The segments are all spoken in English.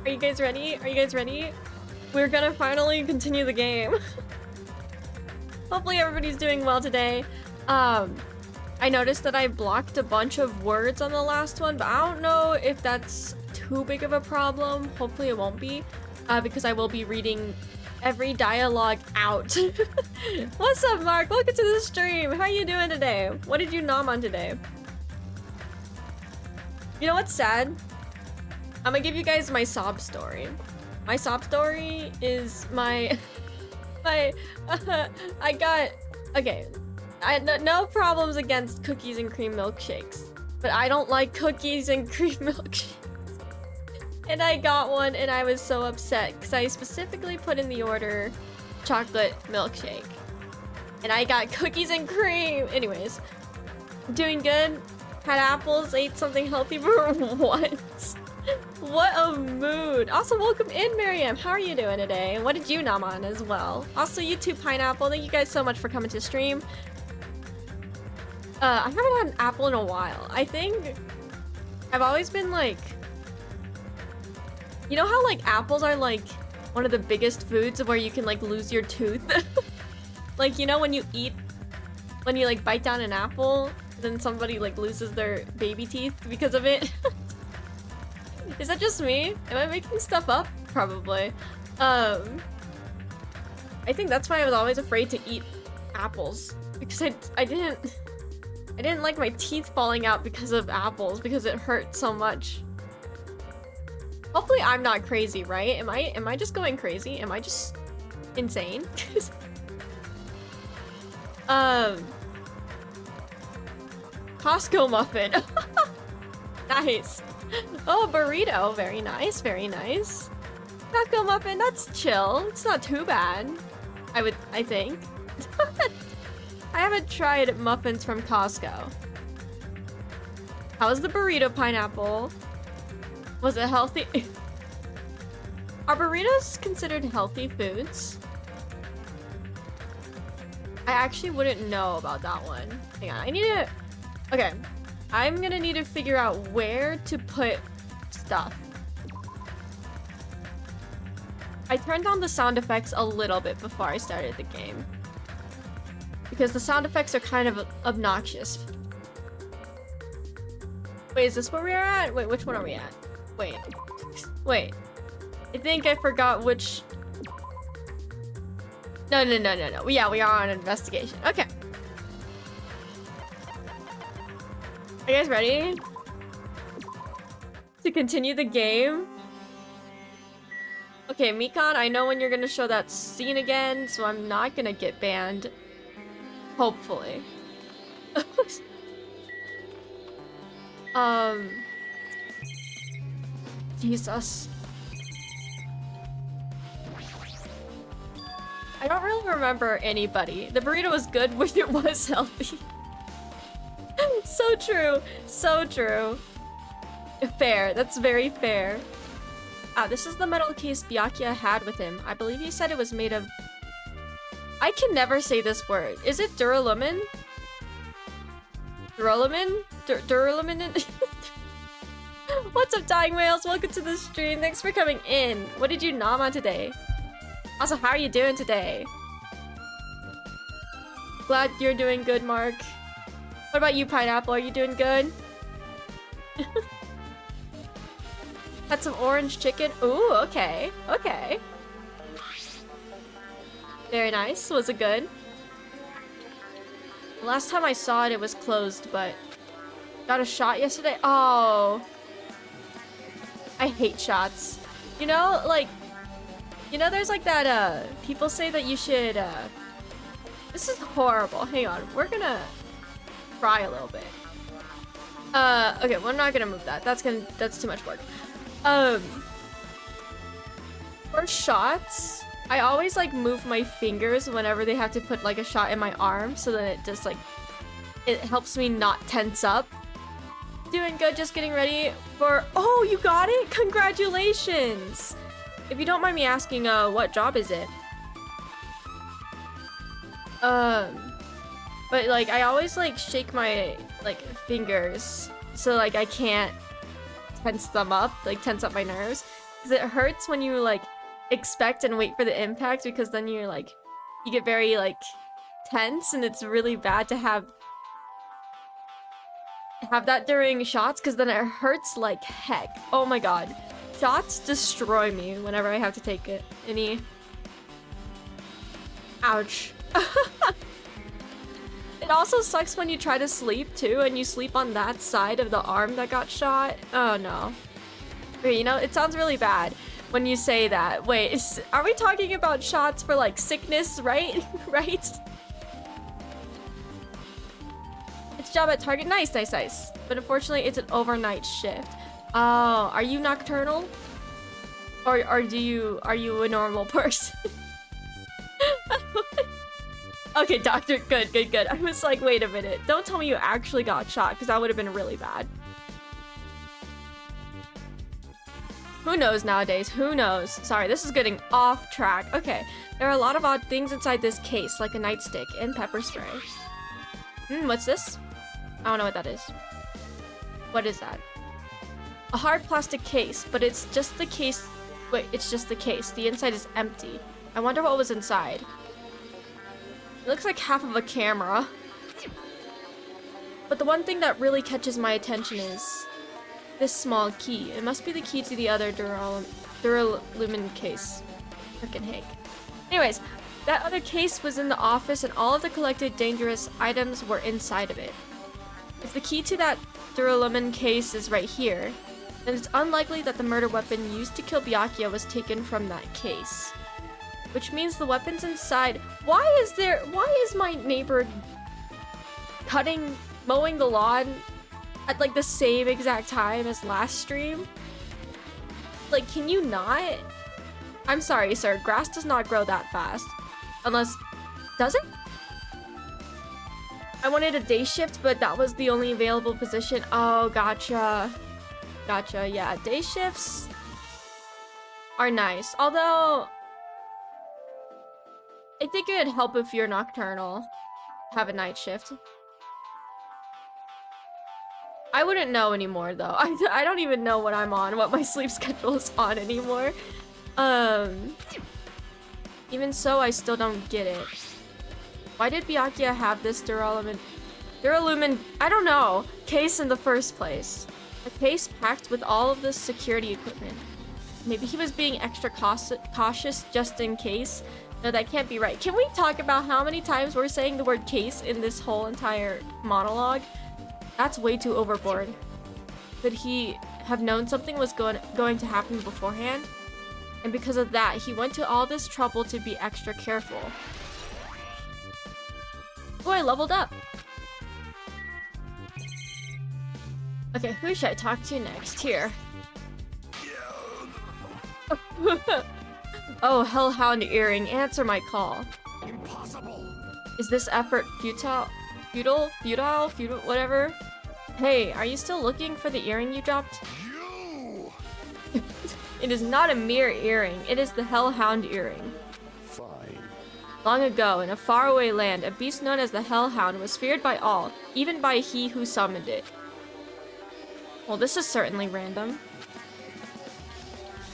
Are you guys ready? Are you guys ready? We're gonna finally continue the game. Hopefully everybody's doing well today. I noticed that I blocked a bunch of words on the last one, but I don't know if that's too big of a problem. Hopefully it won't be, because I will be reading every dialogue out. What's up, Mark? Welcome to the stream. How are you doing today? What did you nom on today? You know what's sad? I'm gonna give you guys my sob story. My sob story is my... no problems against cookies and cream milkshakes, but I don't like cookies and cream milkshakes. And I got one and I was so upset because I specifically put in the order chocolate milkshake. And I got cookies and cream. Anyways, doing good. Had apples, ate something healthy for once. What a mood. Also, welcome in, Miriam. How are you doing today? What did you nom on as well? Also, you too, Pineapple. Thank you guys so much for coming to stream. I haven't had an apple in a while. I think I've always been like... You know how like apples are like one of the biggest foods where you can like lose your tooth? Like, you know when you like bite down an apple, then somebody like loses their baby teeth because of it? Is that just me? Am I making stuff up? Probably. I think that's why I was always afraid to eat apples, because I didn't like my teeth falling out because of apples, because it hurt so much. Hopefully I'm not crazy, right? Am I just going crazy? Am I just insane? Costco muffin. Nice. Oh, burrito. Very nice, very nice. Costco muffin, that's chill. It's not too bad. I think. I haven't tried muffins from Costco. How was the burrito, Pineapple? Was it healthy? Are burritos considered healthy foods? I actually wouldn't know about that one. Hang on, I need to... Okay, I'm gonna need to figure out where to put stuff. I turned on the sound effects a little bit before I started the game, because the sound effects are kind of obnoxious. Wait, is this where we are at? Wait, which one are we at? Wait. I think I forgot which... No. Yeah, we are on an investigation. Okay. Are you guys ready to continue the game? Okay, Mikan, I know when you're gonna show that scene again, so I'm not gonna get banned. Hopefully. Jesus. I don't really remember anybody. The burrito was good when it was healthy. So true. So true. Fair. That's very fair. Ah, this is the metal case Byakuya had with him. I believe he said it was made of... I can never say this word. Is it duralumin? Duralumin? Duralumin? What's up, Dying Whales? Welcome to the stream. Thanks for coming in. What did you nom on today? Also, how are you doing today? Glad you're doing good, Mark. What about you, Pineapple? Are you doing good? Had some orange chicken. Ooh, okay. Okay. Very nice. Was it good? Last time I saw it, it was closed, but... Got a shot yesterday? Oh. I hate shots. You know, like... You know, there's like that, people say that you should, This is horrible. Hang on. We're gonna cry a little bit. Okay, we're not gonna move that. That's too much work. For shots, I always, like, move my fingers whenever they have to put, like, a shot in my arm, so that it just, like, it helps me not tense up. Doing good, just getting ready for... Oh, you got it? Congratulations! If you don't mind me asking, what job is it? But, like, I always, like, shake my, like, fingers so, like, I can't tense them up, like, tense up my nerves. Because it hurts when you, like, expect and wait for the impact, because then you're, like, you get very, like, tense, and it's really bad to have that during shots, because then it hurts like heck. Oh my god. Shots destroy me whenever I have to take it. Ouch. It also sucks when you try to sleep too, and you sleep on that side of the arm that got shot. Oh no. Wait, you know, it sounds really bad when you say that. Wait, are we talking about shots for like sickness, right? Right? It's job at Target. Nice, nice, nice. But unfortunately, it's an overnight shift. Oh, are you nocturnal? Or are you a normal person? Okay, doctor, good, good, good. I was like, wait a minute. Don't tell me you actually got shot, because that would have been really bad. Who knows nowadays? Who knows? Sorry, this is getting off track. Okay, there are a lot of odd things inside this case, like a nightstick and pepper spray. What's this? I don't know what that is. What is that? A hard plastic case, but it's just the case. Wait, it's just the case. The inside is empty. I wonder what was inside. It looks like half of a camera. But the one thing that really catches my attention is this small key. It must be the key to the other duralumin case. Frickin' heck. Anyways, that other case was in the office and all of the collected dangerous items were inside of it. If the key to that duralumin case is right here, then it's unlikely that the murder weapon used to kill Byakuya was taken from that case. Which means the weapon's inside. Why is my neighbor mowing the lawn at like the same exact time as last stream? Like, can you not? I'm sorry, sir. Grass does not grow that fast. Unless, does it? I wanted a day shift, but that was the only available position. Oh, gotcha. Gotcha, yeah. Day shifts are nice. Although, I think it would help if you're nocturnal. Have a night shift. I wouldn't know anymore, though. I don't even know what I'm on, what my sleep schedule is on anymore. Even so, I still don't get it. Why did Byakuya have this duralumin, I don't know, case in the first place? A case packed with all of this security equipment. Maybe he was being extra cautious just in case. No, that can't be right. Can we talk about how many times we're saying the word case in this whole entire monologue? That's way too overboard. Could he have known something was going to happen beforehand? And because of that, he went to all this trouble to be extra careful. Oh, I leveled up. Okay, who should I talk to next? Here. Oh, Hellhound Earring, answer my call. Impossible. Is this effort futile, whatever? Hey, are you still looking for the earring you dropped? You. It is not a mere earring, it is the Hellhound Earring. Fine. Long ago, in a faraway land, a beast known as the Hellhound was feared by all, even by he who summoned it. Well, this is certainly random.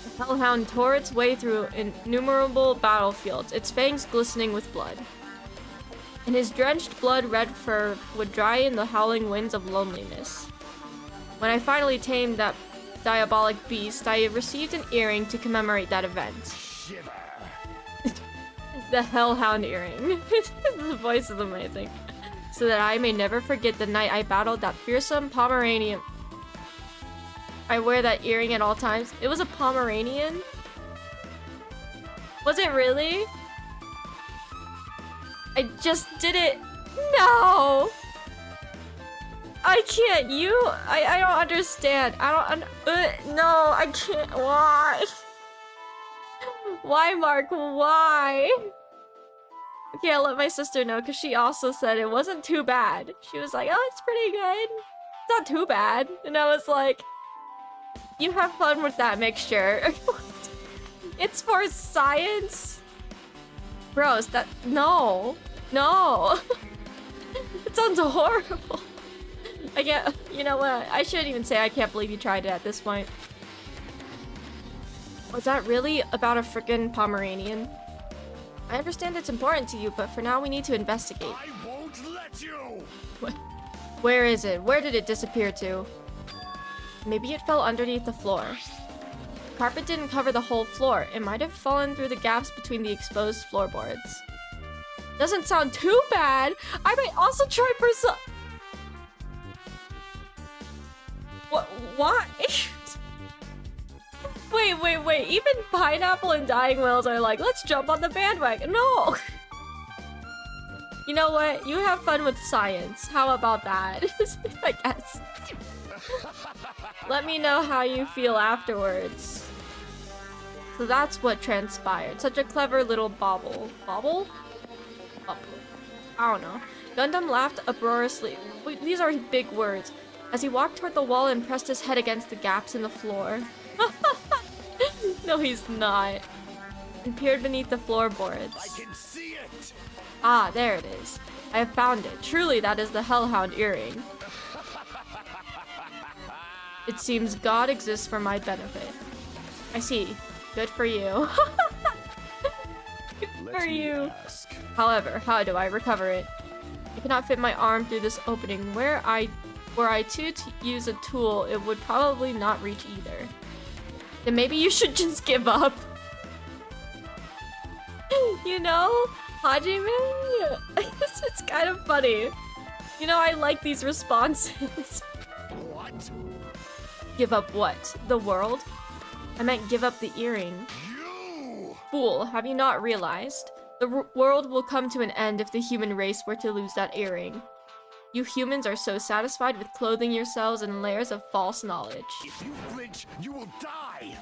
The Hellhound tore its way through innumerable battlefields, its fangs glistening with blood. And his drenched blood-red fur would dry in the howling winds of loneliness. When I finally tamed that diabolic beast, I received an earring to commemorate that event. Shiver. The Hellhound Earring. The voice is amazing. So that I may never forget the night I battled that fearsome Pomeranian. I wear that earring at all times. It was a Pomeranian? Was it really? I just did it. No! I can't. I don't understand. No, I can't. Why? Why, Mark? Why? Okay, I'll let my sister know because she also said it wasn't too bad. She was like, oh, it's pretty good. It's not too bad. And I was like, you have fun with that mixture. It's for science? Bros, no. No. It sounds horrible. I can't, you know what? I shouldn't even say I can't believe you tried it at this point. Was that really about a frickin' Pomeranian? I understand it's important to you, but for now we need to investigate. I won't let you! Where is it? Where did it disappear to? Maybe it fell underneath the floor. The carpet didn't cover the whole floor. It might have fallen through the gaps between the exposed floorboards. Doesn't sound too bad. I might also try for some... What? Why? Wait. Even Pineapple and Dying Whales are like, let's jump on the bandwagon. No! You know what? You have fun with science. How about that? I guess. Let me know how you feel afterwards. So that's what transpired. Such a clever little bauble. Bauble? I don't know. Gundam laughed uproariously. These are big words. As he walked toward the wall and pressed his head against the gaps in the floor. No, he's not. And peered beneath the floorboards. I can see it! Ah, there it is. I have found it. Truly, that is the Hellhound earring. It seems God exists for my benefit. I see. Good for you. Good for you. However, how do I recover it? I cannot fit my arm through this opening. Were I to use a tool, it would probably not reach either. Then maybe you should just give up. You know, Hajime? It's kind of funny. You know, I like these responses. What? Give up what? The world? I meant give up the earring. You! Fool, have you not realized? The world will come to an end if the human race were to lose that earring. You humans are so satisfied with clothing yourselves in layers of false knowledge. If you flinch, you will die!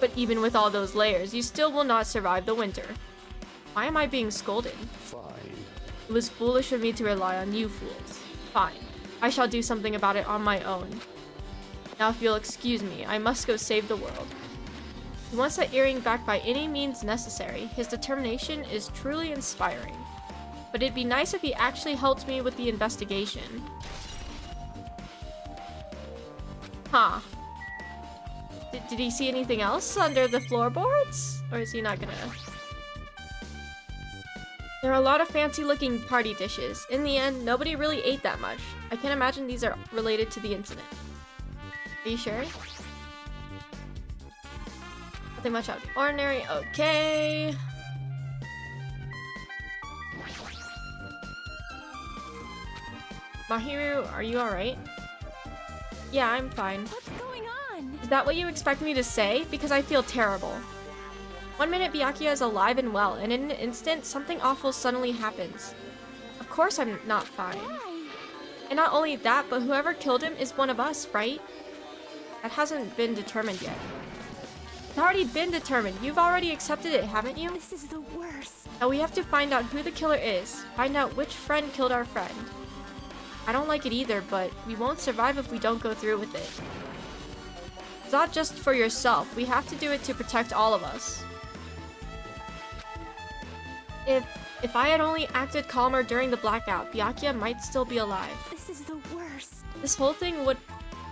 But even with all those layers, you still will not survive the winter. Why am I being scolded? Fine. It was foolish of me to rely on you fools. Fine. I shall do something about it on my own. Now if you'll excuse me, I must go save the world. He wants that earring back by any means necessary. His determination is truly inspiring. But it'd be nice if he actually helped me with the investigation. Huh. Did he see anything else under the floorboards? Or is he not gonna... There are a lot of fancy-looking party dishes. In the end, nobody really ate that much. I can't imagine these are related to the incident. Are you sure? Nothing much out of the ordinary. Okay. Mahiru, are you alright? Yeah, I'm fine. What's going on? Is that what you expect me to say? Because I feel terrible. 1 minute Byakuya is alive and well, and in an instant, something awful suddenly happens. Of course I'm not fine. Why? And not only that, but whoever killed him is one of us, right? That hasn't been determined yet. It's already been determined. You've already accepted it, haven't you? This is the worst. Now we have to find out who the killer is. Find out which friend killed our friend. I don't like it either, but we won't survive if we don't go through with it. It's not just for yourself. We have to do it to protect all of us. If I had only acted calmer during the blackout, Byakuya might still be alive. This is the worst. This whole thing would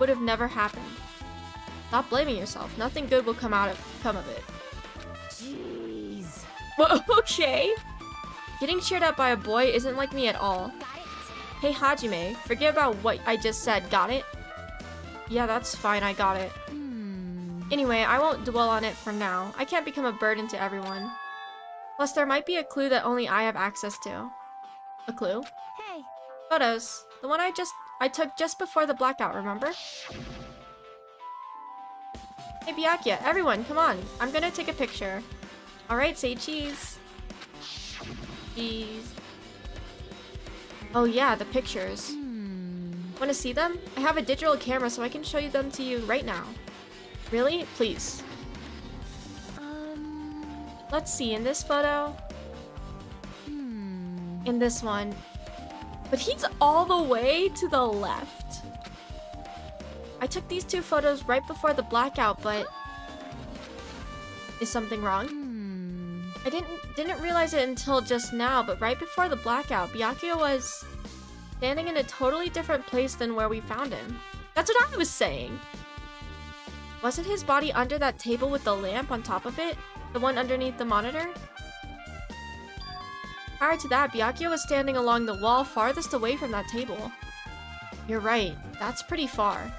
have never happened. Stop blaming yourself. Nothing good will come of it. Jeez. Well, okay. Getting cheered up by a boy isn't like me at all. Got it? Hey Hajime, forget about what I just said, got it? Yeah, that's fine, I got it. Anyway, I won't dwell on it for now. I can't become a burden to everyone. Plus, there might be a clue that only I have access to. A clue? Hey. Photos. The one I took just before the blackout, remember? Hey Byakuya, everyone, come on. I'm gonna take a picture. Alright, say cheese. Cheese. Oh yeah, the pictures. Wanna see them? I have a digital camera so I can show them to you right now. Really? Please. Let's see, in this photo. In this one. But he's all the way to the left. I took these two photos right before the blackout, but... Is something wrong? I didn't realize it until just now, but right before the blackout, Byakuya was standing in a totally different place than where we found him. That's what I was saying. Wasn't his body under that table with the lamp on top of it? The one underneath the monitor? Prior to that, Byakuya was standing along the wall farthest away from that table. You're right, that's pretty far.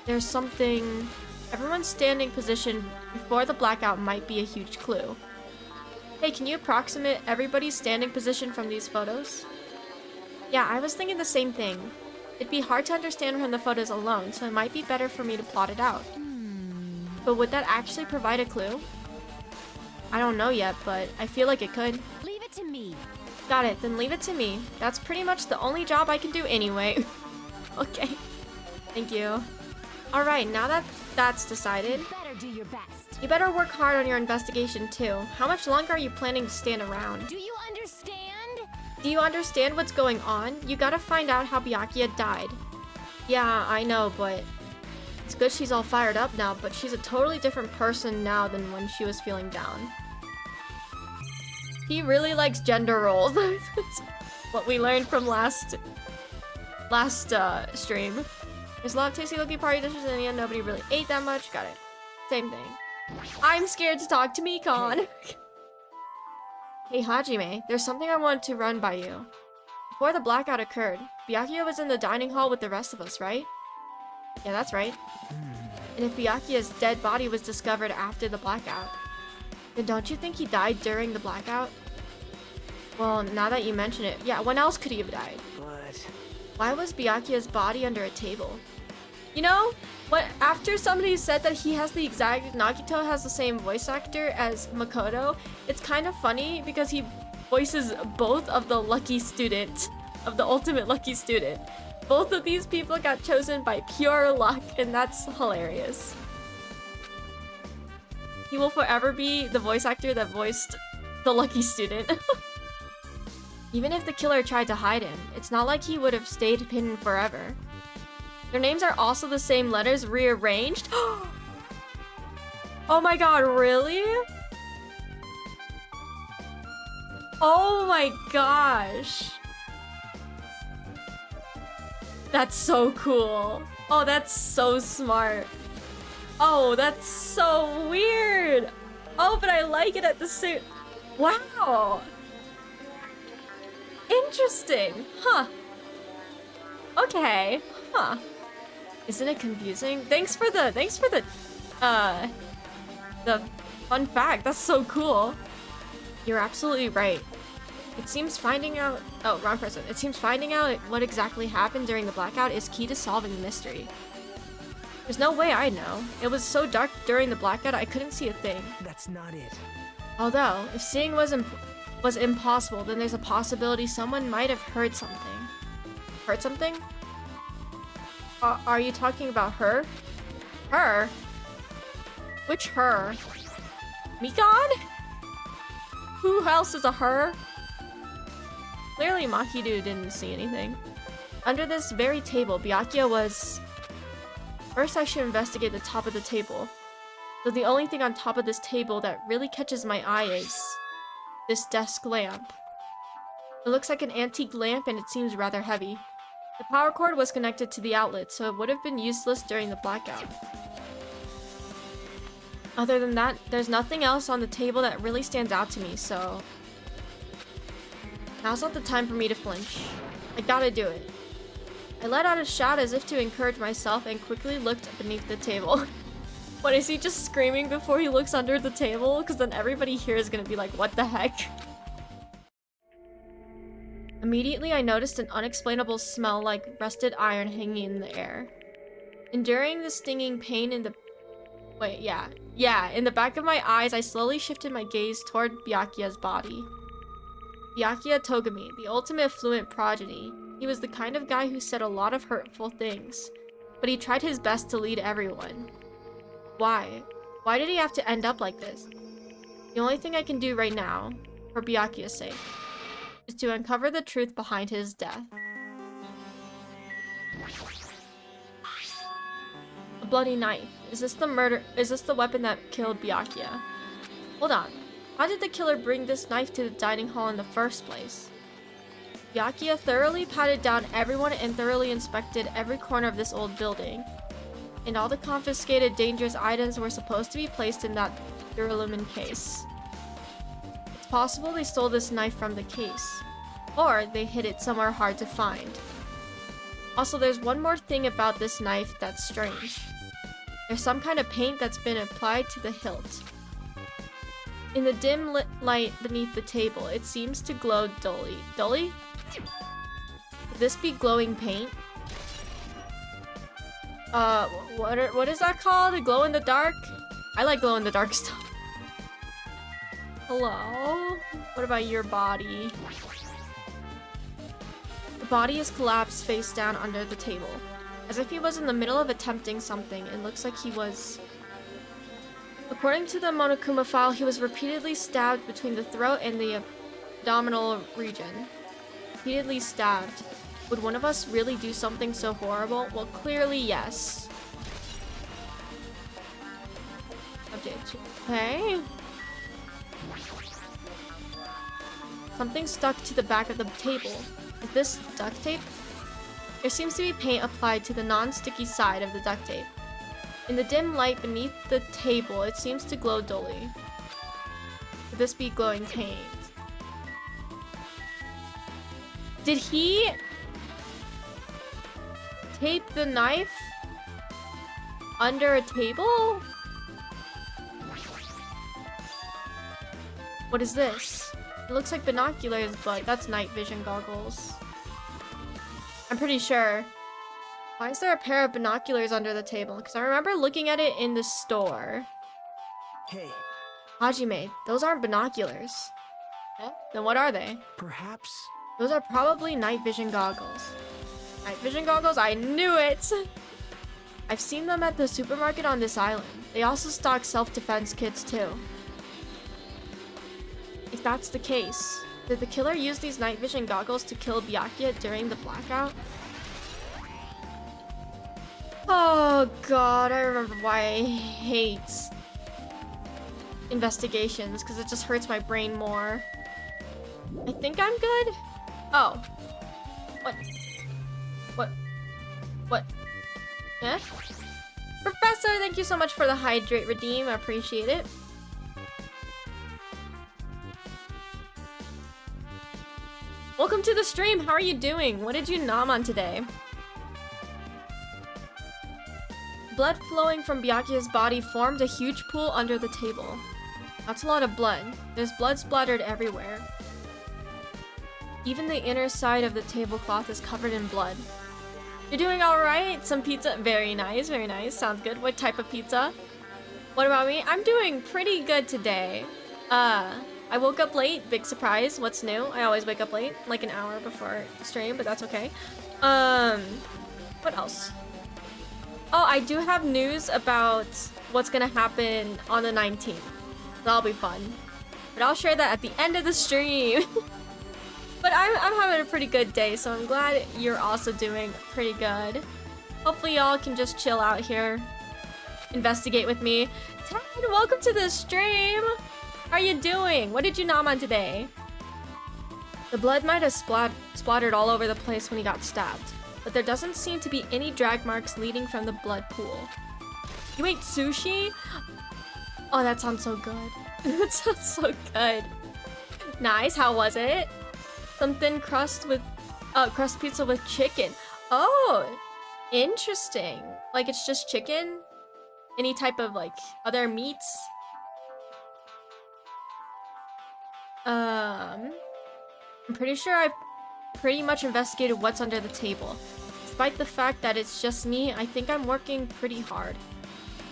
There's something... Everyone's standing position before the blackout might be a huge clue. Hey, can you approximate everybody's standing position from these photos? Yeah, I was thinking the same thing. It'd be hard to understand from the photos alone, so it might be better for me to plot it out. But would that actually provide a clue? I don't know yet, but I feel like it could. Leave it to me. Got it, then leave it to me. That's pretty much the only job I can do anyway. Okay. Thank you. Alright, now that that's decided, You better do your best. you better work hard on your investigation too. How much longer are you planning to stand around? Do you understand? Do you understand what's going on? You gotta find out how Byakuya died. Yeah, I know, but it's good she's all fired up now, but she's a totally different person now than when she was feeling down. He really likes gender roles. What we learned from last stream. There's a lot of tasty looking party dishes in the end. Nobody really ate that much. Got it. Same thing. I'm scared to talk to Mikan. Hey Hajime, there's something I want to run by you. Before the blackout occurred, Byakuya was in the dining hall with the rest of us, right? Yeah, that's right. And if Byakuya's dead body was discovered after the blackout, then don't you think he died during the blackout? Well, now that you mention it, yeah, when else could he have died? But Why was Byakuya's body under a table? You know, what? After somebody said that he has the exact Nagito has the same voice actor as Makoto, it's kind of funny because he voices both of the lucky student, of the ultimate lucky student. Both of these people got chosen by pure luck, and that's hilarious. He will forever be the voice actor that voiced the lucky student. Even if the killer tried to hide him, it's not like he would have stayed hidden forever. Their names are also the same letters rearranged. Oh my god, really? Oh my gosh. That's so cool. Oh, that's so smart. Oh, that's so weird. Oh, but I like it at the same... Wow. Interesting. Huh. Okay. Huh. Isn't it confusing? Thanks for the fun fact. That's so cool. You're absolutely right. It seems finding out... Oh, wrong person. It seems finding out what exactly happened during the blackout is key to solving the mystery. There's no way I'd know. It was so dark during the blackout I couldn't see a thing. that's not it. Although, if seeing was impossible, then there's a possibility someone might have heard something. Heard something? Are you talking about her? Her? Which her? Mikan? Who else is a her? Clearly Mahiru didn't see anything. Under this very table, Byakuya was... First I should investigate the top of the table. So the only thing on top of this table that really catches my eye is... this desk lamp. It looks like an antique lamp and it seems rather heavy. The power cord was connected to the outlet, so it would have been useless during the blackout. Other than that, there's nothing else on the table that really stands out to me, so... Now's not the time for me to flinch. I gotta do it. I let out a shout as if to encourage myself and quickly looked beneath the table. What, is he just screaming before he looks under the table? Because then everybody here is gonna be like, what the heck? Immediately, I noticed an unexplainable smell like rusted iron hanging in the air. Enduring the stinging pain in the... Wait, yeah, in the back of my eyes, I slowly shifted my gaze toward Byakuya's body. Byakuya Togami, the ultimate fluent progeny. He was the kind of guy who said a lot of hurtful things, but he tried his best to lead everyone. Why? Why did he have to end up like this? The only thing I can do right now, for Byakuya's sake, is to uncover the truth behind his death. A bloody knife. Is this the weapon that killed Byakuya? Hold on. How did the killer bring this knife to the dining hall in the first place? Byakuya thoroughly patted down everyone and thoroughly inspected every corner of this old building. And all the confiscated dangerous items were supposed to be placed in that duralumin case. It's possible they stole this knife from the case. Or they hid it somewhere hard to find. Also, there's one more thing about this knife that's strange. There's some kind of paint that's been applied to the hilt. In the dim lit light beneath the table, it seems to glow dully. Dully? Could this be glowing paint? What is that called? A glow in the dark? I like glow in the dark stuff. Hello? What about your body? The body is collapsed face down under the table. As if he was in the middle of attempting something. It looks like he was... According to the Monokuma file, he was repeatedly stabbed between the throat and the abdominal region. Repeatedly stabbed. Would one of us really do something so horrible? Well, clearly yes. Update. Okay. Something stuck to the back of the table. Is this duct tape? There seems to be paint applied to the non-sticky side of the duct tape. In the dim light beneath the table, it seems to glow dully. Could this be glowing paint? Did he tape the knife under a table? What is this? It looks like binoculars, but that's night vision goggles. I'm pretty sure. Why is there a pair of binoculars under the table? Because I remember looking at it in the store. Hey, Hajime, those aren't binoculars. Eh? Then what are they? perhaps... Those are probably night vision goggles. Night vision goggles? I knew it! I've seen them at the supermarket on this island. They also stock self-defense kits too. If that's the case, did the killer use these night vision goggles to kill Byakuya during the blackout? Oh god, I remember why I hate investigations, because it just hurts my brain more. I think I'm good? Oh. What? What? What? Eh? Professor, thank you so much for the hydrate redeem. I appreciate it. Welcome to the stream. How are you doing? What did you nom on today? Blood flowing from Byakuya's body formed a huge pool under the table. That's a lot of blood. There's blood splattered everywhere. Even the inner side of the tablecloth is covered in blood. You're doing alright? Some pizza? Very nice, very nice. Sounds good. What type of pizza? What about me? I'm doing pretty good today. I woke up late. Big surprise. What's new? I always wake up late, like an hour before stream, but that's okay. What else? Oh, I do have news about what's gonna happen on the 19th. That'll be fun. But I'll share that at the end of the stream. But I'm having a pretty good day, so I'm glad you're also doing pretty good. Hopefully y'all can just chill out here. Investigate with me. Ted, welcome to the stream! How are you doing? What did you nom on today? The blood might have splattered all over the place when he got stabbed. But there doesn't seem to be any drag marks leading from the blood pool. You ate sushi? Oh, that sounds so good. That sounds so good. Nice, how was it? Some thin crust with, crust pizza with chicken. Oh, interesting. Like it's just chicken? Any type of like other meats? I'm pretty sure I've pretty much investigated what's under the table. Despite the fact that it's just me, I think I'm working pretty hard.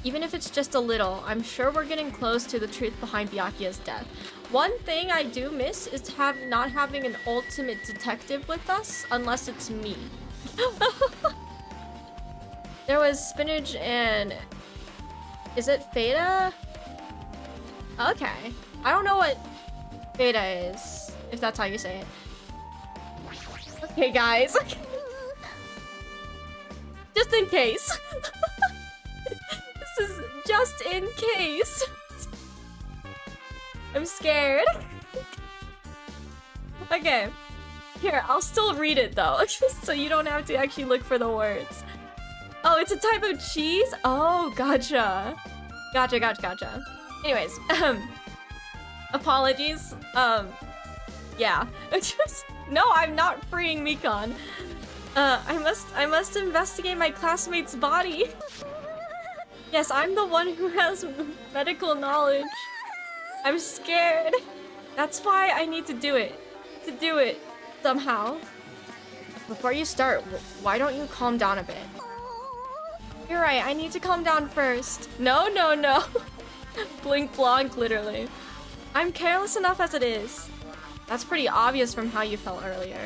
Even if it's just a little, I'm sure we're getting close to the truth behind Byakuya's death. One thing I do miss is not having an ultimate detective with us, unless it's me. There was spinach and... Is it feta? Okay. I don't know what feta is, if that's how you say it. Okay, guys. Just in case. This is just in case. I'm scared. Okay. Here, I'll still read it though, so you don't have to actually look for the words. Oh, it's a type of cheese? Oh, gotcha. Gotcha. Anyways, apologies. Yeah. No, I'm not freeing Mikan. I must investigate my classmate's body. Yes, I'm the one who has medical knowledge. I'm scared. That's why I need to do it. Somehow. Before you start, why don't you calm down a bit? You're right, I need to calm down first. No. Blink blonk, literally. I'm careless enough as it is. That's pretty obvious from how you felt earlier.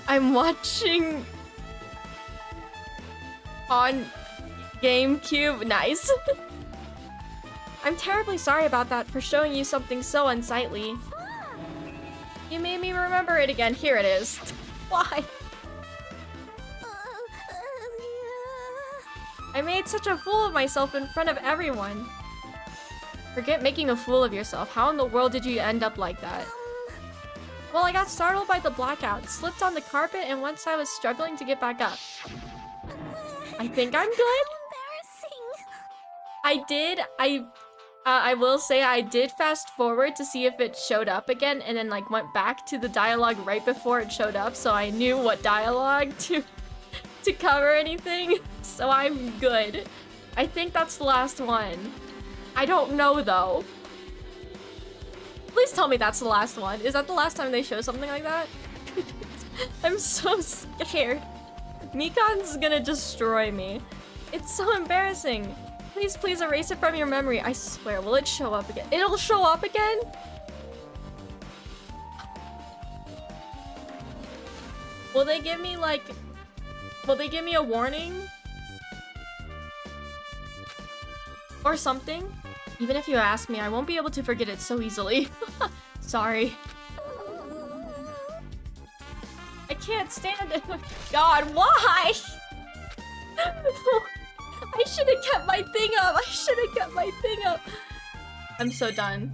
I'm watching on GameCube. Nice. I'm terribly sorry about that, for showing you something so unsightly. You made me remember it again. Here it is. Why? I made such a fool of myself in front of everyone. Forget making a fool of yourself. How in the world did you end up like that? Well, I got startled by the blackout, slipped on the carpet, and once I was struggling to get back up. I think I'm good? I will say I did fast forward to see if it showed up again, and then like went back to the dialogue right before it showed up, so I knew what dialogue to cover anything. So I'm good. I think that's the last one. I don't know though. Please tell me that's the last one. Is that the last time they show something like that? I'm so scared. Mikan's gonna destroy me. It's so embarrassing. Please erase it from your memory. I swear, will it show up again? It'll show up again? Will they give me like... Will they give me a warning? Or something? Even if you ask me, I won't be able to forget it so easily. Sorry. I can't stand it. God, why? I should have kept my thing up. I'm so done.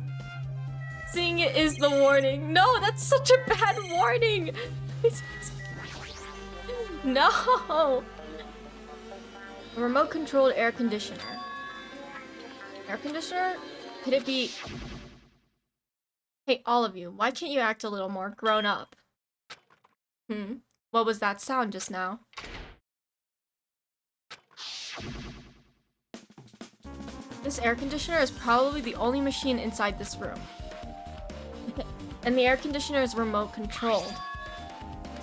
Seeing it is the warning. No, that's such a bad warning. No. A remote-controlled air conditioner. Air conditioner? Could it be... Hey, all of you, why can't you act a little more grown up? What was that sound just now? This air conditioner is probably the only machine inside this room. And the air conditioner is remote controlled.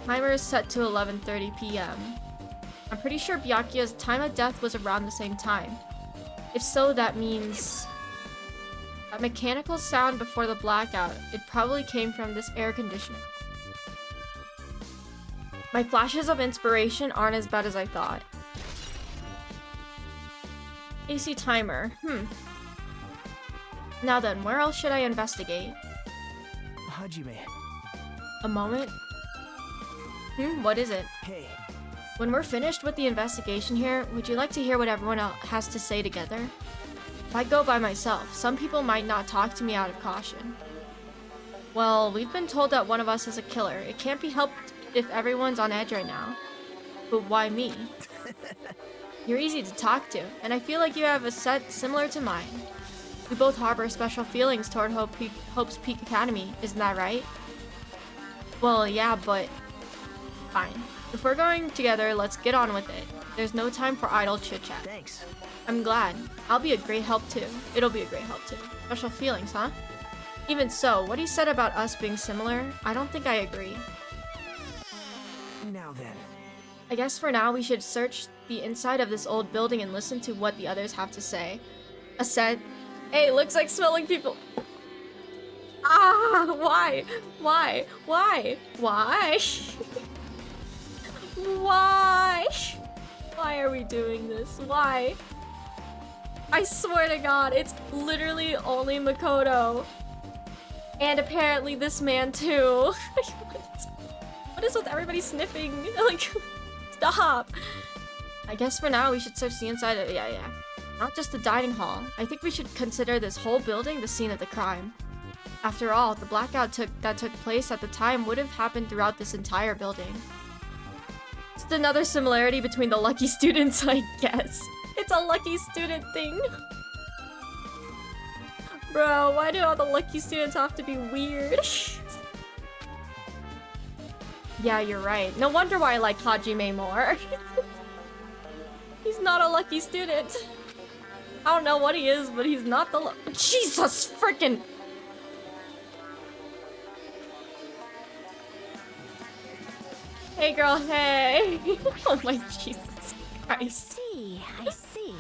Timer is set to 11:30 p.m. I'm pretty sure Byakuya's time of death was around the same time. If so, that means... a mechanical sound before the blackout. It probably came from this air conditioner. My flashes of inspiration aren't as bad as I thought. AC timer. Now then, where else should I investigate? Hajime. A moment? What is it? Hey. When we're finished with the investigation here, would you like to hear what everyone else has to say together? If I go by myself, some people might not talk to me out of caution. Well, we've been told that one of us is a killer. It can't be helped if everyone's on edge right now. But why me? You're easy to talk to, and I feel like you have a set similar to mine. We both harbor special feelings toward Hope's Peak Academy, isn't that right? Well, yeah, but... Fine. If we're going together, let's get on with it. There's no time for idle chit-chat. Thanks. I'm glad. I'll be a great help too. It'll be a great help too. Special feelings, huh? Even so, what he said about us being similar, I don't think I agree. Now then. I guess for now we should search the inside of this old building and listen to what the others have to say. A scent. Hey, looks like smelling people. Ah, why? Why? Why? Why? Why? Why are we doing this? Why? I swear to God, it's literally only Makoto. And apparently this man too. What is with everybody sniffing? Like, stop. I guess for now we should search the inside of yeah. Not just the dining hall. I think we should consider this whole building the scene of the crime. After all, the blackout that took place at the time would have happened throughout this entire building. Just another similarity between the lucky students, I guess. It's a lucky student thing. Bro, why do all the lucky students have to be weird? Yeah, you're right. No wonder why I like Hajime more. He's not a lucky student. I don't know what he is, but he's not the Jesus freaking. Hey girl, hey. Oh my Jesus Christ. I see.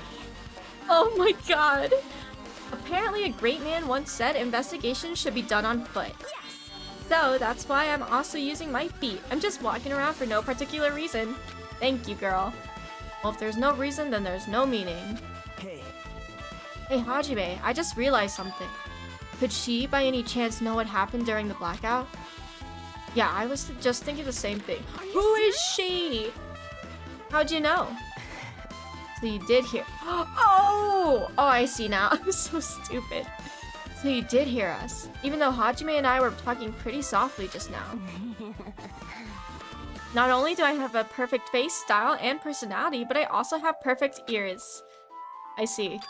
Oh my god. Apparently a great man once said investigations should be done on foot. Yes. So that's why I'm also using my feet. I'm just walking around for no particular reason. Thank you, girl. Well, if there's no reason, then there's no meaning. Hey. Hey, Hajime, I just realized something. Could she, by any chance, know what happened during the blackout? Yeah, I was just thinking the same thing. Who is she? How'd you know? So you did hear. Oh, I see now. I'm so stupid. So you did hear us, even though Hajime and I were talking pretty softly just now. Not only do I have a perfect face, style, and personality, but I also have perfect ears. I see.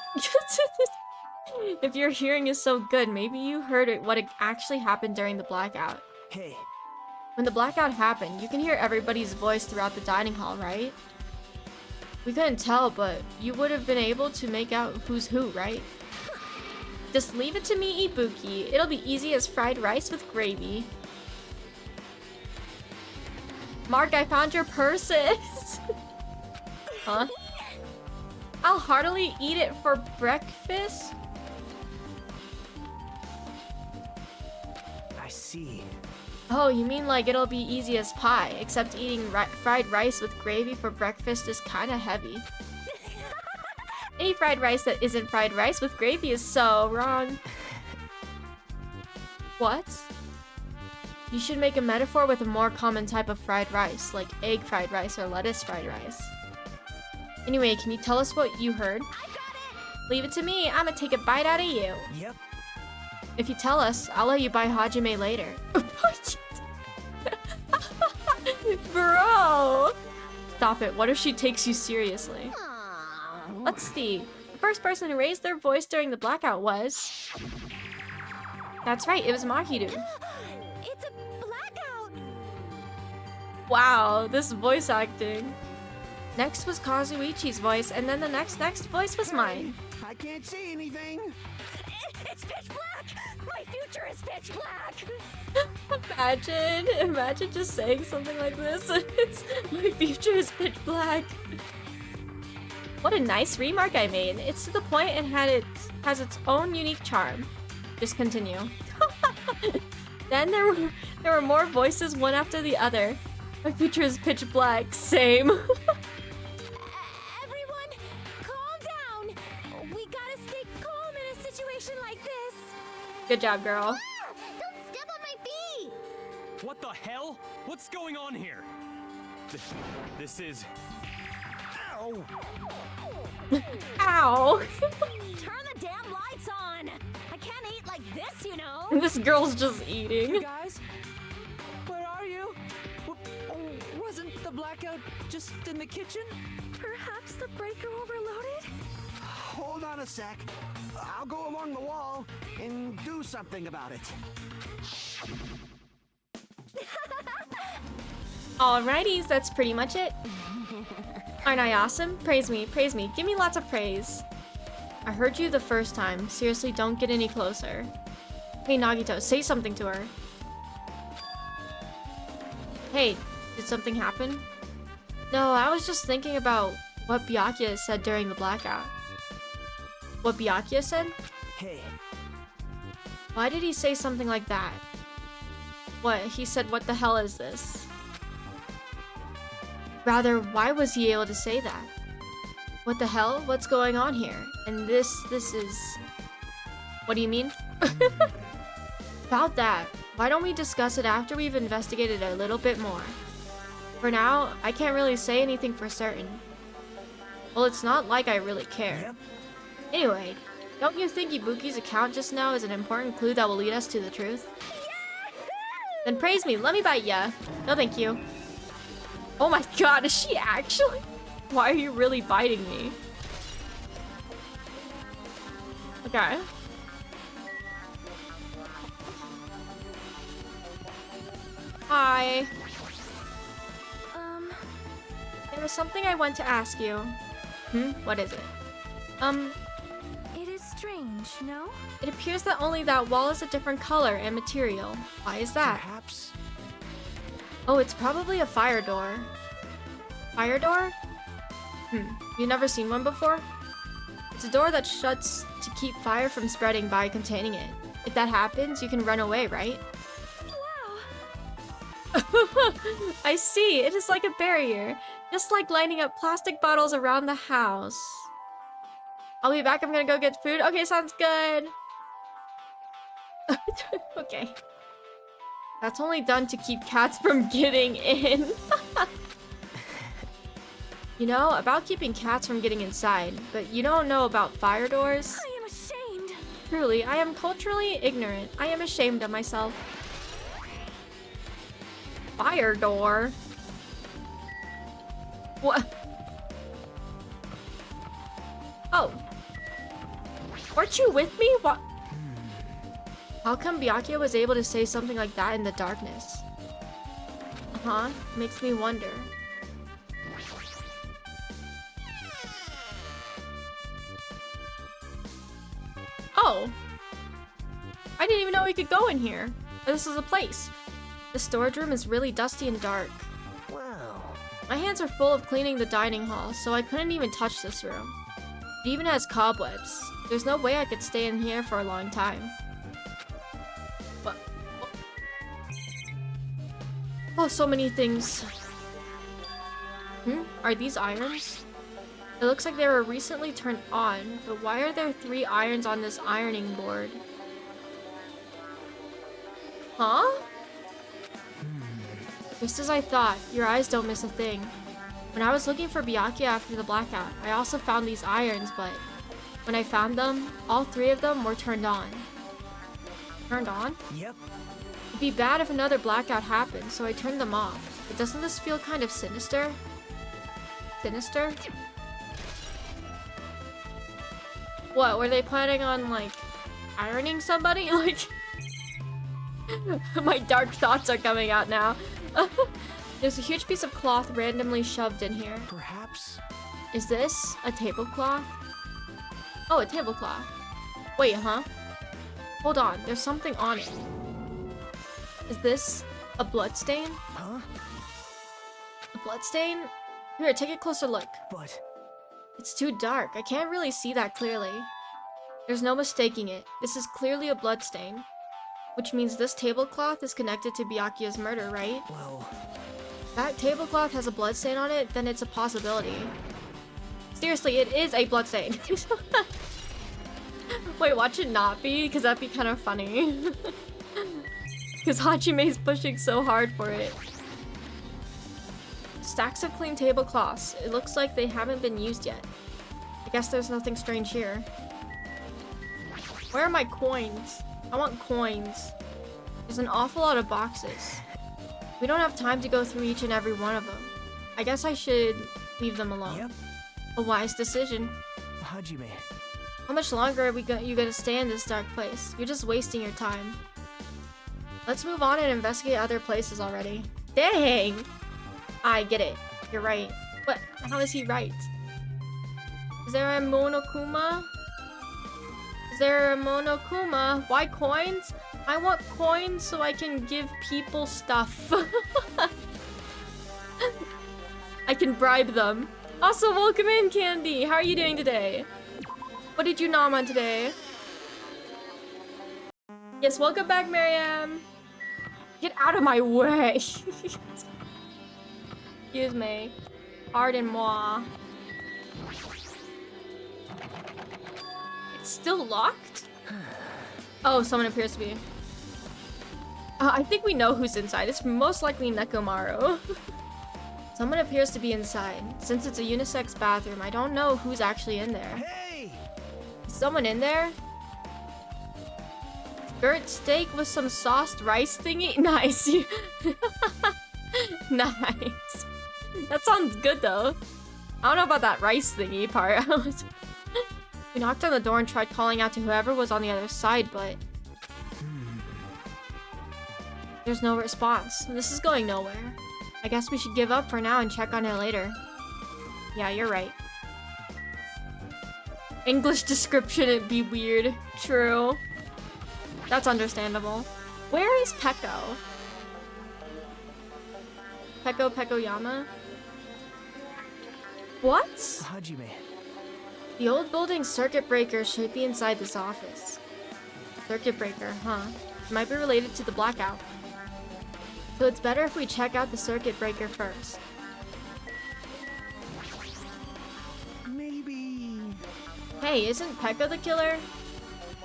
If your hearing is so good, maybe you heard what actually happened during the blackout. Hey. When the blackout happened, you can hear everybody's voice throughout the dining hall, right? We couldn't tell, but you would have been able to make out who's who, right? Just leave it to me, Ibuki. It'll be easy as fried rice with gravy. Mark, I found your purses! Huh? I'll heartily eat it for breakfast? I see. Oh, you mean like it'll be easy as pie, except eating fried rice with gravy for breakfast is kinda heavy. Any fried rice that isn't fried rice with gravy is so wrong. What? You should make a metaphor with a more common type of fried rice, like egg fried rice or lettuce fried rice. Anyway, can you tell us what you heard? I got it. Leave it to me, I'ma take a bite out of you. Yep. If you tell us, I'll let you buy Hajime later. Bro! Stop it, what if she takes you seriously? Let's see. The first person who raised their voice during the blackout was... That's right, it was Mahiru. It's a blackout. Wow, this voice acting. Next was Kazuichi's voice, and then the next voice was mine. I can't see anything. It's pitch black. My future is pitch black. Imagine just saying something like this. My future is pitch black. What a nice remark I made. It's to the point and has its own unique charm. Just continue. Then there were more voices, one after the other. My future is pitch black. Same. Everyone, calm down. We gotta stay calm in a situation like this. Good job, girl. Don't step on my feet. What the hell? What's going on here? This is... Ow! Ow! Turn the damn lights on. I can't eat like this, you know. This girl's just eating. You guys? Where are you? Wasn't the blackout just in the kitchen? Perhaps the breaker overloaded? Hold on a sec. I'll go along the wall and do something about it. Alrighties, that's pretty much it. Aren't I awesome? Praise me, give me lots of praise. I heard you the first time. Seriously, don't get any closer. Hey Nagito, say something to her. Hey, did something happen? No, I was just thinking about what Byakuya said during the blackout. What Byakuya said? Hey. Why did he say something like that? What, he said, what the hell is this? Rather, why was he able to say that? What the hell? What's going on here? And this is... What do you mean? About that, why don't we discuss it after we've investigated a little bit more? For now, I can't really say anything for certain. Well, it's not like I really care. Yep. Anyway, Don't you think Ibuki's account just now is an important clue that will lead us to the truth? Then praise me, let me bite ya. No thank you. Oh my god, is she actually? Why are you really biting me? Okay. Hi. There was something I want to ask you. What is it? It is strange, no? It appears that only that wall is a different color and material. Why is that? Perhaps. Oh, it's probably a fire door. Fire door? You never seen one before? It's a door that shuts to keep fire from spreading by containing it. If that happens, you can run away, right? Wow. I see. It is like a barrier. Just like lining up plastic bottles around the house. I'll be back. I'm gonna go get food. Okay, sounds good. Okay. That's only done to keep cats from getting in. You know, about keeping cats from getting inside, but you don't know about fire doors? I am ashamed. Truly, I am culturally ignorant. I am ashamed of myself. Fire door? What? Oh. Weren't you with me? What? How come Byakuya was able to say something like that in the darkness? Makes me wonder. Oh. I didn't even know we could go in here. This is a place. The storage room is really dusty and dark. Well. My hands are full of cleaning the dining hall, so I couldn't even touch this room. It even has cobwebs. There's no way I could stay in here for a long time. But... oh, so many things. Are these irons? It looks like they were recently turned on, but why are there 3 irons on this ironing board? Huh? Just as I thought, your eyes don't miss a thing. When I was looking for Byakuya after the blackout, I also found these irons, but when I found them, all 3 of them were turned on. Turned on? Yep. It'd be bad if another blackout happened, so I turned them off. But doesn't this feel kind of sinister? Sinister? What, were they planning on, like, ironing somebody? Like... my dark thoughts are coming out now. There's a huge piece of cloth randomly shoved in here. Perhaps. Is this a tablecloth? Oh, a tablecloth. Wait, huh? Hold on, there's something on it. Is this a bloodstain? Huh? A bloodstain? Here, take a closer look. But... it's too dark. I can't really see that clearly. There's no mistaking it. This is clearly a bloodstain. Which means this tablecloth is connected to Byakuya's murder, right? well... If that tablecloth has a bloodstain on it, then it's a possibility. Seriously, it is a bloodstain. Wait, watch it not be, because that'd be kind of funny. Because Hajime's pushing so hard for it. Stacks of clean tablecloths. It looks like they haven't been used yet. I guess there's nothing strange here. Where are my coins? I want coins. There's an awful lot of boxes. We don't have time to go through each and every one of them. I guess I should leave them alone. Yep. A wise decision. Hajime. How much longer are you gonna stay in this dark place? You're just wasting your time. Let's move on and investigate other places already. Dang! I get it. You're right. What? How is he right? Is there a Monokuma? Is there a Monokuma? Why coins? I want coins so I can give people stuff. I can bribe them. Also, welcome in, Candy. How are you doing today? What did you nom on today? Yes, welcome back, Miriam. Get out of my way. Excuse me. Pardon-moi. It's still locked? Oh, someone appears to be. I think we know who's inside. It's most likely Nekomaru. Someone appears to be inside. Since it's a unisex bathroom, I don't know who's actually in there. Hey! Is Someone in there? Skirt steak with some sauced rice thingy? Nice. Nice. That sounds good though. I don't know about that rice thingy part. We knocked on the door and tried calling out to whoever was on the other side, but there's no response. This is going nowhere. I guess we should give up for now and check on it later. Yeah, you're right. English description, it'd be weird. True. That's understandable. Where is Peko? Pekoyama? What? Hajime. The old building's circuit breaker should be inside this office. Circuit breaker, huh? It might be related to the blackout. So it's better if we check out the circuit breaker first. Maybe... Hey, isn't Peko the killer?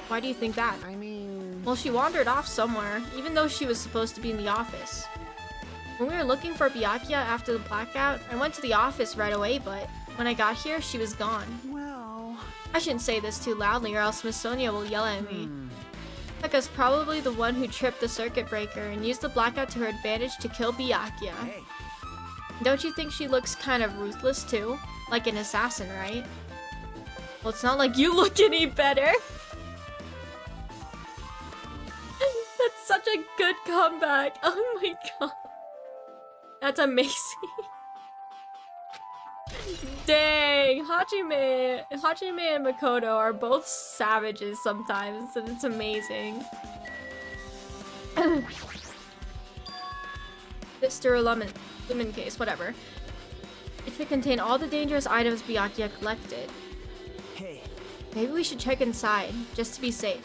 Why do you think that? I mean... Well, she wandered off somewhere, even though she was supposed to be in the office. When we were looking for Byakuya after the blackout, I went to the office right away, but when I got here, she was gone. Well... I shouldn't say this too loudly or else Miss Sonia will yell at me. Pekka's probably the one who tripped the circuit breaker and used the blackout to her advantage to kill Byakuya. Hey. Don't you think she looks kind of ruthless too? Like an assassin, right? Well, it's not like you look any better. That's such a good comeback. Oh my god. That's amazing. Dang, Hajime and Makoto are both savages sometimes, and it's amazing. Mr. Lemon case, whatever. It should contain all the dangerous items Byakuya collected. Hey. Maybe we should check inside, just to be safe.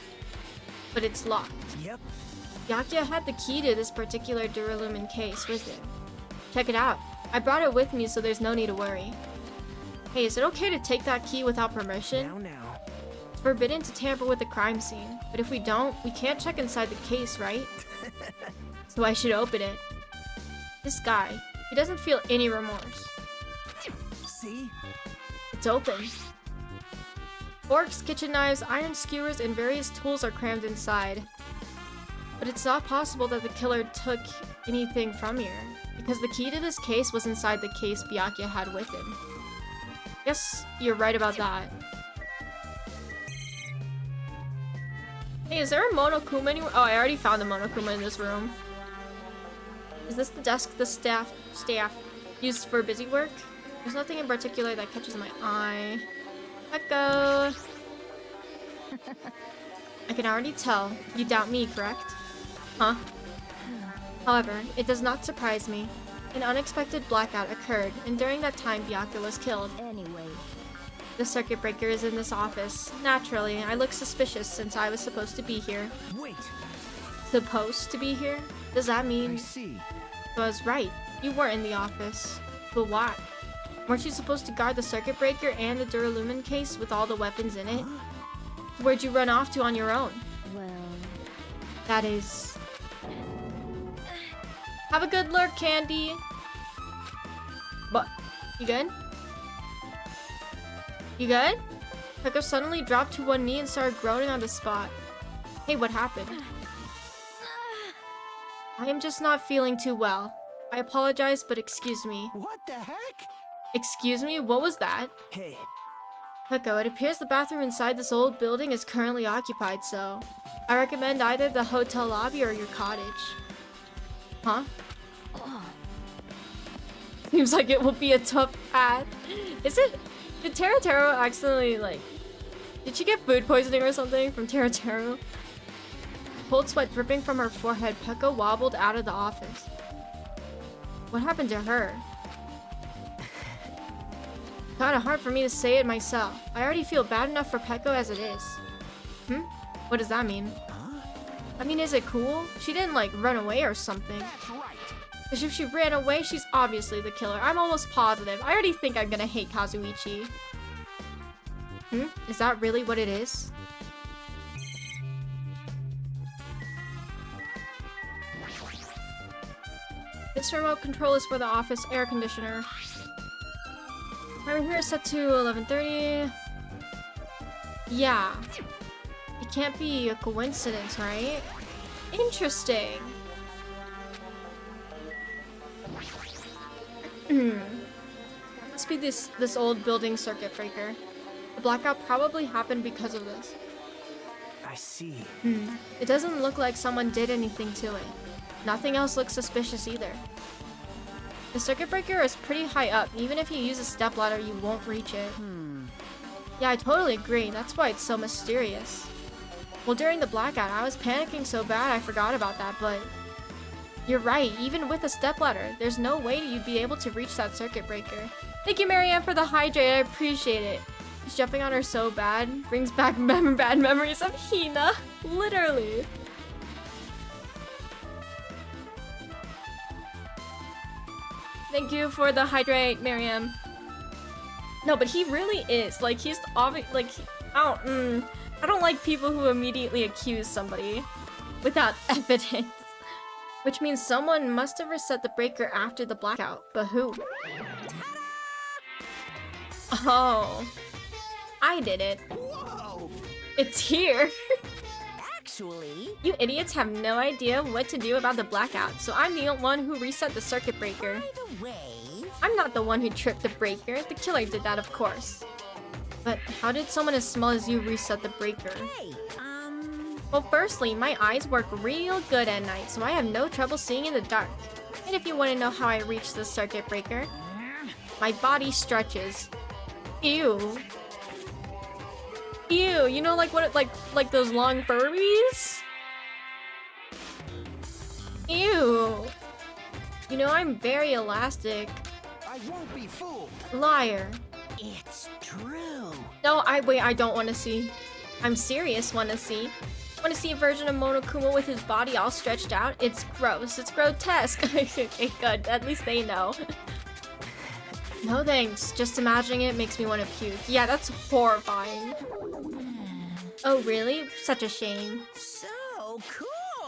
But it's locked. Yep. Byakuya had the key to this particular Duralumin case with him. Check it out. I brought it with me, so there's no need to worry. Hey, is it okay to take that key without permission? Now. It's forbidden to tamper with the crime scene, but if we don't, we can't check inside the case, right? So I should open it. This guy, he doesn't feel any remorse. See? It's open. Forks, kitchen knives, iron skewers, and various tools are crammed inside. But it's not possible that the killer took anything from here, because the key to this case was inside the case Byakuya had with him. Guess you're right about that. Hey, is there a Monokuma anywhere? Oh, I already found a Monokuma in this room. Is this the desk the staff used for busy work? There's nothing in particular that catches my eye. Echo! I can already tell. You doubt me, correct? Huh? However, it does not surprise me. An unexpected blackout occurred, and during that time, Byakuya was killed. Anyway. The circuit breaker is in this office. Naturally, I look suspicious since I was supposed to be here. Wait. Supposed to be here? Does that I mean... see. I was right. You weren't in the office. But why? Weren't you supposed to guard the circuit breaker and the Duralumin case with all the weapons in it? Where'd you run off to on your own? Well... That is... Have a good lurk, Candy! But... You good? You good? Peko suddenly dropped to one knee and started groaning on the spot. Hey, what happened? I am just not feeling too well. I apologize, but excuse me. What the heck? Excuse me? What was that? Hey. Peko, it appears the bathroom inside this old building is currently occupied, so... I recommend either the hotel lobby or your cottage. Huh? Seems like it will be a tough path. Is it? Did Teruteru accidentally, like... Did she get food poisoning or something from Teruteru? Cold sweat dripping from her forehead, Peko wobbled out of the office. What happened to her? Kinda hard for me to say it myself. I already feel bad enough for Peko as it is. What does that mean? I mean, is it cool? She didn't, like, run away or something. That's right. Because if she ran away, she's obviously the killer. I'm almost positive. I already think I'm gonna hate Kazuichi. Is that really what it is? This remote control is for the office air conditioner. Timer here is set to 11:30. Yeah. It can't be a coincidence, right? Interesting. Must be this old building circuit breaker. The blackout probably happened because of this. I see. It doesn't look like someone did anything to it. Nothing else looks suspicious either. The circuit breaker is pretty high up. Even if you use a stepladder, you won't reach it. Yeah, I totally agree. That's why it's so mysterious. Well, during the blackout, I was panicking so bad I forgot about that, but you're right. Even with a stepladder, there's no way you'd be able to reach that circuit breaker. Thank you, Marianne, for the hydrate. I appreciate it. Just jumping on her so bad brings back bad memories of Hina. Literally. Thank you for the hydrate, Mariam. No, but he really is. Like, he's obvious. Like, I don't like people who immediately accuse somebody without evidence. Which means someone must have reset the breaker after the blackout. But who? Oh. I did it. Whoa! It's here. Actually, You idiots have no idea what to do about the blackout, so I'm the one who reset the circuit breaker. by the way, I'm not the one who tripped the breaker. The killer did that, of course. But how did someone as small as you reset the breaker? hey, Well, firstly, my eyes work real good at night, so I have no trouble seeing in the dark. And if you want to know how I reached the circuit breaker, my body stretches. Ew. Ew, you know, like what, like those long Furbies? Ew. You know, I'm very elastic. I won't be fooled. Liar. it's true. No, wait, I don't want to see. I'm serious, want to see. Want to see a version of Monokuma with his body all stretched out? It's gross. It's grotesque. Okay, good. At least they know. No thanks. Just imagining it makes me want to puke. Yeah, that's horrifying. Oh, really? Such a shame. So cool.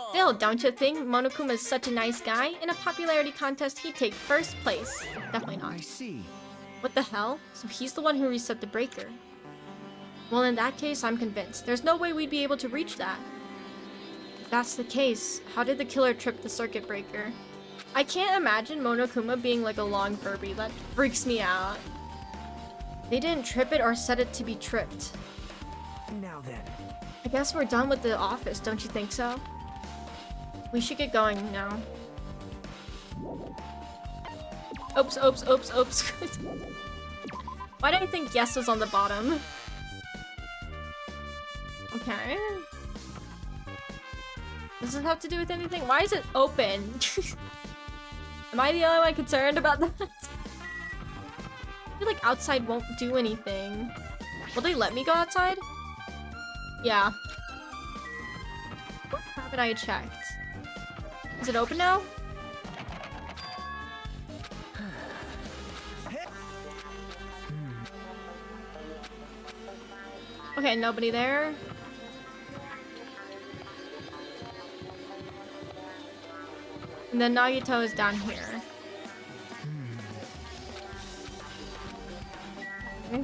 Still, don't you think Monokuma is such a nice guy? In a popularity contest, he'd take first place. Definitely I not. see. What the hell? So he's the one who reset the breaker. Well, in that case, I'm convinced. There's no way we'd be able to reach that. If that's the case, how did the killer trip the circuit breaker? I can't imagine Monokuma being like a long Furby. That freaks me out. They didn't trip it or set it to be tripped. Now then. I guess we're done with the office, don't you think so? We should get going now. Oops, oops, oops, oops. Why did I think yes was on the bottom? Okay. Does it have to do with anything? Why is it open? Am I the only one concerned about that? I feel like outside won't do anything. Will they let me go outside? Yeah. What haven't I checked? Is it open now? Okay, nobody there. And then Nagito is down here. Okay.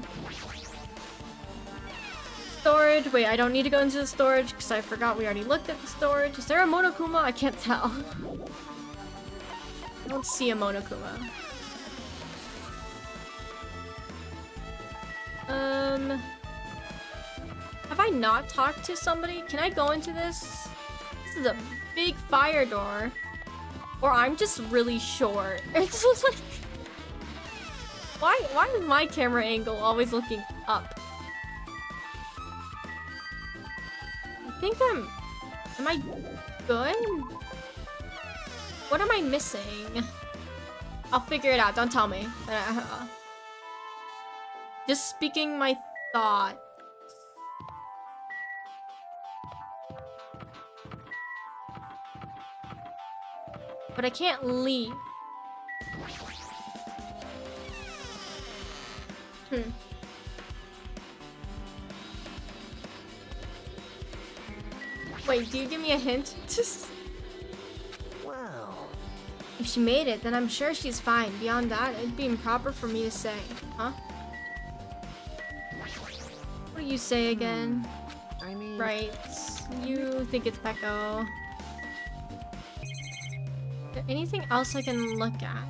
Storage. Wait, I don't need to go into the storage because I forgot we already looked at the storage. Is there a Monokuma? I can't tell. I don't see a Monokuma. Have I not talked to somebody? Can I go into this? This is a big fire door. Or I'm just really short. It's just like... Why is my camera angle always looking up? I think am I good? What am I missing? I'll figure it out, don't tell me. Just speaking my thought. But I can't leave. Wait, do you give me a hint? Well, If she made it, then I'm sure she's fine. Beyond that, it'd be improper for me to say. Huh? What do you say again? I mean... Right. You think it's Peko. Is there anything else I can look at?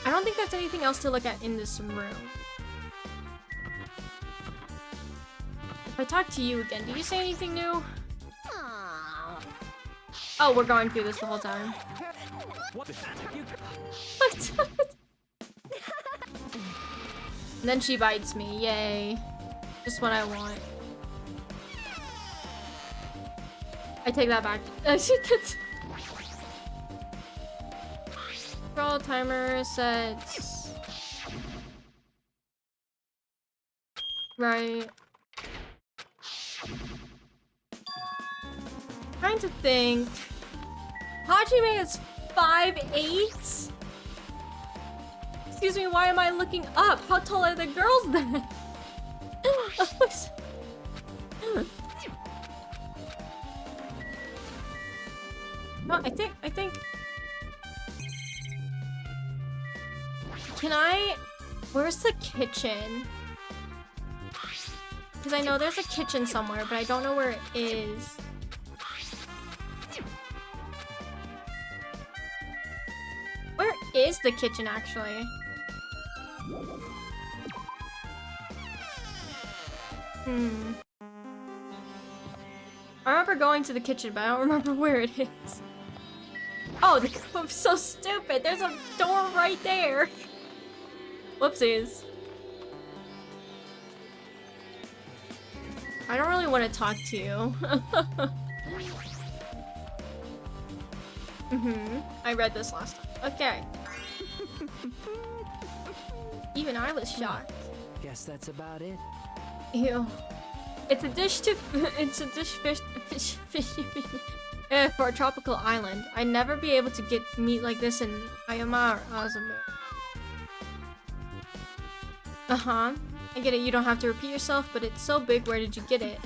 I don't think there's anything else to look at in this room. If I talk to you again, do you say anything new? Oh, we're going through this the whole time. What the you What? And then she bites me. Yay. Just what I want. I take that back. Scroll timer sets. Right. Trying to think. Hajime is 5'8"? Excuse me, why am I looking up? How tall are the girls then? No, I think... Can I... Where's the kitchen? Because I know there's a kitchen somewhere, but I don't know where it is. Where is the kitchen, actually? I remember going to the kitchen, but I don't remember where it is. Oh, I'm so stupid. There's a door right there. Whoopsies. I don't really want to talk to you. I read this last time. Okay. Even I was shocked. Guess that's about it. Ew. It's a dish for a tropical island. I'd never be able to get meat like this in Ayama or Azumu. I get it, you don't have to repeat yourself, but it's so big, where did you get it?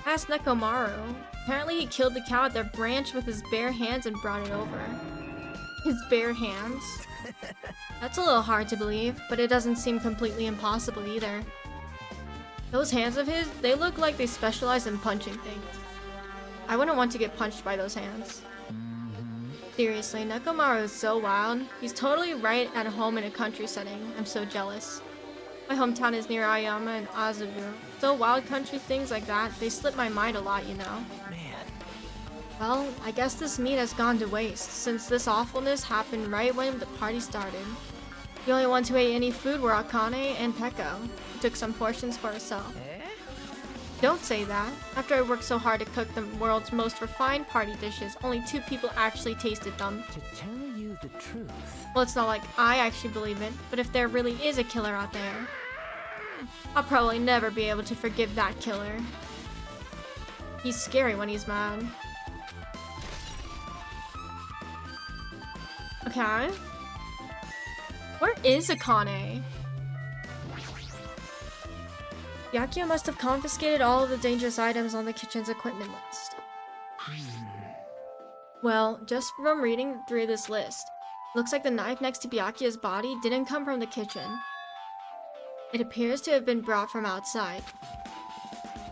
Ask Nekomaru. Apparently he killed the cow at their branch with his bare hands and brought it over. His bare hands? That's a little hard to believe, but it doesn't seem completely impossible either. Those hands of his, they look like they specialize in punching things. I wouldn't want to get punched by those hands. Seriously, Nekomaru is so wild. He's totally right at home in a country setting. I'm so jealous. My hometown is near Ayama and Azubu. So wild country things like that, they slip my mind a lot, you know? Man. Well, I guess this meat has gone to waste, since this awfulness happened right when the party started. The only ones who ate any food were Akane and Peko, who took some portions for herself. Don't say that. After I worked so hard to cook the world's most refined party dishes, only 2 people actually tasted them. To tell you the truth. Well, it's not like I actually believe it, but if there really is a killer out there, I'll probably never be able to forgive that killer. He's scary when he's mad. Okay. Where is Akane? Yakuya must have confiscated all of the dangerous items on the kitchen's equipment list. Well, just from reading through this list, looks like the knife next to Byakuya's body didn't come from the kitchen. It appears to have been brought from outside.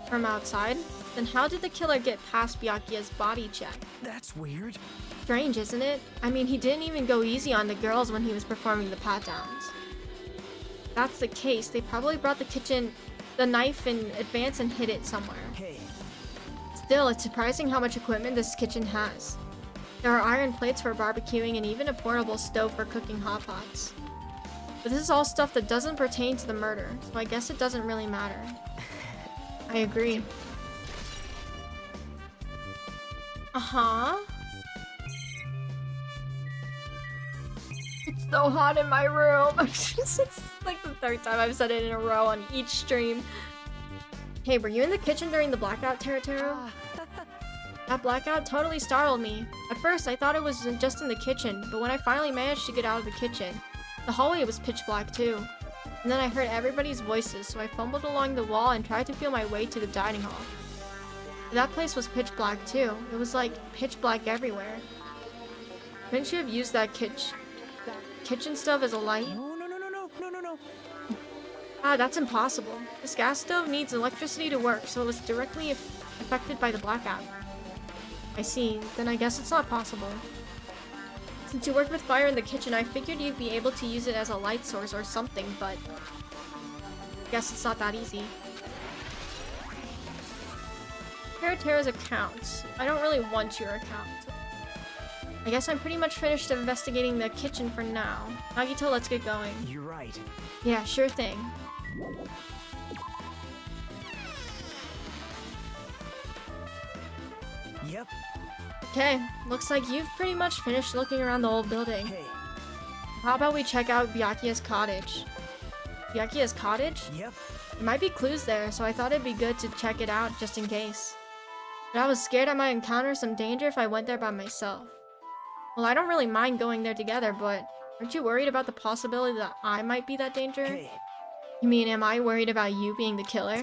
From outside? Then how did the killer get past Byakuya's body check? That's weird. Strange, isn't it? I mean, he didn't even go easy on the girls when he was performing the pat-downs. If that's the case, they probably brought the knife in advance and hid it somewhere. Hey. Still, it's surprising how much equipment this kitchen has. There are iron plates for barbecuing and even a portable stove for cooking hot pots. But this is all stuff that doesn't pertain to the murder, so I guess it doesn't really matter. I agree. It's so hot in my room. It's like the 3rd time I've said it in a row on each stream. Hey, were you in the kitchen during the blackout, Teru? That blackout totally startled me. At first, I thought it was just in the kitchen, but when I finally managed to get out of the kitchen, the hallway was pitch black too. And then I heard everybody's voices, so I fumbled along the wall and tried to feel my way to the dining hall. That place was pitch black too. It was like pitch black everywhere. Couldn't you have used that kitchen stove as a light? No. Ah, that's impossible. This gas stove needs electricity to work, so it was directly affected by the blackout. I see. Then I guess it's not possible. Since you worked with fire in the kitchen, I figured you'd be able to use it as a light source or something, but I guess it's not that easy. Terra's account. I don't really want your account. I guess I'm pretty much finished investigating the kitchen for now. Nagito, let's get going. You're right. Yeah, sure thing. Yep. Okay, looks like you've pretty much finished looking around the old building. Hey. How about we check out Byakuya's cottage? Byakuya's cottage? Yep. There might be clues there, so I thought it'd be good to check it out just in case. But I was scared I might encounter some danger if I went there by myself. Well, I don't really mind going there together, but aren't you worried about the possibility that I might be that danger? Hey. You mean, am I worried about you being the killer?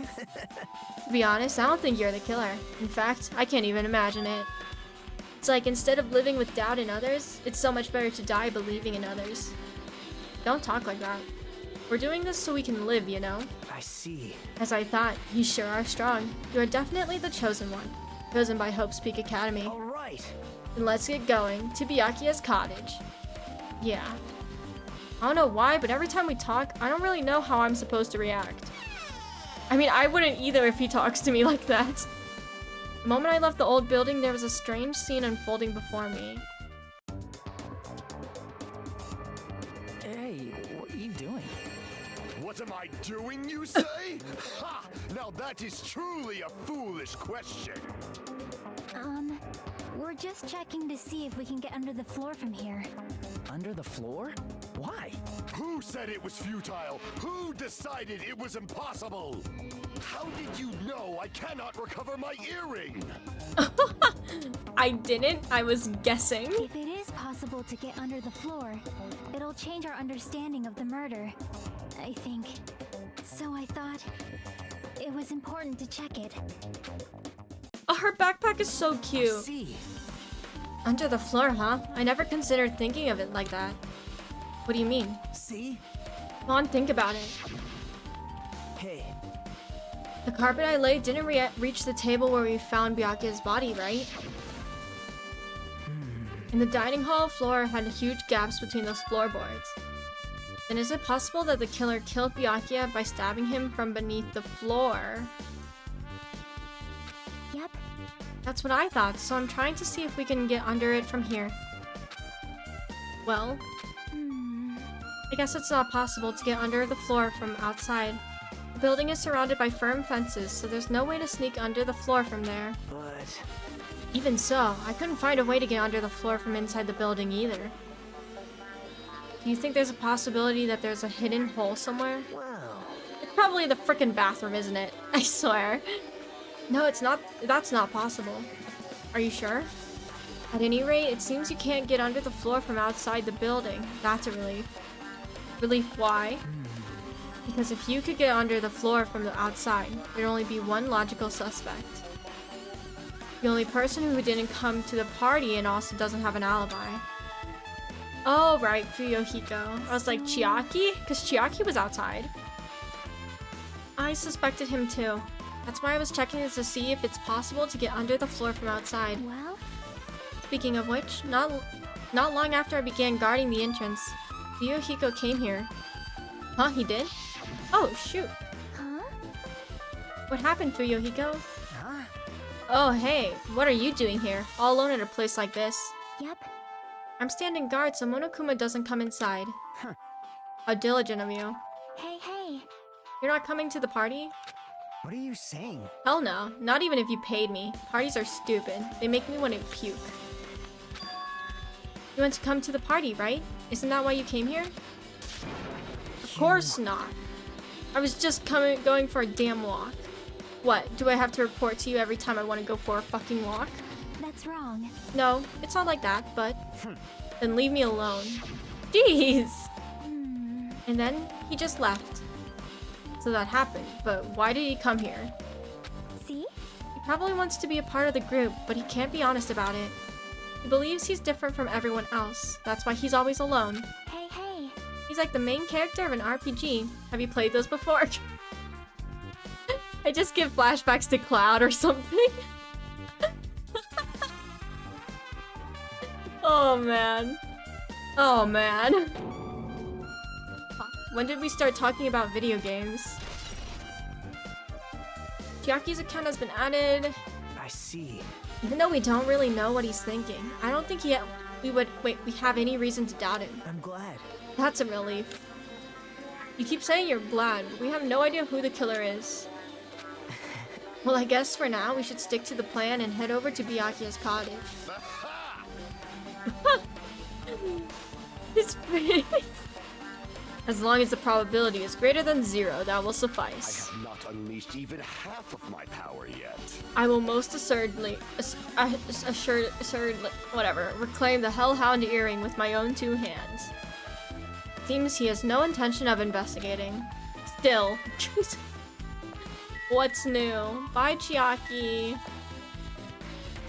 To be honest, I don't think you're the killer. In fact, I can't even imagine it. It's like, instead of living with doubt in others, it's so much better to die believing in others. Don't talk like that. We're doing this so we can live, you know? I see. As I thought, you sure are strong. You are definitely the chosen one. Chosen by Hope's Peak Academy. All right. Then let's get going to Byakuya's cottage. Yeah. I don't know why, but every time we talk, I don't really know how I'm supposed to react. I mean, I wouldn't either if he talks to me like that. The moment I left the old building, there was a strange scene unfolding before me. Hey, what are you doing? What am I doing, you say? Ha! Now that is truly a foolish question. We're just checking to see if we can get under the floor from here. Under the floor? Why? Who said it was futile? Who decided it was impossible? How did you know I cannot recover my earring? I didn't. I was guessing. If it is possible to get under the floor, it'll change our understanding of the murder, I think. So I thought it was important to check it. Oh, her backpack is so cute. See. Under the floor, huh? I never considered thinking of it like that. What do you mean? See? Come on, think about it. Hey. The carpet I laid didn't reach the table where we found Byakuya's body, right? And the dining hall floor had huge gaps between those floorboards. Then is it possible that the killer killed Byakuya by stabbing him from beneath the floor? Yep. That's what I thought, so I'm trying to see if we can get under it from here. Well, I guess it's not possible to get under the floor from outside. The building is surrounded by firm fences, so there's no way to sneak under the floor from there. But Even so, I couldn't find a way to get under the floor from inside the building either. Do you think there's a possibility that there's a hidden hole somewhere? well, It's probably the frickin' bathroom, isn't it? I swear. No, it's not. That's not possible. Are you sure? At any rate, it seems you can't get under the floor from outside the building. That's a relief. Relief why? Because if you could get under the floor from the outside, there'd only be one logical suspect. The only person who didn't come to the party and also doesn't have an alibi. Oh, right, Fuyohiko. I was like, Chiaki? Because Chiaki was outside. I suspected him too. That's why I was checking to see if it's possible to get under the floor from outside. Well, Speaking of which, not long after I began guarding the entrance, Fuyohiko came here. Huh, he did? Oh, shoot. huh? What happened, Fuyohiko? huh? Oh, hey, what are you doing here? All alone at a place like this? Yep. I'm standing guard so Monokuma doesn't come inside. Huh. How diligent of you. Hey. You're not coming to the party? What are you saying? Hell no, not even if you paid me. Parties are stupid. They make me want to puke. You want to come to the party, right? Isn't that why you came here? Of course not. I was just going for a damn walk. What, do I have to report to you every time I want to go for a fucking walk? That's wrong. No, it's not like that, but... Then leave me alone. Jeez! And then he just left. So that happened, but why did he come here? See? He probably wants to be a part of the group, but he can't be honest about it. He believes he's different from everyone else. That's why he's always alone. Hey, hey. He's like the main character of an RPG. Have you played those before? I just give flashbacks to Cloud or something. Oh man. Oh man. When did we start talking about video games? Chiaki's account has been added. I see. Even though we don't really know what he's thinking, I don't think we have any reason to doubt him. I'm glad. That's a relief. You keep saying you're glad, but we have no idea who the killer is. Well, I guess for now we should stick to the plan and head over to Byakuya's cottage. His face. As long as the probability is greater than 0, that will suffice. I have not unleashed even half of my power yet. I will most whatever, reclaim the Hellhound earring with my own 2 hands. Seems he has no intention of investigating. Still. What's new? Bye, Chiaki.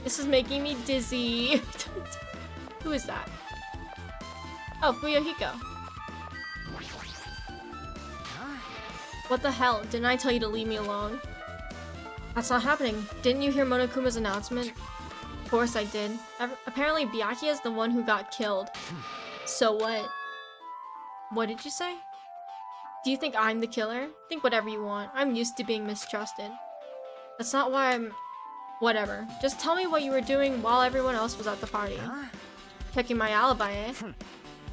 This is making me dizzy. Who is that? Oh, Fuyuhiko. What the hell? Didn't I tell you to leave me alone? That's not happening. Didn't you hear Monokuma's announcement? Of course I did. Apparently Byakuya is the one who got killed. So what? What did you say? Do you think I'm the killer? Think whatever you want. I'm used to being mistrusted. That's not why I'm... Whatever. Just tell me what you were doing while everyone else was at the party. Checking my alibi, eh?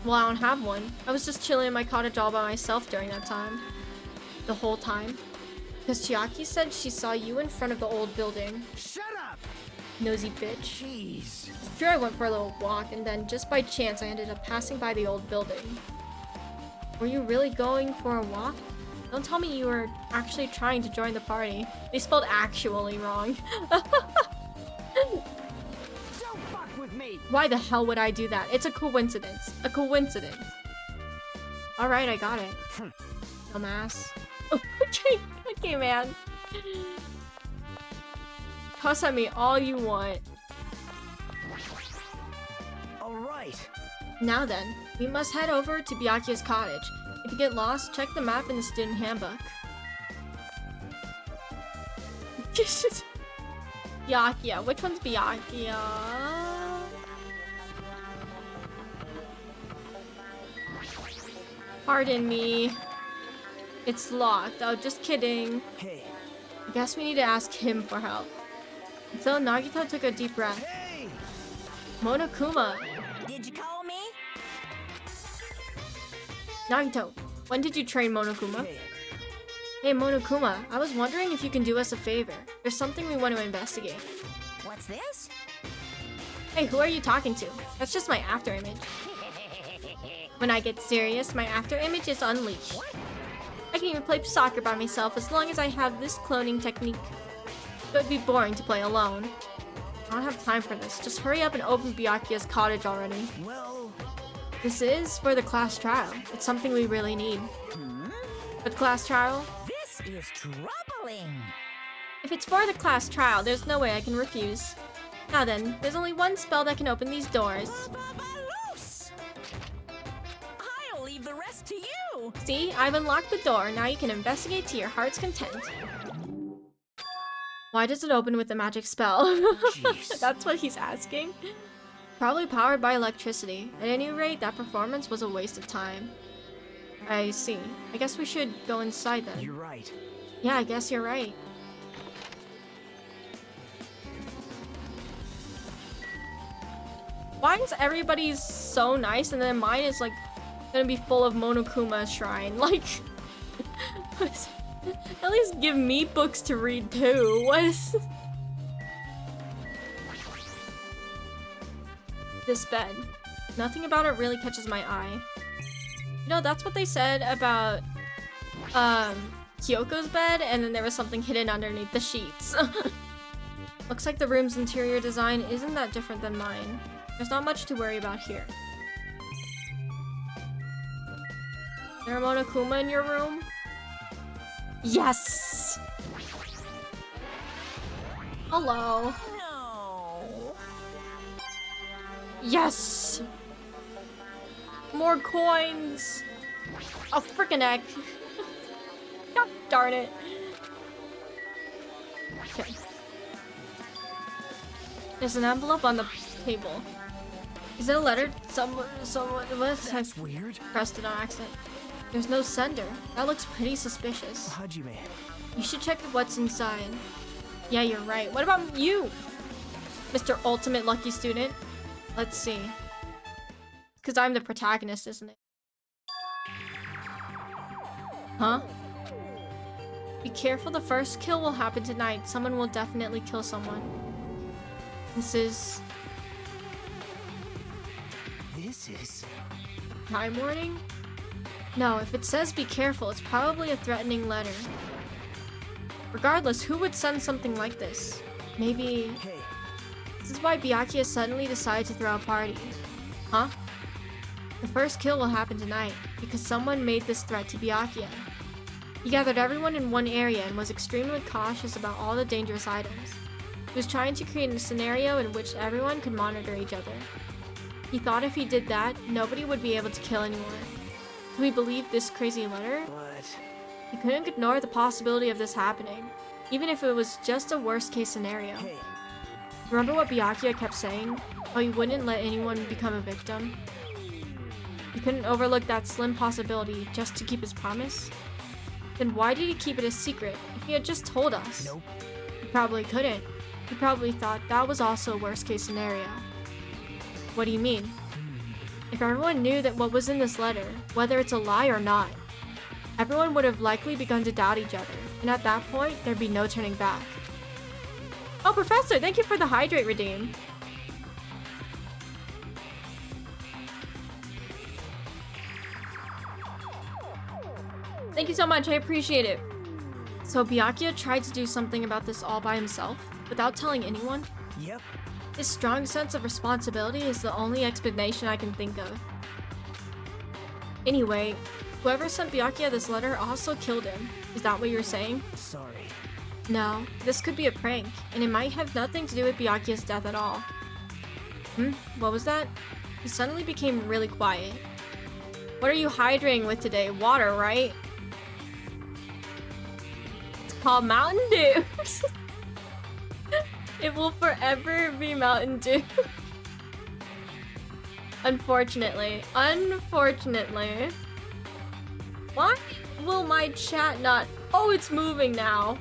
Well, I don't have one. I was just chilling in my cottage all by myself during that time. The whole time. Because Chiaki said she saw you in front of the old building. Shut up! Nosy bitch. Jeez. Sure, I went for a little walk, and then just by chance I ended up passing by the old building. Were you really going for a walk? Don't tell me you were actually trying to join the party. They spelled actually wrong. Don't fuck with me! Why the hell would I do that? It's a coincidence. A coincidence. Alright, I got it. Dumbass. Okay, man. Cuss at me all you want. Alright. Now then, we must head over to Byakuya's cottage. If you get lost, check the map in the student handbook. Byakuya. Which one's Byakuya? Pardon me. It's locked. Oh, just kidding. Hey. I guess we need to ask him for help. So Nagito took a deep breath. Hey! Monokuma. Did you call me? Nagito, when did you train Monokuma? Hey. Hey Monokuma, I was wondering if you can do us a favor. There's something we want to investigate. What's this? Hey, who are you talking to? That's just my after image. When I get serious, my after image is unleashed. I can even play soccer by myself as long as I have this cloning technique. It would be boring to play alone. I don't have time for this. Just hurry up and open Byakuya's cottage already. Well... This is for the class trial. It's something we really need. For the class trial? This is troubling. If it's for the class trial, there's no way I can refuse. Now then, there's only one spell that can open these doors. Loose. I'll leave the rest to you. See, I've unlocked the door. Now you can investigate to your heart's content. Why does it open with a magic spell? That's what he's asking. Probably powered by electricity. At any rate, that performance was a waste of time. I see. I guess we should go inside then. You're right. Yeah, I guess you're right. Why is everybody's so nice and then mine is like gonna be full of Monokuma shrine? Like, at least give me books to read too. What is this bed? Nothing about it really catches my eye. You know, that's what they said about Kyoko's bed, and then there was something hidden underneath the sheets. Looks like the room's interior design isn't that different than mine. There's not much to worry about here. Is there a Monokuma in your room? Yes! Hello. No. Yes! More coins! Oh, frickin' heck. God darn it. Okay. There's an envelope on the table. Is it a letter? Someone with? That's weird. Pressed it on accident. There's no sender. That looks pretty suspicious. Hajime. You should check what's inside. Yeah, you're right. What about you, Mr. Ultimate Lucky Student? Let's see. Because I'm the protagonist, isn't it? Huh? Be careful, the first kill will happen tonight. Someone will definitely kill someone. This is... Time warning? No, if it says be careful, it's probably a threatening letter. Regardless, who would send something like this? Maybe... Hey. This is why Byakuya suddenly decided to throw a party. Huh? The first kill will happen tonight, because someone made this threat to Byakuya. He gathered everyone in one area and was extremely cautious about all the dangerous items. He was trying to create a scenario in which everyone could monitor each other. He thought if he did that, nobody would be able to kill anyone. Do we believe this crazy letter? But... He couldn't ignore the possibility of this happening, even if it was just a worst-case scenario. Hey. Remember what Byakuya kept saying? How he wouldn't let anyone become a victim? He couldn't overlook that slim possibility just to keep his promise? Then why did he keep it a secret if he had just told us? Nope. He probably couldn't. He probably thought that was also a worst-case scenario. What do you mean? If everyone knew that what was in this letter, whether it's a lie or not, everyone would have likely begun to doubt each other, and at that point, there'd be no turning back. Oh, Professor, thank you for the hydrate redeem. Thank you so much, I appreciate it. So Byakuya tried to do something about this all by himself, without telling anyone? Yep. His strong sense of responsibility is the only explanation I can think of. Anyway, whoever sent Byakuya this letter also killed him. Is that what you're saying? Sorry. No, this could be a prank, and it might have nothing to do with Byakuya's death at all. What was that? He suddenly became really quiet. What are you hydrating with today? Water, right? It's called Mountain Dew. It will forever be Mountain Dew. Unfortunately. Unfortunately. Why will my chat not... Oh, it's moving now.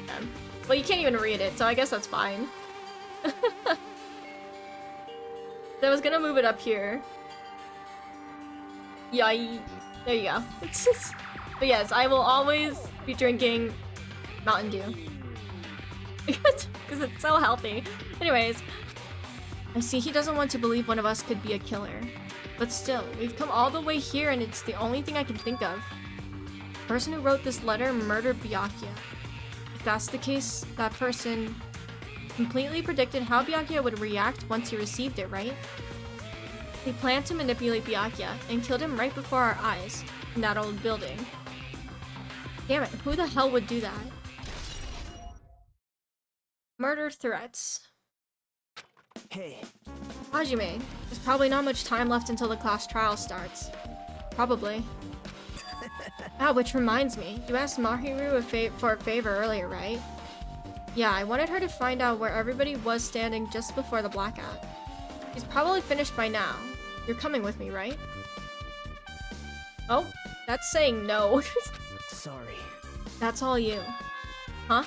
Okay. Well, you can't even read it, so I guess that's fine. I was gonna move it up here. Yeah, there you go. But yes, I will always be drinking Mountain Dew. Because it's so healthy. Anyways, I see he doesn't want to believe one of us could be a killer. But still, we've come all the way here and it's the only thing I can think of. The person who wrote this letter murdered Byakuya. If that's the case, that person completely predicted how Byakuya would react once he received it, right? They planned to manipulate Byakuya and killed him right before our eyes in that old building. Damn it, who the hell would do that? Murder threats. Hey. Hajime, there's probably not much time left until the class trial starts. Probably. Which reminds me, you asked Mahiru for a favor earlier, right? Yeah, I wanted her to find out where everybody was standing just before the blackout. She's probably finished by now. You're coming with me, right? Oh, that's saying no. Sorry. That's all you. Huh?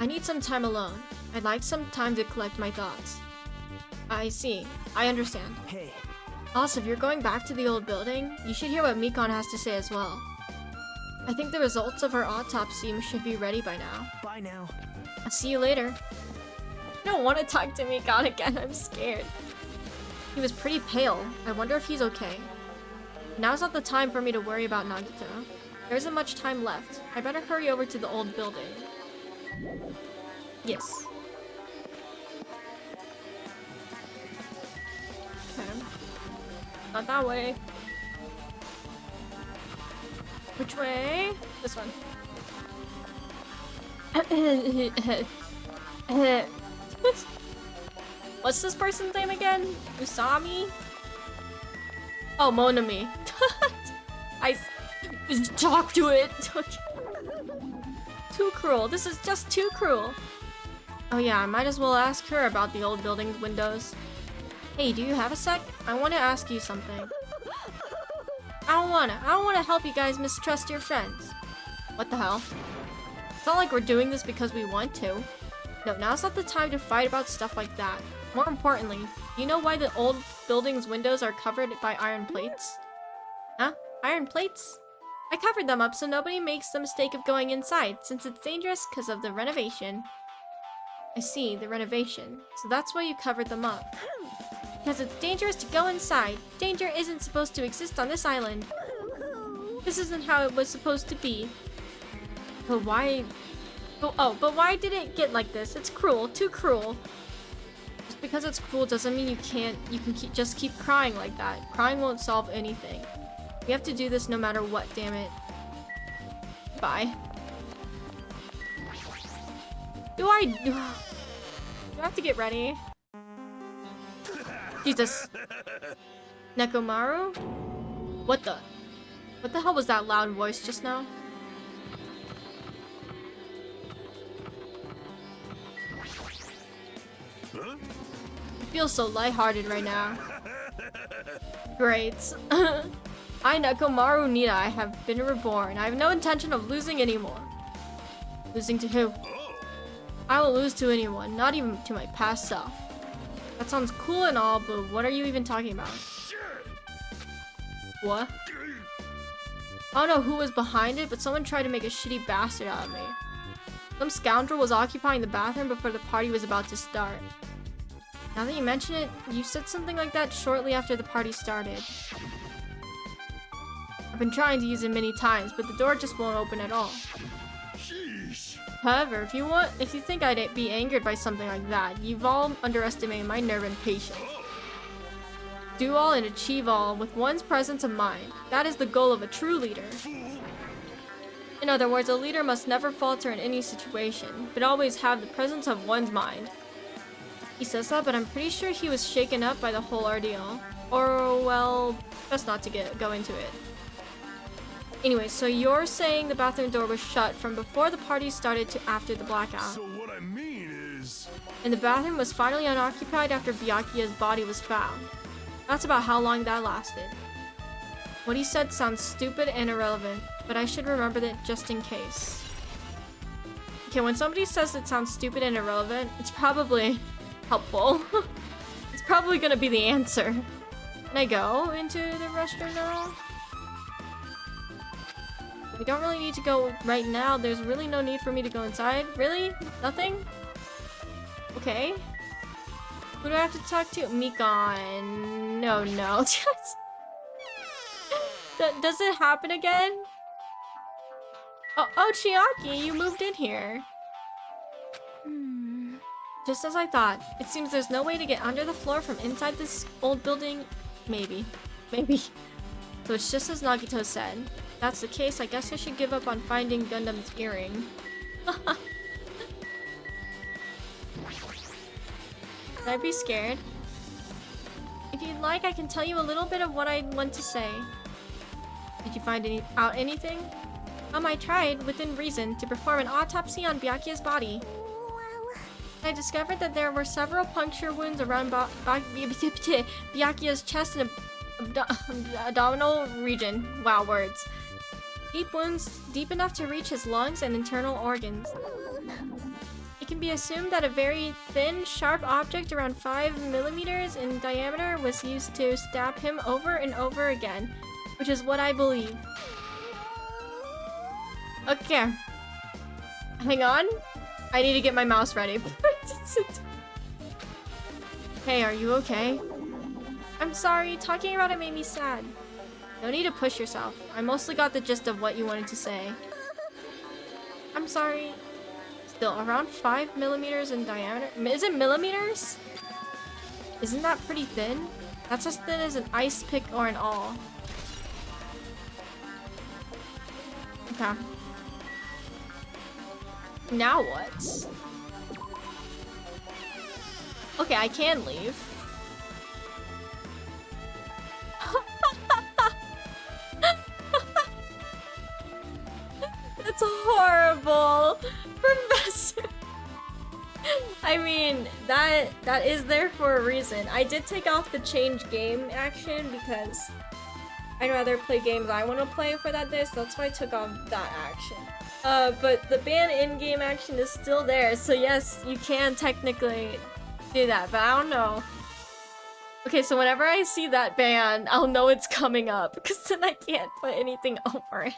I need some time alone. I'd like some time to collect my thoughts. I see. I understand. Hey. Also, if you're going back to the old building, you should hear what Mikan has to say as well. I think the results of her autopsy should be ready by now. Bye now. I'll see you later. I don't want to talk to Mikan again, I'm scared. He was pretty pale. I wonder if he's okay. Now's not the time for me to worry about Nagito. There isn't much time left. I better hurry over to the old building. Yes. Okay. Not that way. Which way? This one. What's this person's name again? Usami? Oh, Monami. I just talk to it. Too cruel. This is just too cruel. Oh yeah, I might as well ask her about the old building's windows. Hey, do you have a sec? I want to ask you something. I don't wanna help you guys mistrust your friends. What the hell? It's not like we're doing this because we want to. No, now's not the time to fight about stuff like that. More importantly, do you know why the old building's windows are covered by iron plates? Huh? Iron plates? I covered them up so nobody makes the mistake of going inside, since it's dangerous because of the renovation. I see, the renovation. So that's why you covered them up. Because it's dangerous to go inside. Danger isn't supposed to exist on this island. This isn't how it was supposed to be. But why... But why did it get like this? It's cruel. Too cruel. Just because it's cruel doesn't mean you can just keep crying like that. Crying won't solve anything. We have to do this no matter what, damn it. Bye. Do I have to get ready? Jesus. Nekomaru? What the hell was that loud voice just now? Huh? I feel so lighthearted right now. Great. I, Nekomaru Nida, I have been reborn. I have no intention of losing anymore. Losing to who? I won't lose to anyone, not even to my past self. That sounds cool and all, but what are you even talking about? What? I don't know who was behind it, but someone tried to make a shitty bastard out of me. Some scoundrel was occupying the bathroom before the party was about to start. Now that you mention it, you said something like that shortly after the party started. I've been trying to use it many times, but the door just won't open at all. Sheesh. However, if you think I'd be angered by something like that, you've all underestimated my nerve and patience. Do all and achieve all with one's presence of mind. That is the goal of a true leader. In other words, a leader must never falter in any situation, but always have the presence of one's mind. He says that, but I'm pretty sure he was shaken up by the whole ordeal. Or, well, best not to go into it. Anyway, so you're saying the bathroom door was shut from before the party started to after the blackout. So what I mean is... And the bathroom was finally unoccupied after Byakuya's body was found. That's about how long that lasted. What he said sounds stupid and irrelevant, but I should remember that just in case. Okay, when somebody says it sounds stupid and irrelevant, it's probably helpful. It's probably gonna be the answer. Can I go into the restroom now? We don't really need to go right now. There's really no need for me to go inside. Really? Nothing? Okay. Who do I have to talk to? Mikan. No. Does it happen again? Oh, Chiaki, you moved in here. Just as I thought. It seems there's no way to get under the floor from inside this old building. Maybe. So it's just as Nagito said. If that's the case, I guess I should give up on finding Gundam's earring. Should I be scared? If you'd like, I can tell you a little bit of what I want to say. Did you find out anything? I tried, within reason, to perform an autopsy on Byakuya's body. I discovered that there were several puncture wounds around Byakuya's chest and abdominal region. Wow, words. Deep wounds, deep enough to reach his lungs and internal organs. It can be assumed that a very thin, sharp object around 5 millimeters in diameter was used to stab him over and over again, which is what I believe. Okay. Hang on. I need to get my mouse ready. Hey, are you okay? I'm sorry, talking about it made me sad. No need to push yourself. I mostly got the gist of what you wanted to say. I'm sorry. Still, around 5 millimeters in diameter? Is it millimeters? Isn't that pretty thin? That's as thin as an ice pick or an awl. Okay. Now what? Okay, I can leave. That's horrible, Professor. I mean, that is there for a reason. I did take off the change game action because I'd rather play games I want to play for that day, so that's why I took off that action. But the ban in-game action is still there, so yes, you can technically do that, but I don't know. Okay, so whenever I see that ban, I'll know it's coming up, because then I can't put anything over it.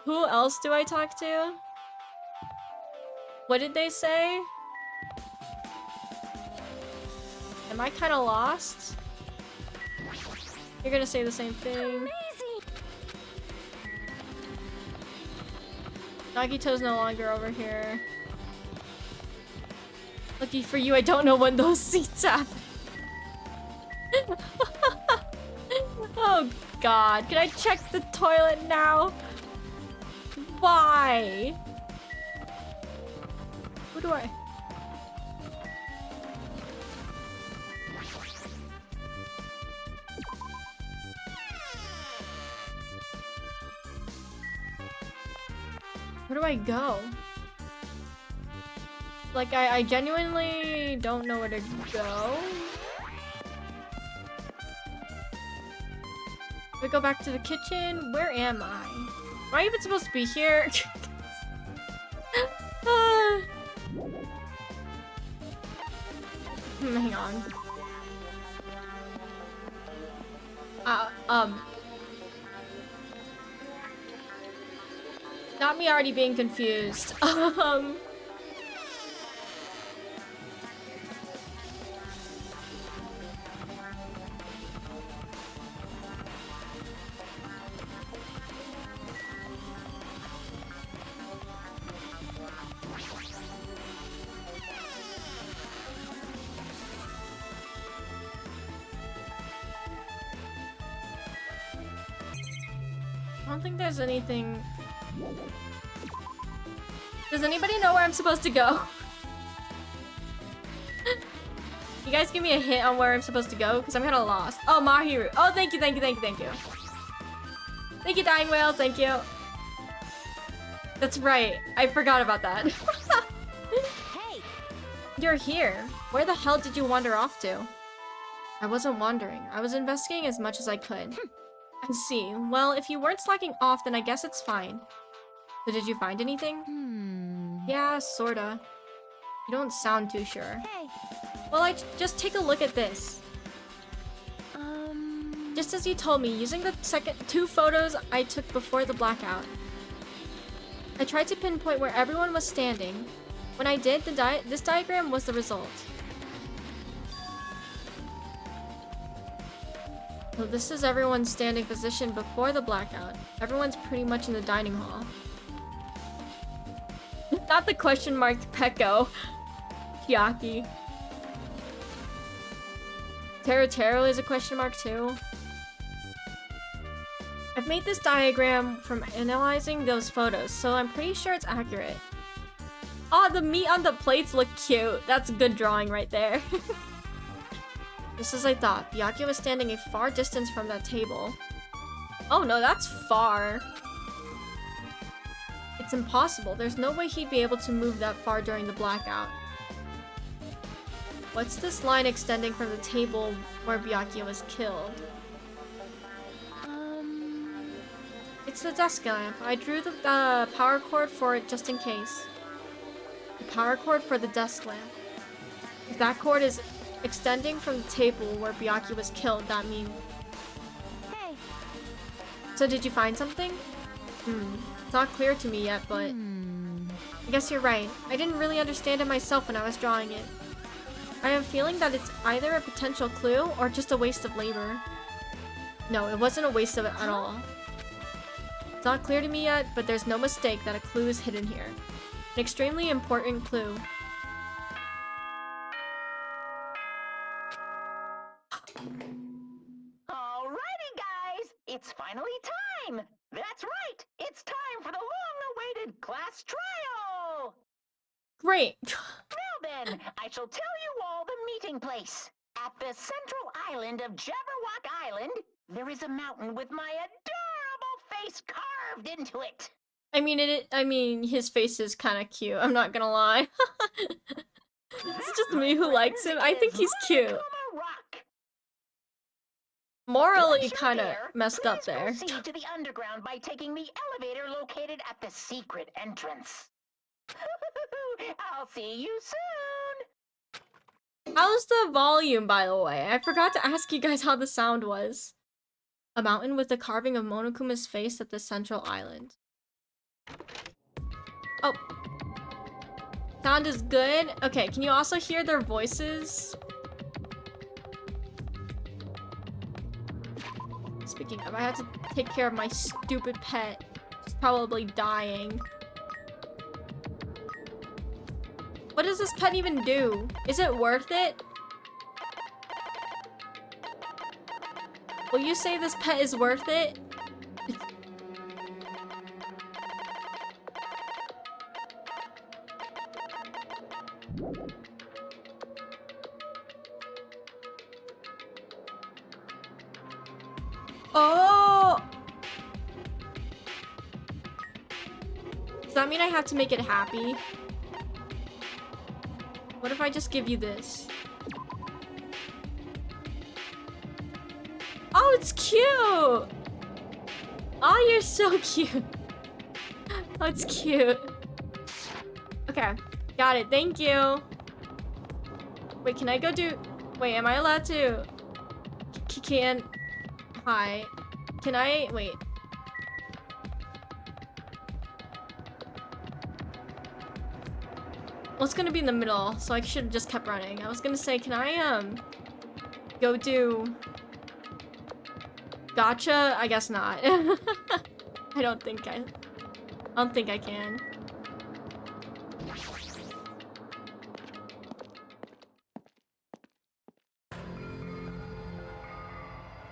Who else do I talk to? What did they say? Am I kind of lost? You're gonna say the same thing. Nagito's no longer over here. Lucky for you, I don't know when those seats happen. Oh god, can I check the toilet now? Why? Who do I... Where do I go? Like, I genuinely don't know where to go. We go back to the kitchen. Where am I? Am I even supposed to be here? Hang on. Not me already being confused. I don't think there's anything. Does anybody know where I'm supposed to go? You guys give me a hint on where I'm supposed to go, because I'm kind of lost. Oh, Mahiru. Oh, thank you, thank you, thank you, thank you. Thank you, Dying Whale. Thank you. That's right. I forgot about that. Hey! You're here. Where the hell did you wander off to? I wasn't wandering. I was investigating as much as I could. I see. Well, if you weren't slacking off, then I guess it's fine. So did you find anything? Yeah, sorta. You don't sound too sure. Hey. Well, just take a look at this. Just as you told me, using the second 2 photos I took before the blackout. I tried to pinpoint where everyone was standing. When I did, this diagram was the result. So this is everyone's standing position before the blackout. Everyone's pretty much in the dining hall. Not the question mark Pecco. Hyaki. Taro is a question mark too. I've made this diagram from analyzing those photos, so I'm pretty sure it's accurate. Oh, the meat on the plates look cute. That's a good drawing right there. Just as I thought, Byakuya was standing a far distance from that table. Oh no, that's far. It's impossible. There's no way he'd be able to move that far during the blackout. What's this line extending from the table where Byakuya was killed? It's the desk lamp. I drew the power cord for it just in case. The power cord for the desk lamp. If that cord is extending from the table where Byakuya was killed, that means... Hey. So did you find something? It's not clear to me yet, but... I guess you're right. I didn't really understand it myself when I was drawing it. I have a feeling that it's either a potential clue or just a waste of labor. No, it wasn't a waste of it at all. It's not clear to me yet, but there's no mistake that a clue is hidden here. An extremely important clue. Alrighty, guys! It's finally time! That's right! It's time for the long-awaited class trial! Great! Now then, I shall tell you all the meeting place. At the central island of Jabberwock Island, there is a mountain with my adorable face carved into it. I mean, his face is kind of cute. I'm not gonna lie. It's just me who likes him. I think he's cute. Rock. Morally, Once you're kind of there, messed up please there. Proceed to the underground by taking the elevator located at the secret entrance. I'll see you soon. How's the volume, by the way? I forgot to ask you guys how the sound was. A mountain with the carving of Monokuma's face at the central island. Oh. Sound is good. Okay, can you also hear their voices? Speaking of, I have to take care of my stupid pet. She's probably dying. What does this pet even do? Is it worth it? Will you say this pet is worth it? Oh! Does that mean I have to make it happy? What if I just give you this? Oh, it's cute! Oh, you're so cute. Oh, it's cute. Okay, got it. Thank you. Wait, can I go do... Wait, am I allowed to... Hi. Can I... Wait. Well, it's gonna be in the middle, so I should have just kept running. I was gonna say, can I, go do... Gotcha? I guess not. I don't think I can.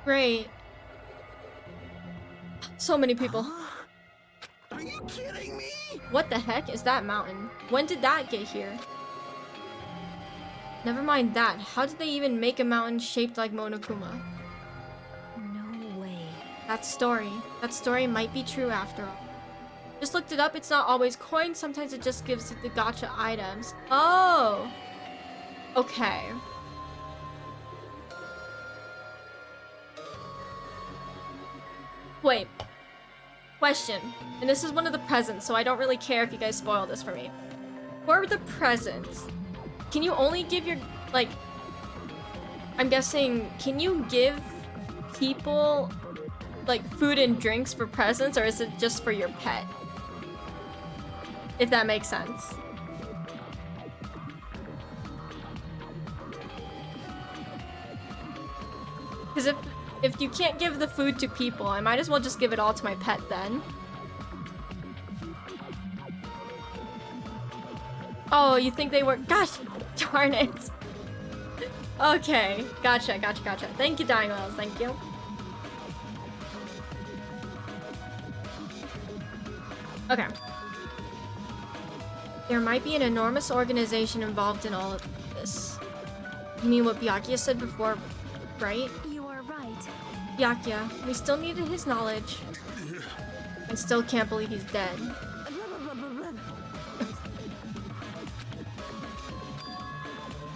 Great. So many people. Are you kidding me? What the heck is that mountain? When did that get here? Never mind that. How did they even make a mountain shaped like Monokuma? No way. That story might be true after all. Just looked it up. It's not always coins. Sometimes it just gives you the gotcha items. Oh. Okay. Wait. Question. And this is one of the presents, so I don't really care if you guys spoil this for me. For the presents, can you only give your, like, I'm guessing, can you give people, like, food and drinks for presents, or is it just for your pet? If that makes sense. Because if you can't give the food to people, I might as well just give it all to my pet then. Oh, you think they were? Gosh, darn it. Okay, gotcha. Thank you, Dying Wells, thank you. Okay. There might be an enormous organization involved in all of this. You mean what Byakuya said before, right? You are right. Byakuya, we still needed his knowledge. I still can't believe he's dead.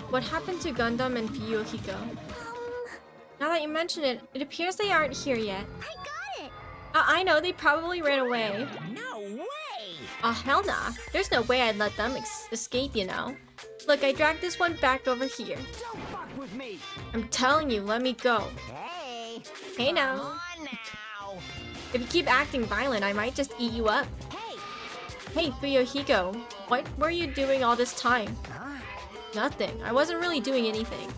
What happened to Gundam and Fuyuhiko? Now that you mention it, it appears they aren't here yet. I got it! I know, they probably ran away. No way! Oh, hell nah. There's no way I'd let them escape, you know. Look, I dragged this one back over here. Don't fuck with me! I'm telling you, let me go. Hey! Hey now. Come on now! If you keep acting violent, I might just eat you up. Hey! Hey, Fuyuhiko. What were you doing all this time? Huh? Nothing. I wasn't really doing anything.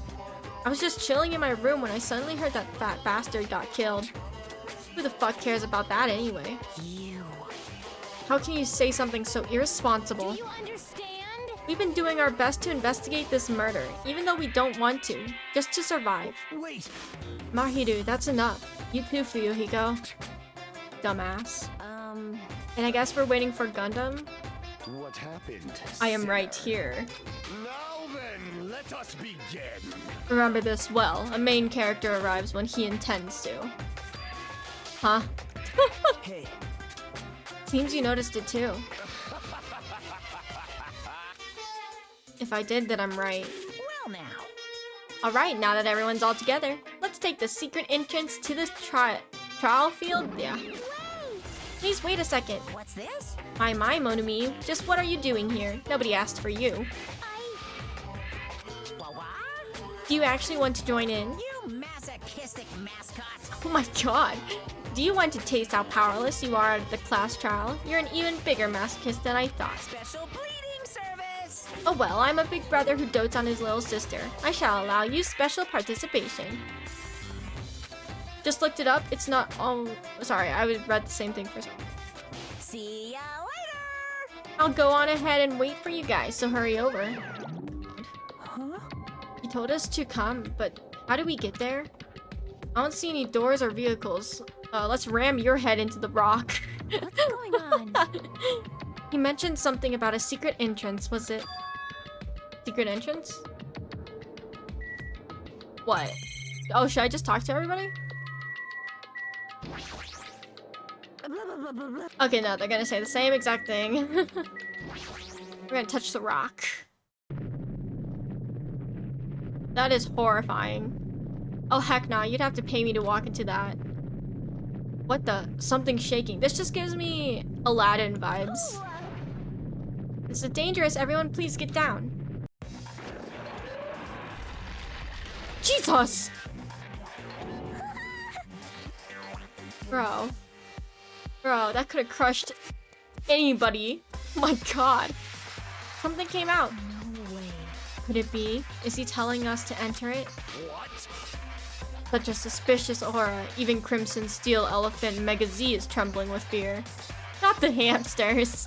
I was just chilling in my room when I suddenly heard that fat bastard got killed. Who the fuck cares about that anyway? You. How can you say something so irresponsible? Do you understand? We've been doing our best to investigate this murder, even though we don't want to, just to survive. Wait! Mahiru, that's enough. You too, Fuyuhiko. Dumbass. And I guess we're waiting for Gundam? What happened? I am right here. Now then, Let us begin. Remember this well. A main character arrives when he intends to. Huh? Hey. Seems you noticed it too. If I did, then I'm right. Well now. Alright, now that everyone's all together, let's take the secret entrance to this trial field. Yeah. Please wait a second. What's this? My mon ami, just what are you doing here? Nobody asked for you. What? Do you actually want to join in? You masochistic mascot. Oh my god. Do you want to taste how powerless you are at the class trial? You're an even bigger masochist than I thought. Special bleeding service. Oh well, I'm a big brother who dotes on his little sister. I shall allow you special participation. Just looked it up. It's not. Oh, sorry. I read the same thing for. See ya later. I'll go on ahead and wait for you guys. So hurry over. Huh? He told us to come, but how do we get there? I don't see any doors or vehicles. Let's ram your head into the rock. What's going on? He mentioned something about a secret entrance. Was it secret entrance? What? Oh, should I just talk to everybody? Okay, no, they're gonna say the same exact thing. We're gonna touch the rock. That is horrifying. Oh, heck no, you'd have to pay me to walk into that. What the? Something's shaking. This just gives me Aladdin vibes. This is dangerous. Everyone, please get down. Jesus! Bro. Bro, that could have crushed anybody. Oh my god. Something came out. No way. Could it be? Is he telling us to enter it? What? Such a suspicious aura. Even Crimson Steel Elephant Mega Z is trembling with fear. Not the hamsters.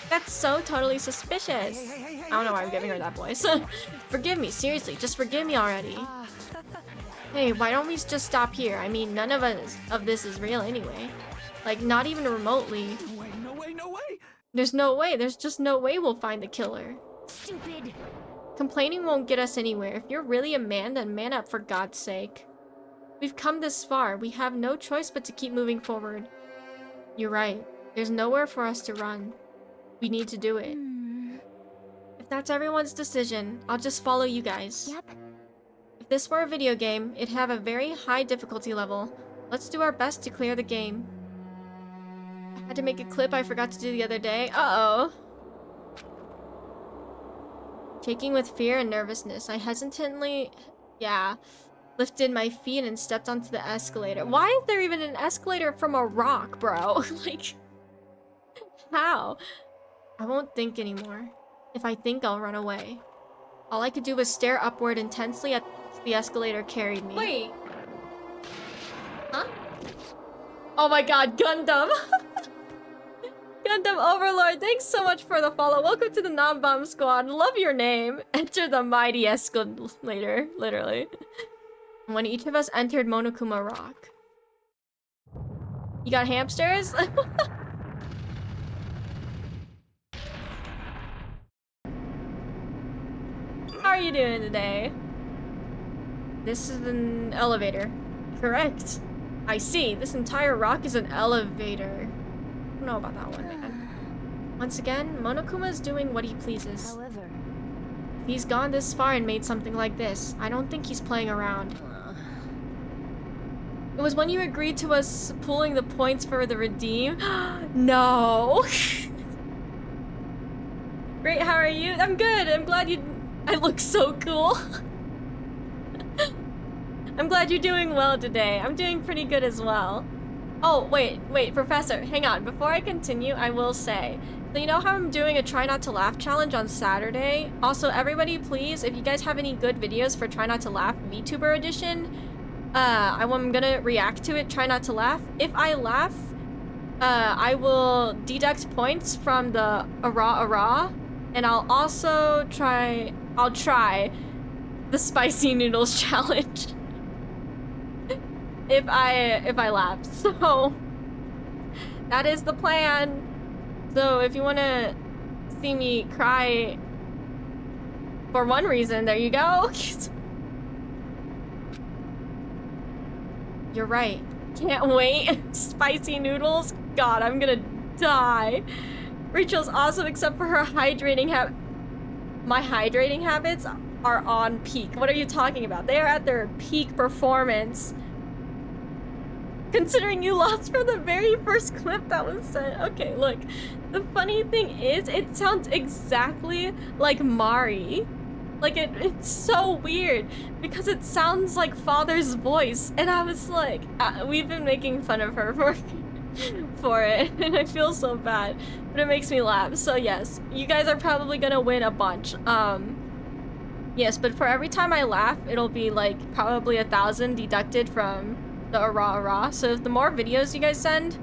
That's so totally suspicious. I don't know why I'm giving her that voice. Forgive me, seriously, just forgive me already. Hey, why don't we just stop here? I mean, none of this is real anyway. Like, not even remotely. No way, no way, no way! There's no way. There's just no way we'll find the killer. Stupid. Complaining won't get us anywhere. If you're really a man, then man up for God's sake. We've come this far. We have no choice but to keep moving forward. You're right. There's nowhere for us to run. We need to do it. If that's everyone's decision, I'll just follow you guys. Yep. If this were a video game, it'd have a very high difficulty level. Let's do our best to clear the game. I had to make a clip I forgot to do the other day. Uh-oh. Shaking with fear and nervousness, I hesitantly, lifted my feet and stepped onto the escalator. Why is there even an escalator from a rock, bro? Like, how? I won't think anymore. If I think, I'll run away. All I could do was stare upward intensely as the escalator carried me. Wait. Huh? Oh my god, Gundam! Gundam Overlord, thanks so much for the follow. Welcome to the Non-Bomb Squad. Love your name. Enter the mighty escalator, literally. When each of us entered Monokuma Rock. You got hamsters? How are you doing today? This is an elevator. Correct. I see. This entire rock is an elevator. I don't know about that one, man. Once again, Monokuma is doing what he pleases. However, If he's gone this far and made something like this, I don't think he's playing around. It was when you agreed to us pulling the points for the redeem. No. Great, how are you? I'm good. I'm glad you... I look so cool. I'm glad you're doing well today. I'm doing pretty good as well. Oh, wait, Professor, hang on. Before I continue, I will say, so you know how I'm doing a Try Not to Laugh challenge on Saturday? Also, everybody, please, if you guys have any good videos for Try Not to Laugh VTuber edition, I'm gonna react to it, Try Not to Laugh. If I laugh, I will deduct points from the ara, and I'll also try the spicy noodles challenge. if I laugh. So that is the plan. So if you want to see me cry For one reason, there you go. You're right. Can't wait. Spicy noodles? God, I'm gonna die. Rachel's awesome except for her hydrating My hydrating habits are on peak. What are you talking about? They are at their peak performance. Considering you lost from the very first clip that was sent. Okay, look. The funny thing is, it sounds exactly like Mari. Like, it's so weird because it sounds like Father's voice. And I was like, we've been making fun of her for it. And I feel so bad, but it makes me laugh. So yes, you guys are probably gonna win a bunch. Yes, but for every time I laugh, it'll be like probably 1,000 deducted from the ara. So if the more videos you guys send,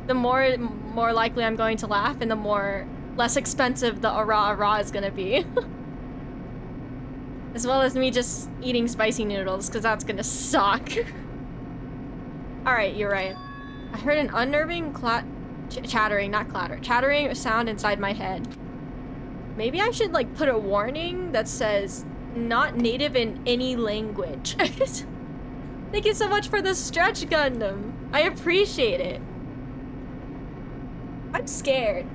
the more likely I'm going to laugh, and the less expensive the ara is gonna be. As well as me just eating spicy noodles, because that's gonna suck. Alright, you're right. I heard an unnerving chattering sound inside my head. Maybe I should like put a warning that says not native in any language. Thank you so much for the stretch, Gundam. I appreciate it. I'm scared.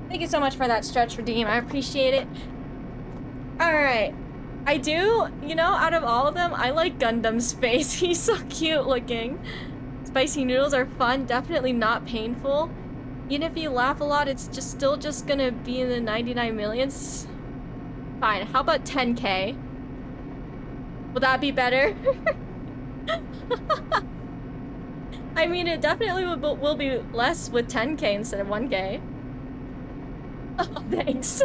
Thank you so much for that stretch redeem. I appreciate it. Alright. I do, you know, out of all of them, I like Gundam's face. He's so cute looking. Spicy noodles are fun, definitely not painful. Even if you laugh a lot, it's still just gonna be in the 99 millions. Fine, how about 10K? Will that be better? I mean, it definitely will be less with 10K instead of 1K. Oh, thanks.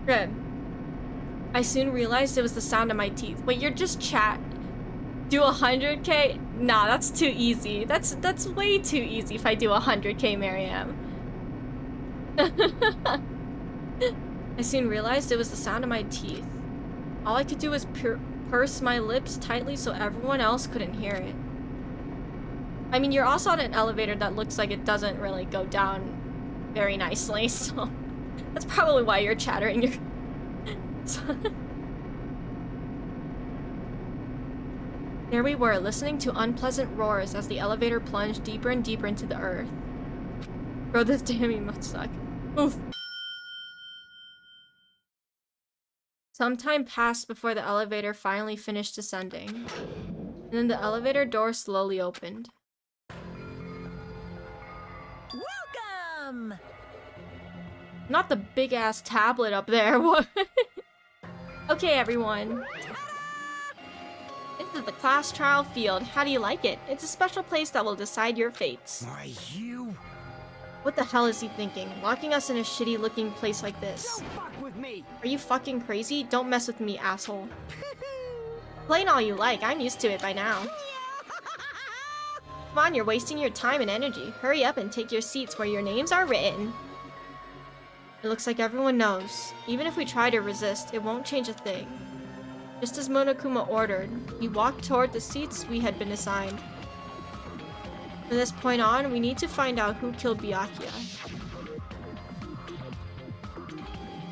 Good. I soon realized it was the sound of my teeth. Wait, you're just chat. Do 100K? Nah, that's too easy. That's way too easy if I do 100K, Mariam. I soon realized it was the sound of my teeth. All I could do was purse my lips tightly so everyone else couldn't hear it. I mean, you're also on an elevator that looks like it doesn't really go down very nicely, so that's probably why you're chattering your... There we were, listening to unpleasant roars as the elevator plunged deeper and deeper into the earth. Bro, this damn emote suck. Oof. Some time passed before the elevator finally finished descending. And then the elevator door slowly opened. Welcome! Not the big-ass tablet up there. What? Okay, everyone. This is the class trial field. How do you like it? It's a special place that will decide your fates. Why, you... What the hell is he thinking? Locking us in a shitty-looking place like this. Don't fuck with me! Are you fucking crazy? Don't mess with me, asshole. Plain all you like. I'm used to it by now. Come on, you're wasting your time and energy. Hurry up and take your seats where your names are written. It looks like everyone knows. Even if we try to resist, it won't change a thing. Just as Monokuma ordered, we walked toward the seats we had been assigned. From this point on, we need to find out who killed Byakuya.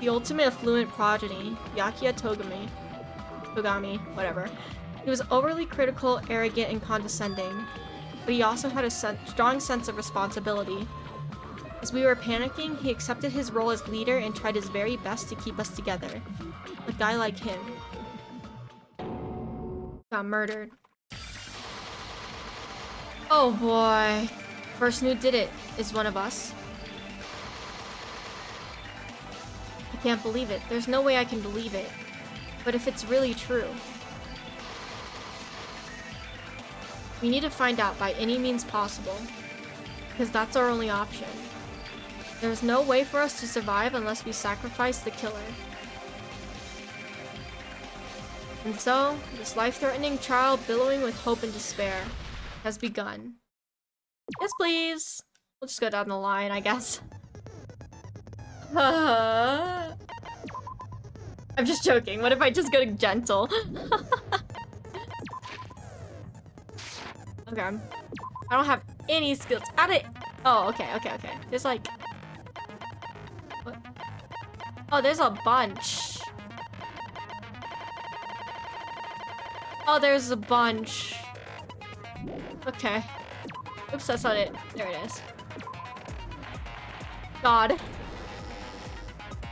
The ultimate affluent progeny, Byakuya Togami, whatever. He was overly critical, arrogant, and condescending, but he also had a strong sense of responsibility. As we were panicking, he accepted his role as leader and tried his very best to keep us together. A guy like him got murdered. Oh boy. Person who did it is one of us. I can't believe it. There's no way I can believe it. But if it's really true, we need to find out by any means possible, because that's our only option. There is no way for us to survive unless we sacrifice the killer. And so, this life-threatening trial billowing with hope and despair has begun. Yes, please! We'll just go down the line, I guess. I'm just joking. What if I just go to gentle? Okay. I don't have any skills. Add it. Oh, okay. There's like... What? Oh, there's a bunch. Oh, there's a bunch. Okay. Oops, that's not it. There it is. God.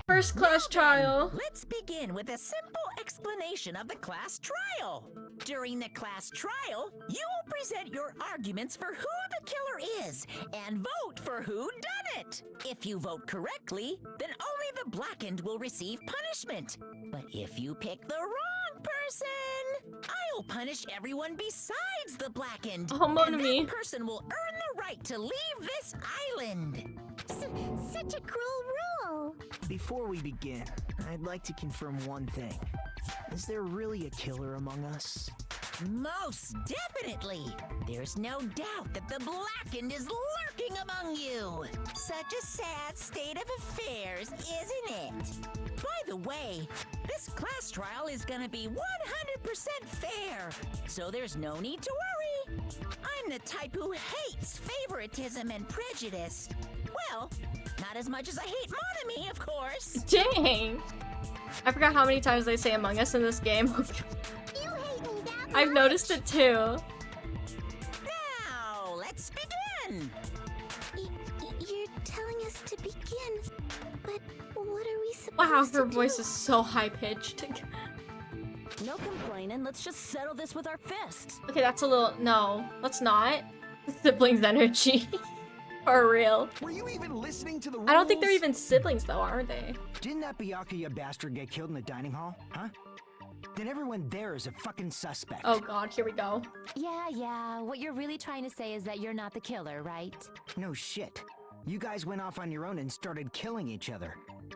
First class trial. Let's begin with a simple explanation of the class trial. During the class trial, you will present your arguments for who the killer is and vote for who done it. If you vote correctly, then only the blackened will receive punishment. But if you pick the wrong person, I'll punish everyone besides the blackened. Oh, and me. that person will earn the right to leave this island. Such a cruel rule. Before we begin, I'd like to confirm one thing. Is there really a killer among us? Most definitely. There's no doubt that the blackened is lurking among you. Such a sad state of affairs, isn't it? By the way, this class trial is gonna be 100% fair, so there's no need to worry. I'm the type who hates favoritism and prejudice. Well, not as much as I hate monogamy, of course. Dang. I forgot how many times they say Among Us in this game. You hate me that I've much? noticed it too. Now, let's begin. You're telling us to begin, but what are we supposed Wow, to her do? voice is so high-pitched. No complaining, let's just settle this with our fists. Okay, that's a little... No, let's not. Siblings energy. For real. Were you even listening to the rules? I don't think they're even siblings though, are they? Didn't that Byakuya bastard get killed in the dining hall? Huh? Then everyone there is a fucking suspect. Oh god, here we go. Yeah, what you're really trying to say is that you're not the killer, right? No shit. You guys went off on your own and started killing each other.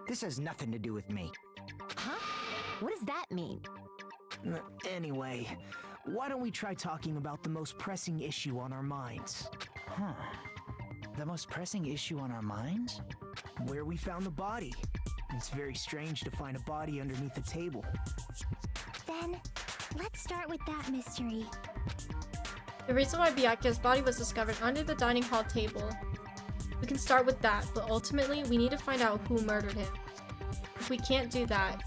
This has nothing to do with me. Huh? What does that mean? Anyway, why don't we try talking about the most pressing issue on our minds? Huh. The most pressing issue on our minds? Where we found the body. It's very strange to find a body underneath the table. Then, let's start with that mystery. The reason why Byakuya's body was discovered under the dining hall table. We can start with that, but ultimately, we need to find out who murdered him. If we can't do that,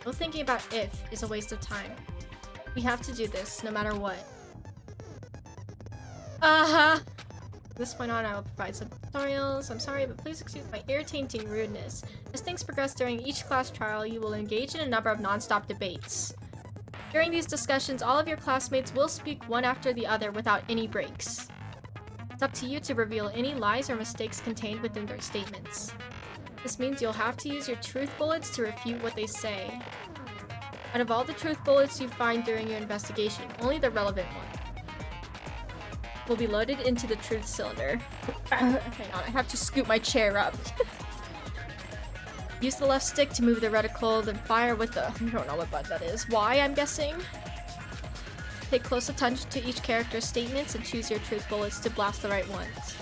no thinking about if is a waste of time. We have to do this, no matter what. From this point on, I will provide some tutorials. I'm sorry, but please excuse my irritating rudeness. As things progress during each class trial, you will engage in a number of non-stop debates. During these discussions, all of your classmates will speak one after the other without any breaks. It's up to you to reveal any lies or mistakes contained within their statements. This means you'll have to use your truth bullets to refute what they say. Out of all the truth bullets you find during your investigation, only the relevant one will be loaded into the truth cylinder. Hang on, I have to scoot my chair up. Use the left stick to move the reticle, then fire with the... I don't know what button that is. Y, I'm guessing? Pay close attention to each character's statements and choose your truth bullets to blast the right ones.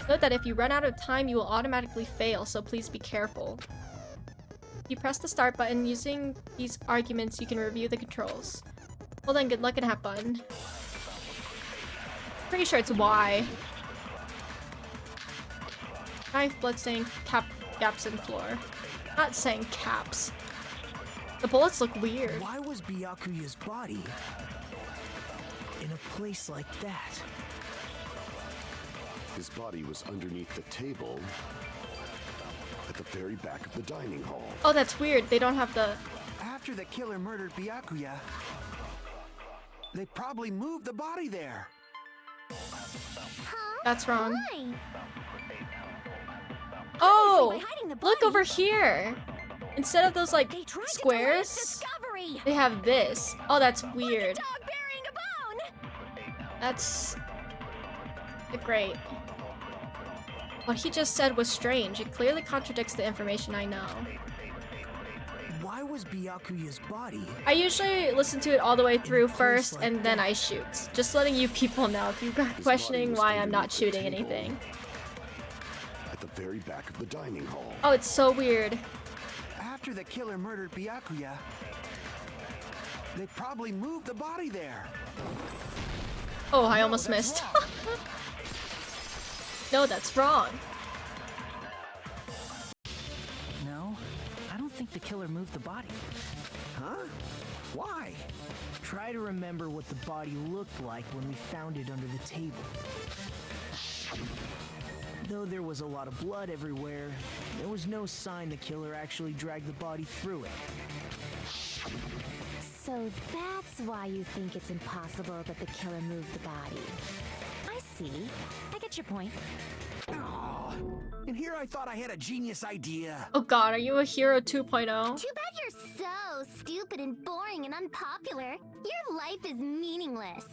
Note that if you run out of time, you will automatically fail, so please be careful. If you press the start button using these arguments, you can review the controls. Well then, good luck and have fun. Pretty sure it's Y. Knife, bloodstain, gaps in floor. Not saying caps. The bullets look weird. Why was Byakuya's body in a place like that? His body was underneath the table at the very back of the dining hall. Oh, that's weird. They don't have the... After the killer murdered Byakuya, they probably moved the body there. Huh? That's wrong. Why? Oh! By hiding the Look body. over here! Instead of those, like, They tried to delay squares, discovery. they have this. Oh, that's weird. Dog bearing a bone. That's... great. What he just said was strange. It clearly contradicts the information I know. Why was Byakuya's body? I usually listen to it all the way through first, and then I shoot. Just letting you people know if you're questioning why I'm not shooting anything. At the very back of the dining hall. Oh, it's so weird. After the killer murdered Byakuya, they probably moved the body there. Oh, I almost missed. No, that's wrong. No, I don't think the killer moved the body. Huh? Why? Try to remember what the body looked like when we found it under the table. Though there was a lot of blood everywhere, there was no sign the killer actually dragged the body through it. So that's why you think it's impossible that the killer moved the body. I see. I get your point. Aw, and here I thought I had a genius idea. Oh god, are you a hero 2.0? Too bad you're so stupid and boring and unpopular. Your life is meaningless.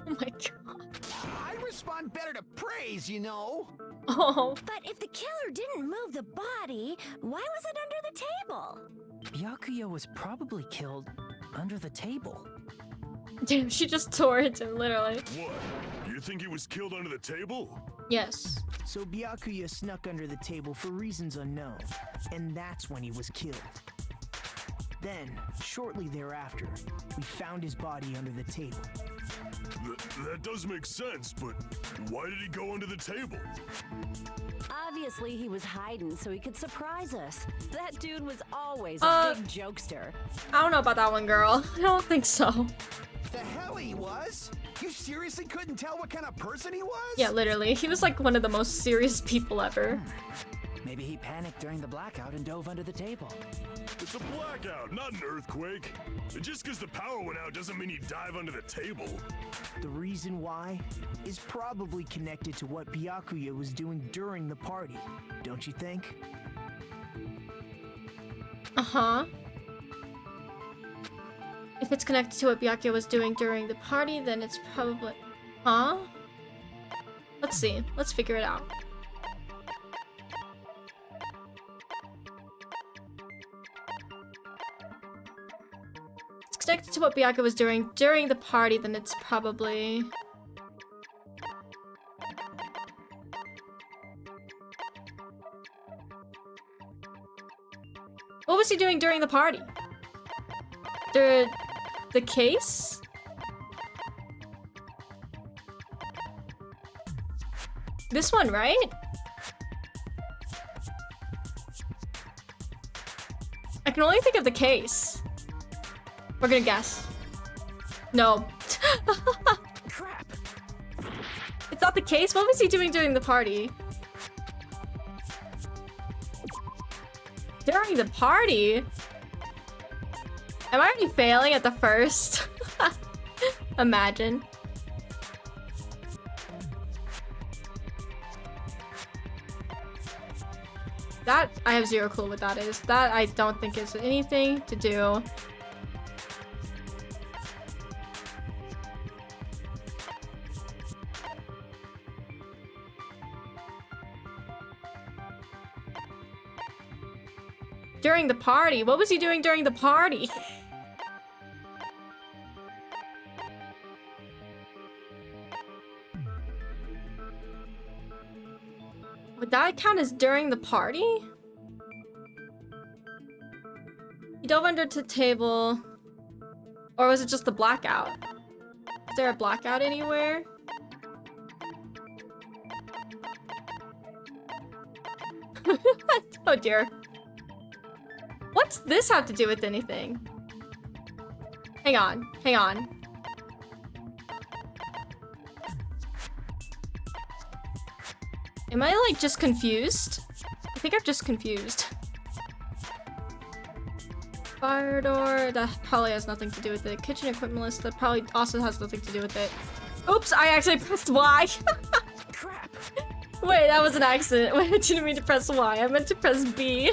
Oh my god. I respond better to praise, you know. Oh. But if the killer didn't move the body, why was it under the table? Byakuya was probably killed under the table. Damn, she just tore it him, literally. What? You think he was killed under the table? Yes. So Byakuya snuck under the table for reasons unknown, and that's when he was killed. Then, shortly thereafter, we found his body under the table. That does make sense, but why did he go under the table? Obviously, he was hiding so he could surprise us. That dude was always a big jokester. I don't know about that one, girl. I don't think so. The hell he was? You seriously couldn't tell what kind of person he was? Yeah, literally. He was like one of the most serious people ever. Maybe he panicked during the blackout and dove under the table. It's a blackout, not an earthquake. And just because the power went out doesn't mean you dive under the table. The reason why is probably connected to what Byakuya was doing during the party, don't you think? Uh-huh. If it's connected to what Byakuya was doing during the party, then it's probably... Huh? Let's see. Let's figure it out. If it's connected to what Byakuya was doing during the party, then it's probably... What was he doing during the party? The case? This one, right? I can only think of the case. We're gonna guess. No. Crap! It's not the case? What was he doing during the party? During the party? Am I already failing at the first? Imagine. That, I have zero clue what that is. That I don't think is anything to do. During the party? What was he doing during the party? Would that count as during the party? He dove under the table. Or was it just the blackout? Is there a blackout anywhere? Oh dear. What's this have to do with anything? Hang on, hang on. Am I like just confused? I think I'm just confused. Fire door, that probably has nothing to do with it. Kitchen equipment list, that probably also has nothing to do with it. Oops, I actually pressed Y. Crap! Wait, that was an accident. Wait, I didn't mean to press Y. I meant to press B.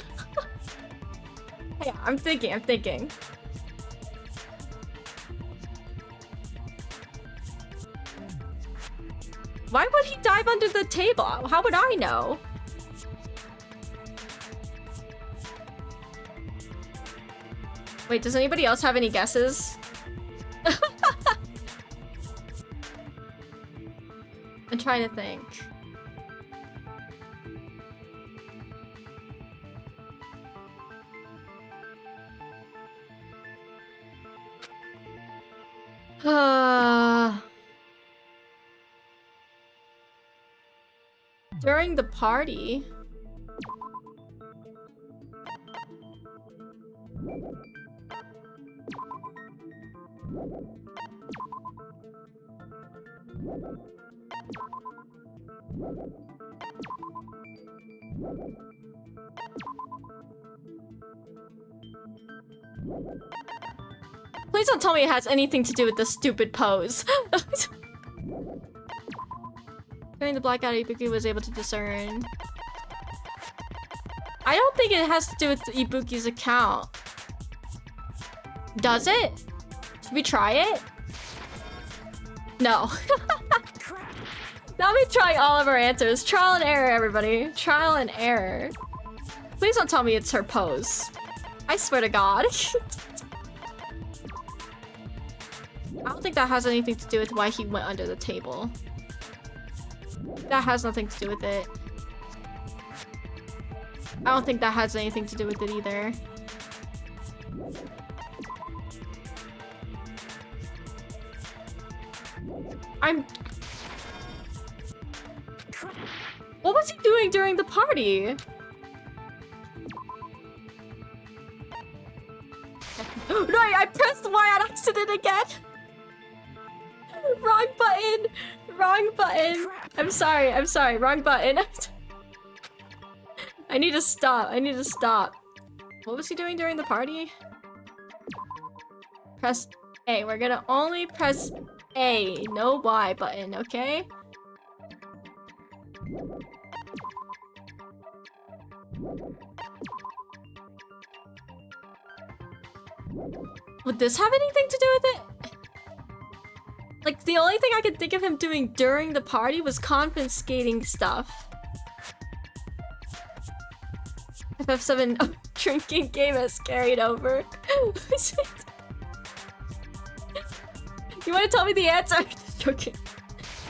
Yeah, I'm thinking. Why would he dive under the table? How would I know? Wait, does anybody else have any guesses? I'm trying to think. During the party. Please don't tell me it has anything to do with this stupid pose. During the blackout, Ibuki was able to discern. I don't think it has to do with Ibuki's account. Does it? Should we try it? No. Now we try all of our answers. Trial and error, everybody. Trial and error. Please don't tell me it's her pose. I swear to God. I don't think that has anything to do with why he went under the table. That has nothing to do with it. I don't think that has anything to do with it either. What was he doing during the party? Right, I pressed Y on accident again. Wrong button. Wrong button. I'm sorry. Wrong button. I need to stop. What was he doing during the party? Press A. We're gonna only press A. No Y button, okay? Would this have anything to do with it? Like, the only thing I could think of him doing during the party was confiscating stuff. FF7 drinking game has carried over. You want to tell me the answer? Joking.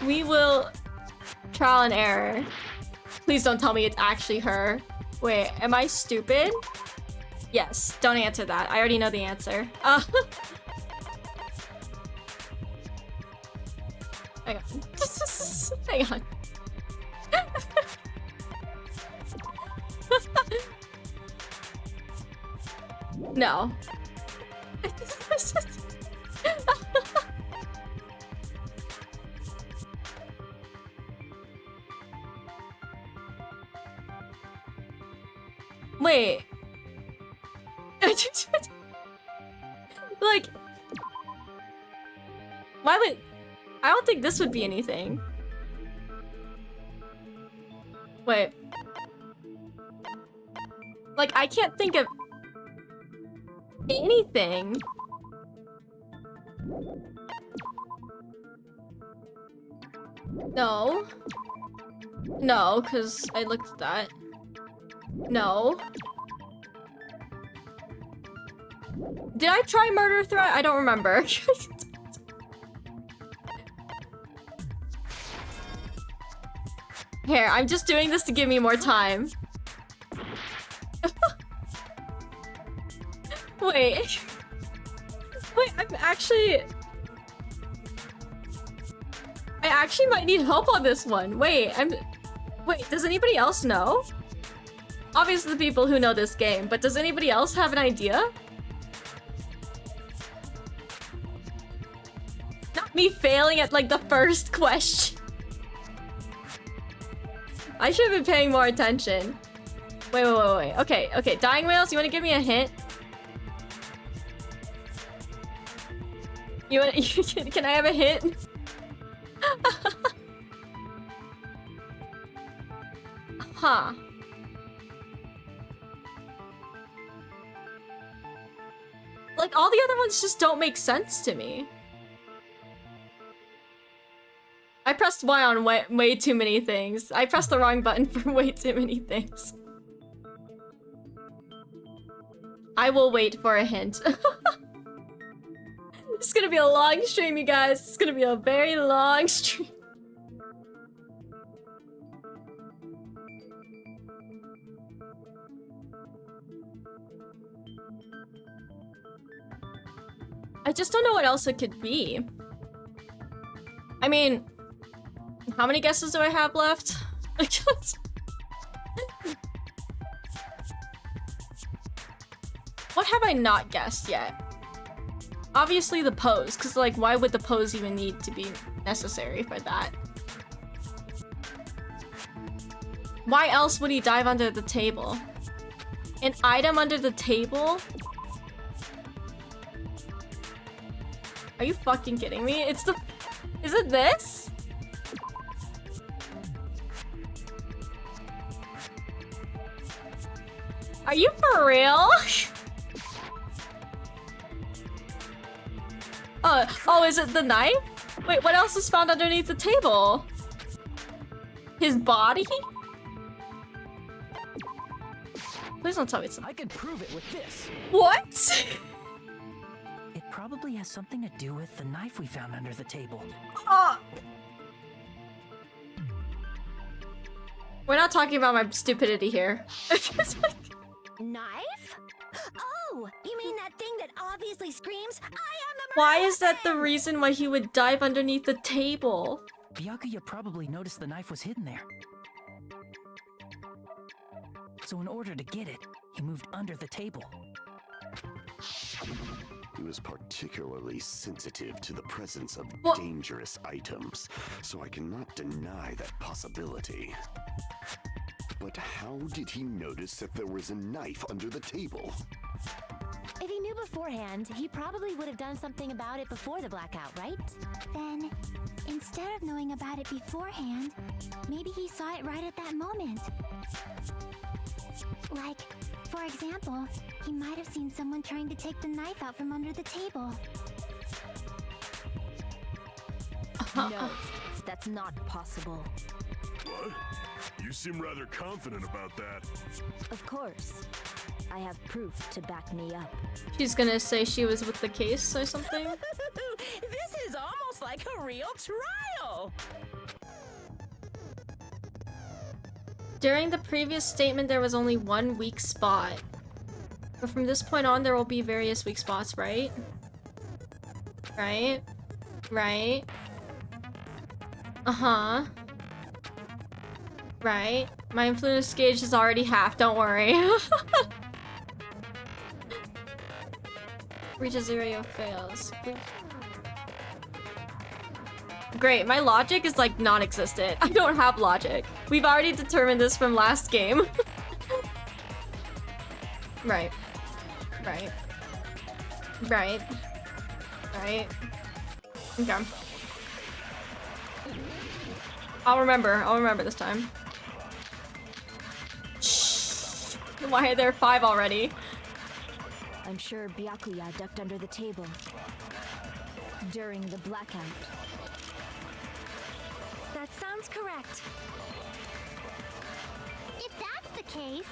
We will trial and error. Please don't tell me it's actually her. Wait, am I stupid? Yes, don't answer that. I already know the answer. Hang on. Hang on. No. Wait. Like, why would... I don't think this would be anything. Wait. Like, I can't think of anything. No. No, because I looked at that. No. Did I try murder threat? I don't remember. Here, I'm just doing this to give me more time. Wait. Wait, I actually might need help on this one. Wait, wait, does anybody else know? Obviously the people who know this game, but does anybody else have an idea? Not me failing at like the first question. I should have been paying more attention. Wait. Okay, dying whales, you wanna give me a hint? Can I have a hint? Huh. Like, all the other ones just don't make sense to me. I pressed Y on way too many things. I pressed the wrong button for way too many things. I will wait for a hint. It's gonna be a long stream, you guys. It's gonna be a very long stream. I just don't know what else it could be. I mean, how many guesses do I have left? What have I not guessed yet? Obviously the pose, because like why would the pose even need to be necessary for that? Why else would he dive under the table? An item under the table? Are you fucking kidding me? It's the... Is it this? Are you for real? Oh, is it the knife? Wait, what else is found underneath the table? His body? Please don't tell me it's... I can prove it with this. What? It probably has something to do with the knife we found under the table. We're not talking about my stupidity here. Knife? Oh, you mean that thing that obviously screams, I am the Why is that the reason why he would dive underneath the table? Byakuya probably noticed the knife was hidden there. So in order to get it, he moved under the table. He was particularly sensitive to the presence of What? dangerous items, so I cannot deny that possibility. But how did he notice that there was a knife under the table? If he knew beforehand, he probably would have done something about it before the blackout, right? Then, instead of knowing about it beforehand, maybe he saw it right at that moment. Like, for example, he might have seen someone trying to take the knife out from under the table. No, that's not possible. What? You seem rather confident about that. Of course. I have proof to back me up. She's gonna say she was with the case or something? This is almost like a real trial. During the previous statement, there was only one weak spot. But from this point on, there will be various weak spots, right? Right? Right? Uh-huh. Right? My influence gauge is already half, don't worry. Reach a zero fails. Great, my logic is like non-existent. I don't have logic. We've already determined this from last game. Right. Right. Right. Right. Okay. I'll remember this time. Shh. Why are there 5 already? I'm sure Byakuya ducked under the table during the blackout. That sounds correct. If that's the case,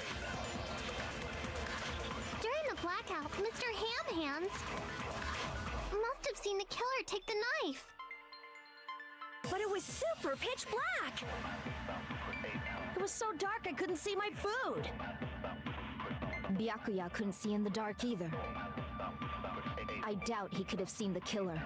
during the blackout, Mr. Ham Hands must have seen the killer take the knife. But it was super pitch black! It was so dark I couldn't see my food! Byakuya couldn't see in the dark either. I doubt he could have seen the killer.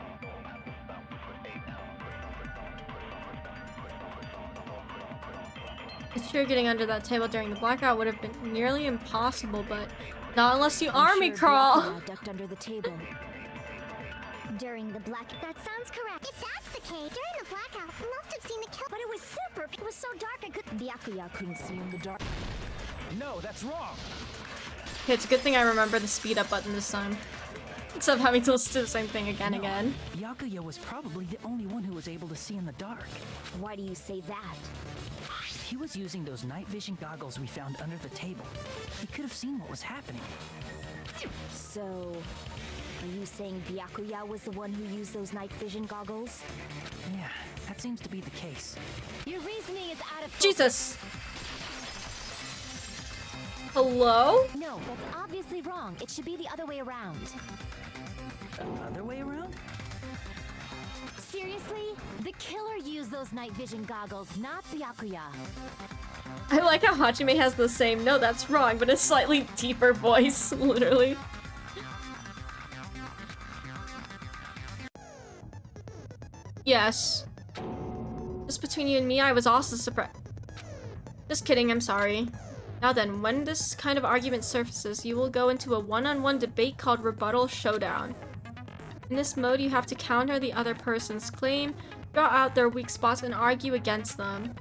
It's true getting under that table during the blackout would have been nearly impossible, but not unless you army sure crawl. Byakuya ducked under the table. During the blackout. That sounds correct. If that's the case, during the blackout, he must have seen the killer. But it was super. It was so dark I couldn't. Byakuya couldn't see in the dark. No, that's wrong. Okay, it's a good thing I remember the speed up button this time. Instead of having to listen to the same thing again and again. Byakuya was probably the only one who was able to see in the dark. Why do you say that? He was using those night vision goggles we found under the table. He could have seen what was happening. So, are you saying Byakuya was the one who used those night vision goggles? Yeah, that seems to be the case. Your reasoning is out of focus. Jesus! Hello? No, that's obviously wrong. It should be the other way around. Other way around? Seriously? The killer used those night vision goggles, not Byakuya. I like how Hajime has the same, no, that's wrong, but a slightly deeper voice, literally. Yes. Just between you and me, I was also surprised. Just kidding, I'm sorry. Now then, when this kind of argument surfaces, you will go into a one-on-one debate called Rebuttal Showdown. In this mode, you have to counter the other person's claim, draw out their weak spots, and argue against them.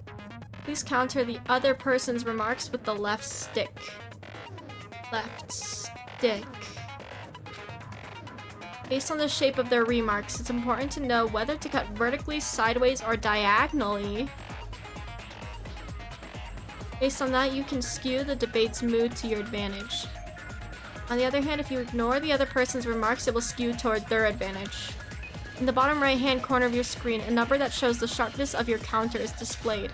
Please counter the other person's remarks with the left stick. Left stick. Based on the shape of their remarks, it's important to know whether to cut vertically, sideways, or diagonally. Based on that, you can skew the debate's mood to your advantage. On the other hand, if you ignore the other person's remarks, it will skew toward their advantage. In the bottom right-hand corner of your screen, a number that shows the sharpness of your counter is displayed.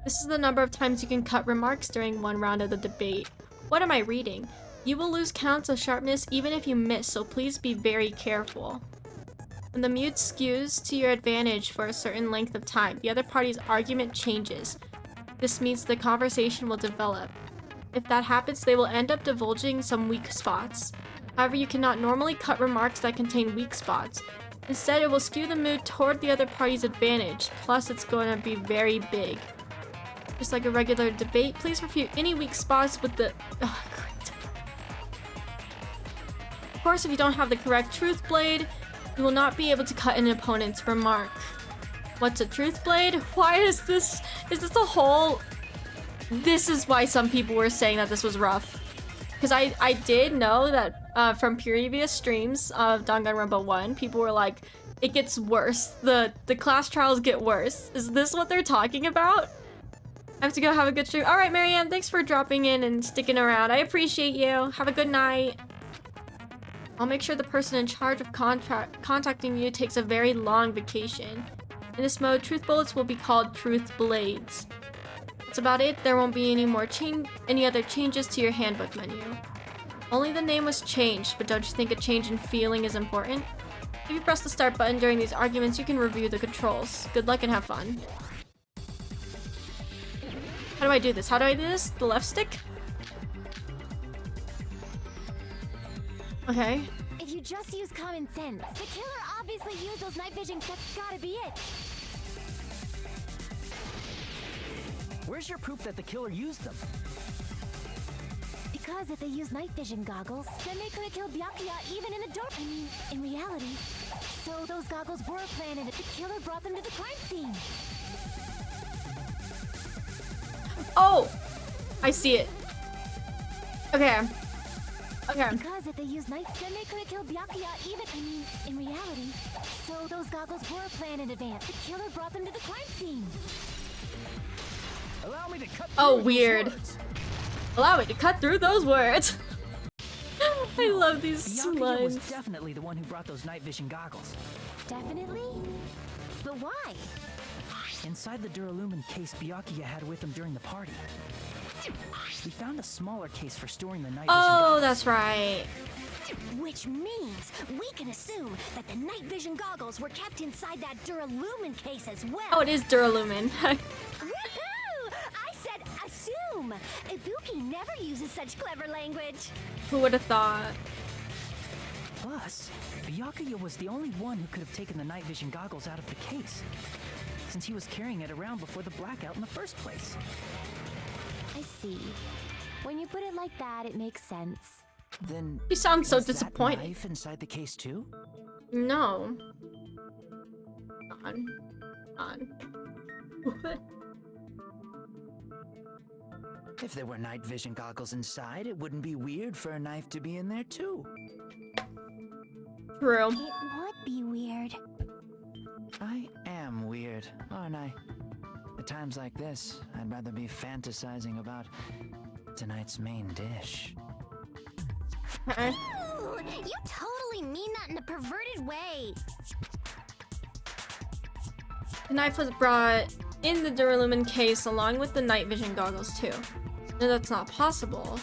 This is the number of times you can cut remarks during one round of the debate. What am I reading? You will lose counts of sharpness even if you miss, so please be very careful. When the mood skews to your advantage for a certain length of time, the other party's argument changes. This means the conversation will develop. If that happens, they will end up divulging some weak spots. However, you cannot normally cut remarks that contain weak spots. Instead, it will skew the mood toward the other party's advantage, plus it's going to be very big. Just like a regular debate, please refute any weak spots with the... Oh, great. Of course, if you don't have the correct truth blade, you will not be able to cut an opponent's remark. What's a truth blade? Why is this a whole... This is why some people were saying that this was rough. Because I did know that from previous streams of Danganronpa 1, people were like, it gets worse. The class trials get worse. Is this what they're talking about? I have to go have a good stream. Alright, Marianne, thanks for dropping in and sticking around. I appreciate you. Have a good night. I'll make sure the person in charge of contacting you takes a very long vacation. In this mode, truth bullets will be called truth blades. That's about it. There won't be any other changes to your handbook menu. Only the name was changed, but don't you think a change in feeling is important? If you press the start button during these arguments, you can review the controls. Good luck and have fun. How do I do this? How do I do this? The left stick? Okay. If you just use common sense, the killer obviously used those night vision. That's gotta be it. Where's your proof that the killer used them? Because if they use night vision goggles, then they could have killed Byakuya even in the dark. I mean, in reality. So those goggles were planted. The killer brought them to the crime scene. Oh! I see it. Okay. Okay. Because if they used night, then they could have killed Byakuya even, I mean, in reality. So those goggles were planned in advance. The killer brought them to the crime scene. Allow me to cut Oh, weird. Allow me to cut through those words. I love these Byakuya was lines. definitely the one who brought those night vision goggles. Definitely? But why? Inside the Duralumin case Byakuya had with him during the party, we found a smaller case for storing the night vision goggles. Oh, that's right. Which means we can assume that the night vision goggles were kept inside that Duralumin case as well. Oh, it is Duralumin. Woohoo! I said assume. Ibuki never uses such clever language. Who would have thought? Plus, Byakuya was the only one who could have taken the night vision goggles out of the case, since he was carrying it around before the blackout in the first place. I see. When you put it like that, it makes sense. Then You sound so is that disappointed. knife inside the case too? No. On. What? If there were night vision goggles inside, it wouldn't be weird for a knife to be in there too. True. It would be weird. I am weird, aren't I? At times like this, I'd rather be fantasizing about tonight's main dish. Okay. Ooh, you totally mean that in a perverted way. The knife was brought in the Duralumin case along with the night vision goggles too. No, that's not possible.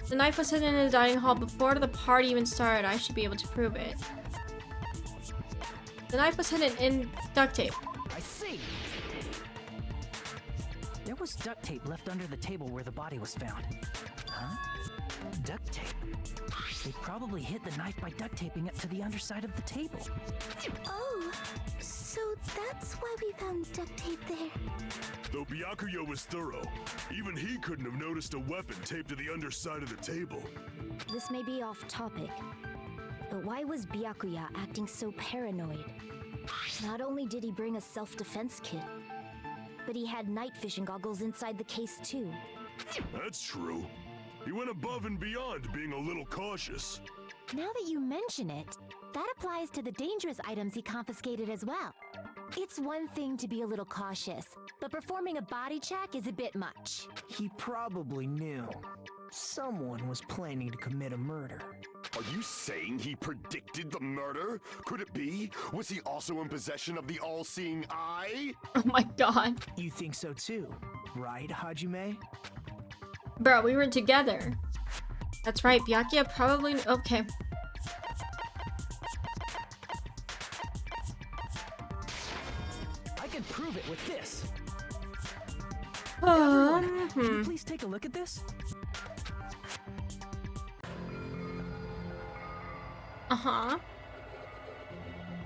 The knife was hidden in the dining hall before the party even started. I should be able to prove it. The knife was hidden in duct tape. I see! There was duct tape left under the table where the body was found. Huh? Duct tape? They probably hid the knife by duct taping it to the underside of the table. Oh, so So that's why we found duct tape there. Though Byakuya was thorough, even he couldn't have noticed a weapon taped to the underside of the table. This may be off topic, but why was Byakuya acting so paranoid? Not only did he bring a self-defense kit, but he had night vision goggles inside the case too. That's true. He went above and beyond being a little cautious. Now that you mention it, that applies to the dangerous items he confiscated as well. It's one thing to be a little cautious, but performing a body check is a bit much. He probably knew. Someone was planning to commit a murder. Are you saying he predicted the murder? Could it be? Was he also in possession of the all-seeing eye? Oh my god. You think so too, right, Hajime? Bro, we were together. That's right, Byakuya probably... Okay. I can prove it with this. Everyone, Can you please take a look at this? Uh-huh.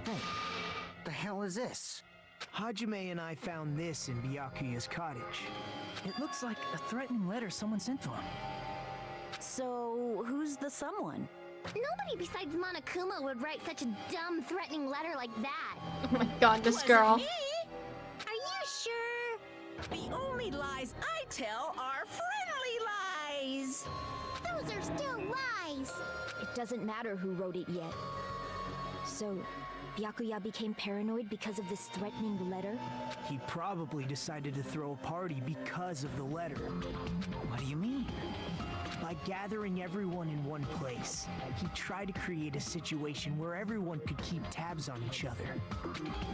Hey, the hell is this? Hajime and I found this in Byakuya's cottage. It looks like a threatening letter someone sent to him. So, who's the someone? Nobody besides Monokuma would write such a dumb, threatening letter like that. Oh my god, this girl. Me? Are you sure? The only lies I tell are friendly lies. Those are still lies. It doesn't matter who wrote it yet. So, Byakuya became paranoid because of this threatening letter? He probably decided to throw a party because of the letter. What do you mean? By gathering everyone in one place, he tried to create a situation where everyone could keep tabs on each other.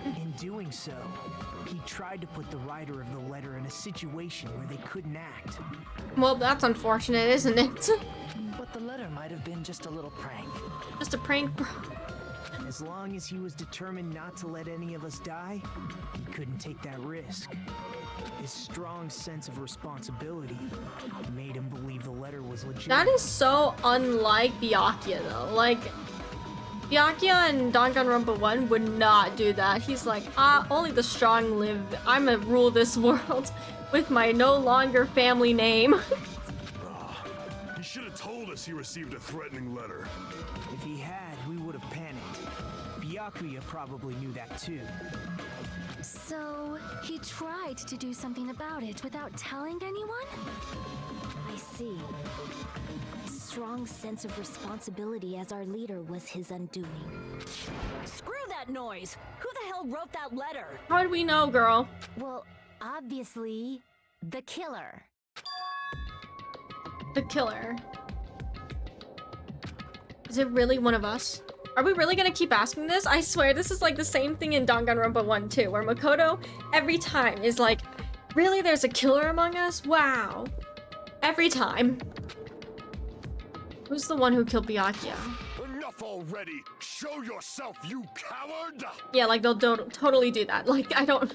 In doing so, he tried to put the writer of the letter in a situation where they couldn't act. Well, that's unfortunate, isn't it? But the letter might have been just a little prank. Just a prank, bro. As long as he was determined not to let any of us die, he couldn't take that risk. His strong sense of responsibility made him believe the letter was legit. That is so unlike Byakuya, though. Like, Byakuya in Danganronpa 1 would not do that. He's like, only the strong live. I'ma rule this world with my no longer family name. He should have told us he received a threatening letter. If he had, we would have panicked. Byakuya probably knew that too. So, he tried to do something about it without telling anyone? I see. His strong sense of responsibility as our leader was his undoing. Screw that noise! Who the hell wrote that letter? How do we know, girl? Well, obviously, the killer. The killer. Is it really one of us? Are we really gonna keep asking this? I swear, this is like the same thing in Danganronpa 1 too, where Makoto every time is like, really, there's a killer among us? Wow. Every time. Who's the one who killed Byakuya? Enough already! Show yourself, you coward! Yeah, like they'll totally do that. Like, I don't...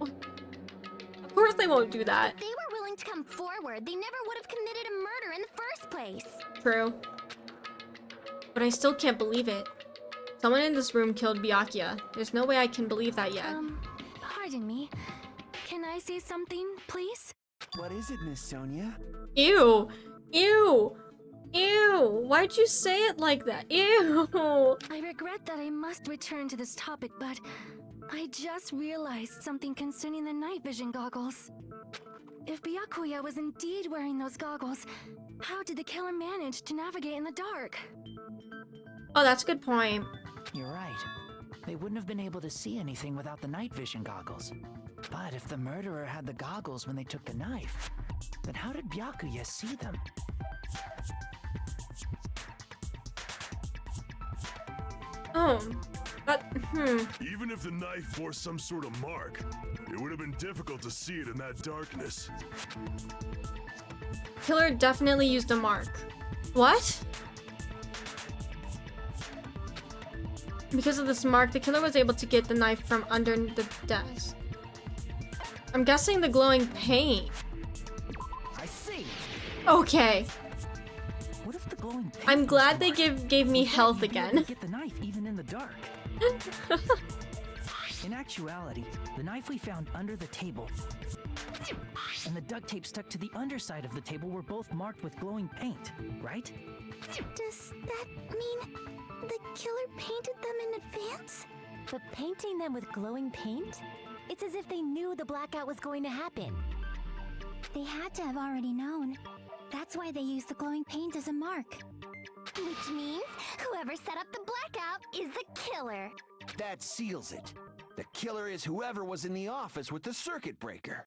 Of course they won't do that. If they were willing to come forward, they never would have committed a murder in the first place. True. But I still can't believe it. Someone in this room killed Byakuya. There's no way I can believe that yet. Pardon me. Can I say something, please? What is it, Miss Sonia? Ew! Ew! Ew! Why'd you say it like that? Ew! I regret that I must return to this topic, but I just realized something concerning the night vision goggles. If Byakuya was indeed wearing those goggles, how did the killer manage to navigate in the dark? Oh, that's a good point. You're right. They wouldn't have been able to see anything without the night vision goggles. But if the murderer had the goggles when they took the knife, then how did Byakuya see them? Oh, Even if the knife bore some sort of mark, it would have been difficult to see it in that darkness. Killer definitely used a mark. What? Because of this mark, the killer was able to get the knife from under the desk. I'm guessing the glowing paint. I see. Okay. What if the glowing paint I'm glad they was gave me health you'd be able again. to get the knife even in the dark. In actuality, the knife we found under the table and the duct tape stuck to the underside of the table were both marked with glowing paint, right? Does that mean the killer painted them in advance? But painting them with glowing paint? It's as if they knew the blackout was going to happen. They had to have already known. That's why they used the glowing paint as a mark. Which means whoever set up the blackout is the killer. That seals it. The killer is whoever was in the office with the circuit breaker.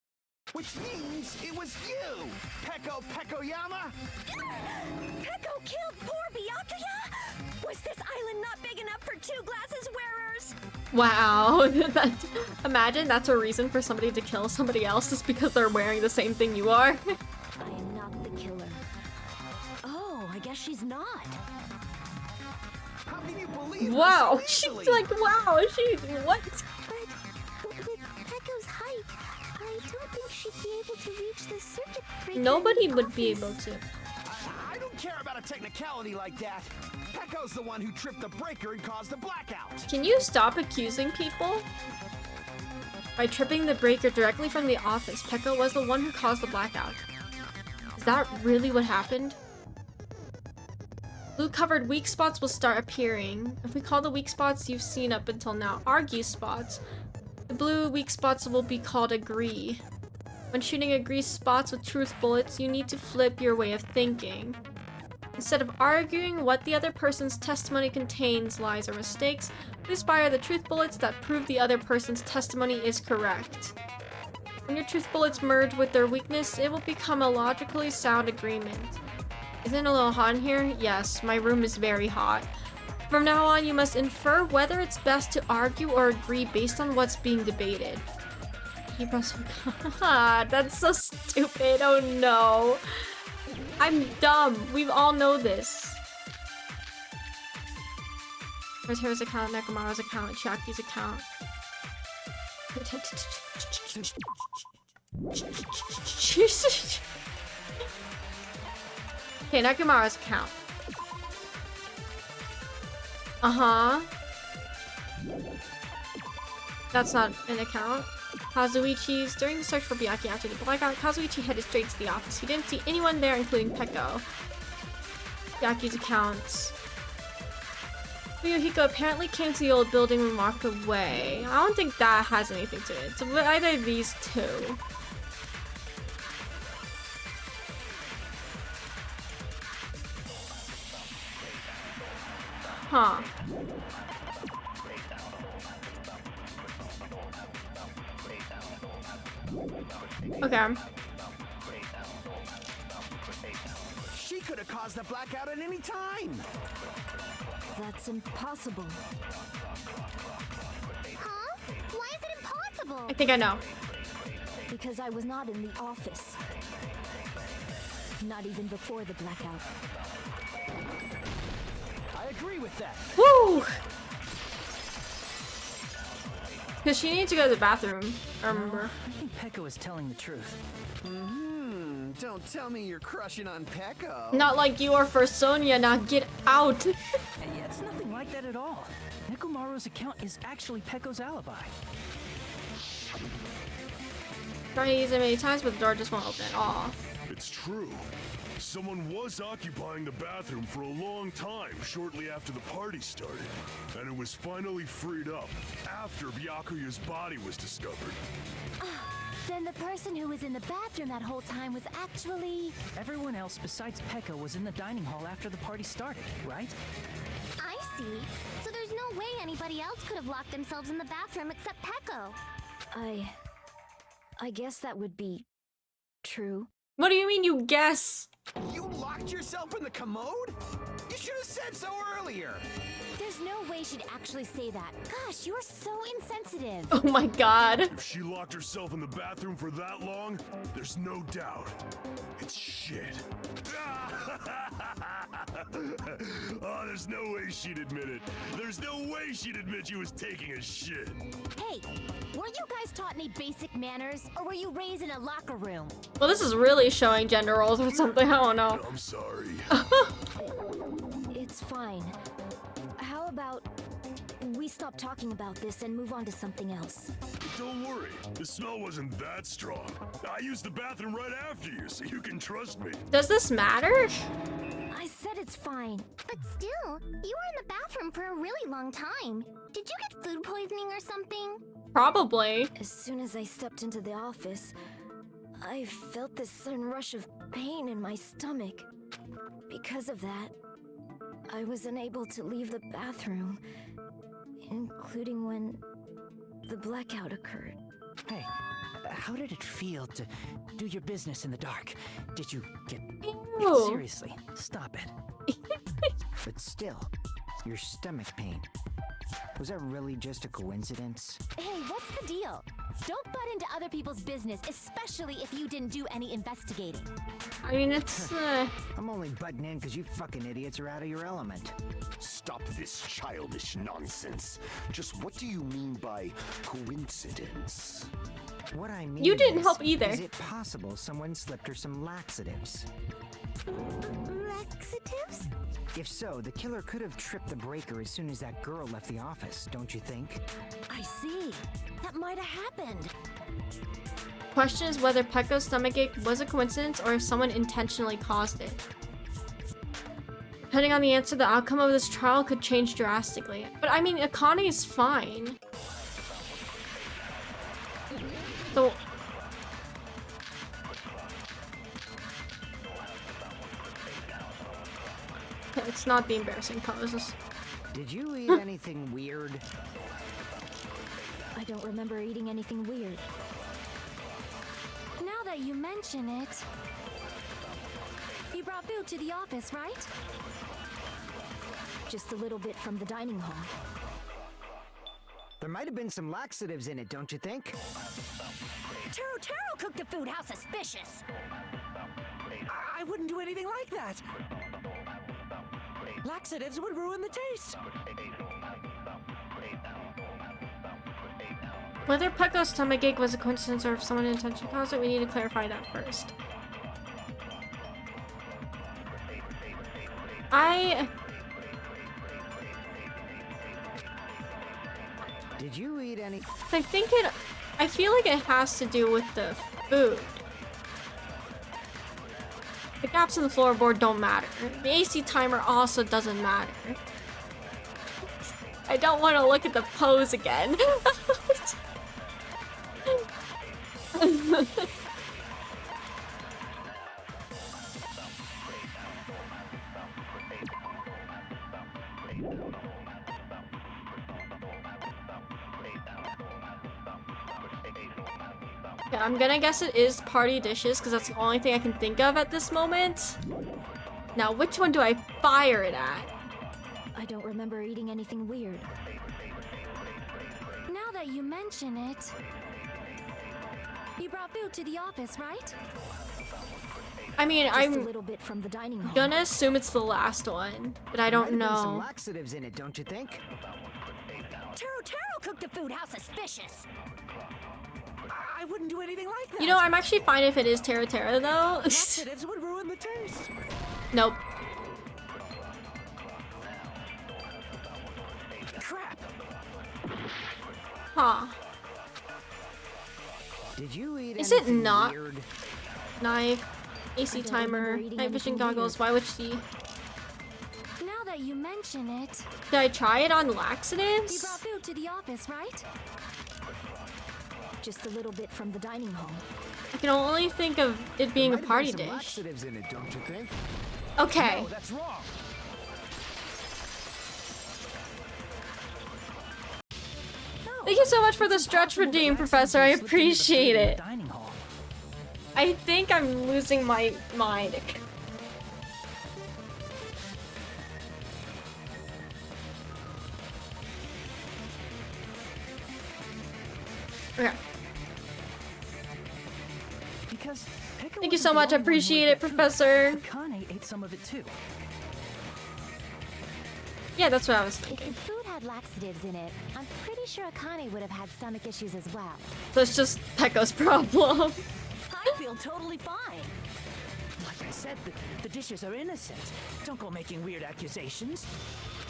Which means it was you, Peko Pekoyama! Peko killed poor Byakuya? Was this island not big enough for 2 glasses wearers? Wow. Imagine that's a reason for somebody to kill somebody else is because they're wearing the same thing you are. I am not the killer. Oh, I guess she's not. How can you believe Wow. her so She's easily? like, wow. She's what? But with Pekko's height, I don't think she'd be able to reach the circuit breaker. Nobody in the would be office. able to. I don't care about a technicality like that. Pekko's the one who tripped the breaker and caused the blackout. Can you stop accusing people? By tripping the breaker directly from the office, Peko was the one who caused the blackout. Is that really what happened? Blue-covered weak spots will start appearing. If we call the weak spots you've seen up until now argue spots, the blue weak spots will be called agree. When shooting agree spots with truth bullets, you need to flip your way of thinking. Instead of arguing what the other person's testimony contains, lies or mistakes, please fire the truth bullets that prove the other person's testimony is correct. When your truth bullets merge with their weakness, it will become a logically sound agreement. Isn't it a little hot in here? Yes, my room is very hot. From now on, you must infer whether it's best to argue or agree based on what's being debated. You press that's so stupid. Oh no. I'm dumb. We all know this. Where's Hera's account, Nekomaru's account, Chiaki's account? Okay, Nekomaru's account. Uh-huh. That's not an account. Kazuichi's. During the search for Byakuya after the blackout, Kazuichi headed straight to the office. He didn't see anyone there, including Peko. Byakuya's accounts. Fuyuhiko apparently came to the old building and walked away. I don't think that has anything to it. So either of these two. Huh. Okay. She could have caused the blackout at any time. That's impossible. Huh? Why is it impossible? I think I know. Because I was not in the office. Not even before the blackout. I agree with that. Woo! Because she needed to go to the bathroom, I remember. I think Peko is telling the truth. Don't tell me you're crushing on Peko. Not like you are for Sonia, now get out! Hey, it's nothing like that at all. Nekomaru's account is actually Peko's alibi. Trying to use it many times, but the door just won't open at all. It's true. Someone was occupying the bathroom for a long time shortly after the party started, and it was finally freed up after Byakuya's body was discovered. Then the person who was in the bathroom that whole time was actually... Everyone else besides Peko was in the dining hall after the party started, right? I see. So there's no way anybody else could have locked themselves in the bathroom except Peko. I guess that would be... true. What do you mean you guess? You locked yourself in the commode? You should have said so earlier. There's no way she'd actually say that. Gosh, you're so insensitive. Oh my god. If she locked herself in the bathroom for that long, there's no doubt. It's shit. Oh, there's no way she'd admit it. There's no way she'd admit she was taking a shit. Hey, weren't you guys taught any basic manners? Or were you raised in a locker room? Well, this is really showing gender roles or something, I don't know. I'm sorry. It's fine. How about we stop talking about this and move on to something else? Don't worry, the smell wasn't that strong. I used the bathroom right after you, so you can trust me. Does this matter? I said it's fine. But still, you were in the bathroom for a really long time. Did you get food poisoning or something? Probably. As soon as I stepped into the office, I felt this sudden rush of pain in my stomach. Because of that, I was unable to leave the bathroom, including when the blackout occurred. Hey, how did it feel to do your business in the dark? Did you get... Ew. Seriously, stop it. But still, your stomach pain. Was that really just a coincidence? Hey, what's the deal? Don't butt into other people's business, especially if you didn't do any investigating. I mean, it's I'm only butting in because you fucking idiots are out of your element. Stop this childish nonsense. Just what do you mean by coincidence? What I mean You didn't is, help either. Is it possible someone slipped her some laxatives? Laxatives? If so, the killer could have tripped the breaker as soon as that girl left the office, don't you think? I see. That might have happened. question is whether Pekko's stomachache was a coincidence or if someone intentionally caused it. Depending on the answer, the outcome of this trial could change drastically. But I mean, Akane is fine. So it's not the embarrassing poses. Did you eat anything weird? I don't remember eating anything weird. Now that you mention it, you brought food to the office, right? Just a little bit from the dining hall. There might have been some laxatives in it, don't you think? Taro cooked the food. How suspicious! I wouldn't do anything like that. Laxatives would ruin the taste. Whether Pekko's stomachache was a coincidence or if someone intentionally caused it, we need to clarify that first. Did you eat any? I feel like it has to do with the food. The gaps in the floorboard don't matter. The AC timer also doesn't matter. I don't want to look at the pose again. Yeah, I'm gonna guess it is party dishes because that's the only thing I can think of at this moment. Now, which one do I fire it at? I don't remember eating anything weird. Now that you mention it, you brought food to the office, right? I mean, Just a I'm little bit from the dining hall. gonna assume it's the last one, but I don't There might have been some know. laxatives in it, don't you think? Taro cooked the food. How suspicious! I wouldn't do anything like that. You know, I'm actually fine if it is Tara though. Laxatives would ruin the taste. Nope. Crap. Huh. Did you eat Is it anything not? weird? Knife, AC don't timer, remember eating night vision anything goggles. weird. Why would she? Now that you mention it, Did I try it on you laxatives? brought food to the office, right? Just a little bit from the dining hall. I can only think of it being a Might have party been some dish. laxatives in it, don't you think? Okay. No, that's wrong. Thank you so much for the stretch redeem, Professor. I appreciate it. Dining hall. I think I'm losing my mind. Okay. Because Pekka Thank you so wasn't the much. I only one who appreciate ate it, the food. Professor. Akane ate some of it too. Yeah, that's what I was If thinking. the food had laxatives in it, I'm pretty sure Akane would have had stomach issues as well. So it's just Pekko's problem. I feel totally fine. Like I said, the dishes are innocent. Don't go making weird accusations.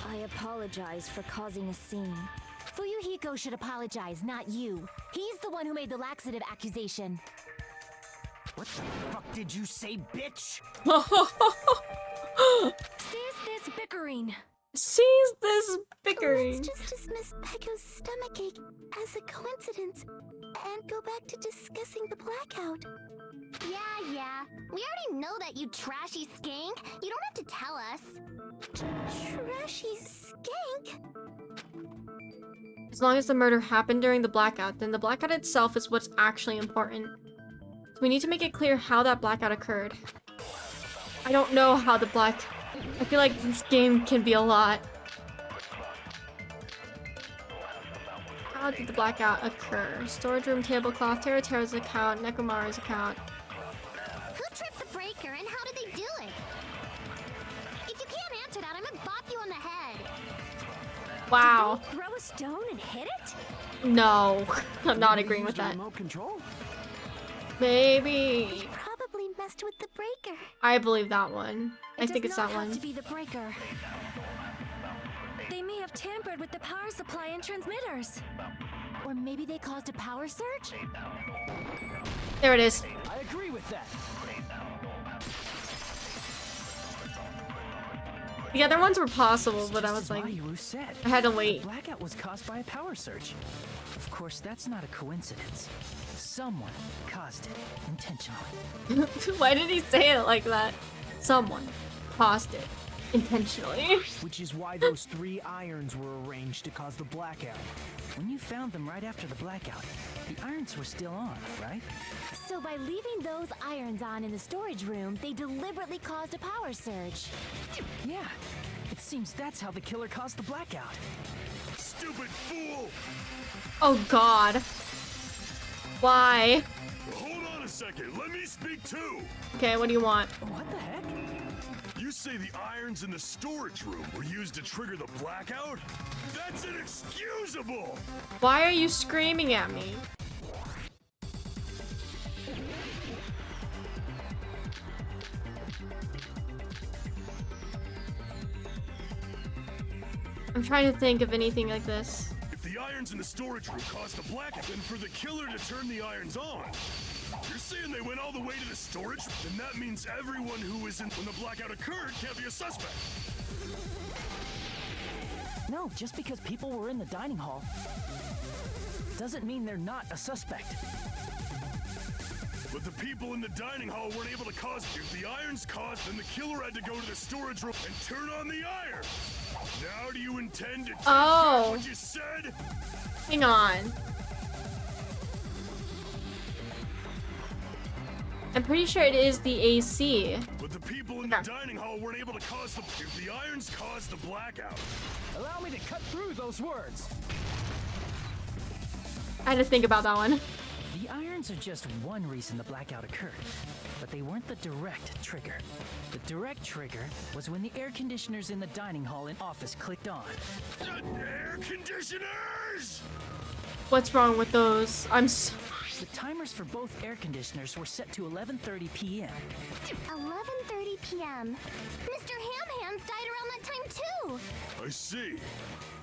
I apologize for causing a scene. Fuyuhiko should apologize, not you. He's the one who made the laxative accusation. What the fuck did you say, bitch? Cease this bickering. Sees this bickering. Let's just dismiss Echo's stomachache as a coincidence and go back to discussing the blackout. Yeah. We already know that, you trashy skank. You don't have to tell us. Trashy skank? As long as the murder happened during the blackout, then the blackout itself is what's actually important. So we need to make it clear how that blackout occurred. I don't know how the I feel like this game can be a lot. How did the blackout occur? Storage room, tablecloth, Tera's account, Nekomaru's account. Who tripped the breaker and how did they do it? If you can't answer that, I'm gonna bop you on the head. Wow. Did they throw a stone and hit it? No, I'm not agreeing with that. Remote control? Maybe. They probably messed with the breaker. I believe that one. I think it's that one. It does not have to be the breaker. They may have tampered with the power supply and transmitters. Or maybe they caused a power surge? There it is. I agree with that. The other ones were possible, but I was like, I had to wait. The blackout was caused by a power surge. Of course, that's not a coincidence. Someone caused it intentionally. Why did he say it like that? Someone caused it intentionally. Which is why those 3 irons were arranged to cause the blackout. When you found them right after the blackout, the irons were still on, right? So by leaving those irons on in the storage room, they deliberately caused a power surge. Yeah, it seems that's how the killer caused the blackout. Stupid fool! Oh god. Why? Hold on a second, let me speak too! Okay, what do you want? What the heck? You say the irons in the storage room were used to trigger the blackout? That's inexcusable! Why are you screaming at me? I'm trying to think of anything like this. If the irons in the storage room caused the blackout, then for the killer to turn the irons on, you're saying they went all the way to the storage? Then that means everyone who was in when the blackout occurred can't be a suspect. No, just because people were in the dining hall doesn't mean they're not a suspect. But the people in the dining hall weren't able to cause it. If the irons caused, then the killer had to go to the storage room and turn on the iron. Now do you intend to take back what you said? Hang on. I'm pretty sure it is the AC. But the people in the dining hall weren't able to cause the... If the irons caused the blackout... Allow me to cut through those words. I had to think about that one. The irons are just one reason the blackout occurred, but they weren't the direct trigger. The direct trigger was when the air conditioners in the dining hall and office clicked on. Air conditioners! What's wrong with those? The timers for both air conditioners were set to 11:30 p.m. 11:30 p.m. Mr. Ham-Hands died around that time too! I see.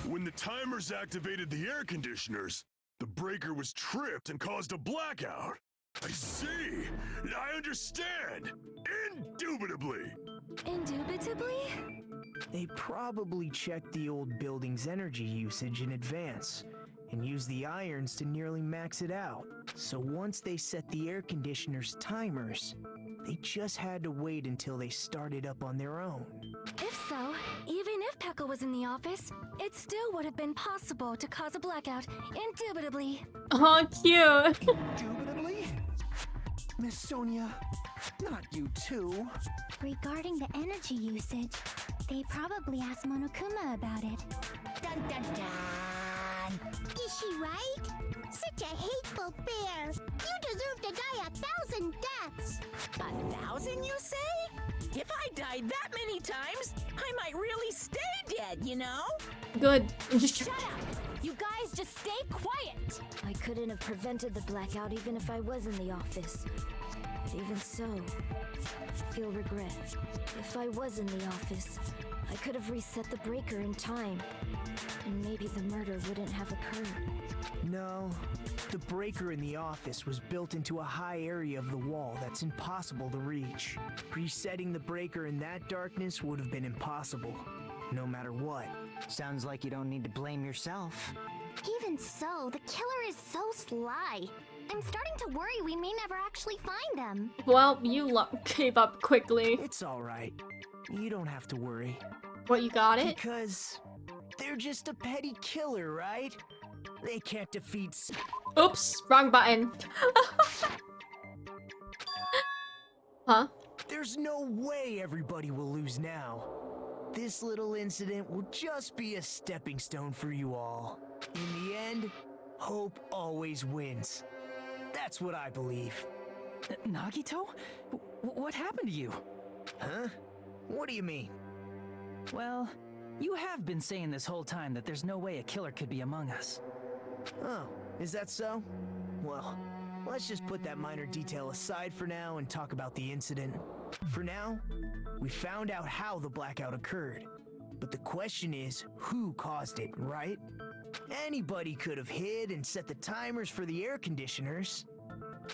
When the timers activated the air conditioners, the breaker was tripped and caused a blackout. I see. I understand. Indubitably. Indubitably? They probably checked the old building's energy usage in advance and used the irons to nearly max it out. So once they set the air conditioner's timers, they just had to wait until they started up on their own. If so, even if Pekka was in the office, it still would have been possible to cause a blackout, indubitably. Oh, cute. Indubitably? Miss Sonia, not you too. Regarding the energy usage, they probably asked Monokuma about it. Dun dun dun! Is she right? Such a hateful bear! You deserve to die 1,000 deaths! 1,000, you say? If I died that many times, I might really stay dead, you know? Good. Shut up! You guys just stay quiet! I couldn't have prevented the blackout even if I was in the office. But even so, I feel regret. If I was in the office, I could have reset the breaker in time, and maybe the murder wouldn't have occurred. No, the breaker in the office was built into a high area of the wall that's impossible to reach. Resetting the breaker in that darkness would have been impossible, no matter what. Sounds like you don't need to blame yourself. Even so, the killer is so sly. I'm starting to worry we may never actually find them. Well, you gave up quickly. It's alright. You don't have to worry. What, you got it? Because they're just a petty killer, right? They can't defeat... Oops, wrong button. Huh? There's no way everybody will lose now. This little incident will just be a stepping stone for you all. In the end, hope always wins. That's what I believe. Nagito? What happened to you? Huh? What do you mean? Well, you have been saying this whole time that there's no way a killer could be among us. Oh, is that so? Well, let's just put that minor detail aside for now and talk about the incident. For now, we found out how the blackout occurred. But the question is, who caused it, right? Anybody could have hid and set the timers for the air conditioners.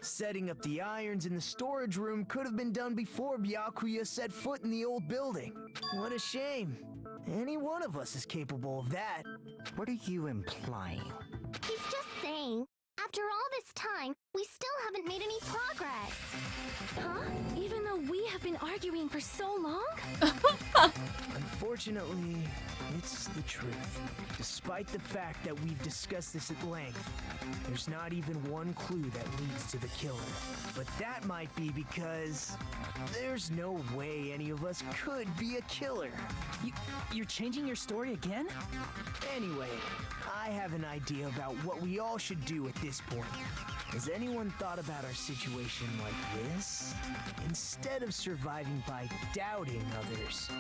Setting up the irons in the storage room could have been done before Byakuya set foot in the old building. What a shame. Any one of us is capable of that. What are you implying? He's just saying, after all this time, we still haven't made any progress. Huh? Even though we have been arguing for so long? Unfortunately, it's the truth. Despite the fact that we've discussed this at length, there's not even one clue that leads to the killer. But that might be because there's no way any of us could be a killer. You're changing your story again? Anyway, I have an idea about what we all should do at this point. Has anyone thought about our situation like this? Instead of surviving by doubting others,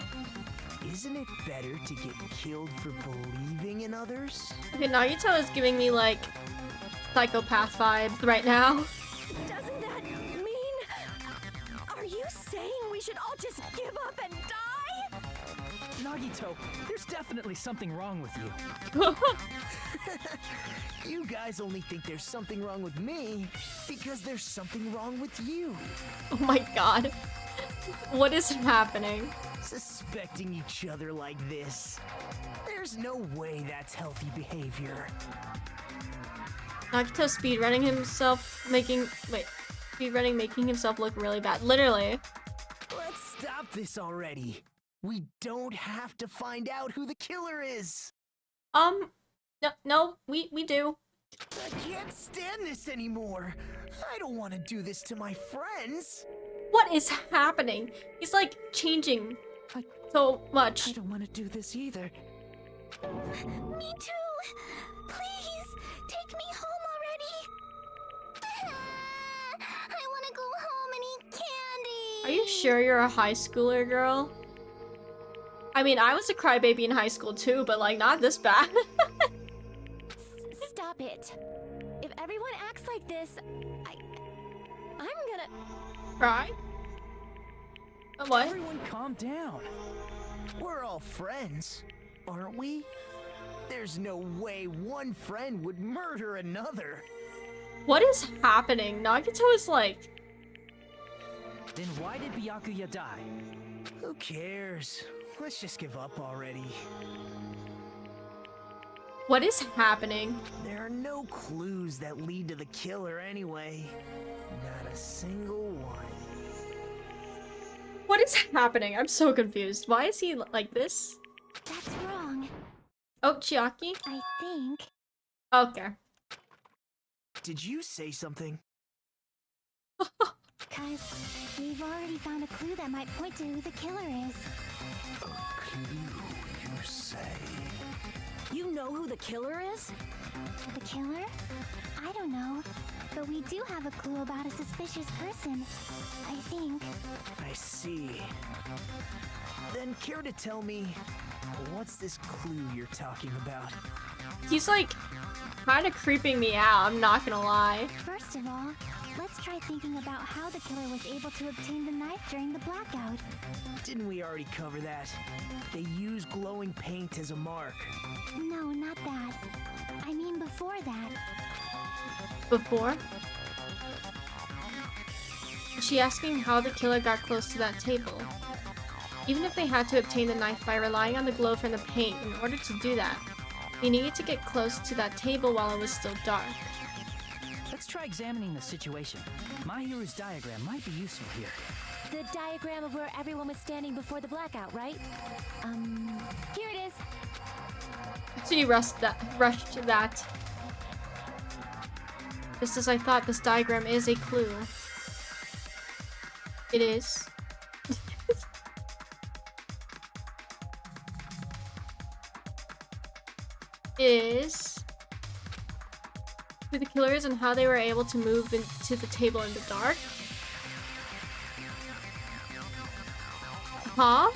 isn't it better to get killed for believing in others? Okay, Nagito is giving me like psychopath vibes right now. Doesn't that mean... Are you saying we should all just give up and die? Nagito, there's definitely something wrong with you. You guys only think there's something wrong with me because there's something wrong with you. Oh my god. What is happening? Suspecting each other like this. There's no way that's healthy behavior. Nagito speedrunning himself making himself look really bad. Literally. Let's stop this already. We don't have to find out who the killer is. No, we do. I can't stand this anymore. I don't want to do this to my friends. What is happening? He's like changing so much. I don't want to do this either. Me too! Please, take me home already! I want to go home and eat candy! Are you sure you're a high schooler, girl? I mean, I was a crybaby in high school too, but like not this bad. Stop it. If everyone acts like this, I'm gonna... Cry? What? Everyone calm down. We're all friends, aren't we? There's no way one friend would murder another. What is happening? Nagito is like... Then why did Byakuya die? Who cares? Let's just give up already. What is happening? There are no clues that lead to the killer anyway. Not a single one. What is happening? I'm so confused. Why is he like this? That's wrong. Oh, Chiaki? I think. Okay. Did you say something? Cause we've already found a clue that might point to who the killer is. A clue, you say? You know who the killer is? The killer? I don't know. But we do have a clue about a suspicious person. I think. I see. Then care to tell me, what's this clue you're talking about? He's like kind of creeping me out, I'm not gonna lie. First of all, let's try thinking about how the killer was able to obtain the knife during the blackout. Didn't we already cover that? They use glowing paint as a mark. No, not that. I mean before that. Before? Is she asking how the killer got close to that table? Even if they had to obtain the knife by relying on the glow from the paint, in order to do that, they needed to get close to that table while it was still dark. Let's try examining the situation. My hero's diagram might be useful here. The diagram of where everyone was standing before the blackout, right? Here it is. She rushed that. Just as I thought, this diagram is a clue. It is. Is who the killer is and how they were able to move into the table in the dark. Huh?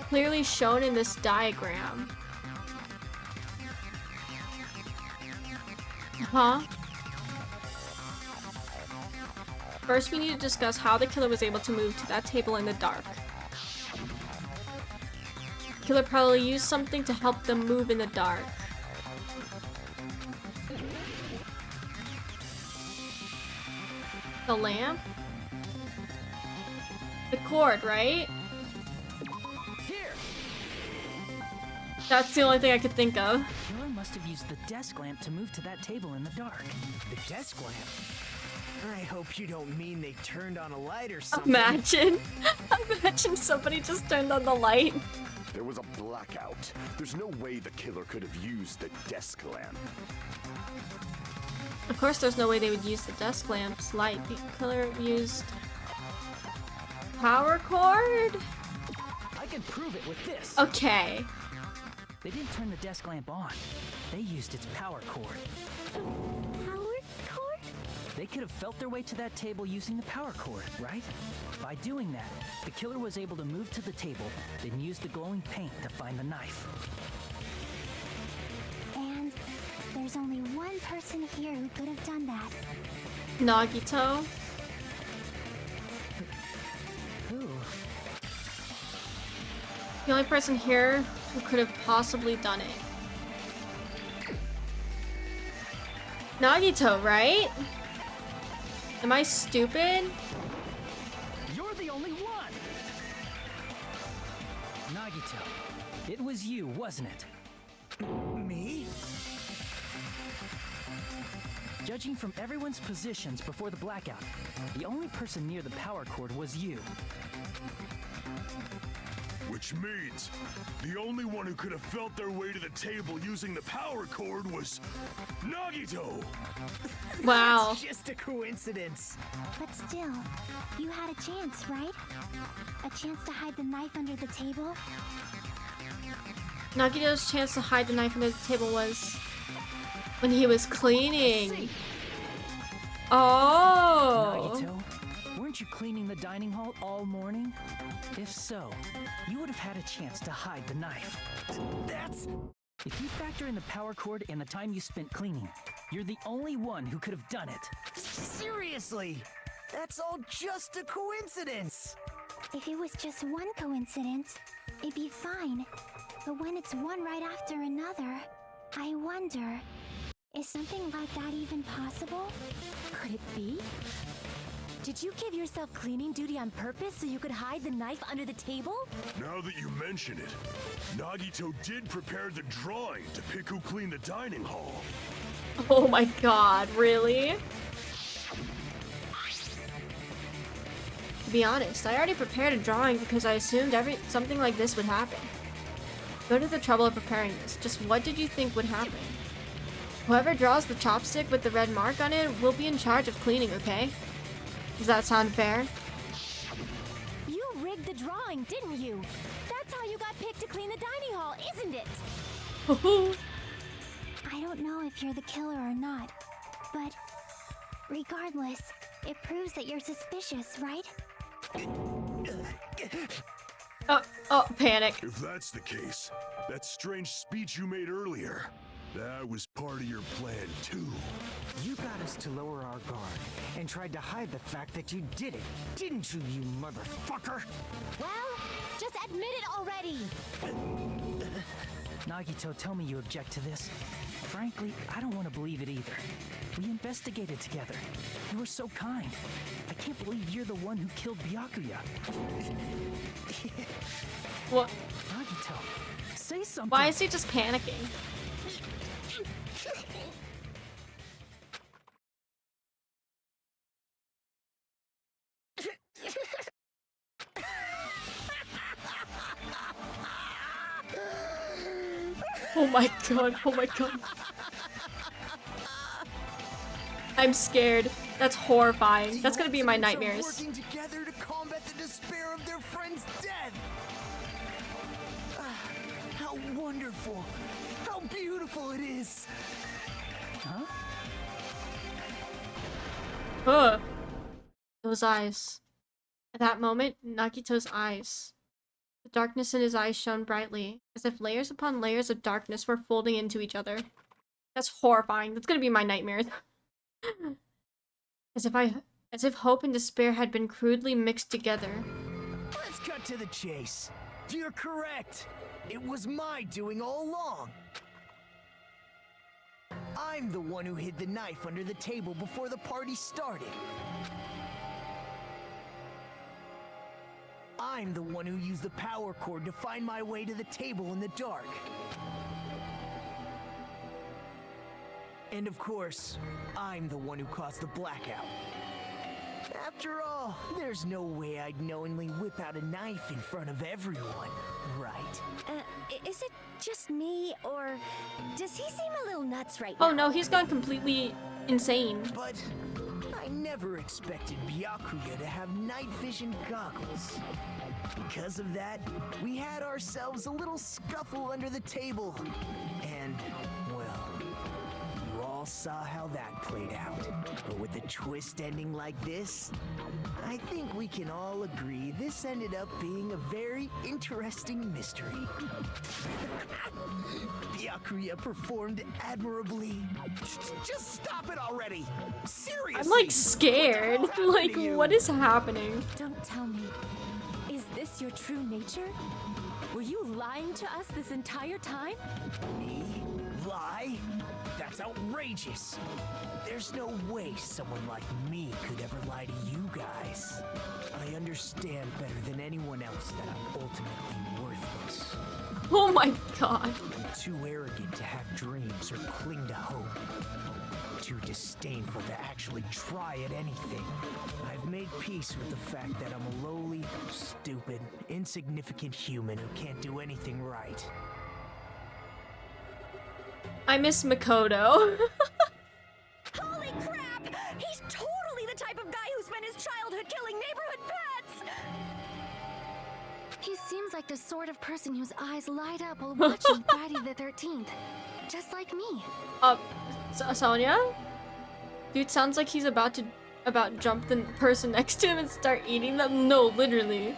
Clearly shown in this diagram. Huh? First, we need to discuss how the killer was able to move to that table in the dark. The killer probably used something to help them move in the dark. The lamp? The cord, right? Here. That's the only thing I could think of. The killer must have used the desk lamp to move to that table in the dark. The desk lamp? I hope you don't mean they turned on a light or something. Imagine. Imagine somebody just turned on the light. There was a blackout. There's no way the killer could have used the desk lamp. Of course there's no way they would use the desk lamp's light. The killer used power cord? I can prove it with this. Okay. They didn't turn the desk lamp on. They used its power cord. Power cord? They could have felt their way to that table using the power cord, right? By doing that, the killer was able to move to the table, then use the glowing paint to find the knife. And there's only one person here who could have done that. Nagito? Who? The only person here who could have possibly done it. Nagito, right? Am I stupid? You're the only one! Nagito, it was you, wasn't it? Me? Judging from everyone's positions before the blackout, the only person near the power cord was you. Which means the only one who could have felt their way to the table using the power cord was Nagito! Wow. It's just a coincidence. But still, you had a chance, right? A chance to hide the knife under the table? Nagito's chance to hide the knife under the table was when he was cleaning. Oh. Nagito, weren't you cleaning the dining hall all morning? If so, you would have had a chance to hide the knife. That's... If you factor in the power cord and the time you spent cleaning, you're the only one who could have done it. Seriously? That's all just a coincidence. If it was just one coincidence, it'd be fine. But when it's one right after another, I wonder, is something like that even possible? Could it be? Did you give yourself cleaning duty on purpose so you could hide the knife under the table? Now that you mention it, Nagito did prepare the drawing to pick who cleaned the dining hall. Oh my god, really? To be honest, I already prepared a drawing because I assumed something like this would happen. Go to the trouble of preparing this. Just what did you think would happen? Whoever draws the chopstick with the red mark on it will be in charge of cleaning, okay? Does that sound fair? You rigged the drawing, didn't you? That's how you got picked to clean the dining hall, isn't it? I don't know if you're the killer or not, but regardless, It proves that you're suspicious, right? Oh, panic. If that's the case, that strange speech you made earlier, that was part of your plan too. You got us to lower our guard and tried to hide the fact that you did it, didn't you, you motherfucker? Well, just admit it already! Nagito, tell me you object to this. Frankly, I don't want to believe it either. We investigated together. You were so kind. I can't believe you're the one who killed Byakuya. What? Nagito, say something. Why is he just panicking? Oh my god, oh my god. I'm scared. That's horrifying. That's gonna be in my nightmares. Working together to combat the despair of their friend's death. How wonderful. How beautiful it is. Huh? Ugh. Those eyes. At that moment, Nagito's eyes. The darkness in his eyes shone brightly, as if layers upon layers of darkness were folding into each other. That's horrifying. That's gonna be my nightmares. As if hope and despair had been crudely mixed together. Let's cut to the chase. You're correct. It was my doing all along. I'm the one who hid the knife under the table before the party started. I'm the one who used the power cord to find my way to the table in the dark. And of course, I'm the one who caused the blackout. After all, there's no way I'd knowingly whip out a knife in front of everyone, right? Is it just me, or does he seem a little nuts right now? Oh no, he's gone completely insane. But I never expected Byakuya to have night vision goggles. Because of that, we had ourselves a little scuffle under the table. And, well, you all saw how that played out. But with a twist ending like this, I think we can all agree this ended up being a very interesting mystery. Byakuya performed admirably. Just stop it already! Seriously! I'm like scared. Like, what is happening? Don't tell me. Is this your true nature? Were you lying to us this entire time? Me? Lie? That's outrageous. There's no way someone like me could ever lie to you guys. I understand better than anyone else that I'm ultimately worthless. Oh my god. I'm too arrogant to have dreams or cling to hope. Too disdainful to actually try at anything. I've made peace with the fact that I'm a lowly, stupid, insignificant human who can't do anything right. I miss Makoto. Holy crap! He's totally the type of guy who spent his childhood killing neighborhood pets! He seems like the sort of person whose eyes light up while watching Friday the 13th. Just like me. Sonia? Dude sounds like he's about to jump the person next to him and start eating them. No, literally.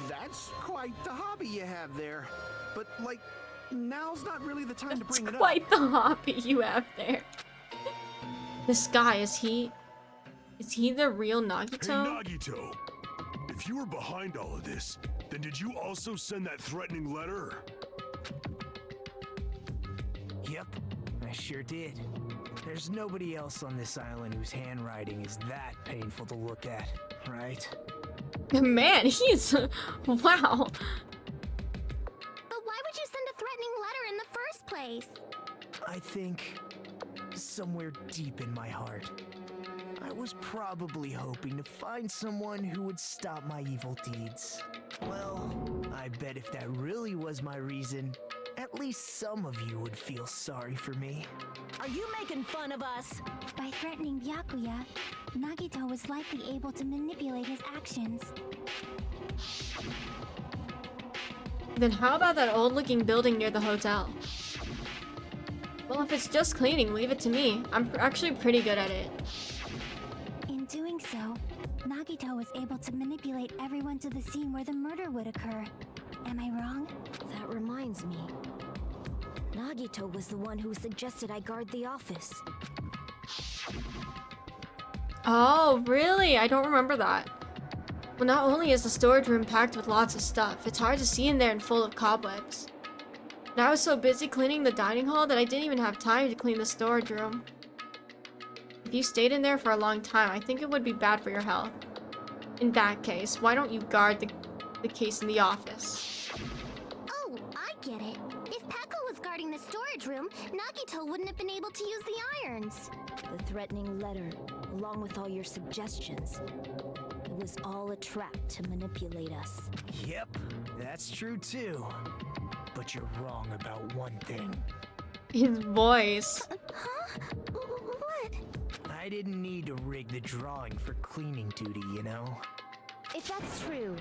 That's quite the hobby you have there. But, like, now's not really the time to bring it up. Quite the hobby you have there. This guy, is he the real Nagito? Hey, Nagito. If you were behind all of this, then did you also send that threatening letter? Yep, I sure did. There's nobody else on this island whose handwriting is that painful to look at, right? Man, he's... wow. But why would you send a threatening letter in the first place? I think somewhere deep in my heart, I was probably hoping to find someone who would stop my evil deeds. Well, I bet if that really was my reason, at least some of you would feel sorry for me. Are you making fun of us? By threatening Byakuya, Nagito was likely able to manipulate his actions. Then how about that old-looking building near the hotel? Well, if it's just cleaning, leave it to me. I'm actually pretty good at it. In doing So, Nagito was able to manipulate everyone to the scene where the murder would occur. Am I wrong? That reminds me. Nagito was the one who suggested I guard the office. Oh, really? I don't remember that. Well, not only is the storage room packed with lots of stuff, it's hard to see in there and full of cobwebs. And I was so busy cleaning the dining hall that I didn't even have time to clean the storage room. If you stayed in there for a long time, I think it would be bad for your health. In that case, why don't you guard the case in the office? Oh, I get it. If Peko was guarding the storage room, Nagito wouldn't have been able to use the irons. The threatening letter, along with all your suggestions. It was all a trap to manipulate us. Yep, that's true too. But you're wrong about one thing. His voice. Huh? What? I didn't need to rig the drawing for cleaning duty, you know? If that's true,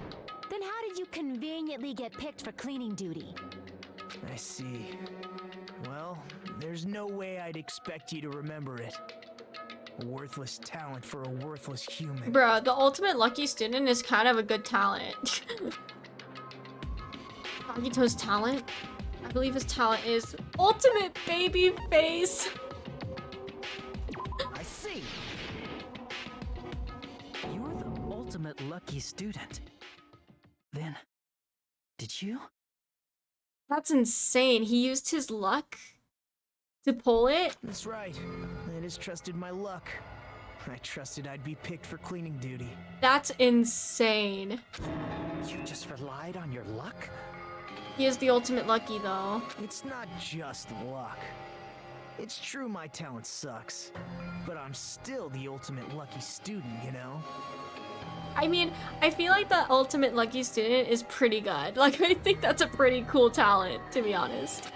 then how did you conveniently get picked for cleaning duty? I see. Well, there's no way I'd expect you to remember it. A worthless talent for a worthless human. Bruh, the ultimate lucky student is kind of a good talent. Nagito's talent? I believe his talent is ultimate baby face. I see. You're the ultimate lucky student. Then, did you? That's insane. He used his luck to pull it? That's right. I just trusted my luck. I trusted I'd be picked for cleaning duty. That's insane. You just relied on your luck? He is the ultimate lucky, though. It's not just luck. It's true my talent sucks, but I'm still the ultimate lucky student, you know? I mean, I feel like the ultimate lucky student is pretty good. Like, I think that's a pretty cool talent, to be honest.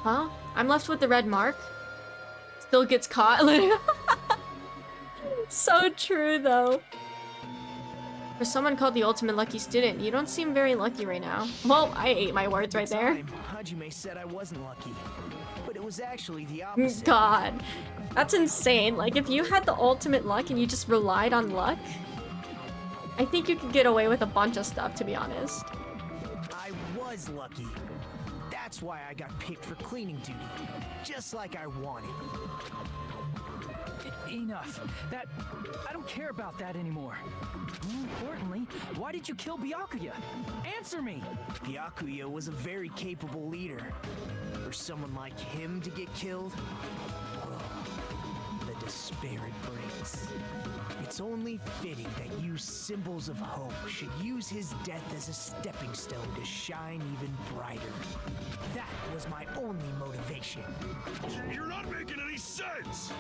Huh? I'm left with the red mark? Still gets caught. So true, though. For someone called the ultimate lucky student, you don't seem very lucky right now. Well, I ate my words right there. Hajime said I wasn't lucky, but it was actually the opposite. God, that's insane. Like, if you had the ultimate luck and you just relied on luck, I think you could get away with a bunch of stuff, to be honest. I was lucky. That's why I got picked for cleaning duty, just like I wanted. Enough. I don't care about that anymore. More importantly, why did you kill Byakuya? Answer me! Byakuya was a very capable leader. For someone like him to get killed, the despair it brings. It's only fitting that you symbols of hope should use his death as a stepping stone to shine even brighter. That was my only motivation. You're not making any sense!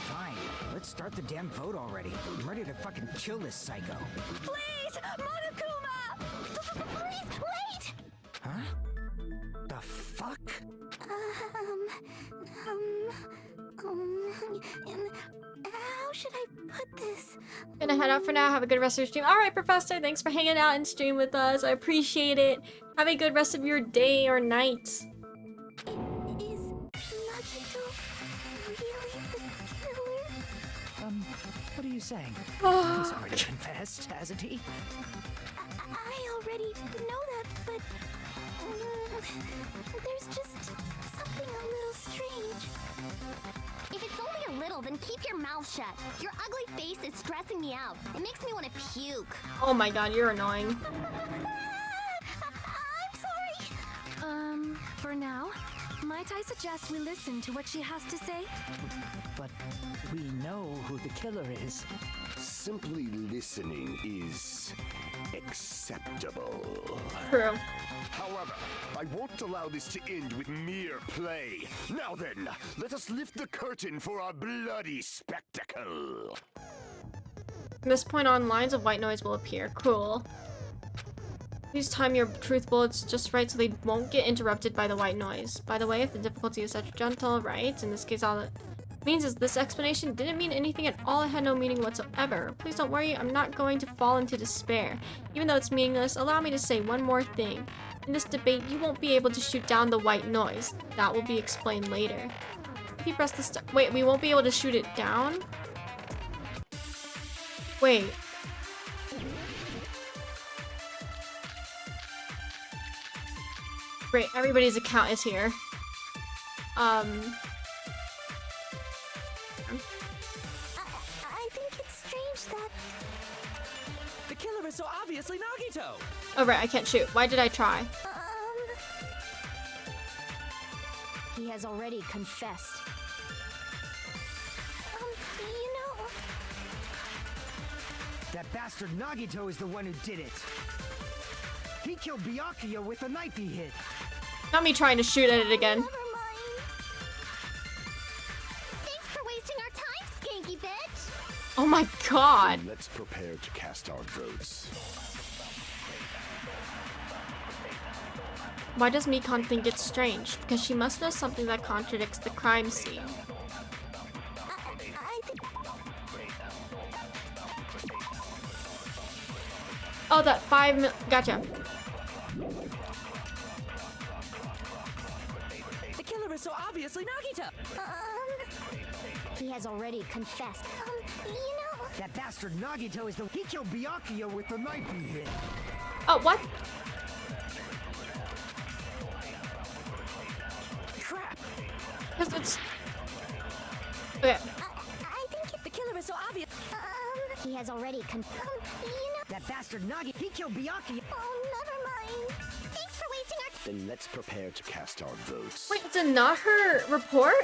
Fine, let's start the damn vote already. I'm ready to fucking kill this psycho. Please! Monokuma! Please, wait! Huh? The fuck? How should I put this? Gonna head out for now. Have a good rest of your stream. Alright, Professor, thanks for hanging out and stream with us. I appreciate it. Have a good rest of your day or night. Is Nagito really the killer? What are you saying? Oh. He's already confessed, hasn't he? I already know that, but there's just something a little strange. If it's only a little, then keep your mouth shut. Your ugly face is stressing me out. It makes me want to puke. Oh my god, you're annoying. I'm sorry. For now, might I suggest we listen to what she has to say? But we know who the killer is. Simply listening is acceptable. True. However, I won't allow this to end with mere play. Now then, let us lift the curtain for our bloody spectacle. From this point on, lines of white noise will appear. Cool. Please time your truth bullets just right so they won't get interrupted by the white noise. By the way, if the difficulty is such gentle, right? In this case, all it means is this explanation didn't mean anything at all. It had no meaning whatsoever. Please don't worry, I'm not going to fall into despair. Even though it's meaningless, allow me to say one more thing. In this debate, you won't be able to shoot down the white noise. That will be explained later. If you press the wait, we won't be able to shoot it down? Wait. Great, everybody's account is here. I think it's strange that... The killer is so obviously Nagito! Oh right, I can't shoot. Why did I try? He has already confessed. You know... That bastard Nagito is the one who did it. He killed Byakuya with a knife he hit. Not me trying to shoot at it again. Never mind. Thanks for wasting our time, skanky bitch! Oh my god. Let's prepare to cast our votes. Why does Mikan think it's strange? Because she must know something that contradicts the crime scene. I think... Oh, that 5 mil- gotcha. The killer is so obviously Nagito! He has already confessed. You know... That bastard Nagito is the— He killed Byakuya with the knife he hit. Oh, what? Crap! Because it's... Okay. I think the killer is so obvious. He has already you know... That bastard Nagi— He killed Byakuya. Oh, never mind. Thanks for wasting our time. Then let's prepare to cast our votes. Wait, is it not her report?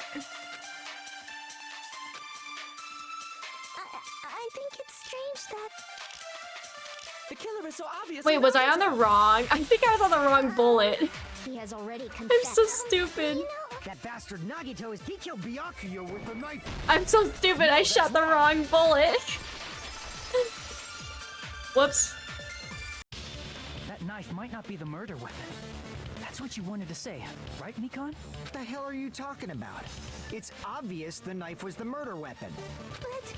I think it's strange that... The killer is so obvious. Wait, was I on the wrong? I think I was on the wrong bullet. He has already I'm confessed. so stupid. That bastard Nagito is— He killed Byakuya with a knife. I'm so stupid. I shot the wrong bullet. Whoops. That knife might not be the murder weapon. That's what you wanted to say, right, Mikan? What the hell are you talking about? It's obvious the knife was the murder weapon. But,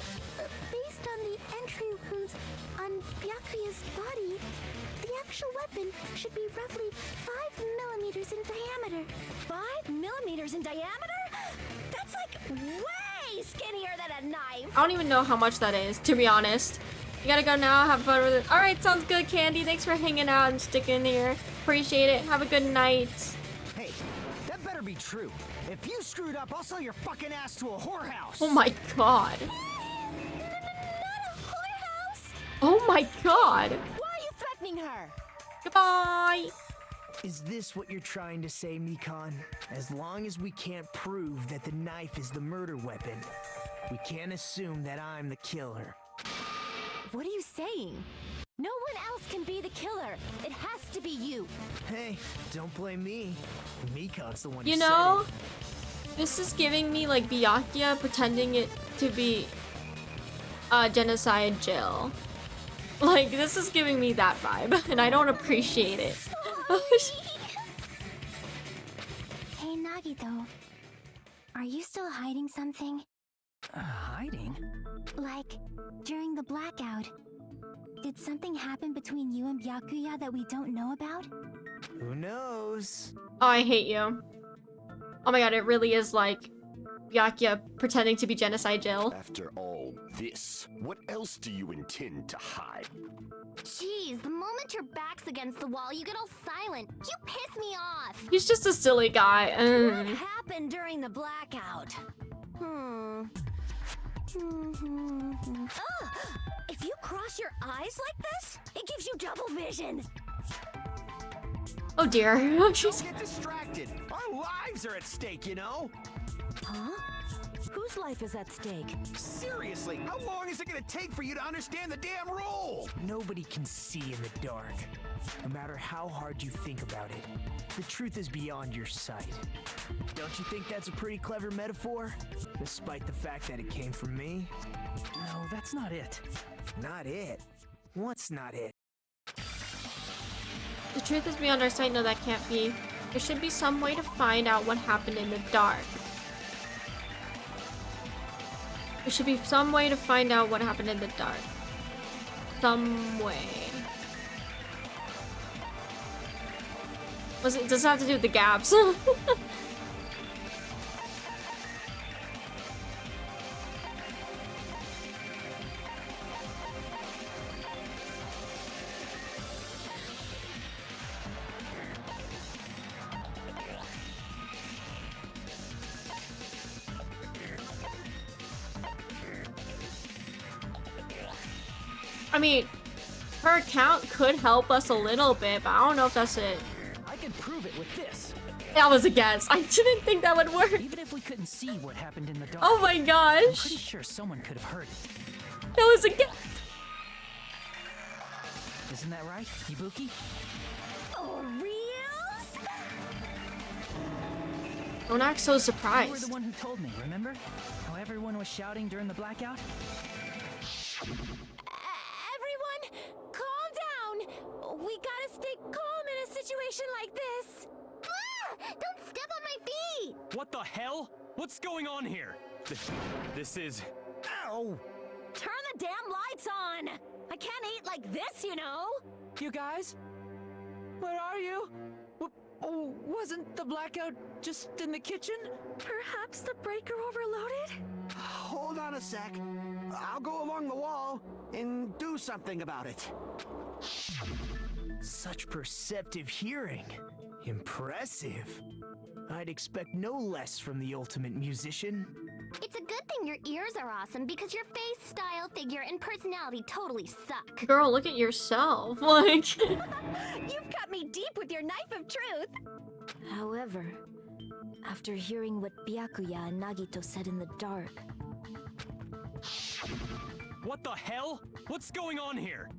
based on the entry wounds on Byakuya's body, the actual weapon should be roughly 5 millimeters in diameter. 5 millimeters in diameter? That's like way skinnier than a knife. I don't even know how much that is, to be honest. You gotta go now, have fun with it. Alright, sounds good, Candy. Thanks for hanging out and sticking here. Appreciate it. Have a good night. Hey, that better be true. If you screwed up, I'll sell your fucking ass to a whorehouse. Oh my god. Oh my god. Why are you threatening her? Goodbye. Is this what you're trying to say, Mikan? As long as we can't prove that the knife is the murder weapon, we can't assume that I'm the killer. What are you saying? No one else can be the killer. It has to be you. Hey, don't blame me. Mikan's the one You who know, said it. this is giving me like Byakuya pretending it to be genocide Jill. Like, this is giving me that vibe, and I don't appreciate it. Hey, Nagito. Are you still hiding something? Hiding? Like, during the blackout, did something happen between you and Byakuya that we don't know about? Who knows? Oh, I hate you. Oh my god, it really is like Byakuya pretending to be genocide Jill. After all this, what else do you intend to hide? Jeez, the moment your back's against the wall, you get all silent. You piss me off. He's just a silly guy. What happened during the blackout? If you cross your eyes like this, it gives you double vision. Oh dear. Don't get distracted. Our lives are at stake, you know? Huh? Whose life is at stake? Seriously, how long is it gonna take for you to understand the damn rule? Nobody can see in the dark, no matter how hard you think about it. The truth is beyond your sight. Don't you think that's a pretty clever metaphor? Despite the fact that it came from me? No, that's not it. Not it? What's not it? The truth is beyond our sight. No, that can't be. There should be some way to find out what happened in the dark. There should be some way to find out what happened in the dark. Some way. Does it have to do with the gaps? I mean, her account could help us a little bit, but I don't know if that's it. I can prove it with this. That was a guess. I didn't think that would work. Even if we couldn't see what happened in the dark. Oh my gosh. I'm pretty sure someone could have heard it. That was a guess. Isn't that right, Ibuki? Oh, Ryles? Don't act so surprised. You were the one who told me, remember? How everyone was shouting during the blackout? Everyone, calm down. We gotta stay calm in a situation like this. Don't step on my feet! What the hell? What's going on here? This is... Ow! Turn the damn lights on! I can't eat like this, you know? You guys? Where are you? Wasn't the blackout just in the kitchen? Perhaps the breaker overloaded? Hold on a sec. I'll go along the wall and do something about it. Such perceptive hearing. Impressive. I'd expect no less from the ultimate musician. It's a good thing your ears are awesome because your face, style, figure, and personality totally suck. Girl, look at yourself. Like... You've cut me deep with your knife of truth. However, after hearing what Byakuya and Nagito said in the dark... What the hell? What's going on here?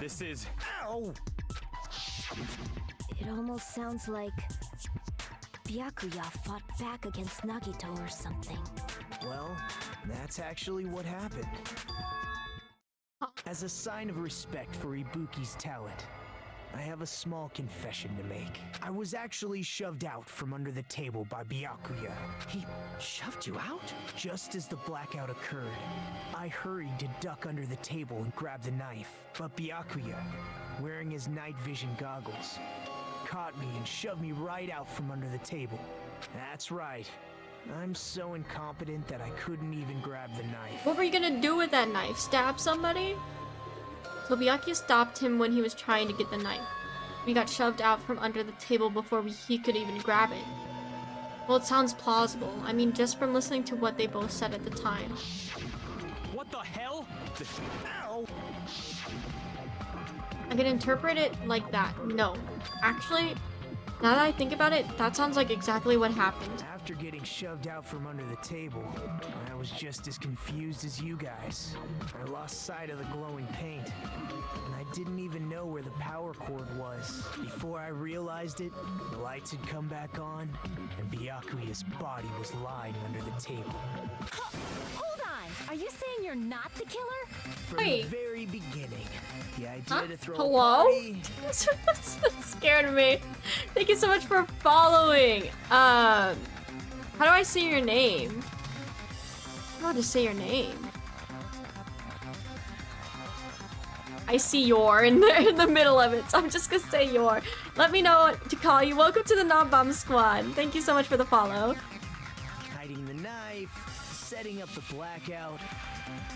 This is... Ow! It almost sounds like Byakuya fought back against Nagito or something. Well, that's actually what happened. As a sign of respect for Ibuki's talent, I have a small confession to make. I was actually shoved out from under the table by Byakuya. He shoved you out? Just as the blackout occurred, I hurried to duck under the table and grab the knife. But Byakuya, wearing his night vision goggles, caught me and shoved me right out from under the table. That's right. I'm so incompetent that I couldn't even grab the knife. What were you gonna do with that knife? Stab somebody? So Byakuya stopped him when he was trying to get the knife. We got shoved out from under the table before he could even grab it. Well, it sounds plausible. I mean, just from listening to what they both said at the time. What the hell? Ow! I can interpret it like that. No. Actually, now that I think about it, that sounds like exactly what happened. After getting shoved out from under the table, I was just as confused as you guys. I lost sight of the glowing paint, and I didn't even know where the power cord was. Before I realized it, the lights had come back on, and Byakuya's body was lying under the table. Hold on! Are you saying you're not the killer? From Wait. the very beginning, the idea to throw Hello? a party... That scared me. Thank you so much for following. How do I say your name? I don't know how to say your name. I see your in the middle of it, so I'm just gonna say your. Let me know what to call you. Welcome to the Non-Bomb Squad. Thank you so much for the follow. Hiding the knife, setting up the blackout.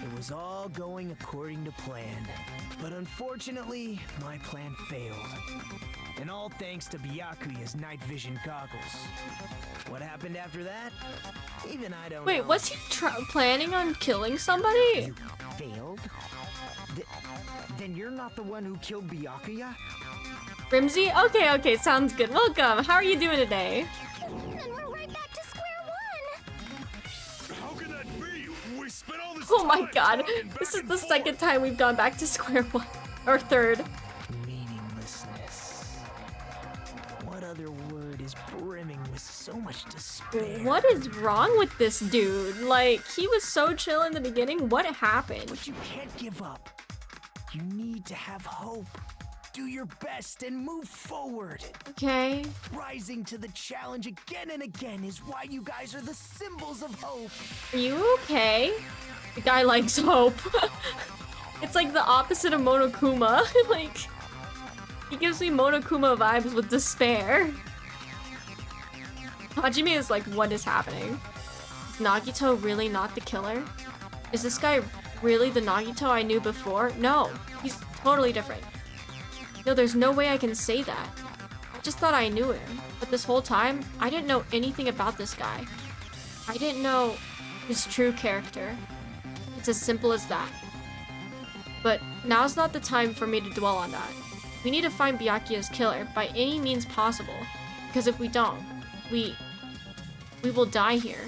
It was all going according to plan. But unfortunately, my plan failed. And all thanks to Byakuya's night vision goggles. What happened after that? Even I don't know. Wait, was he planning on killing somebody? Failed? Then you're not the one who killed Byakuya? Rimsey? Okay, sounds good. Welcome. How are you doing today? Then we're right back to square one! How can that be? We spent all this Oh my time god. talking This back is and the forth. second time we've gone back to square one. Or third. Meaninglessness. What other word is brimming with so much despair? What is wrong with this dude? Like, he was so chill in the beginning. What happened? But you can't give up. You need to have hope. Do your best and move forward. Okay. Rising to the challenge again and again is why you guys are the symbols of hope. Are you okay? The guy likes hope. It's like the opposite of Monokuma. Like, he gives me Monokuma vibes with despair. Hajime is like, what is happening? Is Nagito really not the killer? Is this guy really the Nagito I knew before? No, he's totally different. No, there's no way I can say that. I just thought I knew him, but this whole time, I didn't know anything about this guy. I didn't know his true character. It's as simple as that. But now's not the time for me to dwell on that. We need to find Byakuya's killer by any means possible. Because if we don't, we will die here.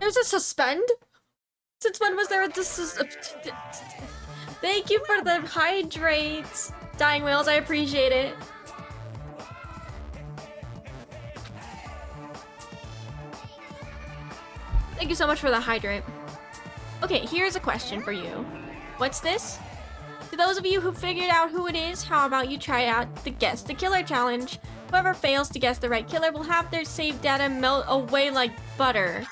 There's a suspend? Since when was there a Thank you for the hydrates, Dying Whales, I appreciate it. Thank you so much for the hydrate. Okay, here's a question for you. What's this? To those of you who figured out who it is, how about you try out the Guess the Killer challenge? Whoever fails to guess the right killer will have their saved data melt away like butter.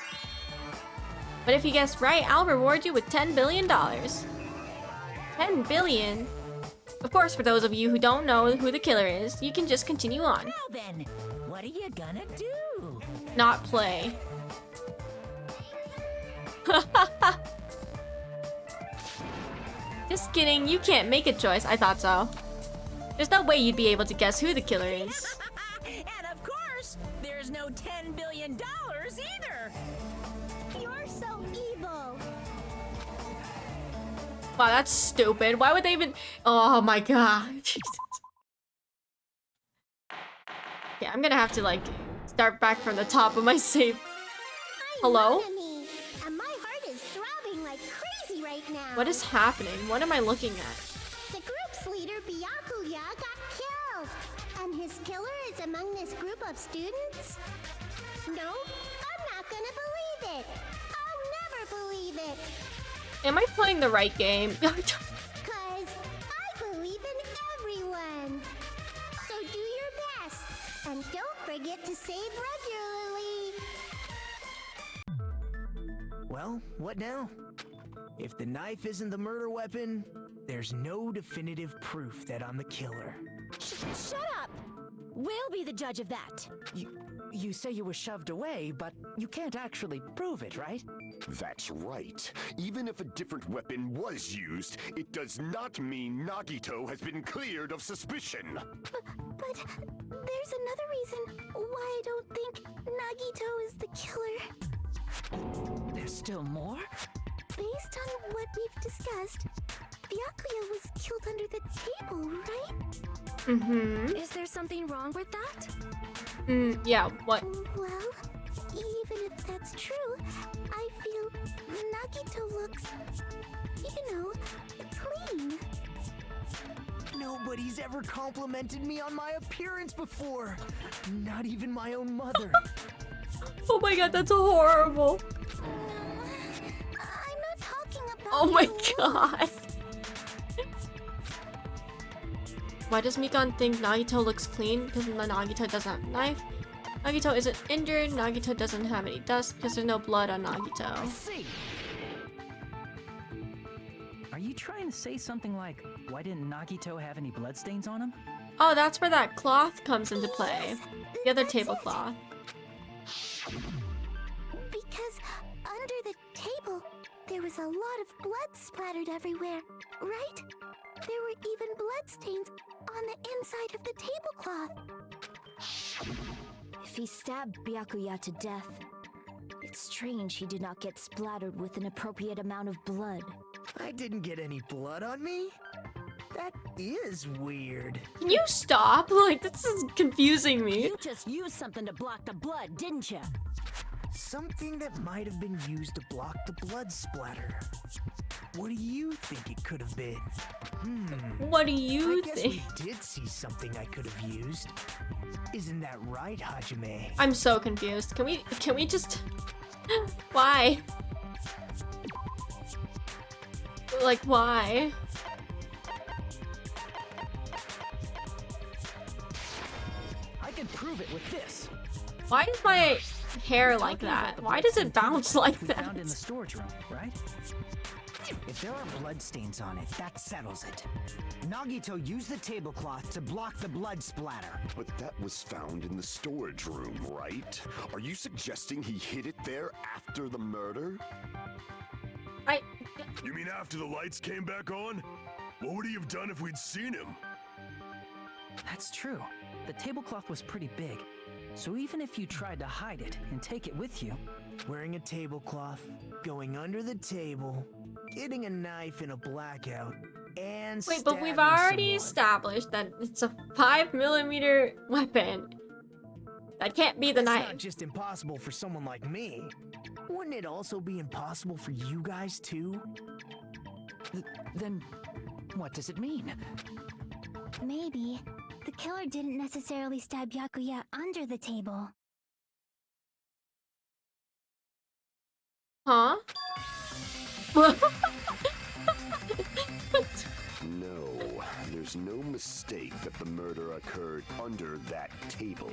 But if you guess right, I'll reward you with $10 billion. 10 billion? Of course, for those of you who don't know who the killer is, you can just continue on. Now then, what are you gonna do? Not play. Just kidding, you can't make a choice. I thought so. There's no way you'd be able to guess who the killer is. And of course, there's no $10 billion either. You're so evil. Wow, that's stupid. Why would they even... Oh my god. Okay, I'm gonna have to, like, start back from the top of my save. Hello? And my heart is throbbing like crazy right now. What is happening? What am I looking at? The group's leader, Byakuya, got killed. And his killer is among this group of students? No, I'm not gonna believe it. I'll never believe it. Am I playing the right game? Cause I believe in everyone. So do your best. And don't forget to save regularly. Well, what now? If the knife isn't the murder weapon, there's no definitive proof that I'm the killer. Shut up! We'll be the judge of that. You say you were shoved away, but you can't actually prove it, right? That's right. Even if a different weapon was used, it does not mean Nagito has been cleared of suspicion. But there's another reason why I don't think Nagito is the killer. There's still more? Based on what we've discussed, Byakuya was killed under the table, right? Mm-hmm. Is there something wrong with that? Yeah, what? Well, even if that's true, I feel Nagito looks, clean. Nobody's ever complimented me on my appearance before. Not even my own mother. Oh my god, that's horrible. I'm not talking about Oh my you. god. Why does Mikan think Nagito looks clean? Because Nagito doesn't have a knife. Nagito isn't injured. Nagito doesn't have any dust because there's no blood on Nagito. I see. Are you trying to say something like, why didn't Nagito have any bloodstains on him? Oh, that's where that cloth comes into play. The other tablecloth. Because under the table, there was a lot of blood splattered everywhere, right? There were even bloodstains on the inside of the tablecloth. If he stabbed Byakuya to death, it's strange he did not get splattered with an appropriate amount of blood. I didn't get any blood on me. That is weird. Can you stop? Like, this is confusing me. You just used something to block the blood, didn't you? Something that might have been used to block the blood splatter. What do you think it could have been? What do you I guess think? we did see something I could have used. Isn't that right, Hajime? I'm so confused. Can we just... Why? Like, why? I can prove it with this. Why is my hair like that? Why does it bounce like We that? found in the storage room, right? If there are bloodstains on it, that settles it. Nagito used the tablecloth to block the blood splatter. But that was found in the storage room, right? Are you suggesting he hid it there after the murder? You mean after the lights came back on? What would he have done if we'd seen him? That's true. The tablecloth was pretty big. So even if you tried to hide it and take it with you, wearing a tablecloth, going under the table, getting a knife in a blackout, and Wait, but we've stabbing already someone. established that it's a 5mm weapon. That can't be the It's knife. not just impossible for someone like me. Wouldn't it also be impossible for you guys too? Then, what does it mean? Maybe the killer didn't necessarily stab Byakuya under the table. Huh? No, there's no mistake that the murder occurred under that table.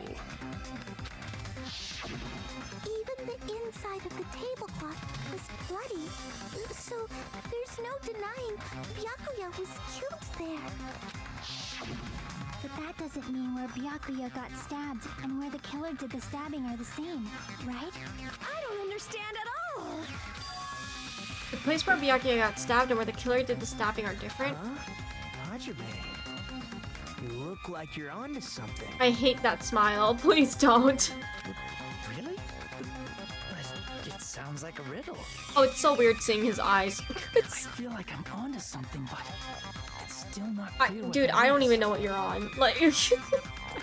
Even the inside of the tablecloth was bloody, so there's no denying Byakuya was killed there. But that doesn't mean where Byakuya got stabbed and where the killer did the stabbing are the same, right? I don't understand at all! The place where Byakuya got stabbed and where the killer did the stabbing are different? You look like you're onto something. I hate that smile. Please don't. Really? It sounds like a riddle. Oh, it's so weird seeing his eyes. I feel like I'm onto something, but it's still not clear what Dude, that I don't is. even know what you're on. Like,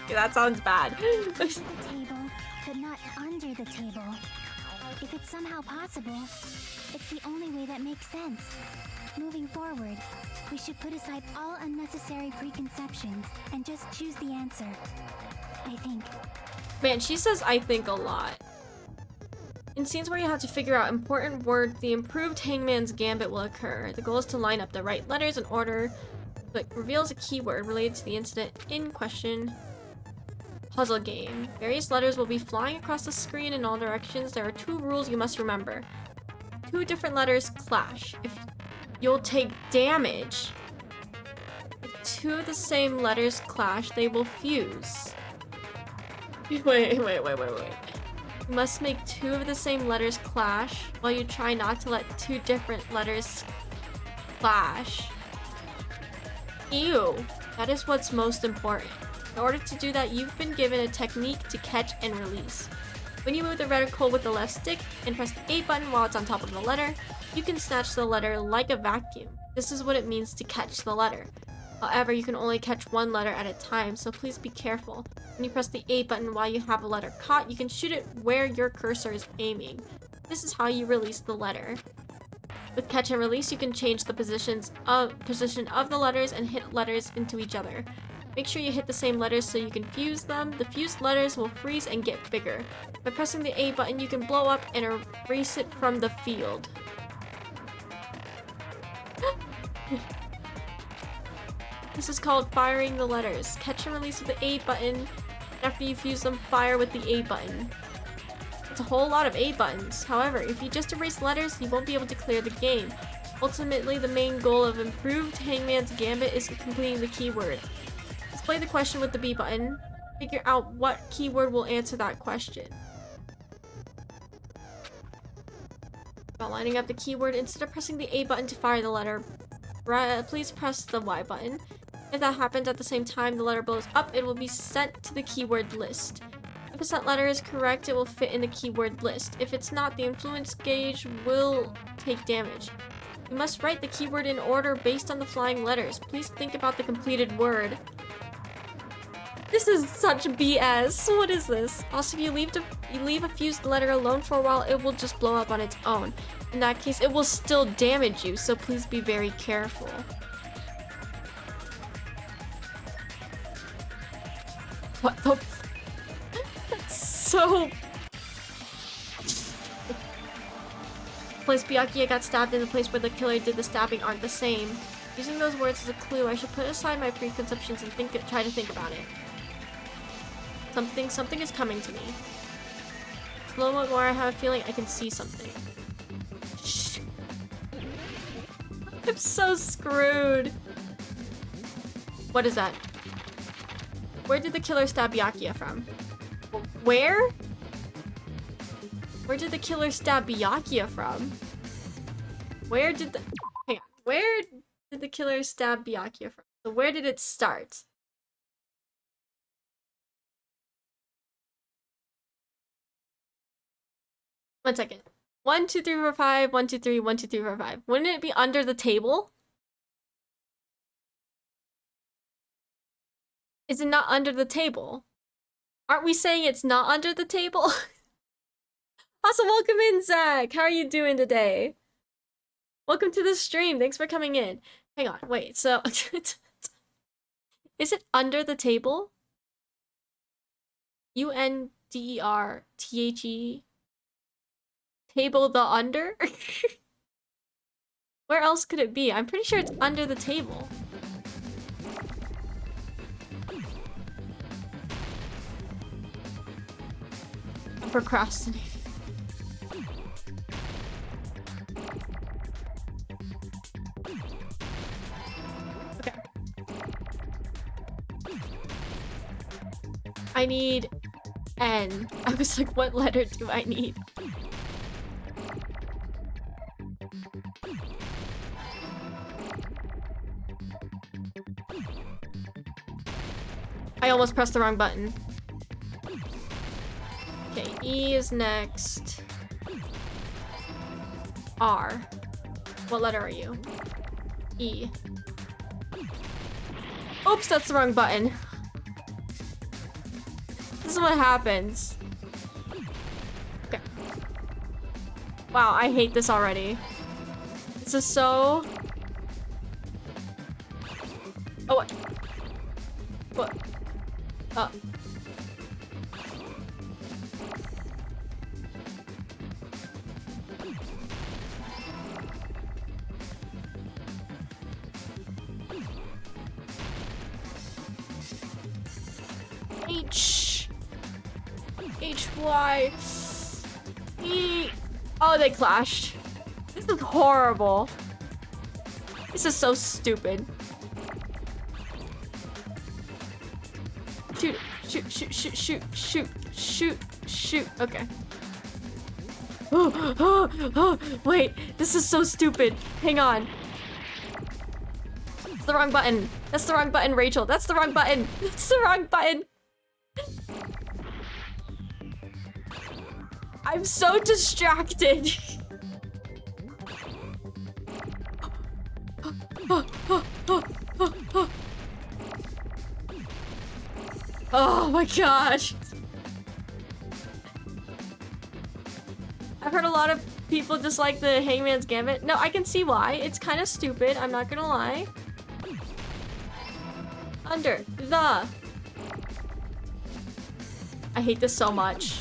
that sounds bad. The table, but not under the table. If it's somehow possible, it's the only way that makes sense. Moving forward, we should put aside all unnecessary preconceptions and just choose the answer. I think. Man, she says I think a lot. In scenes where you have to figure out important words, the improved Hangman's Gambit will occur. The goal is to line up the right letters in order that reveals a keyword related to the incident in question. Puzzle game. Various letters will be flying across the screen in all directions. There are 2 rules you must remember. 2 different letters clash. If you'll take damage. If 2 of the same letters clash, they will fuse. Wait. You must make 2 of the same letters clash while you try not to let 2 different letters clash. Ew. That is what's most important. In order to do that, you've been given a technique to catch and release. When you move the reticle with the left stick and press the A button while it's on top of the letter, you can snatch the letter like a vacuum. This is what it means to catch the letter. However, you can only catch 1 letter at a time, so please be careful. When you press the A button while you have a letter caught, you can shoot it where your cursor is aiming. This is how you release the letter. With catch and release, you can change the position of the letters and hit letters into each other. Make sure you hit the same letters so you can fuse them. The fused letters will freeze and get bigger. By pressing the A button, you can blow up and erase it from the field. This is called firing the letters. Catch and release with the A button. After you fuse them, fire with the A button. It's a whole lot of A buttons. However, if you just erase letters, you won't be able to clear the game. Ultimately, the main goal of improved Hangman's Gambit is completing the keyword. Display the question with the B button. Figure out what keyword will answer that question. By lining up the keyword, instead of pressing the A button to fire the letter, please press the Y button. If that happens at the same time the letter blows up, it will be sent to the keyword list. If a sent letter is correct, it will fit in the keyword list. If it's not, the influence gauge will take damage. You must write the keyword in order based on the flying letters. Please think about the completed word. This is such BS. What is this? Also, if you leave a fused letter alone for a while, it will just blow up on its own. In that case, it will still damage you, so please be very careful. What the f- That's so... The place Byakuya got stabbed and the place where the killer did the stabbing aren't the same. Using those words as a clue, I should put aside my preconceptions and try to think about it. Something is coming to me. A little bit more, I have a feeling I can see something. Shh. I'm so screwed. What is that? Where did the killer stab Byakuya from? Where? Where did the killer stab Byakuya from? Where did the... Hang on. Where did the killer stab Byakuya from? So where did it start? 1 second. 1, 2, 3, 4, 5. 1, 2, 3. 1, 2, 3, 4, 5. Wouldn't it be under the table? Is it not under the table? Aren't we saying it's not under the table? Awesome, welcome in, Zach. How are you doing today? Welcome to the stream. Thanks for coming in. Hang on, wait. So, is it under the table? UNDERTHE. Table the under? Where else could it be? I'm pretty sure it's under the table. I'm procrastinating. Okay. I need N. I was like, what letter do I need? I almost pressed the wrong button. Okay, E is next. R. What letter are you? E. Oops, that's the wrong button. This is what happens. Okay. Wow, I hate this already. This is so... Oh, what? What? Oh. H. H, Y. E. Oh, they clashed. This is horrible. This is so stupid. Shoot, shoot, shoot, shoot, shoot, shoot, shoot, shoot. Okay. Oh, wait, this is so stupid. Hang on. That's the wrong button. That's the wrong button, Rachel. That's the wrong button. That's the wrong button. I'm so distracted. Oh my gosh. I've heard a lot of people dislike the Hangman's Gambit. No, I can see why. It's kind of stupid, I'm not gonna lie. Under the... I hate this so much.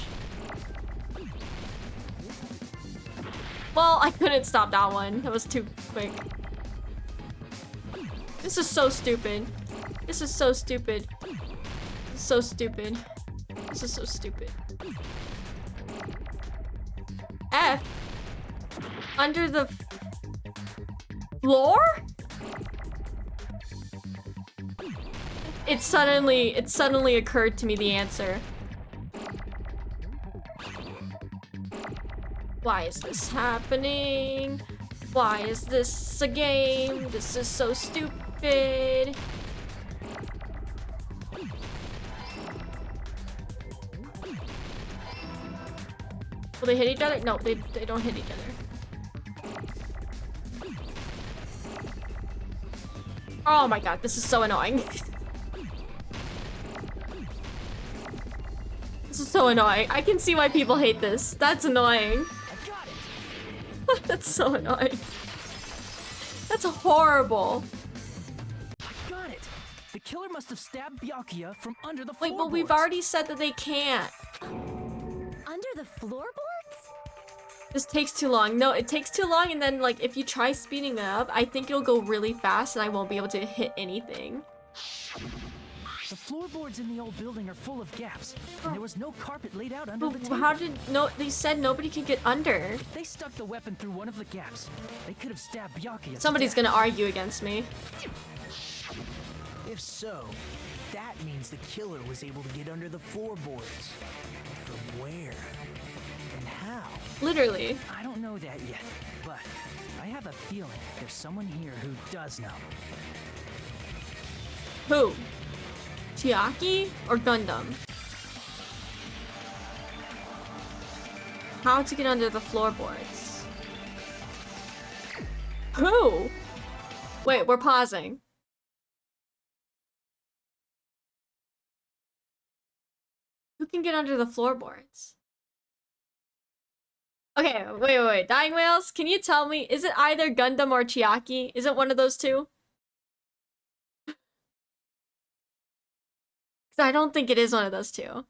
Well, I couldn't stop that one. That was too quick. This is so stupid. This is so stupid. This is so stupid. This is so stupid. F? Under the floor? It suddenly occurred to me the answer. Why is this happening? Why is this a game? This is so stupid. Will they hit each other? No, they don't hit each other. Oh my god, this is so annoying. This is so annoying. I can see why people hate this. That's annoying. I got it. That's so annoying. That's horrible. I got it. The killer must have stabbed Byakuya from under the Wait, but we've already said that they can't. Under the floorboards? This takes too long. No, it takes too long, and then, like, if you try speeding it up, I think it'll go really fast, and I won't be able to hit anything. The floorboards in the old building are full of gaps, and there was no carpet laid out under the table. How did... No, they said nobody could get under. If they stuck the weapon through one of the gaps, they could have stabbed Byakuya. Somebody's gonna argue against me. If so, that means the killer was able to get under the floorboards. From where? And how? Literally. I don't know that yet, but I have a feeling there's someone here who does know. Who? Chiaki or Gundam? How to get under the floorboards. Who? Wait, we're pausing. Who can get under the floorboards? Okay, wait. Dying Whales, can you tell me, is it either Gundam or Chiaki? Is it one of those two? Because I don't think it is one of those two.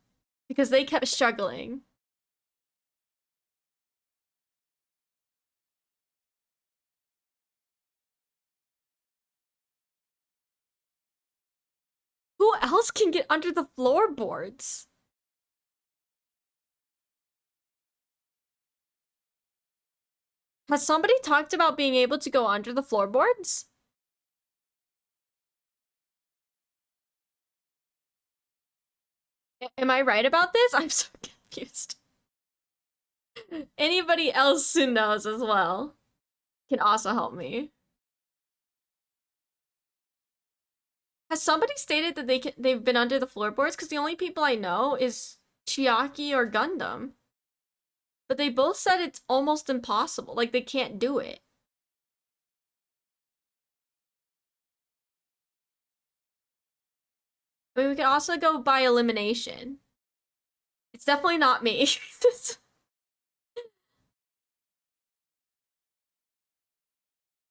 Because they kept struggling. Who else can get under the floorboards? Has somebody talked about being able to go under the floorboards? Am I right about this? I'm so confused. Anybody else who knows as well can also help me. Has somebody stated that they've been under the floorboards? Because the only people I know is Chiaki or Gundam. But they both said it's almost impossible. Like, they can't do it. I mean, we could also go by elimination. It's definitely not me.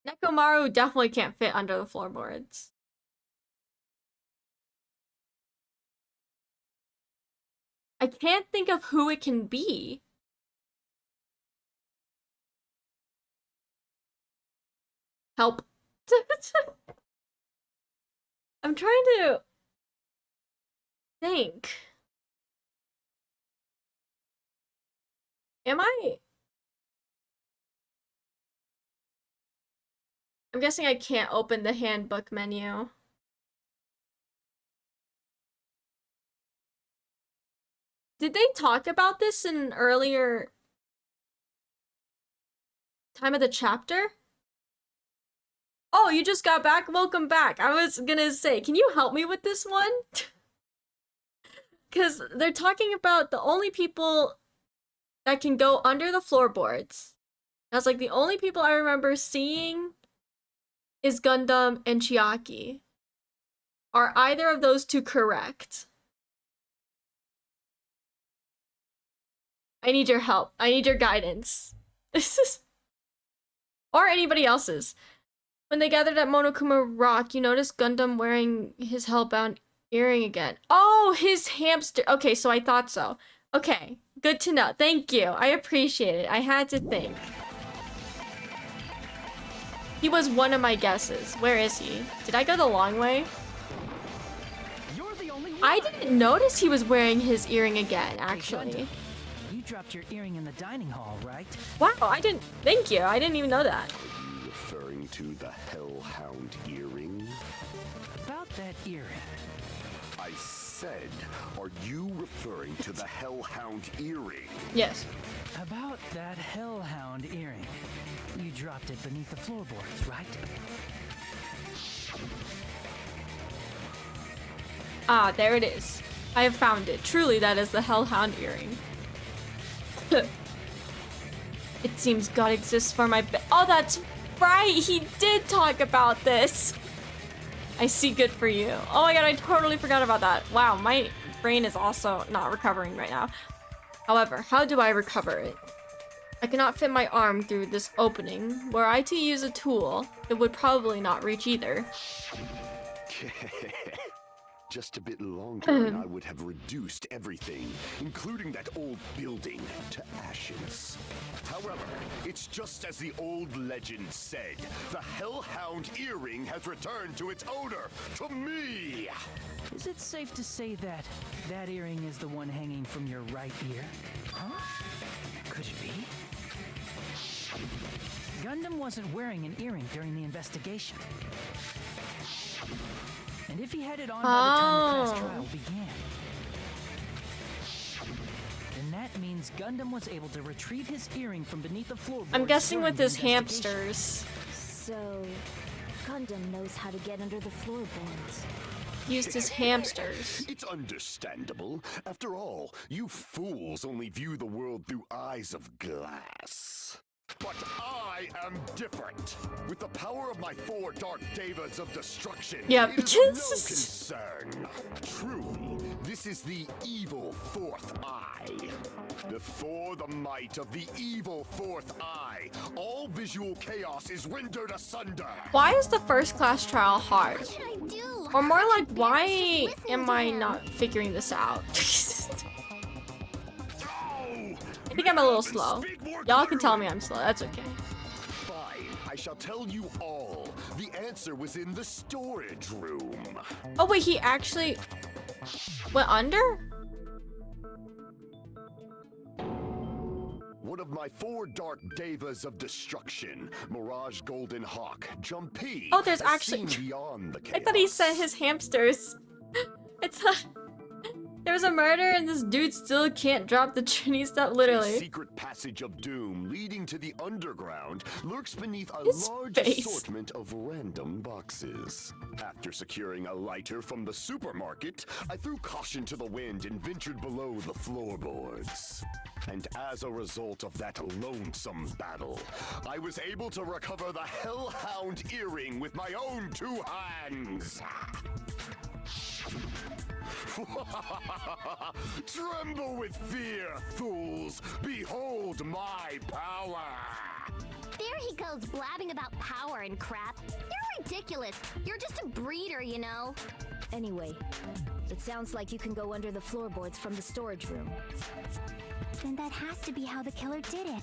Nekomaru definitely can't fit under the floorboards. I can't think of who it can be. Help. I'm trying to think. Am I? I'm guessing I can't open the handbook menu. Did they talk about this in an earlier time of the chapter? Oh, you just got back? Welcome back. I was gonna say, can you help me with this one? Because they're talking about the only people that can go under the floorboards. I was like, the only people I remember seeing is Gundam and Chiaki. Are either of those two correct? I need your help. I need your guidance. Or anybody else's. When they gathered at Monokuma Rock, you noticed Gundam wearing his hellbound earring again. Oh, his hamster. Okay, so I thought so. Okay, good to know. Thank you. I appreciate it. I had to think. He was one of my guesses. Where is he? Did I go the long way? You're the only one. I didn't notice he was wearing his earring again, actually. You dropped your earring in the dining hall, right? Wow, I didn't... Thank you. I didn't even know that. Are you referring to the Hellhound earring? About that earring. I said, are you referring to the Hellhound earring? Yes. About that Hellhound earring. You dropped it beneath the floorboards, right? Ah, there it is. I have found it. Truly, that is the Hellhound earring. It seems God exists for my oh, that's right! He did talk about this! I see, good for you. Oh my god, I totally forgot about that. Wow, my brain is also not recovering right now. However, how do I recover it? I cannot fit my arm through this opening. Were I to use a tool, it would probably not reach either. Just a bit longer and I would have reduced everything, including that old building, to ashes. However, it's just as the old legend said. The Hellhound earring has returned to its owner, to me! Is it safe to say that that earring is the one hanging from your right ear? Huh? Could it be? Gundam wasn't wearing an earring during the investigation. And if he had it on by the time the class trial began, then that means Gundam was able to retrieve his earring from beneath the floorboards. I'm guessing with his hamsters. So, Gundam knows how to get under the floorboards. used his hamsters. It's understandable. After all, you fools only view the world through eyes of glass. But I am different. With the power of my 4 dark devas of destruction, Yeah, it is because no concern. Truly, this is the evil 4th eye. Before the might of the evil 4th eye, all visual chaos is rendered asunder. why is the first class trial hard? What should I do? Or more like, Just why listening am to I him. not figuring this out? Oh, I think I'm a little slow. Y'all can tell me I'm slow, that's okay. fine, I shall tell you all. The answer was in the storage room. Oh wait, he actually went under? One of my 4 dark devas of destruction, Mirage Golden Hawk, Jumpy. Oh, there's has actually- seen beyond the chaos. I thought he said his hamsters. It's there was a murder and this dude still can't drop the Trinity step, The literally. secret passage of doom leading to the underground lurks beneath a His large face. assortment of random boxes. After securing a lighter from the supermarket, I threw caution to the wind and ventured below the floorboards. And as a result of that lonesome battle, I was able to recover the Hellhound earring with my own 2 hands. Tremble with fear, fools! Behold my power! There he goes blabbing about power and crap. You're ridiculous. You're just a breeder, you know. Anyway, it sounds like you can go under the floorboards from the storage room. Then that has to be how the killer did it.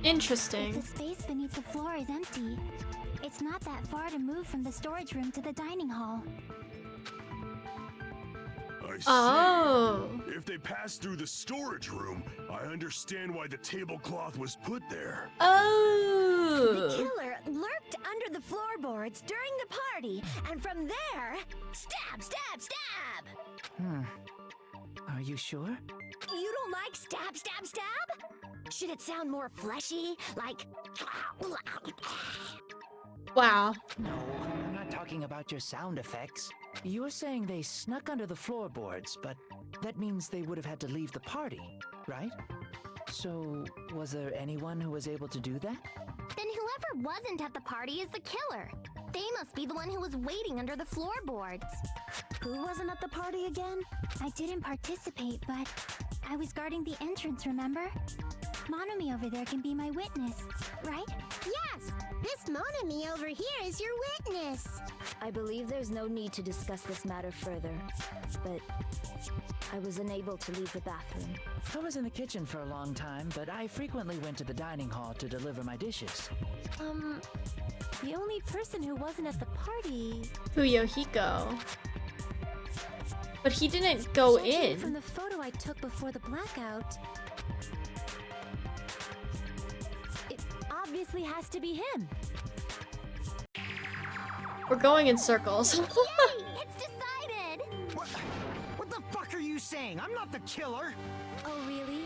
Interesting. If the space beneath the floor is empty, it's not that far to move from the storage room to the dining hall. I see. Oh. If they passed through the storage room, I understand why the tablecloth was put there. The Oh. killer lurked under the floorboards during the party, and from there, stab, stab, stab! Are you sure? You don't like stab, stab, stab? Should it sound more fleshy, like... Wow. No, I'm not talking about your sound effects. You were saying they snuck under the floorboards, but that means they would have had to leave the party, right? So, was there anyone who was able to do that? Then whoever wasn't at the party is the killer. They must be the one who was waiting under the floorboards. Who wasn't at the party again? I didn't participate, but I was guarding the entrance, remember? Monomi over there can be my witness, right? Yes! This Monomi over here is your witness! I believe there's no need to discuss this matter further, but I was unable to leave the bathroom. I was in the kitchen for a long time, but I frequently went to the dining hall to deliver my dishes. The only person who wasn't at the party... Fuyohiko. But he didn't go Judging from in. the photo I took before the blackout, it obviously has to be him. We're going in circles. Yay! It's decided! What the fuck are you saying? I'm not the killer! Oh, really?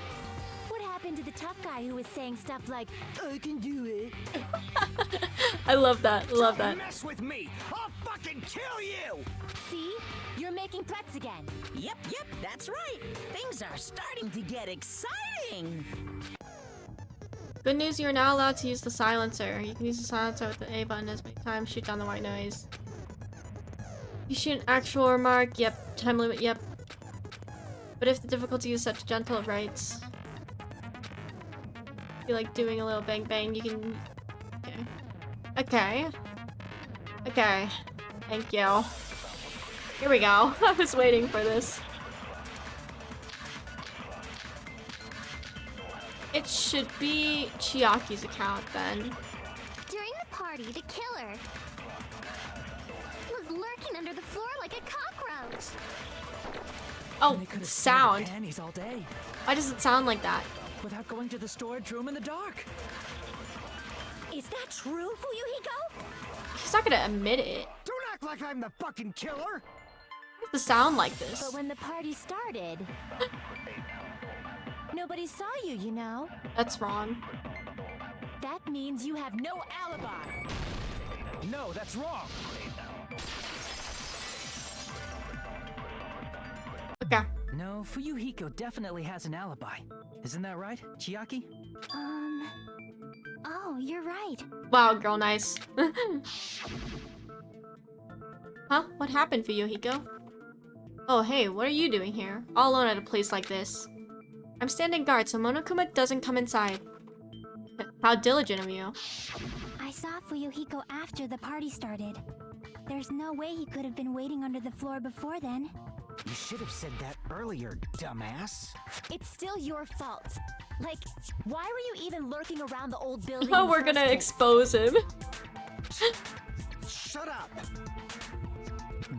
What happened to the tough guy who was saying stuff like, I can do it. I love that. Love that. Mess with me! I'll fucking kill you! see? You're making threats again. Yep, that's right. Things are starting to get exciting. Good news, you are now allowed to use the silencer. You can use the silencer with the A button as many times. Shoot down the white noise. You shoot an actual remark. Yep. Time limit. Yep. But if the difficulty is such gentle, it writes. If you like doing a little bang bang, you can... Okay. Okay. Okay. Thank you. Here we go. I was waiting for this. It should be Chiaki's account then. During the party, the killer was lurking under the floor like a cockroach. Oh, They could have sound. panties all day Why does it sound like that? without going to the storage room in the dark. Is that true, Fuyuhiko? He's not gonna admit it. Don't act like I'm the fucking killer! Why does it sound like this? But when the party started, nobody saw you, you know? That's wrong. That means you have no alibi. No, that's wrong. Okay. No, Fuyuhiko definitely has an alibi. Isn't that right, Chiaki? Oh, you're right. Wow, girl, nice. Huh? What happened, Fuyuhiko? Oh, hey, what are you doing here? All alone at a place like this. I'm standing guard so Monokuma doesn't come inside. How diligent of you. I saw Fuyuhiko after the party started. There's no way he could have been waiting under the floor before then. You should have said that earlier, dumbass. It's still your fault. Like, why were you even lurking around the old building? Oh, we're gonna expose him. Shut up!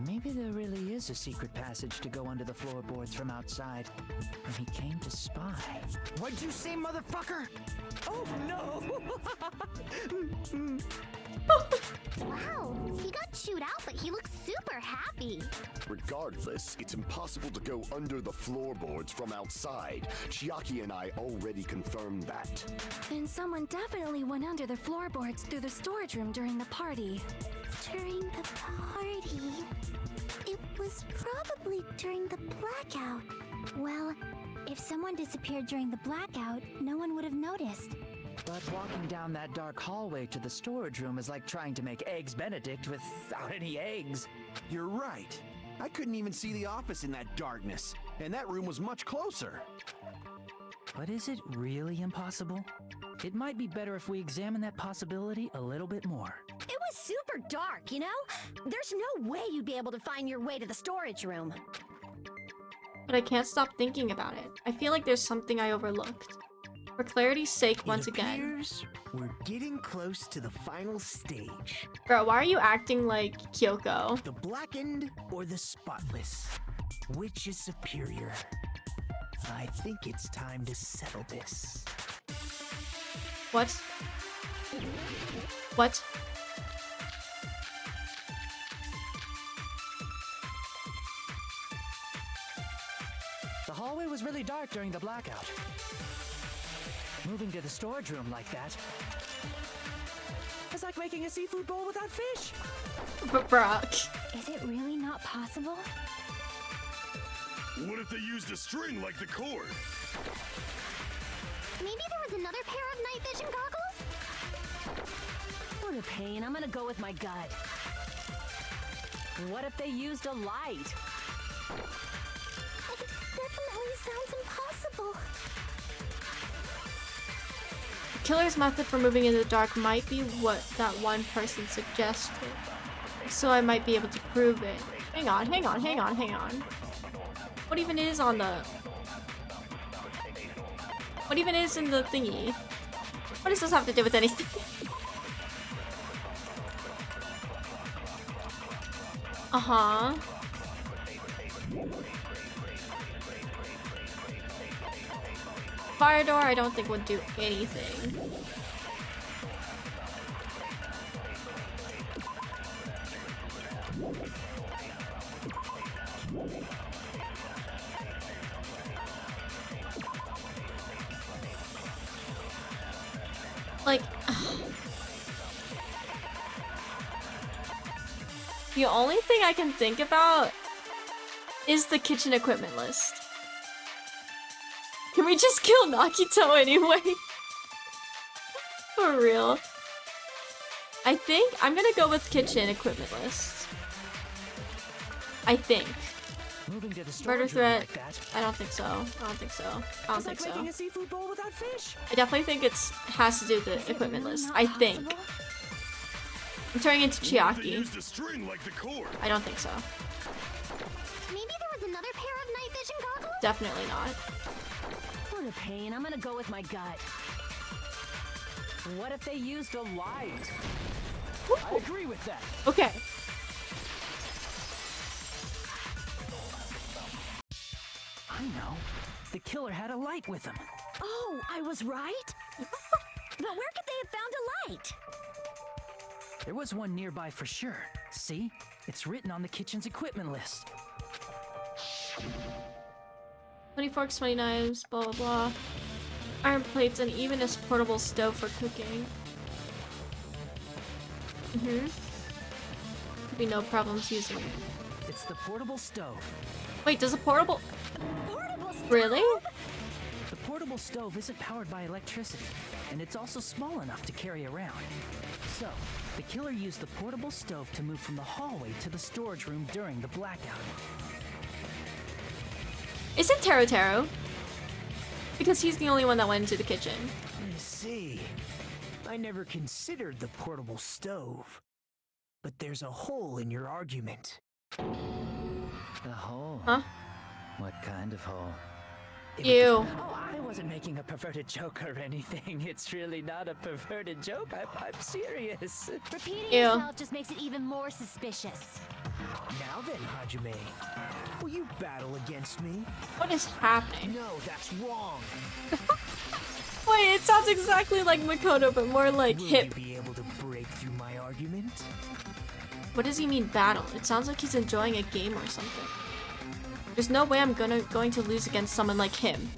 Maybe there really is a secret passage to go under the floorboards from outside, and he came to spy. What'd you say, motherfucker? Oh no! Wow, he got chewed out, but he looks super happy. Regardless, it's impossible to go under the floorboards from outside. Chiaki and I already confirmed that. Then someone definitely went under the floorboards through the storage room during the party. During the party? It was probably during the blackout. Well, if someone disappeared during the blackout, no one would have noticed. But walking down that dark hallway to the storage room is like trying to make Eggs Benedict without any eggs. You're right. I couldn't even see the office in that darkness, and that room was much closer. But is it really impossible? It might be better if we examine that possibility a little bit more. It was super dark, you know? There's no way you'd be able to find your way to the storage room. But I can't stop thinking about it. I feel like there's something I overlooked. For clarity's sake, once again. We're getting close to the final stage. Bro, why are you acting like Kyoko? The blackened or the spotless? Which is superior? I think it's time to settle this. What? What? The hallway was really dark during the blackout. Moving to the storage room like that. It's like making a seafood bowl without fish. But Brock. Is it really not possible? What if they used a string like the cord? Maybe there was another pair of night vision goggles? What a pain. I'm gonna go with my gut. What if they used a light? It definitely sounds impossible. The killer's method for moving in the dark might be what that one person suggested. So I might be able to prove it. Hang on. What even is on the... What even is in the thingy? What does this have to do with anything? Uh-huh. Fire door, I don't think would do anything. Like, the only thing I can think about is the kitchen equipment list. Can we just kill Nakito anyway? For real. I think I'm gonna go with kitchen equipment list. I think. Moving to the Murder storage room threat. like that. I don't think so. I don't think so. It's like making a seafood bowl without fish. I definitely think it's has to do with the equipment list. I think. I'm turning into Chiaki. Used a string like the cord. I don't think so. Maybe there was another pair of night vision goggles? Definitely not. What a pain. I'm gonna go with my gut. What if they used a light? I agree with that. Okay. I know. The killer had a light with him. Oh, I was right? But where could they have found a light? There was one nearby for sure. See? It's written on the kitchen's equipment list. 20 forks, 20 knives, blah blah blah. Iron plates and even a portable stove for cooking. could be no problems using it. It's the portable stove. Wait, does a portable... Really? The portable stove isn't powered by electricity, and it's also small enough to carry around. So, the killer used the portable stove to move from the hallway to the storage room during the blackout. Is it Taro? Because he's the only one that went into the kitchen. I see. I never considered the portable stove. But there's a hole in your argument. A hole? Huh? What kind of hole? Ew. Oh, I wasn't making a perverted joke or anything. It's really not a perverted joke. I'm serious. Repeating Ew. yourself just makes it even more suspicious. Now then, Hajime, will you battle against me? What is happening? No, that's wrong. Wait, it sounds exactly like Makoto, but more like Will hip. you be able to break through my argument? What does he mean battle? It sounds like he's enjoying a game or something. There's no way I'm going to lose against someone like him.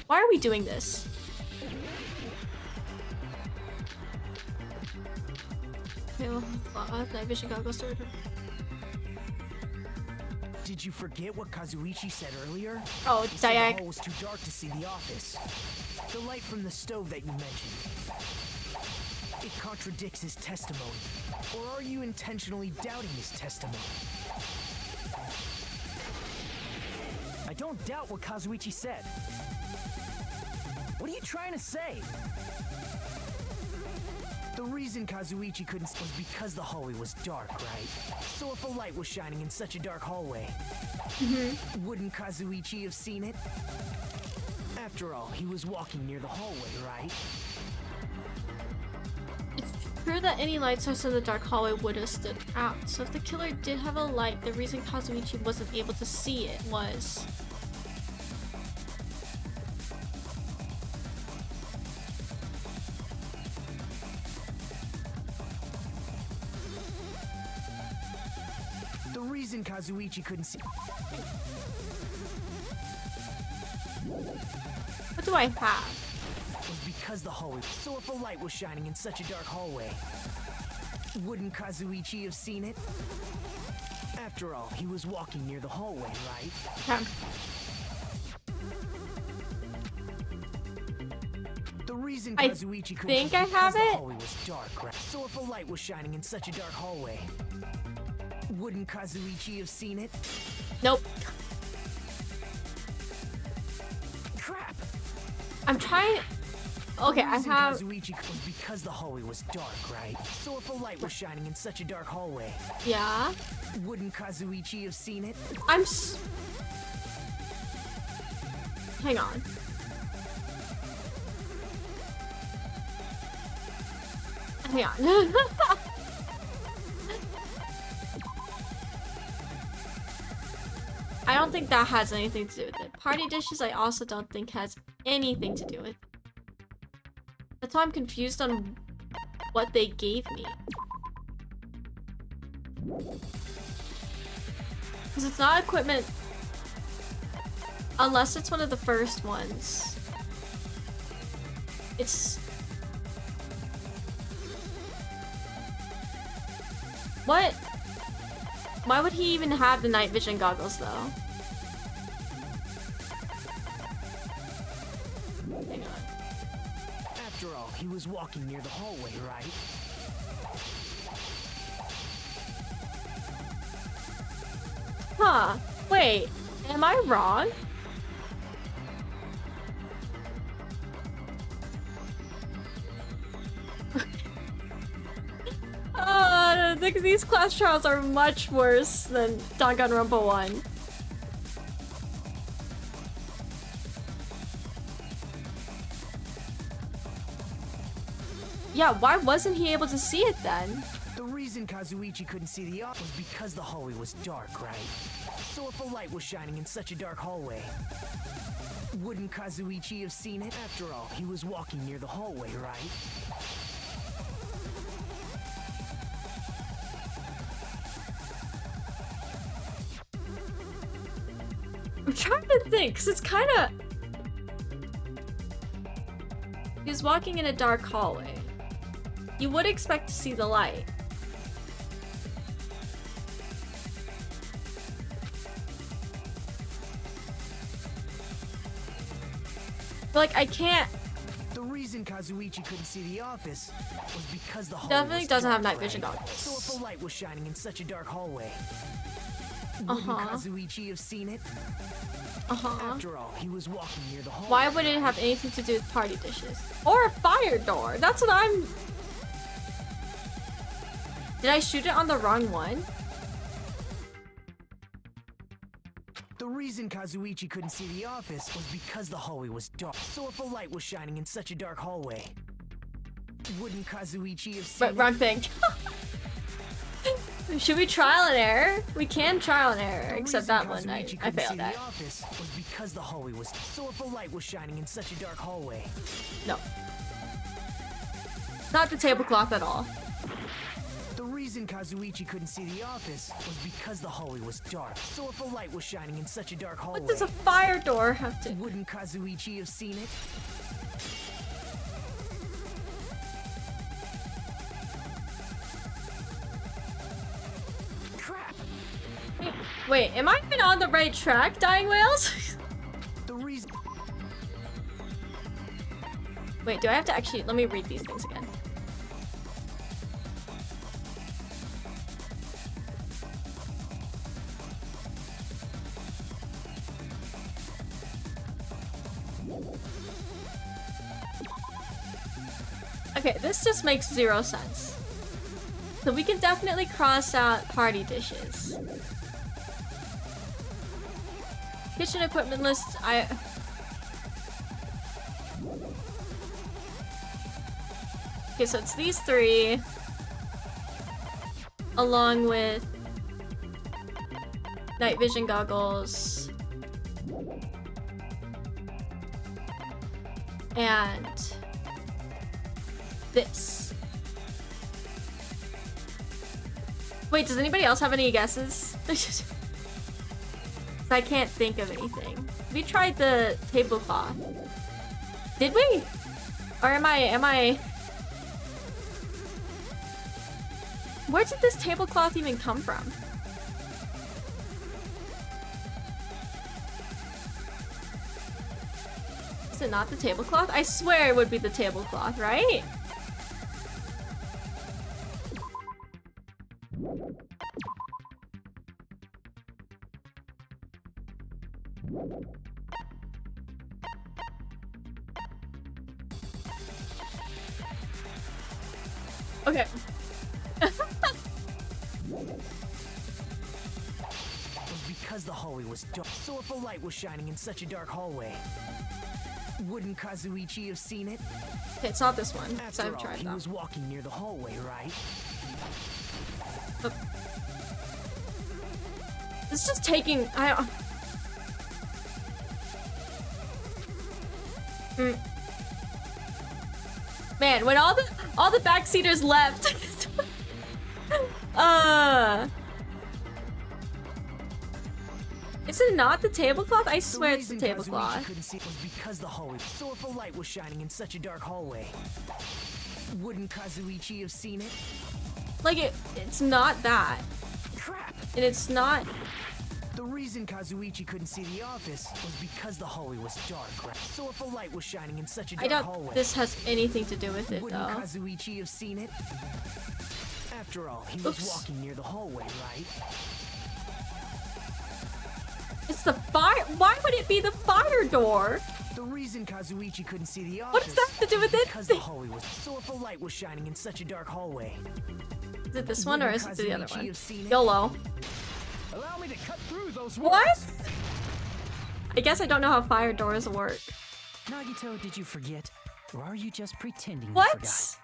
Why are we doing this? Okay, well, night vision goggles started. Did you forget what Kazuichi said earlier? Oh, He said the Diag. hall was too dark to see the office. The light from the stove that you mentioned. It contradicts his testimony. Or are you intentionally doubting his testimony? I don't doubt what Kazuichi said. What are you trying to say? The reason Kazuichi couldn't see was because the hallway was dark, right? So if a light was shining in such a dark hallway, wouldn't Kazuichi have seen it? After all, he was walking near the hallway, right? It's true that any light source in the dark hallway would have stood out. So if the killer did have a light, the reason Kazuichi wasn't able to see it was... The reason Kazuichi couldn't see... What do I have? was because the hallway... So if a light was shining in such a dark hallway, wouldn't Kazuichi have seen it? After all, he was walking near the hallway, right? Okay. The reason I Kazuichi couldn't think I was have because the it. hallway was dark, right? So if a light was shining in such a dark hallway, wouldn't Kazuichi have seen it? Nope. Crap! I'm trying... Okay, The I reason have... Kazuichi was because the hallway was dark, right? So if a light was shining in such a dark hallway, Yeah? wouldn't Kazuichi have seen it? Hang on. Hang on. I don't think that has anything to do with it. Party dishes I also don't think has anything to do with it. That's why I'm confused on what they gave me. Because it's not equipment unless it's one of the first ones. It's... What? Why would he even have the night vision goggles though? Hang on. After all, he was walking near the hallway, right? Huh. Wait. Am I wrong? These class trials are much worse than Danganronpa 1. Yeah, why wasn't he able to see it then? The reason Kazuichi couldn't see the office was because the hallway was dark, right? So if a light was shining in such a dark hallway, wouldn't Kazuichi have seen it? After all, he was walking near the hallway, right? I'm trying to think, because it's kind of... He was walking in a dark hallway. You would expect to see the light. But, like, I can't. The reason Kazuichi couldn't see the office was because the hallway Definitely was doesn't have dark, night vision right? goggles. So if a light was shining in such a dark hallway, wouldn't Kazuichi have seen it? After all, he was walking near the hallway. Why would it have anything to do with party dishes? Or a fire door? That's what I'm... Did I shoot it on the wrong one? The reason Kazuichi couldn't see the office was because the hallway was dark. So if a light was shining in such a dark hallway, wouldn't Kazuichi have seen it? Wrong thing. Should we trial and error? We can trial and error, except that one I failed at. The office was because the hallway was. So if a light was shining in such a dark hallway. No. Not the tablecloth at all. The reason Kazuichi couldn't see the office was because the hallway was dark. So if a light was shining in such a dark hallway. What does a fire door have to? Wouldn't Kazuichi have seen it? Crap. Wait, am I even on the right track, Dying Whales? The reason. Wait, do I have to actually... Let me read these things again. Okay, this just makes zero sense. So we can definitely cross out party dishes. Kitchen equipment list, Okay, so it's these three. Along with night vision goggles. And this. Wait, does anybody else have any guesses? I can't think of anything. We tried the tablecloth. Did we? Or am I... Where did this tablecloth even come from? Is it not the tablecloth? I swear it would be the tablecloth, right? Okay. Because the hallway was dark. So if a light was shining in such a dark hallway, wouldn't Kazuichi have seen it? Okay, it's not this one. After all, he was walking near the hallway, right? It's just taking... I don't... Man, when all the backseaters left. Is it not the tablecloth? I swear it's the tablecloth. Couldn't see it was because the hallway. So if a light was shining in such a dark hallway, wouldn't Kazuichi have seen it? Like it's not that. Crap. And it's not. The reason Kazuichi couldn't see the office was because the hallway was dark, right? So if a light was shining in such a dark hallway, this has anything to do with it, wouldn't though. Kazuichi have seen it? After all, he was walking near the hallway, right? It's the fire. Why would it be the fire door? The reason Kazuichi couldn't see the office. What does that have to do with it? Because the hallway was. So if a light was shining in such a dark hallway, is it this one or is it the other one? It? YOLO. Allow me to cut through those words. What? I guess I don't know how fire doors work. Nagito, did you forget? Or are you just pretending you What? forgot?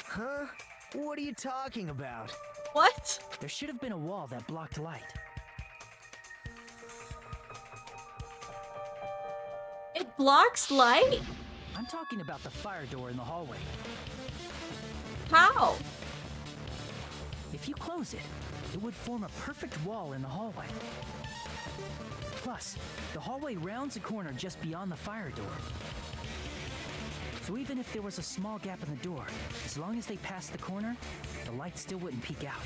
Huh? What are you talking about? What? There should have been a wall that blocked light. It blocks light? I'm talking about the fire door in the hallway. How? If you close it, it would form a perfect wall in the hallway. Plus, the hallway rounds a corner just beyond the fire door. So even if there was a small gap in the door, as long as they passed the corner, the light still wouldn't peek out.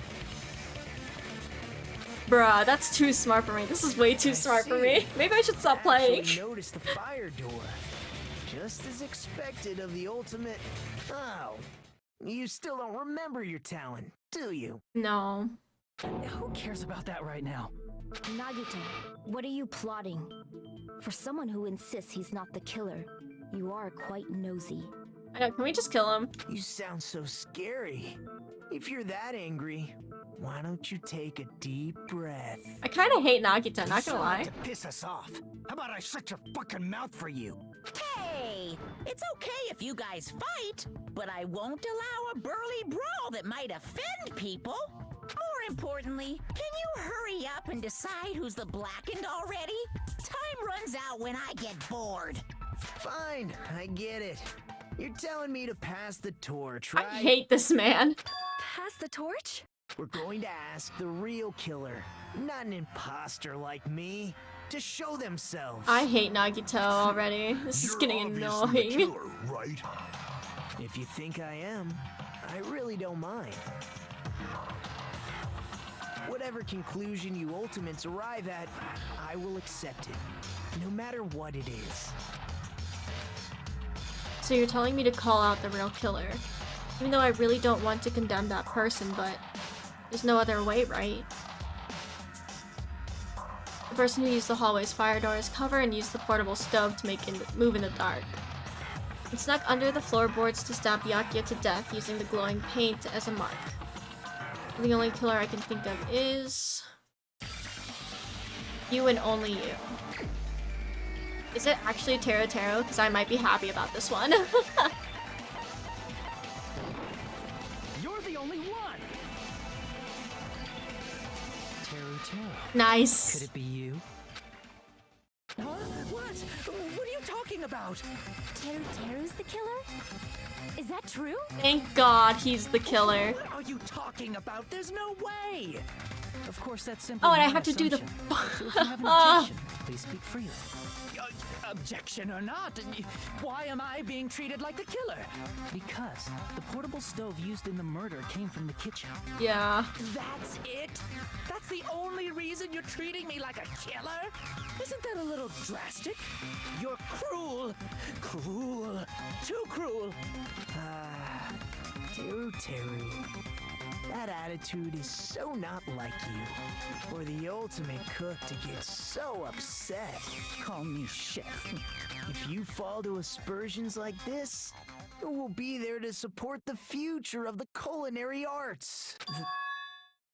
Bruh, that's too smart for me. This is way too smart for me. Maybe I should stop playing. Notice the fire door. Just as expected of the ultimate... Oh, you still don't remember your talent, do you? No. Who cares about that right now? Nagito, what are you plotting? For someone who insists he's not the killer, you are quite nosy. I know, can we just kill him? You sound so scary. If you're that angry, why don't you take a deep breath? I kind of hate Nagito, not gonna lie. To piss us off. How about I shut your fucking mouth for you? Hey, it's okay if you guys fight, but I won't allow a burly brawl that might offend people. More importantly, can you hurry up and decide who's the blackened already? Time runs out when I get bored. Fine, I get it. You're telling me to pass the torch, right? I hate this man. Pass the torch? We're going to ask the real killer, not an imposter like me, to show themselves. I hate Nagito already. This is getting obviously the annoying. killer, right? If you think I am, I really don't mind. Whatever conclusion you ultimates arrive at, I will accept it, no matter what it is. So you're telling me to call out the real killer. Even though I really don't want to condemn that person, but there's no other way, right? The person who used the hallway's fire door as cover and used the portable stove to move in the dark. And snuck under the floorboards to stab Byakuya to death using the glowing paint as a mark. And the only killer I can think of is... you and only you. Is it actually Taro Taro? Because I might be happy about this one. You're the only one! Taro. Nice. Could it be you? Huh? What? What are you talking about? Teru's the killer? Is that true? Thank God he's the killer. What are you talking about? There's no way! Of course, that's simply Oh, and I my have to do the... assumption. So if you have an objection, please speak freely. Objection or not, why am I being treated like the killer? Because the portable stove used in the murder came from the kitchen. Yeah. That's it? That's the only reason you're treating me like a killer? Isn't that a little drastic? You're cruel. Cruel. Too cruel. Teru. That attitude is so not like you. For the ultimate cook to get so upset. Call me chef. If you fall to aspersions like this, who will be there to support the future of the culinary arts?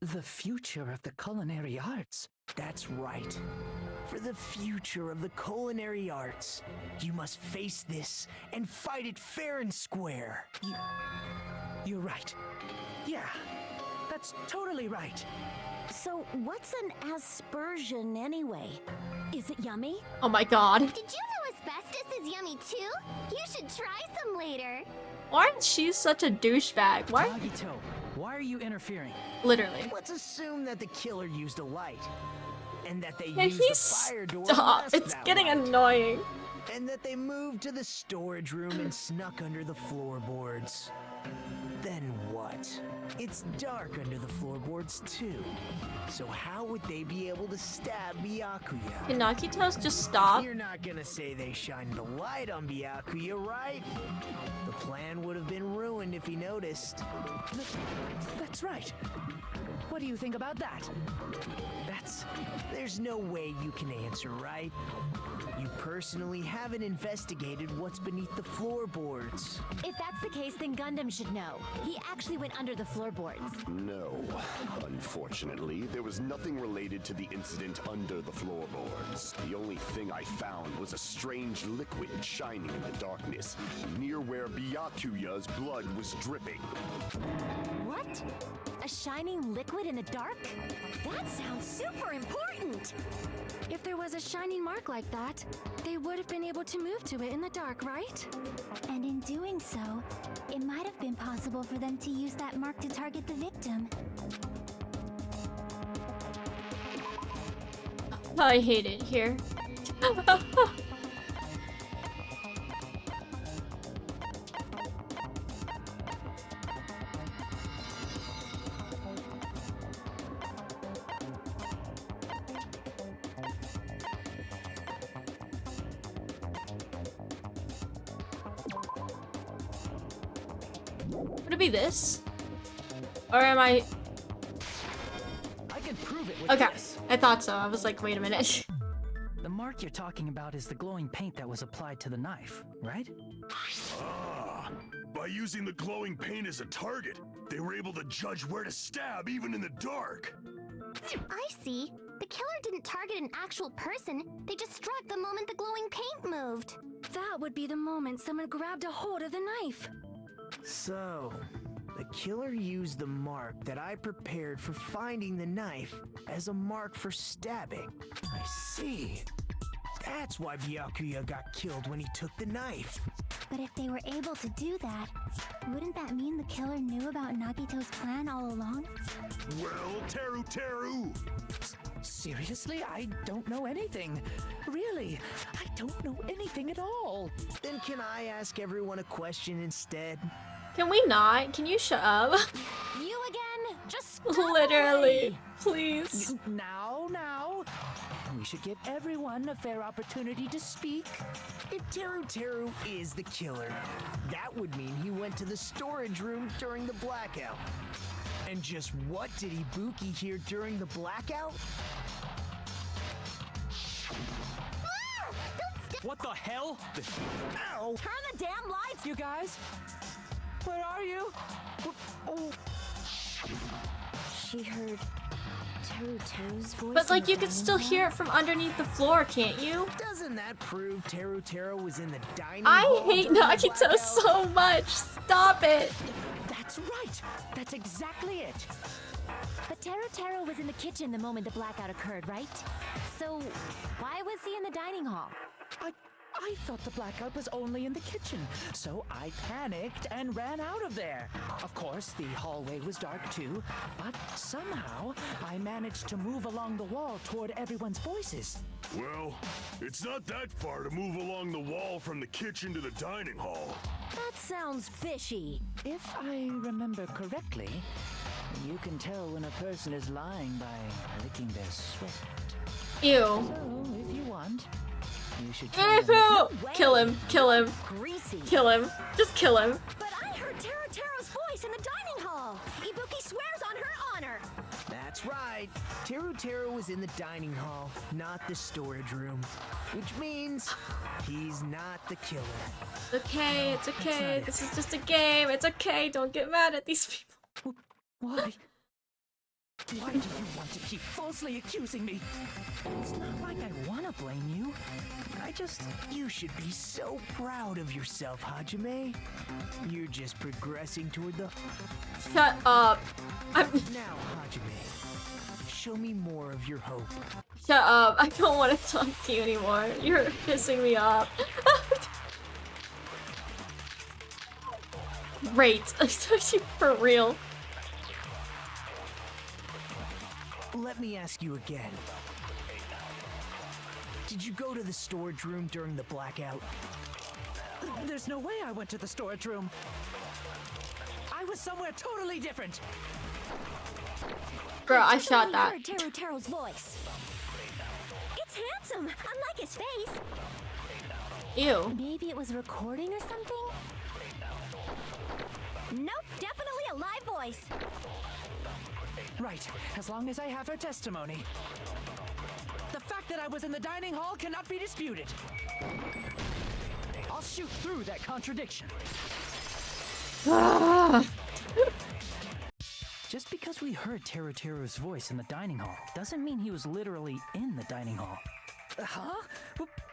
The future of the culinary arts? That's right. For the future of the culinary arts, you must face this and fight it fair and square. You're right. Yeah, that's totally right. So what's an aspersion anyway? Is it yummy? Oh my God. Did you know asbestos is yummy too? You should try some later. Why is she such a douchebag? Why? Nagito, why are you interfering? Literally. Let's assume that the killer used a light. And that they Yeah, used the fire door to stop. mask It's that getting light. annoying. And that they moved to the storage room and snuck under the floorboards. Then what? It's dark under the floorboards too. So how would they be able to stab Byakuya? Can Nagito just stop? You're not gonna say they shined the light on Byakuya, right? The plan would have been ruined if he noticed. That's right. What do you think about that? There's no way you can answer, right? You personally haven't investigated what's beneath the floorboards. If that's the case, then Gundam should know. He actually went under the floorboards. No. Unfortunately, there was nothing related to the incident under the floorboards. The only thing I found was a strange liquid shining in the darkness, near where Byakuya's blood was dripping. What? A shining liquid in the dark? That sounds super important! If there was a shining mark like that, they would have been able to move to it in the dark, right? And in doing so, it might have been possible for them to use that mark to target the victim. I hate it here. Would it be this? Or am I... I can prove it with Okay, this. I thought so. I was like, wait a minute. The mark you're talking about is the glowing paint that was applied to the knife, right? Ah, by using the glowing paint as a target, they were able to judge where to stab even in the dark. I see. The killer didn't target an actual person. They just struck the moment the glowing paint moved. That would be the moment someone grabbed a hold of the knife. So, the killer used the mark that I prepared for finding the knife as a mark for stabbing. I see. That's why Byakuya got killed when he took the knife. But if they were able to do that, wouldn't that mean the killer knew about Nagito's plan all along? Well, Teru! Seriously? I don't know anything. Really, I don't know anything at all. Then can I ask everyone a question instead? Can we not? Can you shut up? You again? Just Literally. Please. Now. We should give everyone a fair opportunity to speak. If Teru is the killer, that would mean he went to the storage room during the blackout. And just what did Ibuki hear during the blackout? What the hell? Ow! Turn the damn lights! You guys? Where are you? Oh. She heard Teru's voice. But like you could still hear it from underneath the floor, can't you? Doesn't that prove Teru was in the dining I hall hate during the Nagito blackout? so much. Stop it. That's right. That's exactly it. But Teru was in the kitchen the moment the blackout occurred, right? So why was he in the dining hall? I thought the blackout was only in the kitchen, so I panicked and ran out of there. Of course, the hallway was dark too, but somehow I managed to move along the wall toward everyone's voices. Well, it's not that far to move along the wall from the kitchen to the dining hall. That sounds fishy. If I remember correctly, you can tell when a person is lying by licking their sweat. Ew. So, if you want, you should Ew. Kill him. Kill him. Greasy. Kill him. Just kill him. But I heard Teru's voice in the dining hall. Ibuki swears on her honor. That's right. Teru was in the dining hall, not the storage room. Which means he's not the killer. Okay, it's okay. This is just a game. It's okay. Don't get mad at these people. Why? Why do you want to keep falsely accusing me? It's not like I want to blame you. I just... You should be so proud of yourself, Hajime. You're just progressing toward the... Shut up. I'm... Now, Hajime, show me more of your hope. Shut up. I don't want to talk to you anymore. You're pissing me off. Great. I'm so for real. Let me ask you again. Did you go to the storage room during the blackout? There's no way I went to the storage room. I was somewhere totally different. Bro, I shot that. I heard Teru's voice. It's handsome, unlike his face. Ew. Maybe it was recording or something? Nope, definitely a live voice. Right, as long as I have her testimony. The fact that I was in the dining hall cannot be disputed. I'll shoot through that contradiction. Just because we heard Teru's voice in the dining hall doesn't mean he was literally in the dining hall. Huh?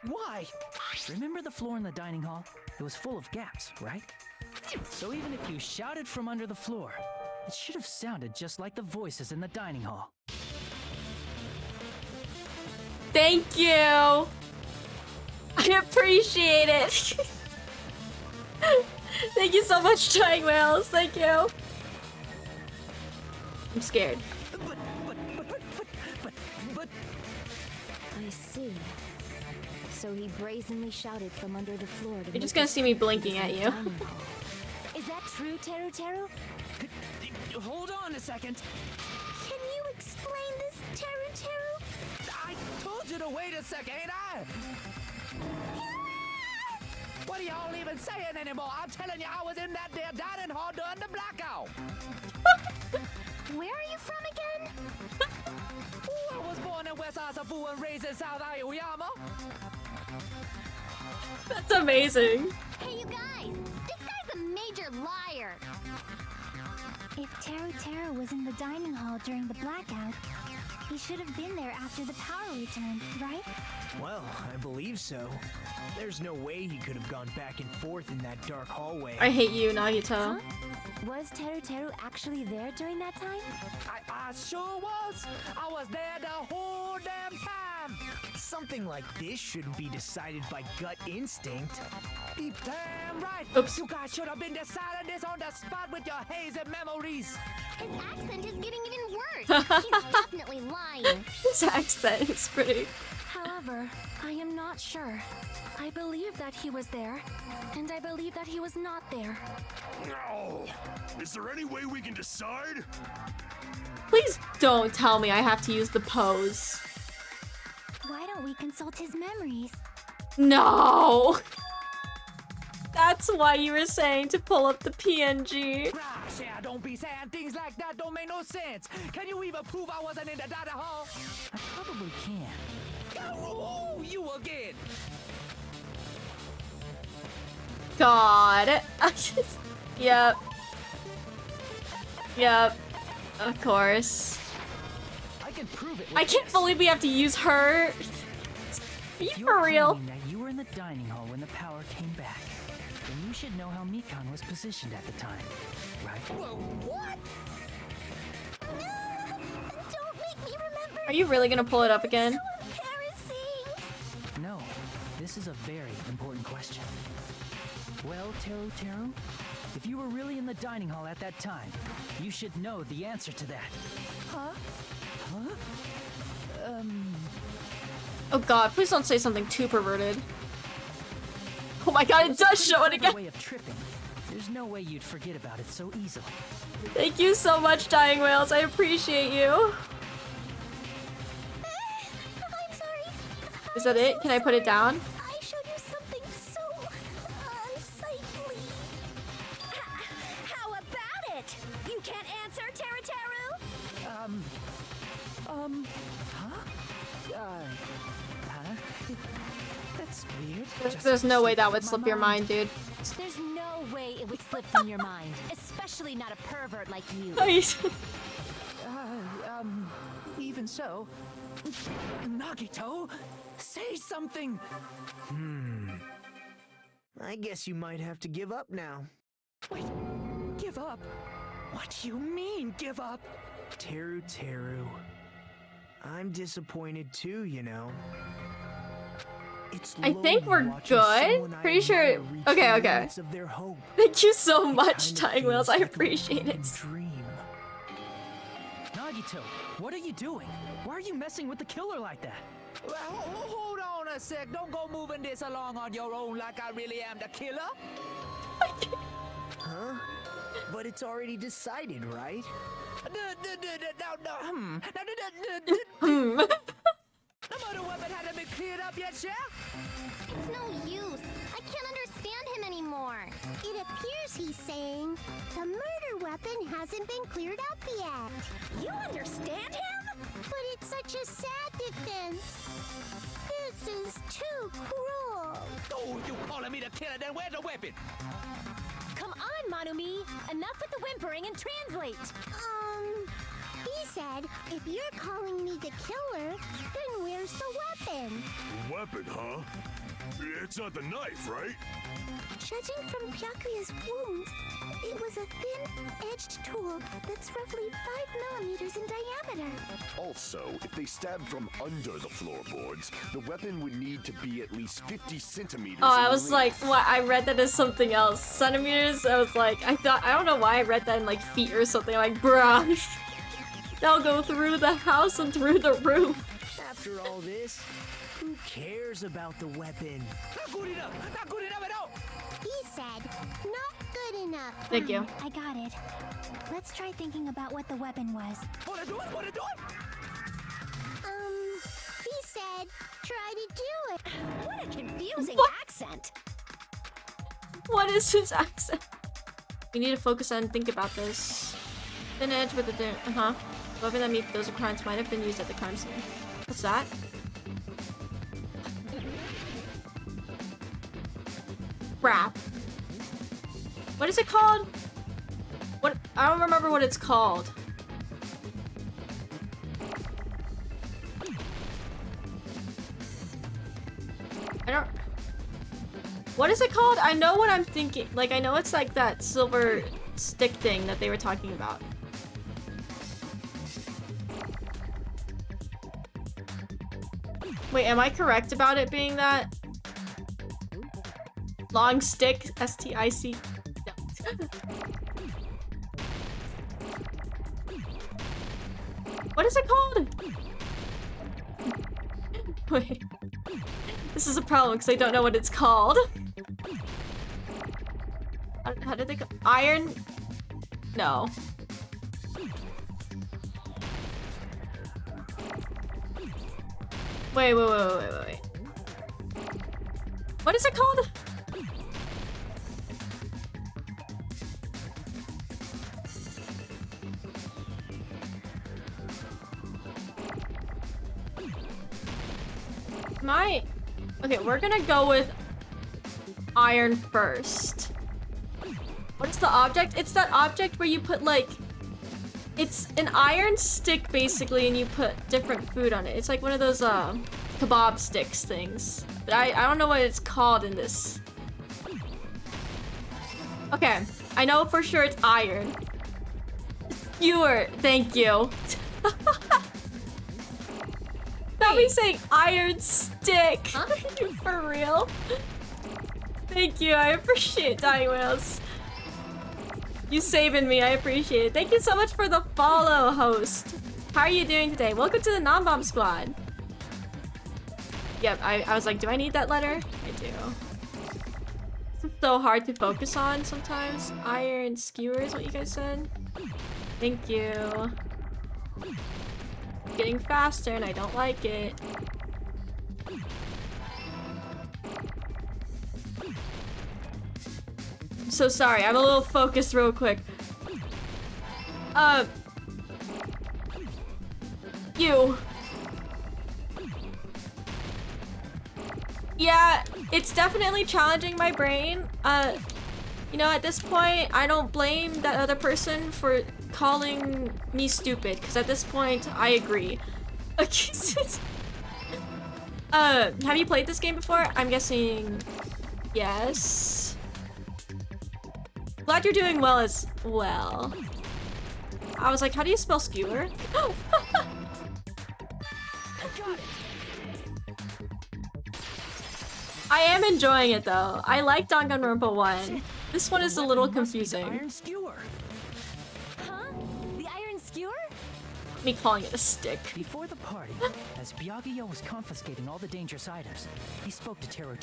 Why? Remember the floor in the dining hall? It was full of gaps, right? So even if you shouted from under the floor, it should have sounded just like the voices in the dining hall. Thank you. I appreciate it. Thank you so much, Trying Whales. Thank you. I'm scared. But... I see. So he brazenly shouted from under the floor to... You're just gonna see me blinking at you. Is that true, Teru? Hold on a second. Can you explain this, Teru? I told you to wait a second, ain't I? What are y'all even saying anymore? I'm telling you, I was in that there dining hall during That's amazing. Hey, you guys! This guy's a major liar! If Teru was in the dining hall during the blackout, he should have been there after the power returned, right? Well, I believe so. There's no way he could have gone back and forth in that dark hallway. I hate you, Nagito. Huh? Was Teru actually there during that time? I sure was. I was there the whole damn time. Something like this shouldn't be decided by gut instinct. Be damn right. Oops. You guys should have been deciding this on the spot with your hazy memories. His accent is getting even worse. He's definitely lying. His accent is pretty. However, I am not sure. I believe that he was there, and I believe that he was not there. No! Is there any way we can decide? Please don't tell me I have to use the pose. Why don't we consult his memories? No! That's why you were saying to pull up the PNG. Gosh, yeah, don't be saying things like that. Don't make no sense. Can you even prove I wasn't in the data hall? I probably can. Oh, you again. God. Yep. Yep. Of course. I can prove it. I can't believe we have to use her. Are you for real? That you were in the dining hall when the power came back. Then you should know how Mikan was positioned at the time, right? Whoa, what? Don't make me remember. Are you really gonna pull it up again? So embarrassing. No, this is a very important question. Well, Teru, if you were really in the dining hall at that time, you should know the answer to that. Huh? Oh god, please don't say something too perverted. Oh my god, it does show it again! Way of tripping. There's no way you'd forget about it so easily. Thank you so much, Dying Whales. I appreciate you. I'm sorry. Is that it? Can I put it down? I showed you something so unsightly. How about it? You can't answer, Teru? That's weird. There's no way that would slip your mind, dude. There's no way it would slip from your mind, especially not a pervert like you. Even so, Nagito, say something. I guess you might have to give up now. Wait, give up? What do you mean, give up? Teru. I'm disappointed too, you know. It's I think we're good. Pretty sure. Okay. of their hope. Thank you so much, Dying Whales. I appreciate it. Nagito, what are you doing? Why are you messing with the killer like that? Well, hold on a sec. Don't go moving this along on your own like I really am the killer. Huh? But it's already decided, right? The murder weapon hasn't been cleared up yet, yeah? It's no use. I can't understand him anymore. It appears he's saying the murder weapon hasn't been cleared up yet. You understand him? But it's such a sad defense. This is too cruel. Oh, you calling me the killer? Then where's the weapon? Come on, Manumi. Enough with the whimpering and translate. He said, if you're calling me the killer, then where's the weapon? Weapon, huh? It's not the knife, right? Judging from Byakuya's wounds, it was a thin-edged tool that's roughly 5 millimeters in diameter. Also, if they stabbed from under the floorboards, the weapon would need to be at least 50 centimeters. Oh, I in was like, length. what? I read that as something else. Centimeters? I was like, I don't know why I read that in like feet or something. I'm like, bruh. They'll go through the house and through the roof. After all this, who cares about the weapon? Not good enough! Not good enough at all! He said, not good enough. Thank you. I got it. Let's try thinking about what the weapon was. Wanna do it? Wanna do it? He said, try to do it. What a confusing accent. What is his accent? We need to focus on and think about this. Thin edge with the weapon that meets those requirements might have been used at the crime scene. What's that? Crap. What is it called? What? I don't remember what it's called. I don't... What is it called? I know what I'm thinking. Like, I know it's like that silver stick thing that they were talking about. Wait, am I correct about it being that? Long stick, S-T-I-C. No. What is it called? Wait. This is a problem because I don't know what it's called. How did they go? Iron? No. Wait. What is it called? Okay, we're gonna go with iron first. What is the object? It's that object where you put like... It's an iron stick basically and you put different food on it. It's like one of those kebab sticks things. But I don't know what it's called in this. Okay, I know for sure it's iron. Skewer, thank you. Not me saying iron stick. Huh? For real? Thank you, I appreciate Dying Whales. You saving me, I appreciate it. Thank you so much for the follow, host. How are you doing today? Welcome to the non-bomb squad. Yep, I was like, do I need that letter? I do. It's so hard to focus on sometimes. Iron skewer is what you guys said. Thank you. Getting faster and I don't like it. I'm so sorry, I'm a little focused real quick. You. Yeah, it's definitely challenging my brain. You know, at this point, I don't blame that other person for calling me stupid, because at this point, I agree. Have you played this game before? I'm guessing yes. Glad you're doing well as well. I was like, how do you spell skewer? I am enjoying it though. I like Danganronpa 1. This one is a little confusing. Iron skewer. Huh? The iron skewer? Me calling it a stick. Before the party, as Byakuya was confiscating all the dangerous items, he spoke to Teru.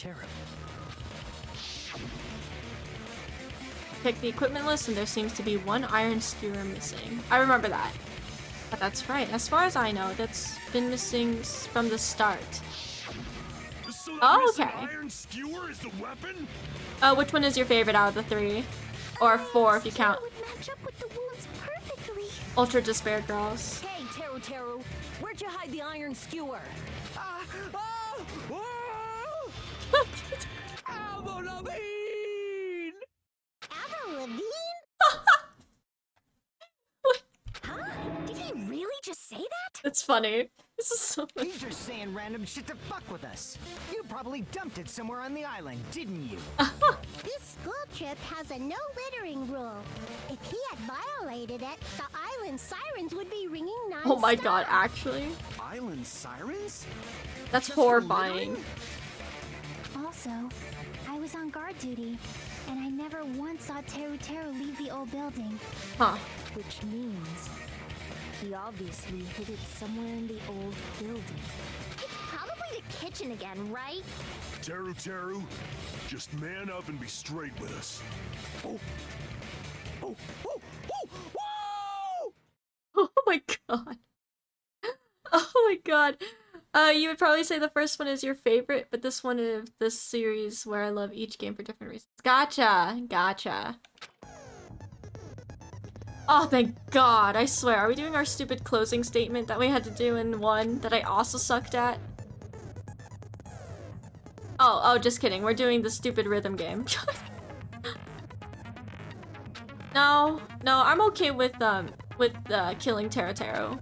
Check the equipment list and there seems to be one iron skewer missing. I remember that. But that's right. As far as I know, that's been missing from the start. So Oh, okay. Iron skewer is the weapon? Which one is your favorite out of the 3? Or 4 if you count Would match up with the wounds perfectly. Ultra Despair Girls. Hey, Teru, where'd you hide the iron skewer? Avril Lavigne! Avril Lavigne? Huh? Did he really just say that? It's funny. This is so funny. He's just saying random shit to fuck with us. You probably dumped it somewhere on the island, didn't you? This school trip has a no littering rule. If he had violated it, the island sirens would be ringing non-stop. Oh my god, actually? Island sirens? That's horrifying. Also, I was on guard duty, and I never once saw Teru leave the old building. Huh. Which means he obviously hid it somewhere in the old building. It's probably the kitchen again, right? Teru, just man up and be straight with us. Oh my god. Oh my god. You would probably say the first one is your favorite, but this one is this series where I love each game for different reasons. Gotcha. Oh, thank God. I swear. Are we doing our stupid closing statement that we had to do in 1 that I also sucked at? Oh, just kidding. We're doing the stupid rhythm game. No, I'm okay with killing Teratero.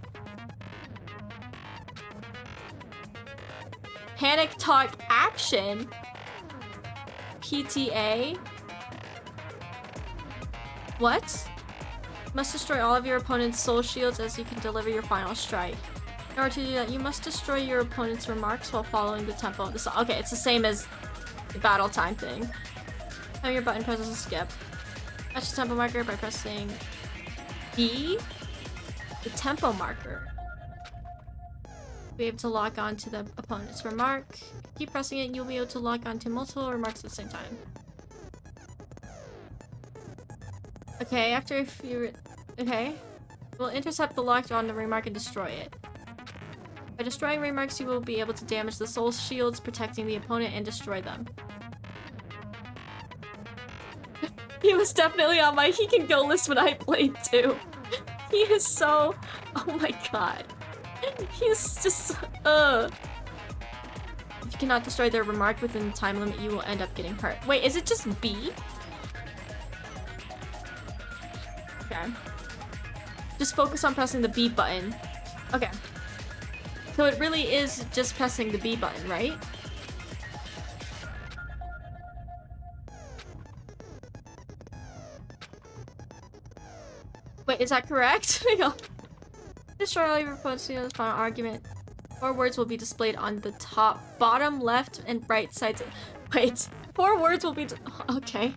Panic talk action. PTA. What? You must destroy all of your opponent's soul shields as you can deliver your final strike. In order to do that, you must destroy your opponent's remarks while following the tempo of the song. Okay, it's the same as the battle time thing. Have your button presses a skip. Match the tempo marker by pressing B, the tempo marker. Be able to lock on to the opponent's remark. Keep pressing it and you'll be able to lock on to multiple remarks at the same time. Okay, after if you... Okay. We'll intercept the locked on the remark and destroy it. By destroying remarks, you will be able to damage the soul shields, protecting the opponent, and destroy them. He was definitely on my He Can Go list when I played too. He is so... Oh my god. He's just... If you cannot destroy their remark within the time limit, you will end up getting hurt. Wait, is it just B? Okay. Just focus on pressing the B button. Okay. So it really is just pressing the B button, right? Wait, is that correct? Destroy all your opponent's final argument. 4 words will be displayed on the top, bottom, left, and right sides. Wait, 4 words will be... Okay.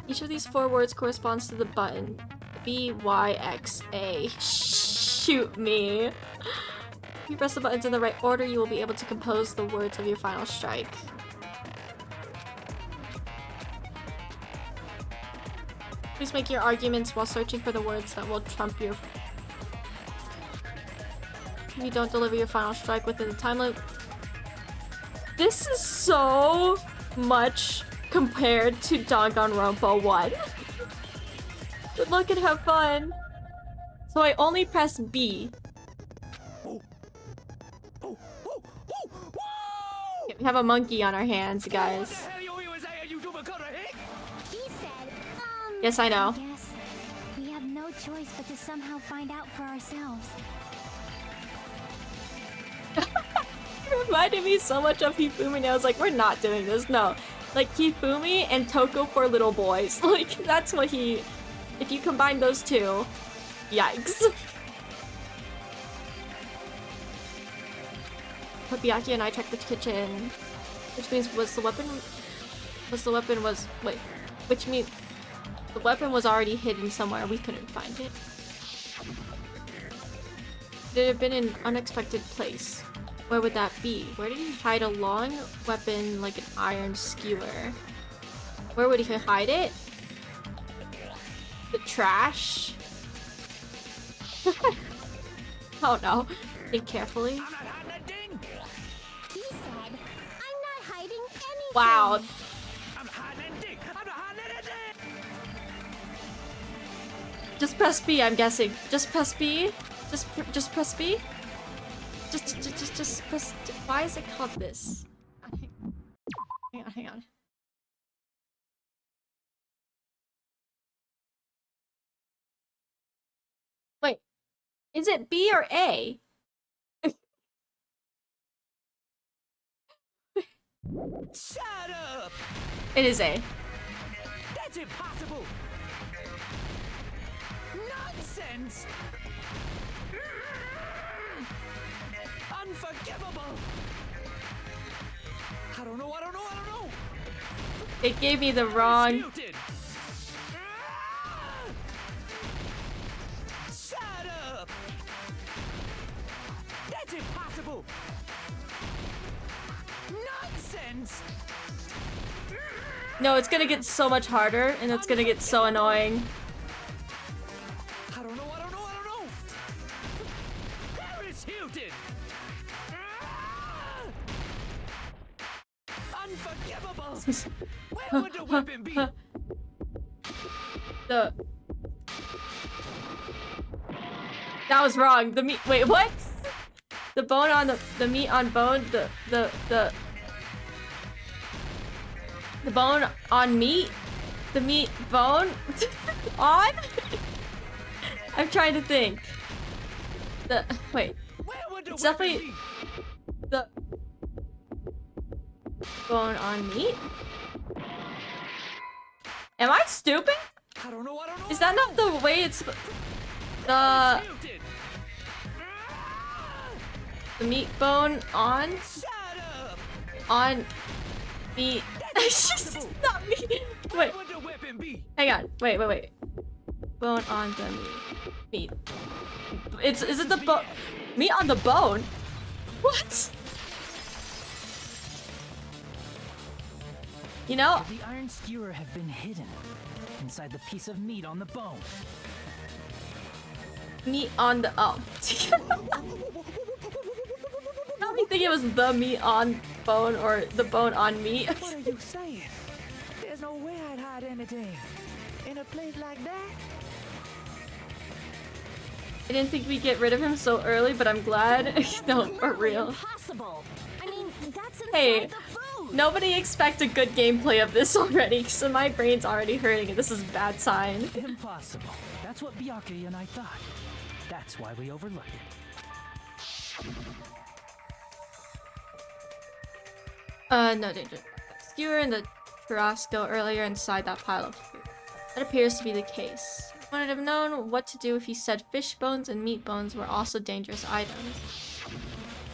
Each of these 4 words corresponds to the button. B, Y, X, A. Shoot me. If you press the buttons in the right order, you will be able to compose the words of your final strike. Please make your arguments while searching for the words that will trump your... If you don't deliver your final strike within the time limit... This is so much compared to Danganronpa 1. Good luck and have fun. So I only press B. We have a monkey on our hands, guys. Yes, I know. Yes. We have no choice but to somehow find out for ourselves. It reminded me so much of Hifumi, and I was like, we're not doing this, no. Like, Hifumi and Toko for little boys. Like, that's what he... If you combine those two, yikes. Kobayaki and I checked the kitchen, which means which means the weapon was already hidden somewhere. We couldn't find it. It had been in an unexpected place. Where would that be? Where did he hide a long weapon like an iron skewer? Where would he hide it? The trash? Oh no. Think carefully. He said, I'm not hiding anything. Wow. Just press B, I'm guessing. Just press B? Just press B? Just press... Why is it called this? Hang on. Wait. Is it B or A? Shut up! It is A. That's impossible! Nonsense! Unforgivable! I don't know. It gave me the wrong... Shut up! That's impossible! Nonsense! No, it's gonna get so much harder, and it's gonna get so annoying. I don't know. Paris Hilton! Unforgivable! Where would the weapon be? That was wrong. The meat. Wait, what? The bone on the meat on bone. The bone on meat. The meat bone on. I'm trying to think. Wait. It's definitely the bone on meat. Am I stupid? I don't know. Is that not the way it's the meat bone on meat? Not me. Wait. Hang on. Wait. Bone on the meat. Is it the bone? Meat on the bone? What? You know? Could the iron skewer have been hidden inside the piece of meat on the bone? Meat on the Not me think it was the meat on bone or the bone on meat. What are you saying? There's no way I'd hide anything in a place like that. I didn't think we'd get rid of him so early, but I'm glad. No, for real. Impossible. I mean, that's inside Hey, the food. nobody expect a good gameplay of this already, so my brain's already hurting and this is a bad sign. Impossible. That's what Byakuya and I thought. That's why we overlooked it. No danger. Skewer in the Tarasco earlier inside that pile of food. That appears to be the case. I would have known what to do if he said fish bones and meat bones were also dangerous items.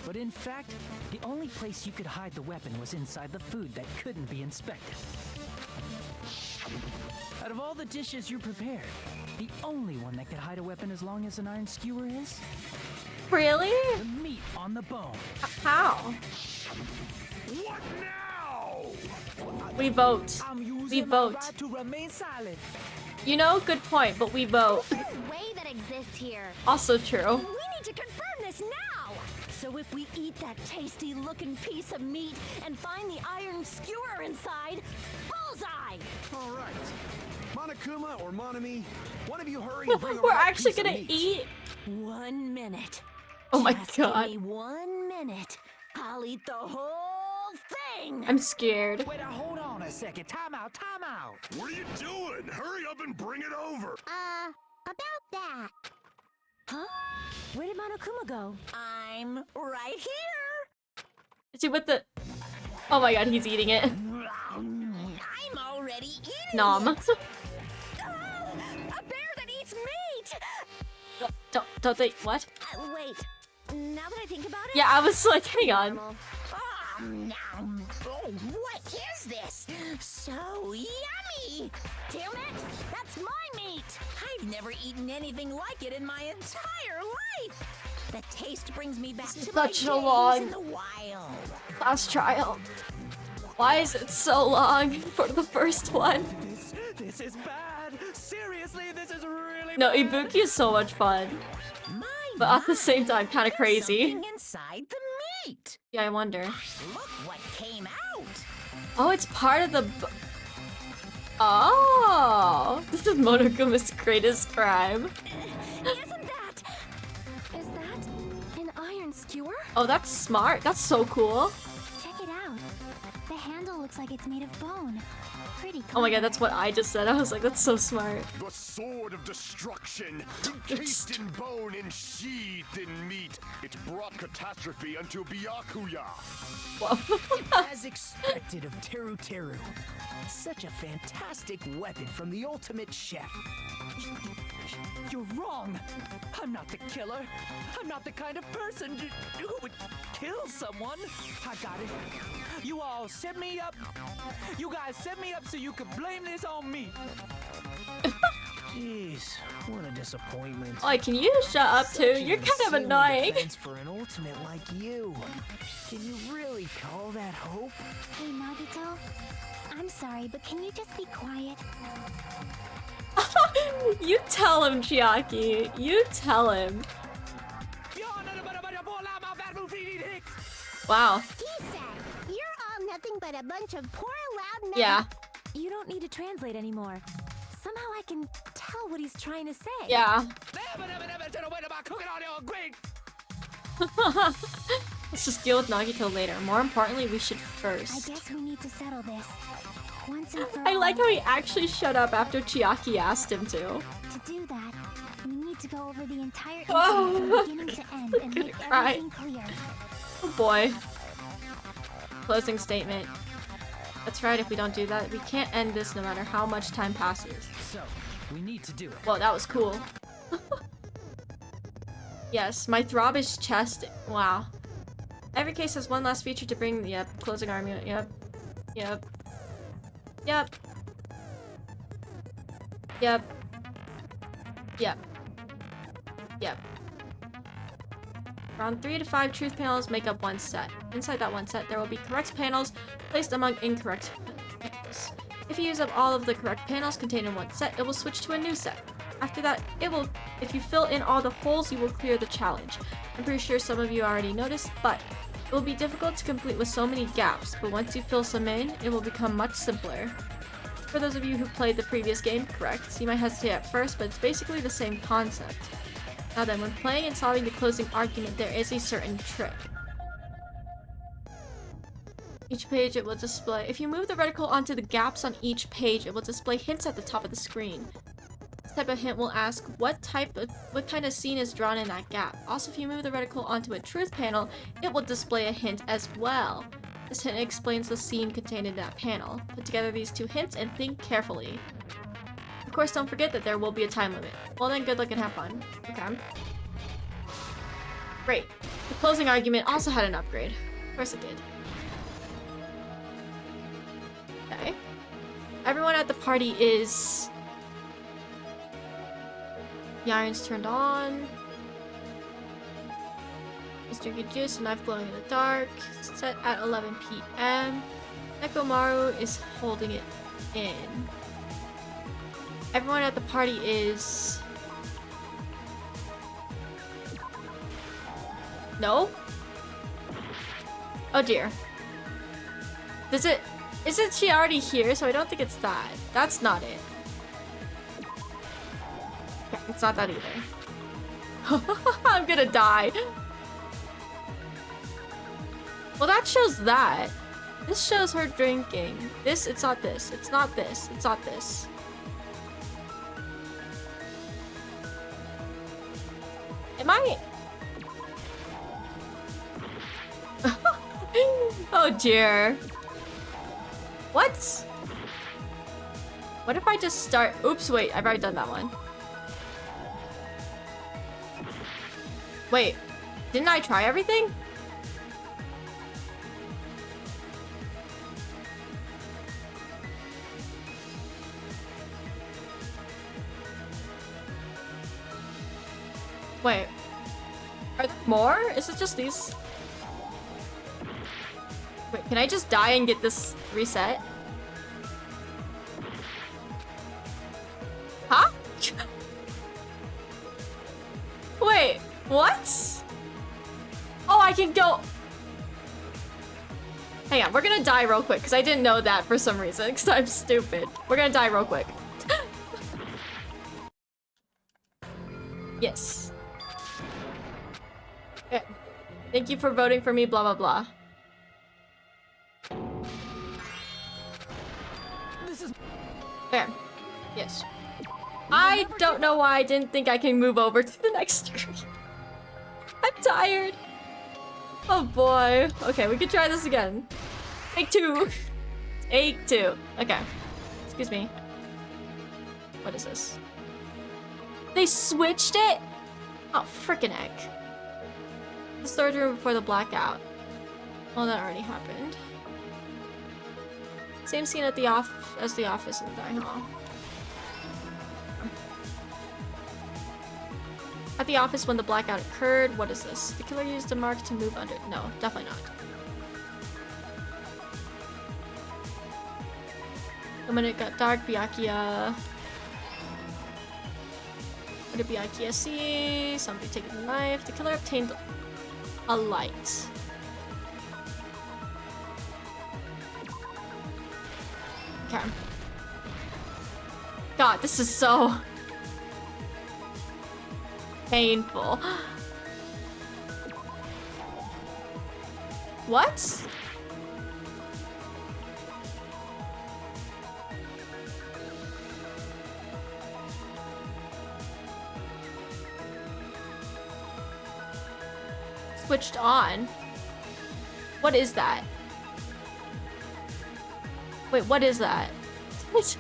But in fact, the only place you could hide the weapon was inside the food that couldn't be inspected. Out of all the dishes you prepared, the only one that could hide a weapon as long as an iron skewer is? Really? The meat on the bone. How? What now? We vote. We vote. Right to remain silent. You know, good point, but we vote. This way that exists here. Also true. We need to confirm this now! So if we eat that tasty looking piece of meat and find the iron skewer inside, bullseye! All right. Monokuma or Monami, one of you hurry and bring We're over that actually piece of gonna meat. eat. 1 minute. Oh my Just god. Give me 1 minute. I'll eat the whole thing! I'm scared. Wait, hold on a second. Time out. What are you doing? Hurry up and bring it over. About that. Huh? Where did Monokuma go? I'm right here. Is he with the... Oh my god, he's eating it. I'm already eating Nom. it. A bear that eats meat! Don't they... What? Wait. Now that I think about it... Yeah, I was like, hang on. Oh, what is this? So yummy! Damn it! That's my meat! I've never eaten anything like it in my entire life. The taste brings me back to my Such days a long in the wild. class trial. Why is it so long for the first one? This is bad. Seriously, this is really No, bad. Ibuki is so much fun. But at the same time, kind of crazy. Something inside the meat. Yeah, I wonder. Look what came out. Oh, it's part of the... Oh! This is Monokuma's greatest crime. Isn't that... Is that an iron skewer? Oh, that's smart. That's so cool. Check it out. The handle looks like it's made of bone. Pretty clever. Oh my god, that's what I just said. I was like, that's so smart. The sword of destruction, encased in bone and sheathed in meat. It brought catastrophe unto Byakuya. Whoa. As expected of Teru Teru. Such a fantastic weapon from the ultimate chef. You're wrong. I'm not the killer. I'm not the kind of person who would kill someone. I got it. You all set me up. You guys set me up so you could blame this on me. Jeez, what a disappointment. Oh, can you shut up too? Such You're an kind of insanely annoying. defense for an ultimate like you. Can you really call that hope? Hey, Nagito. I'm sorry, but can you just be quiet? You tell him, Chiaki. You tell him. Wow. He said, you're all nothing but a bunch of poor, loud men. Yeah. You don't need to translate anymore. Somehow I can tell what he's trying to say. Yeah. Let's just deal with Nagito later. More importantly, we should I first. guess we need to settle this once and for I all. like how he actually shut up after Chiaki asked him to. To do that, we need to go over the entire incident Oh. from beginning to end and Gonna make cry. everything clear. Oh boy. Closing statement. That's right, if we don't do that, we can't end this no matter how much time passes. So, we need to do it. Whoa, that was cool. Yes, my throbbish chest. Wow. Every case has one last feature to bring. Yep. Closing argument. Yep. Yep. Yep. Yep. Yep. Yep. Around 3 to 5 truth panels make up one set. Inside that one set, there will be correct panels placed among incorrect panels. If you use up all of the correct panels contained in one set, it will switch to a new set. After that, if you fill in all the holes, you will clear the challenge. I'm pretty sure some of you already noticed, but it will be difficult to complete with so many gaps, but once you fill some in, it will become much simpler. For those of you who played the previous game, correct, you might hesitate at first, but it's basically the same concept. Now then, when playing and solving the closing argument, there is a certain trick. Each page it will display. If you move the reticle onto the gaps on each page, it will display hints at the top of the screen. This type of hint will ask what kind of scene is drawn in that gap. Also, if you move the reticle onto a truth panel, it will display a hint as well. This hint explains the scene contained in that panel. Put together these two hints and think carefully. Of course, don't forget that there will be a time limit. Well then, good luck and have fun. Okay. Great. The closing argument also had an upgrade. Of course it did. Okay. Everyone at the party is... The iron's turned on. He's drinking juice, a knife glowing in the dark. Set at 11 p.m. Nekomaru is holding it in. Everyone at the party is... No? Oh dear. Isn't she already here? So I don't think it's that. That's not it. Yeah, it's not that either. I'm gonna die. Well, that shows that. This shows her drinking. This, it's not this. It's not this. It's not this. Am I... Oh dear. What? What if I just start... Oops, wait. I've already done that one. Wait. Didn't I try everything? Wait. Are there more? Is it just these? Wait, can I just die and get this reset? Huh? Wait, what? Oh, I can go... Hang on, we're gonna die real quick, because I didn't know that for some reason, because I'm stupid. We're gonna die real quick. Yes. Okay. Thank you for voting for me, blah blah blah. Okay. Yes. I don't know why I didn't think I can move over to the next screen. I'm tired. Oh boy. Okay, we can try this again. Take two. Take two. Okay. Excuse me. What is this? They switched it? Oh, frickin' heck. The storage room before the blackout. Oh, that already happened. Same scene at the as the office in the dining hall. At the office when the blackout occurred. What is this? The killer used a mark to move under. No, definitely not. And when it got dark, Byakuya... What did Byakuya see? Somebody taking the knife. The killer obtained a light. Okay. God, this is so painful. What? Switched on. What is that? Wait, what is that? What?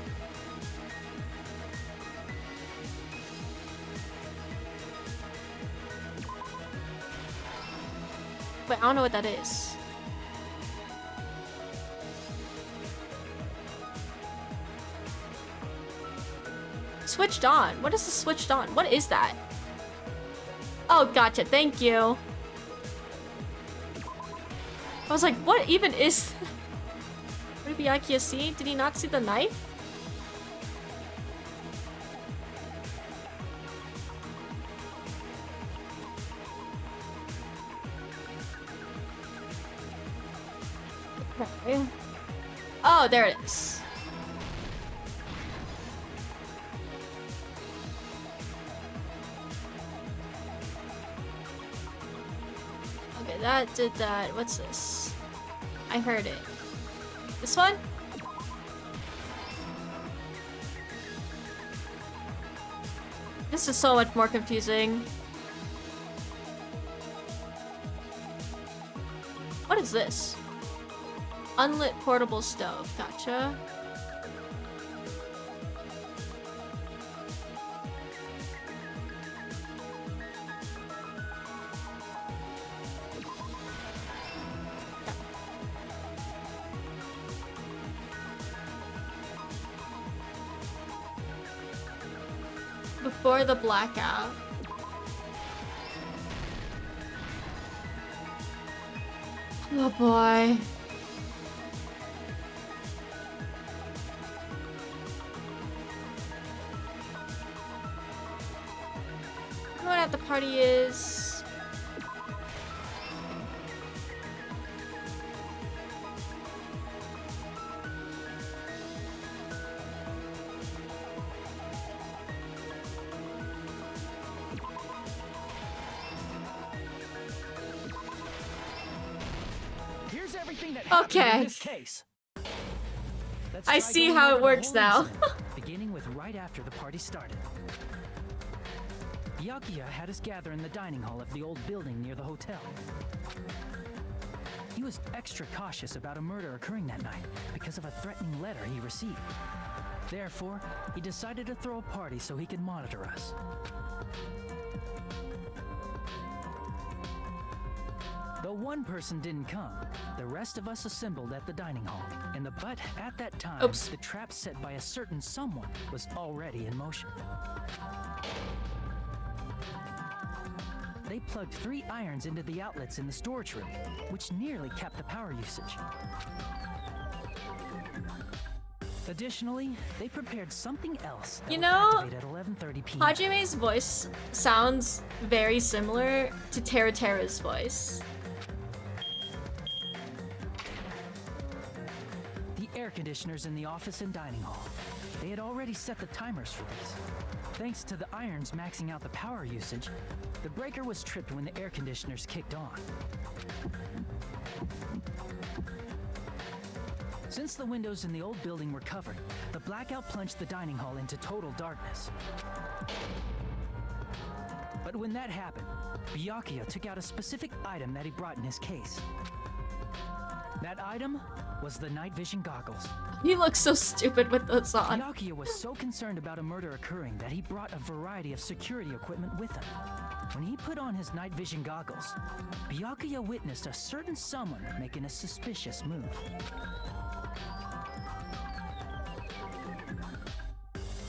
Wait, I don't know what that is. Switched on. What is the switched on? What is that? Oh, gotcha. Thank you. I was like, what even is... What did Byakuya see? Did he not see the knife? Okay. Oh, there it is. Okay, that did that. What's this? I heard it. This one? This is so much more confusing. What is this? Unlit portable stove. Gotcha. Before the blackout. Oh boy. I don't know what at the party is. Okay. I see how it works now. Beginning with right after the party started. Byakuya had us gather in the dining hall of the old building near the hotel. He was extra cautious about a murder occurring that night because of a threatening letter he received. Therefore, he decided to throw a party so he could monitor us. Though one person didn't come, the rest of us assembled at the dining hall. But at that time, the trap set by a certain someone was already in motion. They plugged 3 irons into the outlets in the storage room, which nearly capped the power usage. Additionally, they prepared something else that You would know, activate at 11:30 p.m. Hajime's voice sounds very similar to Terra's voice. Air conditioners in the office and dining hall. They had already set the timers for these. Thanks to the irons maxing out the power usage, the breaker was tripped when the air conditioners kicked on. Since the windows in the old building were covered, the blackout plunged the dining hall into total darkness. But when that happened, Byakuya took out a specific item that he brought in his case. That item was the night vision goggles. He looks so stupid with those on. Byakuya was so concerned about a murder occurring that he brought a variety of security equipment with him. When he put on his night vision goggles, Byakuya witnessed a certain someone making a suspicious move.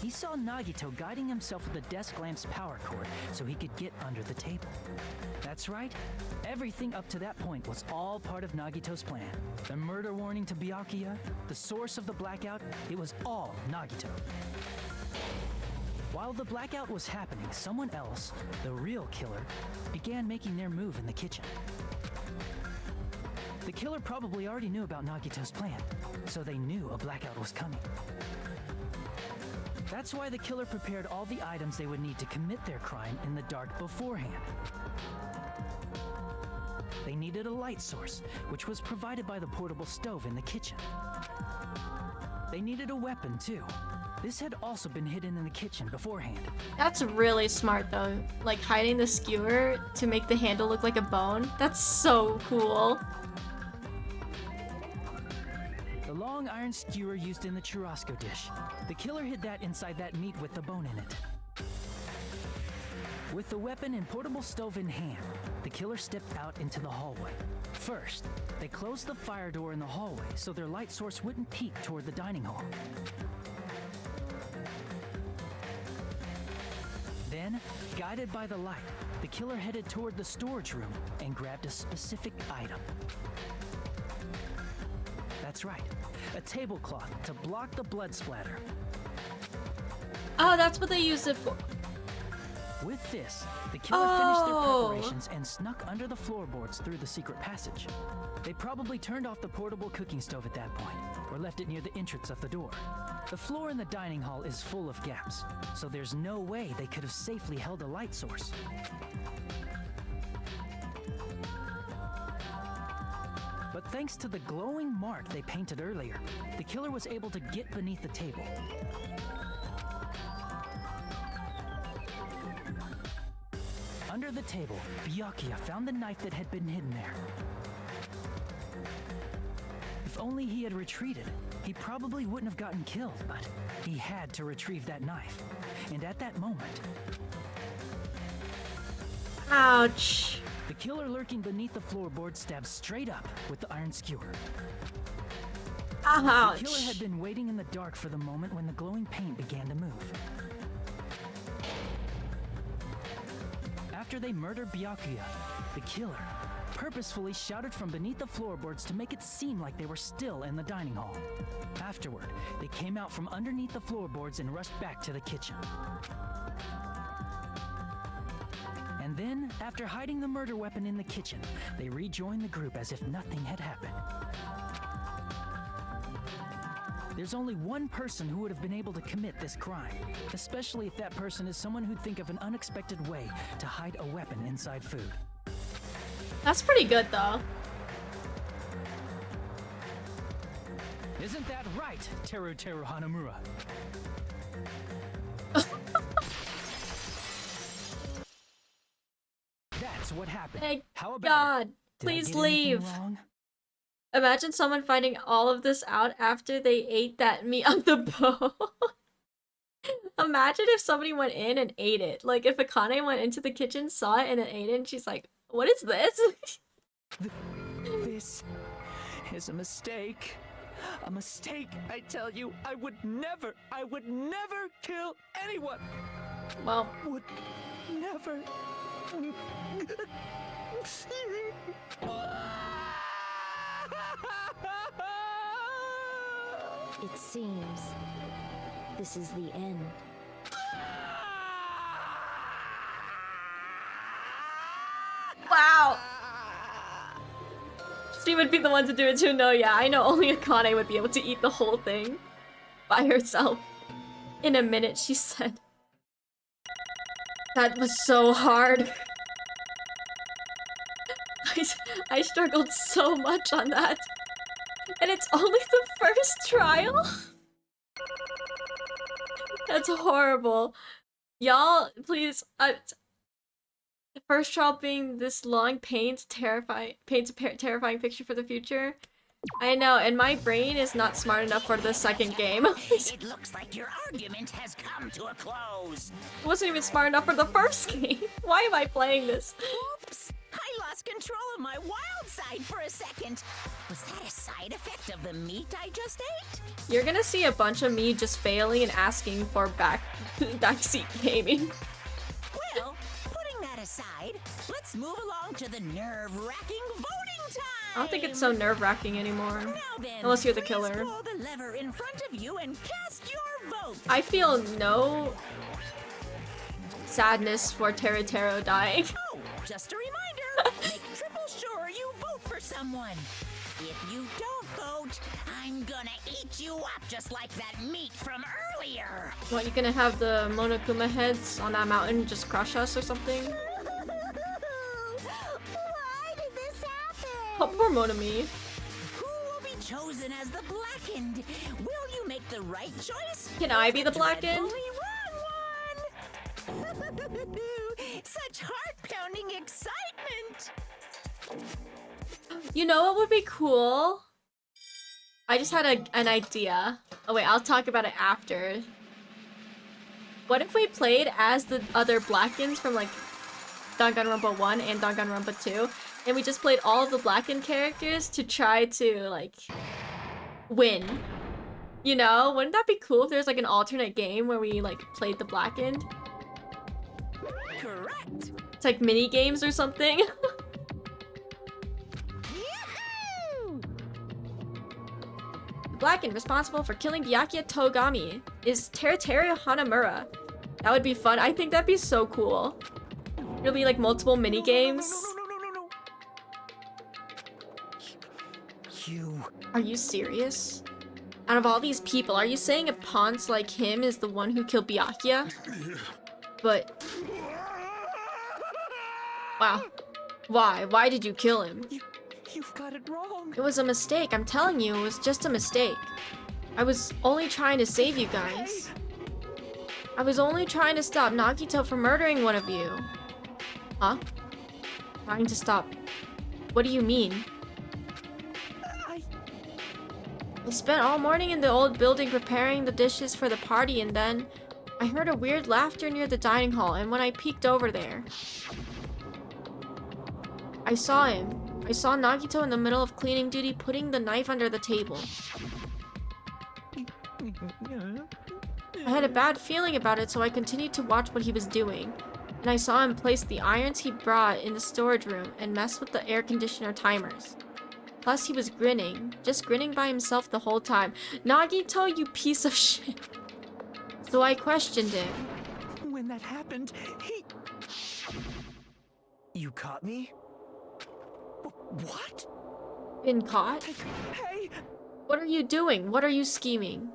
He saw Nagito guiding himself with the desk lamp's power cord so he could get under the table. That's right, everything up to that point was all part of Nagito's plan. The murder warning to Byakuya, the source of the blackout, it was all Nagito. While the blackout was happening, someone else, the real killer, began making their move in the kitchen. The killer probably already knew about Nagito's plan, so they knew a blackout was coming. That's why the killer prepared all the items they would need to commit their crime in the dark beforehand. They needed a light source, which was provided by the portable stove in the kitchen. They needed a weapon, too. This had also been hidden in the kitchen beforehand. That's really smart, though. Like, hiding the skewer to make the handle look like a bone. That's so cool. The long iron skewer used in the churrasco dish. The killer hid that inside that meat with the bone in it. With the weapon and portable stove in hand, the killer stepped out into the hallway. First, they closed the fire door in the hallway so their light source wouldn't peek toward the dining hall. Then, guided by the light, the killer headed toward the storage room and grabbed a specific item. That's right, a tablecloth to block the blood splatter. Oh, that's what they use it for. With this, the killer finished their preparations and snuck under the floorboards through the secret passage. They probably turned off the portable cooking stove at that point, or left it near the entrance of the door. The floor in the dining hall is full of gaps, so there's no way they could have safely held a light source. But thanks to the glowing mark they painted earlier, the killer was able to get beneath the table. Under the table, Byakuya found the knife that had been hidden there. If only he had retreated, he probably wouldn't have gotten killed, but he had to retrieve that knife. And at that moment... Ouch. The killer lurking beneath the floorboard stabbed straight up with the iron skewer. Ouch. The killer had been waiting in the dark for the moment when the glowing paint began to move. After they murdered Byakuya, the killer purposefully shouted from beneath the floorboards to make it seem like they were still in the dining hall. Afterward, they came out from underneath the floorboards and rushed back to the kitchen. And then, after hiding the murder weapon in the kitchen, they rejoined the group as if nothing had happened. There's only one person who would have been able to commit this crime, especially if that person is someone who'd think of an unexpected way to hide a weapon inside food. That's pretty good, though. Isn't that right, Teru Hanamura? That's what happened. Thank How about God. it? Please leave. Imagine someone finding all of this out after they ate that meat on the bone. Imagine if somebody went in and ate it. Like, if Akane went into the kitchen, saw it, and then ate it, and she's like, what is this? This is a mistake. A mistake, I tell you. I would never kill anyone. Well, would never. It seems this is the end. Wow. She would be the one to do it too. No, yeah, I know only Akane would be able to eat the whole thing by herself. In a minute, she said. That was so hard. I struggled so much on that. And it's only the first trial? That's horrible. Y'all, please, the first trial being this long paints a terrifying picture for the future. I know, and my brain is not smart enough for the second game. It looks like your argument has come to a close. I wasn't even smart enough for the first game. Why am I playing this? Oops! I lost control of my wild side for a second. Was that a side effect of the meat I just ate? You're gonna see a bunch of me just failing and asking for backseat gaming. Well, putting that aside, let's move along to the nerve-wracking voting time. I don't think it's so nerve-wracking anymore. Now then, Unless you're the killer. pull the lever in front of you and cast your vote. I feel no sadness for Teru dying. Oh, just a reminder, make triple sure you vote for someone. If you don't vote, I'm gonna eat you up just like that meat from clear. What, you gonna have the Monokuma heads on that mountain just crush us or something? Why did this happen? Oh, poor Monami. Who will be chosen as the Blackened? Will you make the right choice? Can I be the Blackened? Dreadfully wrong one. Such heart-pounding excitement. You know what would be cool? I just had an idea. Oh wait, I'll talk about it after. What if we played as the other Blackens from like Danganronpa 1 and Danganronpa 2, and we just played all of the Blackened characters to try to like win? You know, wouldn't that be cool if there's like an alternate game where we like played the Blackened? Correct. It's like mini games or something. Blackened responsible for killing Byakuya Togami is Teruteru Hanamura. That would be fun. I think that'd be so cool. There'll be like multiple mini games. Are you serious? Out of all these people, are you saying a Ponce like him is the one who killed Byakuya? But wow. Why? Why did you kill him? You've got it wrong. It was a mistake. I'm telling you, it was just a mistake. I was only trying to save you guys. I was only trying to stop Nagito from murdering one of you. Huh? Trying to stop? What do you mean? I spent all morning in the old building preparing the dishes for the party, and then I heard a weird laughter near the dining hall, and when I peeked over there, I saw him. I saw Nagito in the middle of cleaning duty putting the knife under the table. I had a bad feeling about it, so I continued to watch what he was doing. And I saw him place the irons he brought in the storage room and mess with the air conditioner timers. Plus, he was grinning. Just grinning by himself the whole time. Nagito, you piece of shit. So I questioned him. When that happened, he... You caught me? What? Been caught? Hey! What are you doing? What are you scheming?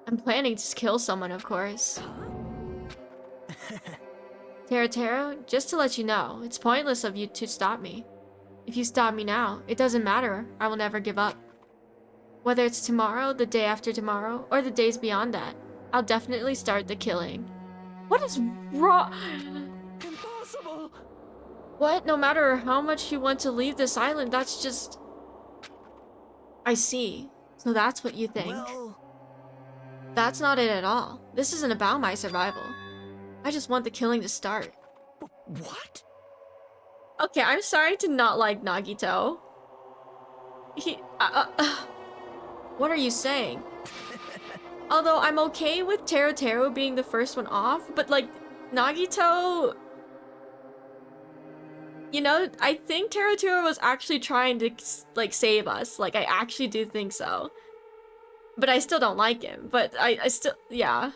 I'm planning to kill someone, of course. Teruteru, just to let you know, it's pointless of you to stop me. If you stop me now, it doesn't matter. I will never give up. Whether it's tomorrow, the day after tomorrow, or the days beyond that, I'll definitely start the killing. What is wrong? Impossible! What? No matter how much you want to leave this island, that's just... I see. So that's what you think. Well... That's not it at all. This isn't about my survival. I just want the killing to start. What? Okay, I'm sorry to not like Nagito. What are you saying? Although I'm okay with Teruteru being the first one off, but like, Nagito... You know, I think Teruteru was actually trying to, like, save us. Like, I actually do think so. But I still don't like him. But I still, yeah.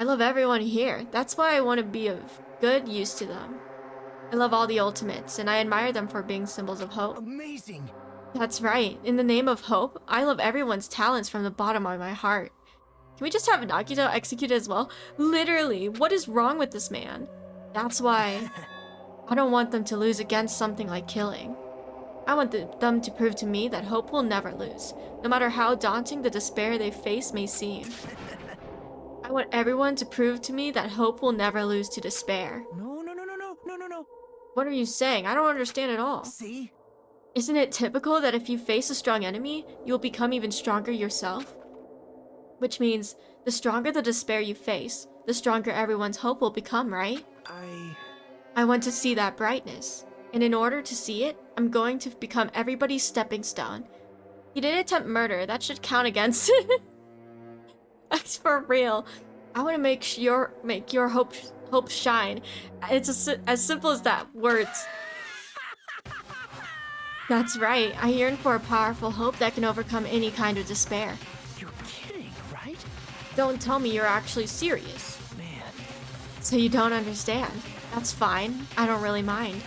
I love everyone here. That's why I want to be of good use to them. I love all the ultimates, and I admire them for being symbols of hope. Amazing! That's right. In the name of hope, I love everyone's talents from the bottom of my heart. Can we just have Nagito executed as well? Literally, what is wrong with this man? That's why... I don't want them to lose against something like killing. I want them to prove to me that hope will never lose, no matter how daunting the despair they face may seem. I want everyone to prove to me that hope will never lose to despair. No. What are you saying? I don't understand at all. See? Isn't it typical that if you face a strong enemy, you'll become even stronger yourself? Which means, the stronger the despair you face, the stronger everyone's hope will become, right? I want to see that brightness, and in order to see it, I'm going to become everybody's stepping stone. He did attempt murder, that should count against it. That's for real. I want to make your hope shine. It's as simple as that. Words. That's right. I yearn for a powerful hope that can overcome any kind of despair. You're kidding, right? Don't tell me you're actually serious. Man. So you don't understand. That's fine. I don't really mind.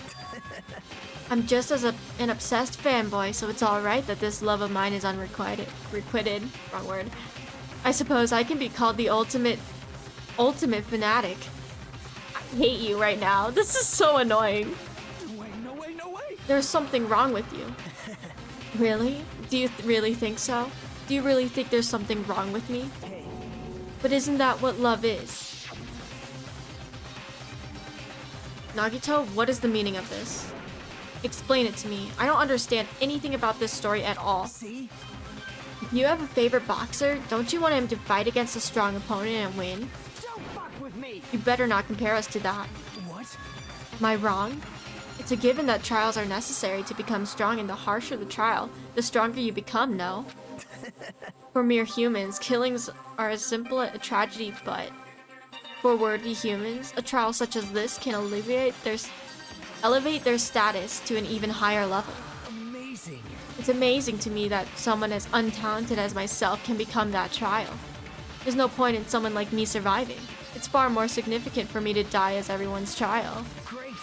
I'm just as an obsessed fanboy, so it's alright that this love of mine is unrequited. Wrong word. I suppose I can be called the ultimate fanatic. I hate you right now. This is so annoying. No way, no way, no way! There's something wrong with you. Really? Do you really think so? Do you really think there's something wrong with me? But isn't that what love is? Nagito, what is the meaning of this? Explain it to me. I don't understand anything about this story at all. See? If you have a favorite boxer, don't you want him to fight against a strong opponent and win? Don't fuck with me! You better not compare us to that. What? Am I wrong? It's a given that trials are necessary to become strong, and the harsher the trial, the stronger you become, no? For mere humans, killings are as simple a tragedy, but for worthy humans, a trial such as this can elevate their status to an even higher level. Amazing. It's amazing to me that someone as untalented as myself can become that trial. There's no point in someone like me surviving. It's far more significant for me to die as everyone's trial. Great.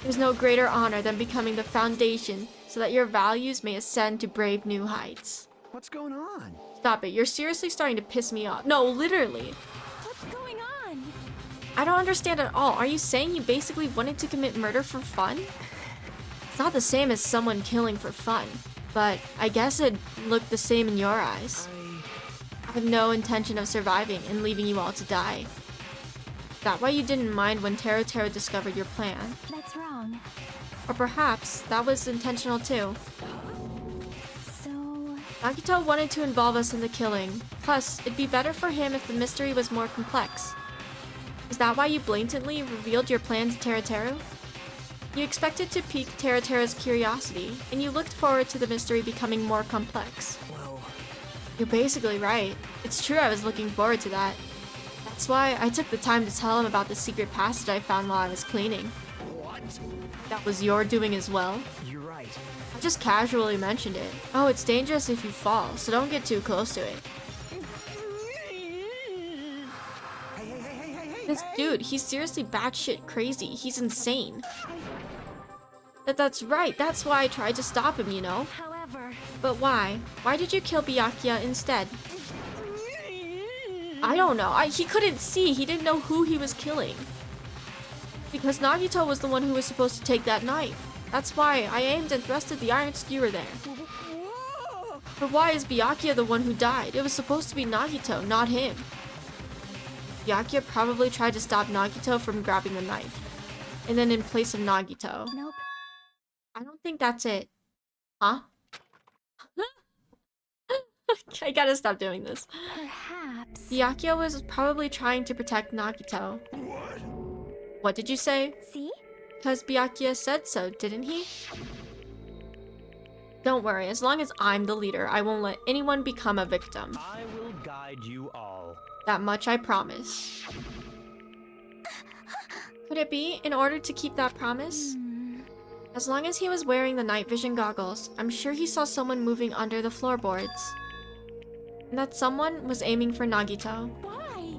There's no greater honor than becoming the foundation so that your values may ascend to brave new heights. What's going on? Stop it, you're seriously starting to piss me off. No, literally. What's going on? I don't understand at all. Are you saying you basically wanted to commit murder for fun? It's not the same as someone killing for fun, but I guess it looked the same in your eyes. I have no intention of surviving and leaving you all to die. Is that why you didn't mind when Taro discovered your plan? That's wrong. Or perhaps that was intentional too. So... Nagito wanted to involve us in the killing. Plus, it'd be better for him if the mystery was more complex. Is that why you blatantly revealed your plan to Taro? You expected to pique Taro's curiosity, and you looked forward to the mystery becoming more complex. Well... You're basically right. It's true I was looking forward to that. That's why I took the time to tell him about the secret passage I found while I was cleaning. What? That was your doing as well? You're right. I just casually mentioned it. Oh, it's dangerous if you fall, so don't get too close to it. This dude, he's seriously batshit crazy. He's insane. That's right. That's why I tried to stop him, you know? However... But why? Why did you kill Byakuya instead? I don't know. He couldn't see. He didn't know who he was killing. Because Nagito was the one who was supposed to take that knife. That's why I aimed and thrusted the iron skewer there. But why is Byakuya the one who died? It was supposed to be Nagito, not him. Byakuya probably tried to stop Nagito from grabbing the knife. And then in place of Nagito. Nope. I don't think that's it. Huh? I gotta stop doing this. Perhaps... Byakuya was probably trying to protect Nagito. What? What did you say? See? Because Byakuya said so, didn't he? Don't worry, as long as I'm the leader, I won't let anyone become a victim. I will guide you all. That much I promise. Could it be in order to keep that promise? As long as he was wearing the night vision goggles, I'm sure he saw someone moving under the floorboards. And that someone was aiming for Nagito. Why?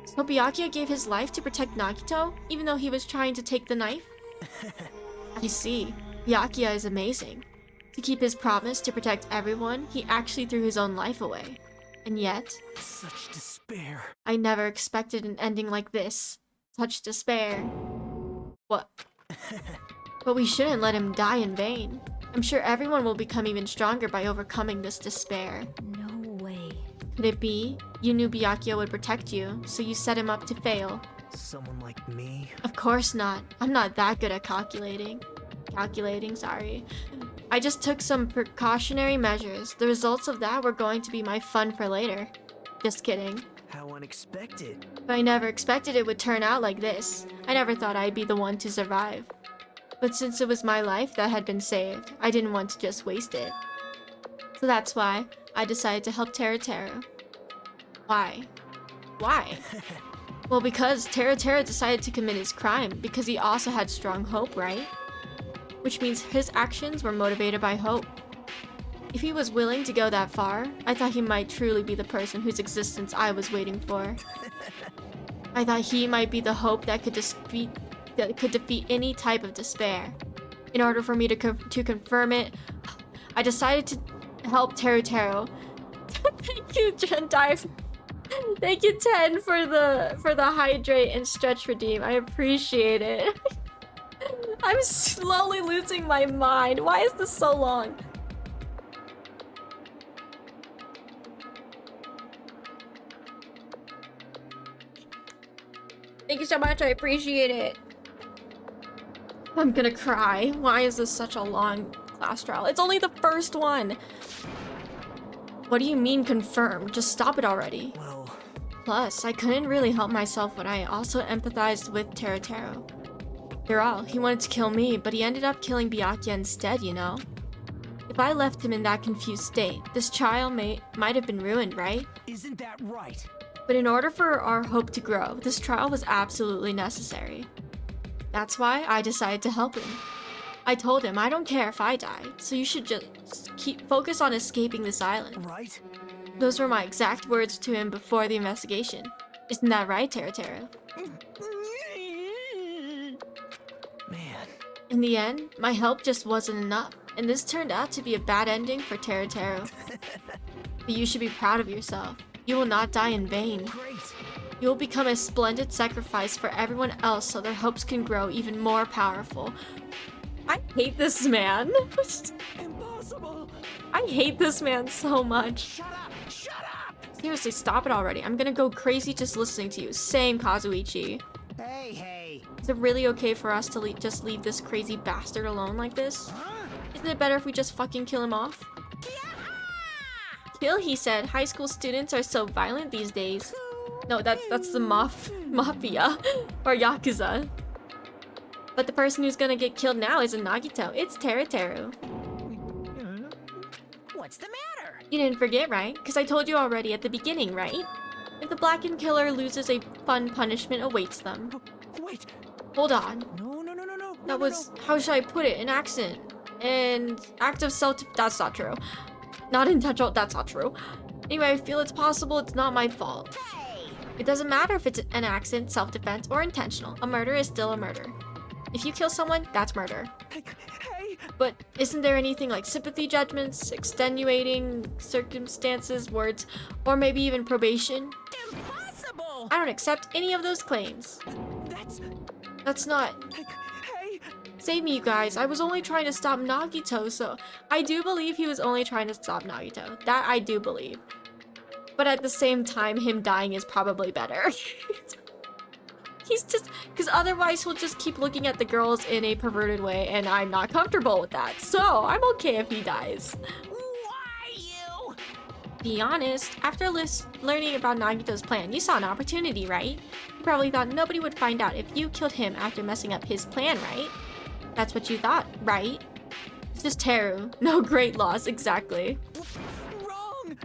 So Byakuya gave his life to protect Nagito, even though he was trying to take the knife? I see. Byakuya is amazing. To keep his promise to protect everyone, he actually threw his own life away. And yet... Such despair. I never expected an ending like this. Such despair. What? But we shouldn't let him die in vain. I'm sure everyone will become even stronger by overcoming this despair. No way. Could it be? You knew Byakuya would protect you, so you set him up to fail. Someone like me? Of course not. I'm not that good at calculating. Sorry. I just took some precautionary measures. The results of that were going to be my fun for later. Just kidding. How unexpected. But I never expected it would turn out like this. I never thought I'd be the one to survive. But since it was my life that had been saved, I didn't want to just waste it. So that's why I decided to help Taro. Why? Well, because Taro decided to commit his crime because he also had strong hope, right? Which means his actions were motivated by hope. If he was willing to go that far, I thought he might truly be the person whose existence I was waiting for. I thought he might be the hope that could defeat any type of despair. In order for me to confirm it, I decided to help Taro. Thank you, Jen Dive. Thank you, 10, for the hydrate and stretch redeem. I appreciate it. I'm slowly losing my mind. Why is this so long? Thank you so much. I appreciate it. I'm gonna cry. Why is this such a long class trial? It's only the first one. What do you mean confirmed? Just stop it already. Well... Plus, I couldn't really help myself when I also empathized with Teruteru. After all, he wanted to kill me, but he ended up killing Byakuya instead, you know? If I left him in that confused state, this trial might have been ruined, right? Isn't that right? But in order for our hope to grow, this trial was absolutely necessary. That's why I decided to help him. I told him I don't care if I die, so you should just focus on escaping this island. Right? Those were my exact words to him before the investigation. Isn't that right, Teruteru? Man. In the end, my help just wasn't enough, and this turned out to be a bad ending for Teruteru. But you should be proud of yourself. You will not die in vain. Great. You will become a splendid sacrifice for everyone else so their hopes can grow even more powerful. I hate this man. Impossible. I hate this man so much. Shut up! Shut up! Seriously, stop it already. I'm gonna go crazy just listening to you. Same, Kazuichi. Hey. Is it really okay for us to just leave this crazy bastard alone like this? Huh? Isn't it better if we just fucking kill him off? Kill, he said. High school students are so violent these days. No, that's the mafia or yakuza. But the person who's gonna get killed now isn't Nagito. It's Teruteru. What's the matter? You didn't forget, right? Because I told you already at the beginning, right? If the blackened killer loses, a fun punishment awaits them. Wait. Hold on. No. That was, how should I put it? An accident. And act of self. That's not true. Not intentional. That's not true. Anyway, I feel it's possible it's not my fault. Hey! It doesn't matter if it's an accident, self-defense, or intentional. A murder is still a murder. If you kill someone, that's murder. Hey. But isn't there anything like sympathy judgments, extenuating circumstances, words, or maybe even probation? Impossible! I don't accept any of those claims. That's not... Hey. Save me, you guys. I was only trying to stop Nagito, so... I do believe he was only trying to stop Nagito. That I do believe. But at the same time, him dying is probably better. He's just... Because otherwise, he'll just keep looking at the girls in a perverted way, and I'm not comfortable with that. So, I'm okay if he dies. Why you? Be honest, after learning about Nagito's plan, you saw an opportunity, right? You probably thought nobody would find out if you killed him after messing up his plan, right? That's what you thought, right? It's just Teru. No great loss, exactly. Wrong.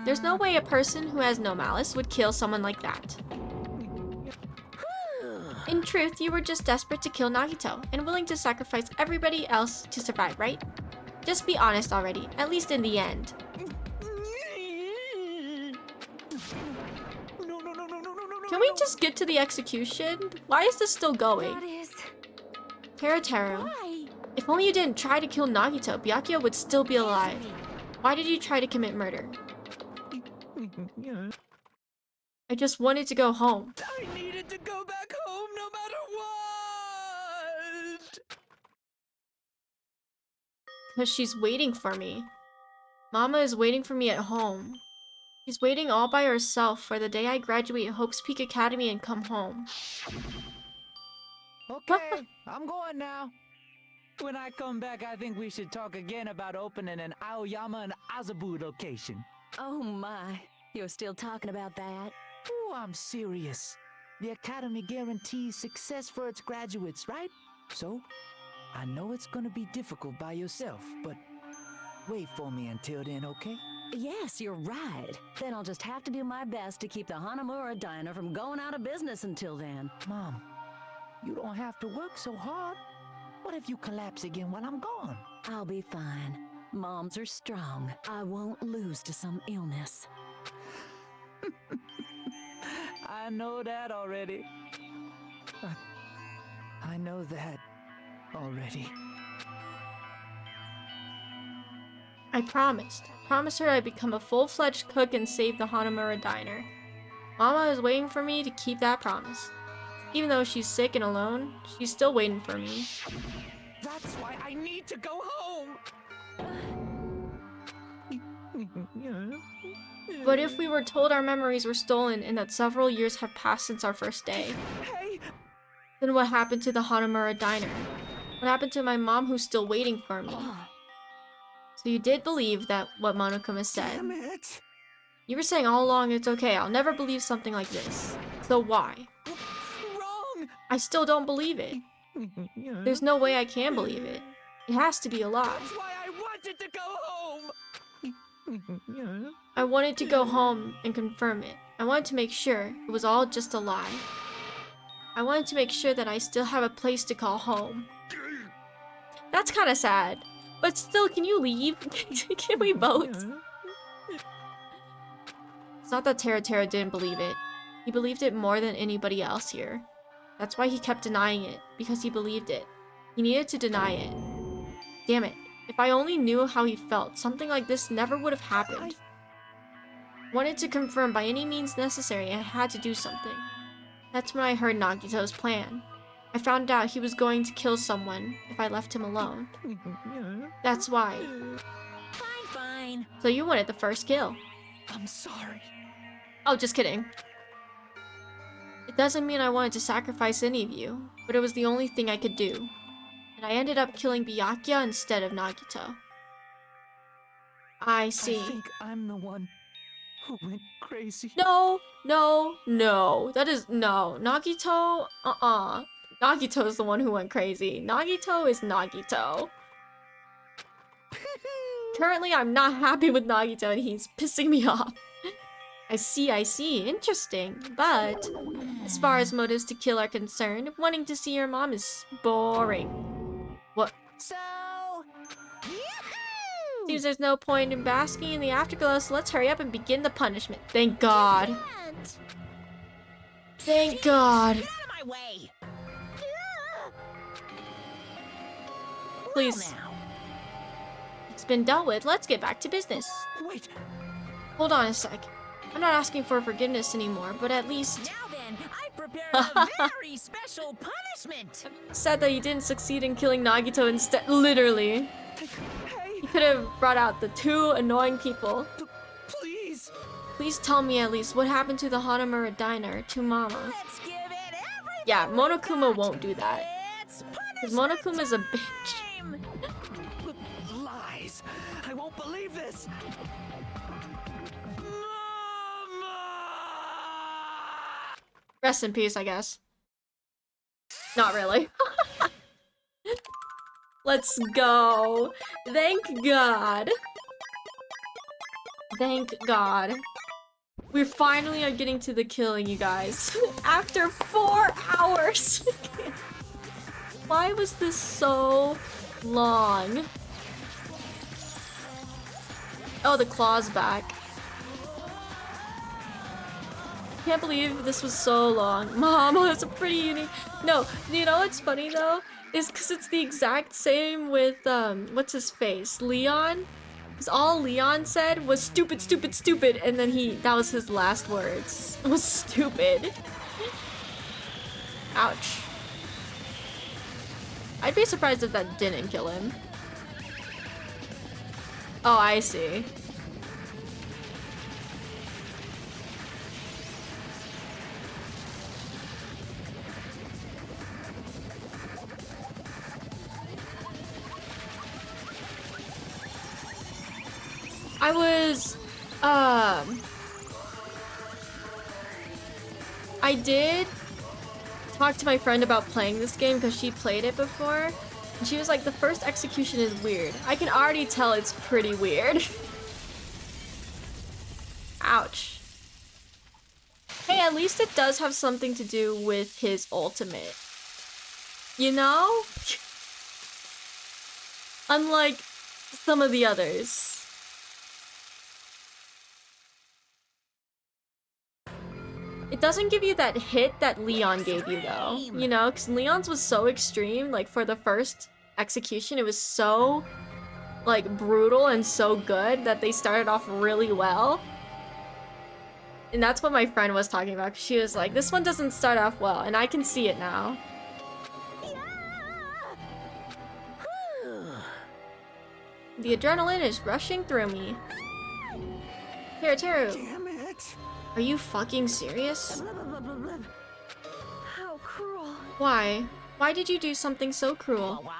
There's no way a person who has no malice would kill someone like that. In truth, you were just desperate to kill Nagito, and willing to sacrifice everybody else to survive, right? Just be honest already, at least in the end. Can we just get to the execution? Why is this still going? Teruteru. If only you didn't try to kill Nagito, Byakuya would still be alive. Why did you try to commit murder? I just wanted to go home. I needed to go back home no matter what! Because she's waiting for me. Mama is waiting for me at home. She's waiting all by herself for the day I graduate Hope's Peak Academy and come home. Okay, I'm going now. When I come back, I think we should talk again about opening an Aoyama and Azabu location. Oh my, you're still talking about that? Oh, I'm serious. The Academy guarantees success for its graduates, right? So, I know it's gonna be difficult by yourself, but wait for me until then, okay? Yes, you're right. Then I'll just have to do my best to keep the Hanamura Diner from going out of business until then. Mom, you don't have to work so hard. What if you collapse again while I'm gone? I'll be fine. Moms are strong. I won't lose to some illness. I know that already. I know that already. I promised. I promised her I'd become a full-fledged cook and save the Hanamura diner. Mama is waiting for me to keep that promise. Even though she's sick and alone, she's still waiting for me. That's why I need to go home. But if we were told our memories were stolen and that several years have passed since our first day, then what happened to the Hanamura diner? What happened to my mom who's still waiting for me? So you did believe that what Monokuma said. Damn it. You were saying all along it's okay, I'll never believe something like this. So why? Wrong. I still don't believe it. There's no way I can believe it. It has to be a lie. That's why I wanted to go home. I wanted to go home and confirm it. I wanted to make sure it was all just a lie. I wanted to make sure that I still have a place to call home. That's kind of sad. But still, can you leave? Can we vote? It's not that Tera didn't believe it. He believed it more than anybody else here. That's why he kept denying it, because he believed it. He needed to deny it. Damn it. If I only knew how he felt, something like this never would have happened. Wanted to confirm by any means necessary, I had to do something. That's when I heard Nagito's plan. I found out he was going to kill someone if I left him alone. That's why. Fine. So you wanted the first kill. I'm sorry. Oh, just kidding. It doesn't mean I wanted to sacrifice any of you, but it was the only thing I could do. And I ended up killing Byakuya instead of Nagito. I see. I think I'm the one who went crazy. No. That is no. Nagito, Nagito's the one who went crazy. Nagito is Nagito. Currently, I'm not happy with Nagito and he's pissing me off. I see. Interesting. But, as far as motives to kill are concerned, wanting to see your mom is boring. What? So, Seems there's no point in basking in the afterglow, so let's hurry up and begin the punishment. Thank God. Thank God. Get out of my way. Please. It's been dealt with. Let's get back to business. Wait. Hold on a sec. I'm not asking for forgiveness anymore, but at least... Now then, I prepared a very special punishment. Sad that you didn't succeed in killing Nagito instead. Literally. You could have brought out the two annoying people. Please. Please tell me at least what happened to the Hanamura diner to Mama. Let's give it everything. Yeah, Monokuma won't do that. Because Monokuma's a bitch. Lies. I won't believe this. Rest in peace, I guess. Not really. Let's go. Thank God. Thank God. We finally are getting to the killing, you guys. After 4 hours. Why was this so long? Oh, the claw's back. Can't believe this was so long. Mama, it's a pretty unique. No, you know what's funny though? Is because it's the exact same with what's his face? Leon? Because all Leon said was stupid, stupid, stupid, and then that was his last words. It was stupid. Ouch. I'd be surprised if that didn't kill him. Oh, I see. I did talk to my friend about playing this game because she played it before. And she was like, the first execution is weird. I can already tell it's pretty weird. Ouch. Hey, at least it does have something to do with his ultimate. You know? Unlike some of the others. It doesn't give you that hit that Leon gave you though, you know, because Leon's was so extreme. Like for the first execution, it was so like brutal and so good that they started off really well. And that's what my friend was talking about. She was like, this one doesn't start off well, and I can see it now. The adrenaline is rushing through me. Teru. Damn it. Are you fucking serious? How cruel. Why? Why did you do something so cruel?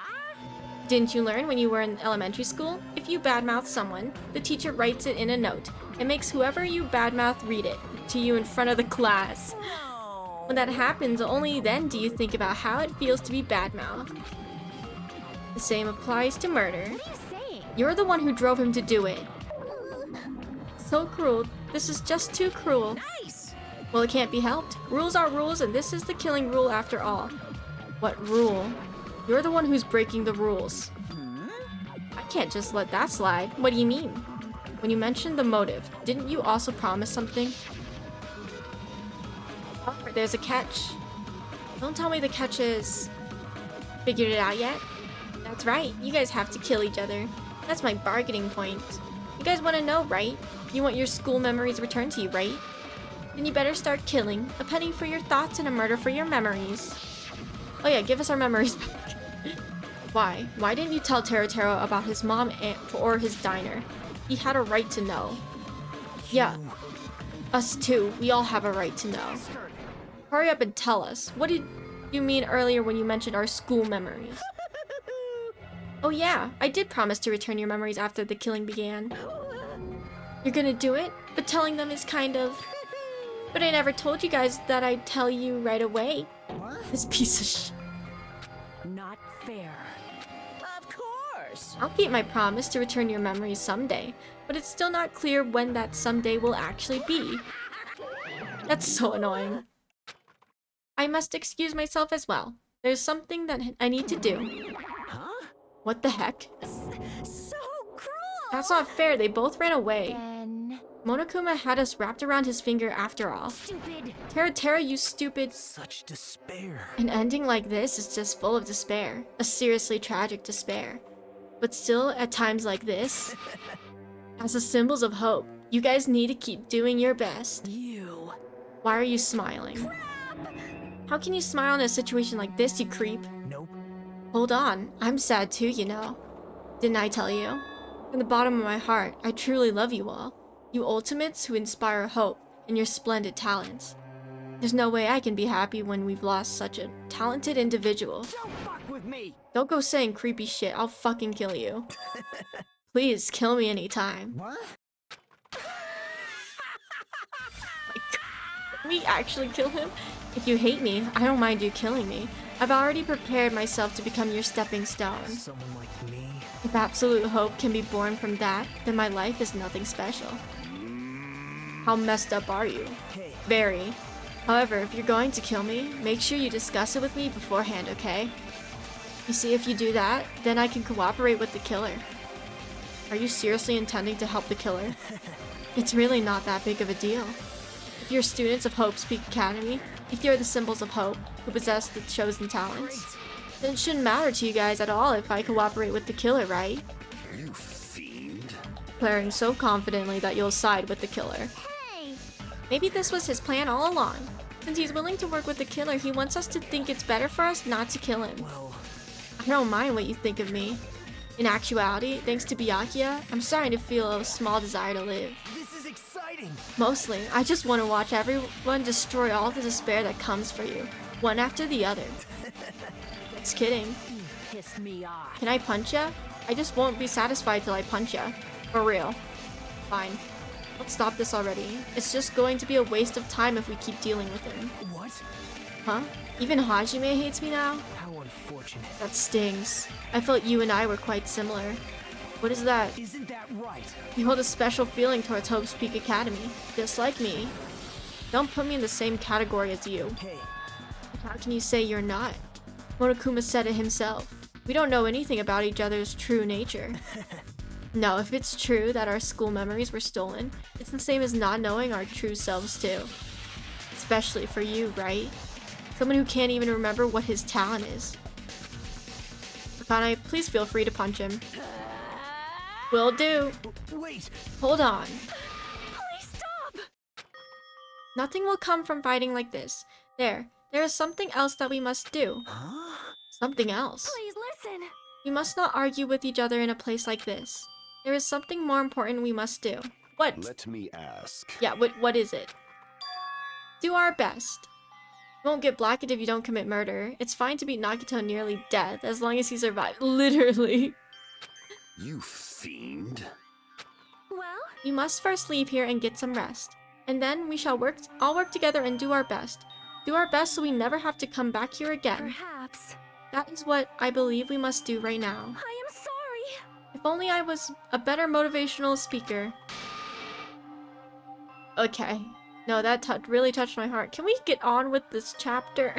Didn't you learn when you were in elementary school? If you badmouth someone, the teacher writes it in a note and makes whoever you badmouth read it to you in front of the class. When that happens, only then do you think about how it feels to be badmouthed. The same applies to murder. What are you saying? You're the one who drove him to do it. So cruel. This is just too cruel. Nice. Well, it can't be helped. Rules are rules, and this is the killing rule after all. What rule? You're the one who's breaking the rules. I can't just let that slide. What do you mean? When you mentioned the motive, didn't you also promise something? However, there's a catch. Don't tell me the catch is... Figured it out yet? That's right, you guys have to kill each other. That's my bargaining point. You guys want to know, right? You want your school memories returned to you, right? Then you better start killing. A penny for your thoughts and a murder for your memories. Oh yeah, give us our memories back. Why? Why didn't you tell Teru about his mom or his diner? He had a right to know. Yeah. Us too. We all have a right to know. Hurry up and tell us. What did you mean earlier when you mentioned our school memories? Oh yeah, I did promise to return your memories after the killing began. You're gonna do it? But telling them is kind of... But I never told you guys that I'd tell you right away. This piece of shit. Not fair. Of course. I'll keep my promise to return your memories someday, but it's still not clear when that someday will actually be. That's so annoying. I must excuse myself as well. There's something that I need to do. Huh? What the heck? So cruel! That's not fair, they both ran away. Then... Monokuma had us wrapped around his finger after all. Stupid. Teru, you stupid. Such despair. An ending like this is just full of despair. A seriously tragic despair. But still, at times like this, as the symbols of hope, you guys need to keep doing your best. You. Why are you smiling? How can you smile in a situation like this, you creep? Nope. Hold on, I'm sad too, you know. Didn't I tell you? From the bottom of my heart, I truly love you all. You ultimates who inspire hope and your splendid talents. There's no way I can be happy when we've lost such a talented individual. Don't fuck with me. Don't go saying creepy shit, I'll fucking kill you. Please, kill me anytime. What? Can we actually kill him? If you hate me, I don't mind you killing me. I've already prepared myself to become your stepping stone. Someone like me. If absolute hope can be born from that, then my life is nothing special. How messed up are you? Hey. Very. However, if you're going to kill me, make sure you discuss it with me beforehand, okay? You see, if you do that, then I can cooperate with the killer. Are you seriously intending to help the killer? It's really not that big of a deal. If you're students of Hope's Peak Academy, if you're the symbols of hope who possess the chosen talents, then it shouldn't matter to you guys at all if I cooperate with the killer, right? You fiend. Declaring so confidently that you'll side with the killer. Hey! Maybe this was his plan all along. Since he's willing to work with the killer, he wants us to think it's better for us not to kill him. Well, I don't mind what you think of me. In actuality, thanks to Byakuya, I'm starting to feel a small desire to live. this is exciting. Mostly, I just want to watch everyone destroy all the despair that comes for you, one after the other. Just kidding. You pissed me off. Can I punch ya? I just won't be satisfied till I punch ya. For real. Fine. Let's stop this already. It's just going to be a waste of time if we keep dealing with him. What? Huh? Even Hajime hates me now? How unfortunate. That stings. I felt you and I were quite similar. What is that? Isn't that right? You hold a special feeling towards Hope's Peak Academy, just like me. Don't put me in the same category as you. Hey. How can you say you're not? Monokuma said it himself. We don't know anything about each other's true nature. No, if it's true that our school memories were stolen, it's the same as not knowing our true selves too. Especially for you, right? Someone who can't even remember what his talent is. Akane, please feel free to punch him. Will do. Wait. Hold on. Please stop! Nothing will come from fighting like this. There is something else that we must do. Huh? Something else. Please listen. We must not argue with each other in a place like this. There is something more important we must do. What? Let me ask. Yeah, what is it? Do our best. You won't get blackened if you don't commit murder. It's fine to beat Nagito nearly death, as long as he survived. Literally. You fiend. Well? We must first leave here and get some rest. And then we shall all work together and do our best. Do our best so we never have to come back here again. Perhaps. That is what I believe we must do right now. I am sorry. If only I was a better motivational speaker. Okay. No, that really touched my heart. Can we get on with this chapter?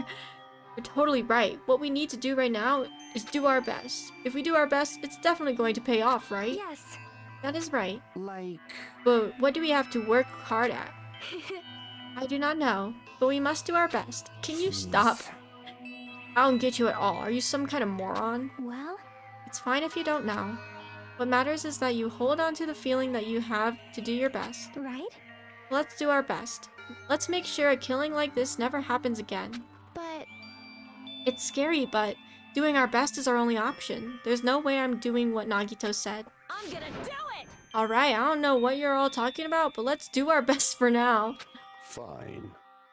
You're totally right. What we need to do right now is do our best. If we do our best, it's definitely going to pay off, right? Yes. That is right. Like... But what do we have to work hard at? I do not know, but we must do our best. Can you stop? I don't get you at all. Are you some kind of moron? Well? It's fine if you don't know. What matters is that you hold on to the feeling that you have to do your best. Right? Let's do our best. Let's make sure a killing like this never happens again. But... It's scary, but doing our best is our only option. There's no way I'm doing what Nagito said. I'm gonna do it! Alright, I don't know what you're all talking about, but let's do our best for now. Fine.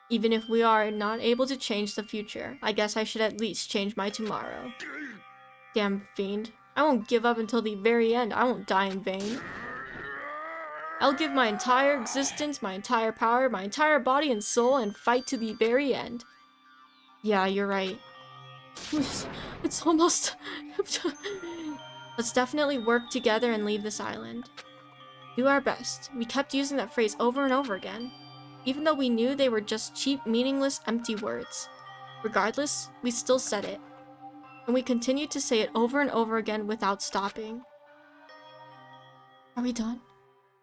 Even if we are not able to change the future, I guess I should at least change my tomorrow. Damn fiend. I won't give up until the very end. I won't die in vain. I'll give my entire existence, my entire power, my entire body and soul, and fight to the very end. Yeah, you're right. It's almost... Let's definitely work together and leave this island. Do our best. We kept using that phrase over and over again, even though we knew they were just cheap, meaningless, empty words. Regardless, we still said it. And we continued to say it over and over again without stopping. Are we done?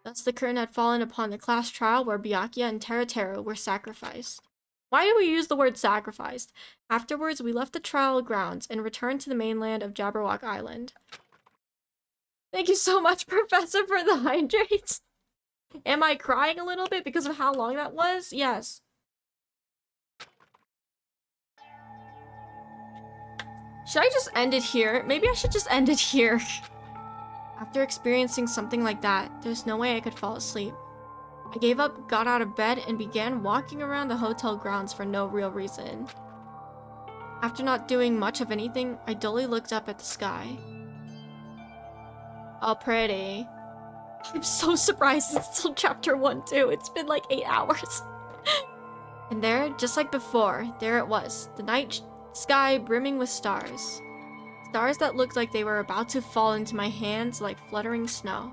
Thus the curtain had fallen upon the class trial where Byakuya and Teruteru were sacrificed. Why do we use the word sacrificed? Afterwards, we left the trial grounds and returned to the mainland of Jabberwock Island. Thank you so much, Professor, for the hydrates. Am I crying a little bit because of how long that was? Yes. Should I just end it here? Maybe I should just end it here. After experiencing something like that, there's no way I could fall asleep. I gave up, got out of bed, and began walking around the hotel grounds for no real reason. After not doing much of anything, I dully looked up at the sky. Oh, pretty. I'm so surprised it's still chapter 1 too. It's been like 8 hours. And there, just like before, there it was. The night sky brimming with stars. Stars that looked like they were about to fall into my hands like fluttering snow.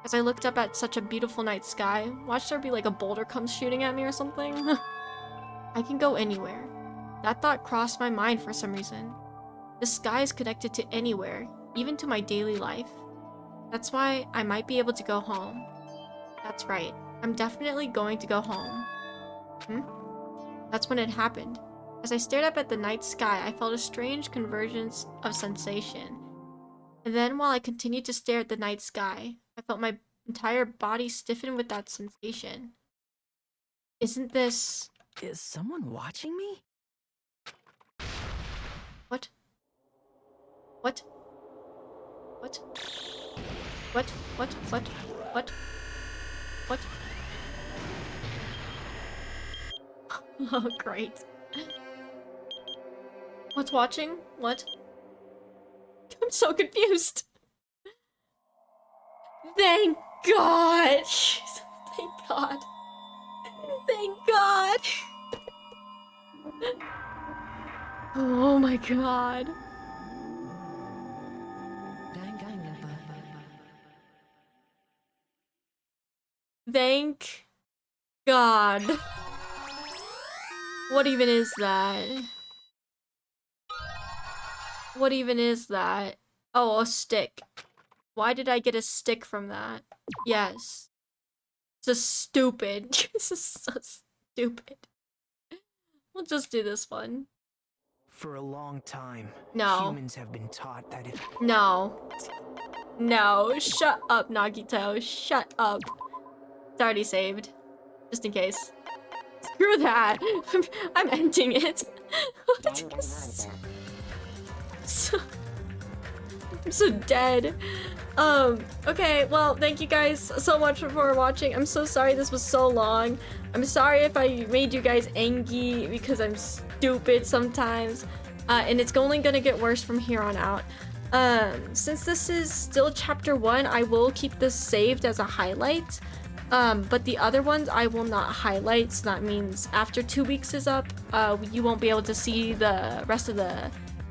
As I looked up at such a beautiful night sky, watched there be like a boulder comes shooting at me or something. I can go anywhere. That thought crossed my mind for some reason. The sky is connected to anywhere, even to my daily life. That's why I might be able to go home. That's right, I'm definitely going to go home. That's when it happened. As I stared up at the night sky, I felt a strange convergence of sensation. And then while I continued to stare at the night sky, I felt my entire body stiffen with that sensation. Isn't this... Is someone watching me? What? What? What? What? What? What? What? What? Oh, great. What's watching? What? I'm so confused. Thank God! Thank God. Thank God! Oh my God. Thank God. What even is that? What even is that? Oh, a stick. Why did I get a stick from that? Yes. This is stupid. This is so stupid. We'll just do this one. For a long time, No. humans have been taught that if... No. No, shut up, Nagito. Shut up. It's already saved. Just in case. Screw that. I'm ending it. I'm so dead. Okay, well, thank you guys so much for watching. I'm so sorry this was so long. I'm sorry if I made you guys angry because I'm stupid sometimes. And it's only gonna get worse from here on out. Since this is still chapter 1, I will keep this saved as a highlight. But the other ones I will not highlight, so that means after 2 weeks is up, you won't be able to see the rest of the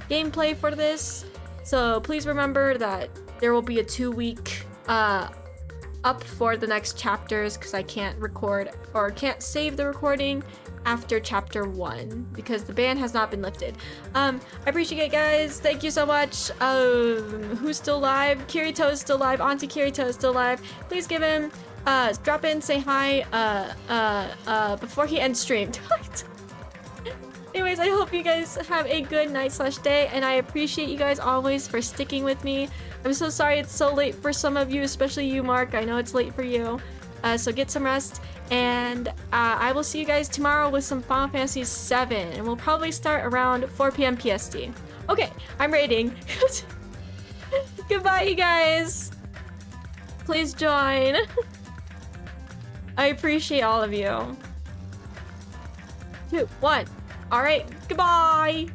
gameplay for this. So please remember that there will be a 2-week up for the next chapters because I can't record or can't save the recording after chapter 1 because the ban has not been lifted. I appreciate it, guys. Thank you so much. Who's still live? Kirito is still live. Auntie Kirito is still live. Please give him drop in, say hi before he ends stream. Anyways, I hope you guys have a good night/day, and I appreciate you guys always for sticking with me. I'm so sorry it's so late for some of you, especially you, Mark. I know it's late for you. So get some rest, and I will see you guys tomorrow with some Final Fantasy VII, and we'll probably start around 4 p.m. PST. Okay, I'm raiding. Goodbye, you guys. Please join. I appreciate all of you. 2, 1. All right, goodbye.